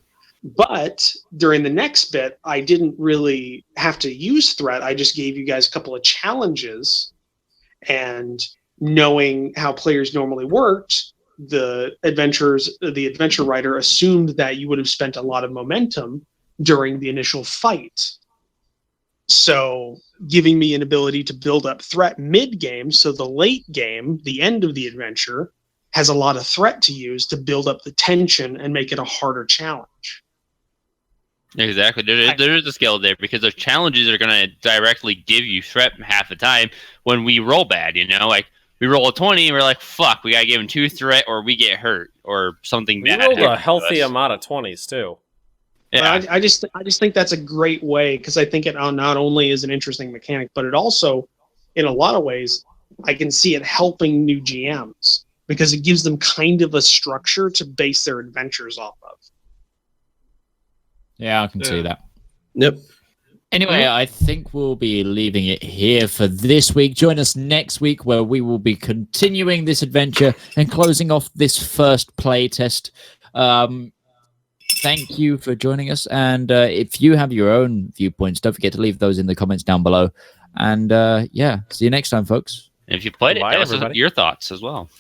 But during the next bit, I didn't really have to use threat. I just gave you guys a couple of challenges, and knowing how players normally worked, the adventure writer assumed that you would have spent a lot of momentum during the initial fight. So giving me an ability to build up threat mid-game, so the late game, the end of the adventure, has a lot of threat to use to build up the tension and make it a harder challenge. Exactly. There is a skill there, because those challenges are going to directly give you threat half the time when we roll bad, like we roll a 20 and we're like, fuck, we got to give him 2 threat or we get hurt or something bad. We rolled a healthy amount of 20s too. Yeah. I just think that's a great way because I think it not only is an interesting mechanic, but it also, in a lot of ways, I can see it helping new GMs because it gives them kind of a structure to base their adventures off of. Yeah, I can see Yeah. that. Yep. Anyway, I think we'll be leaving it here for this week. Join us next week where we will be continuing this adventure and closing off this first playtest. Thank you for joining us. And if you have your own viewpoints, don't forget to leave those in the comments down below. And yeah, see you next time, folks. And if you played it, Bye, tell us everybody. your thoughts as well.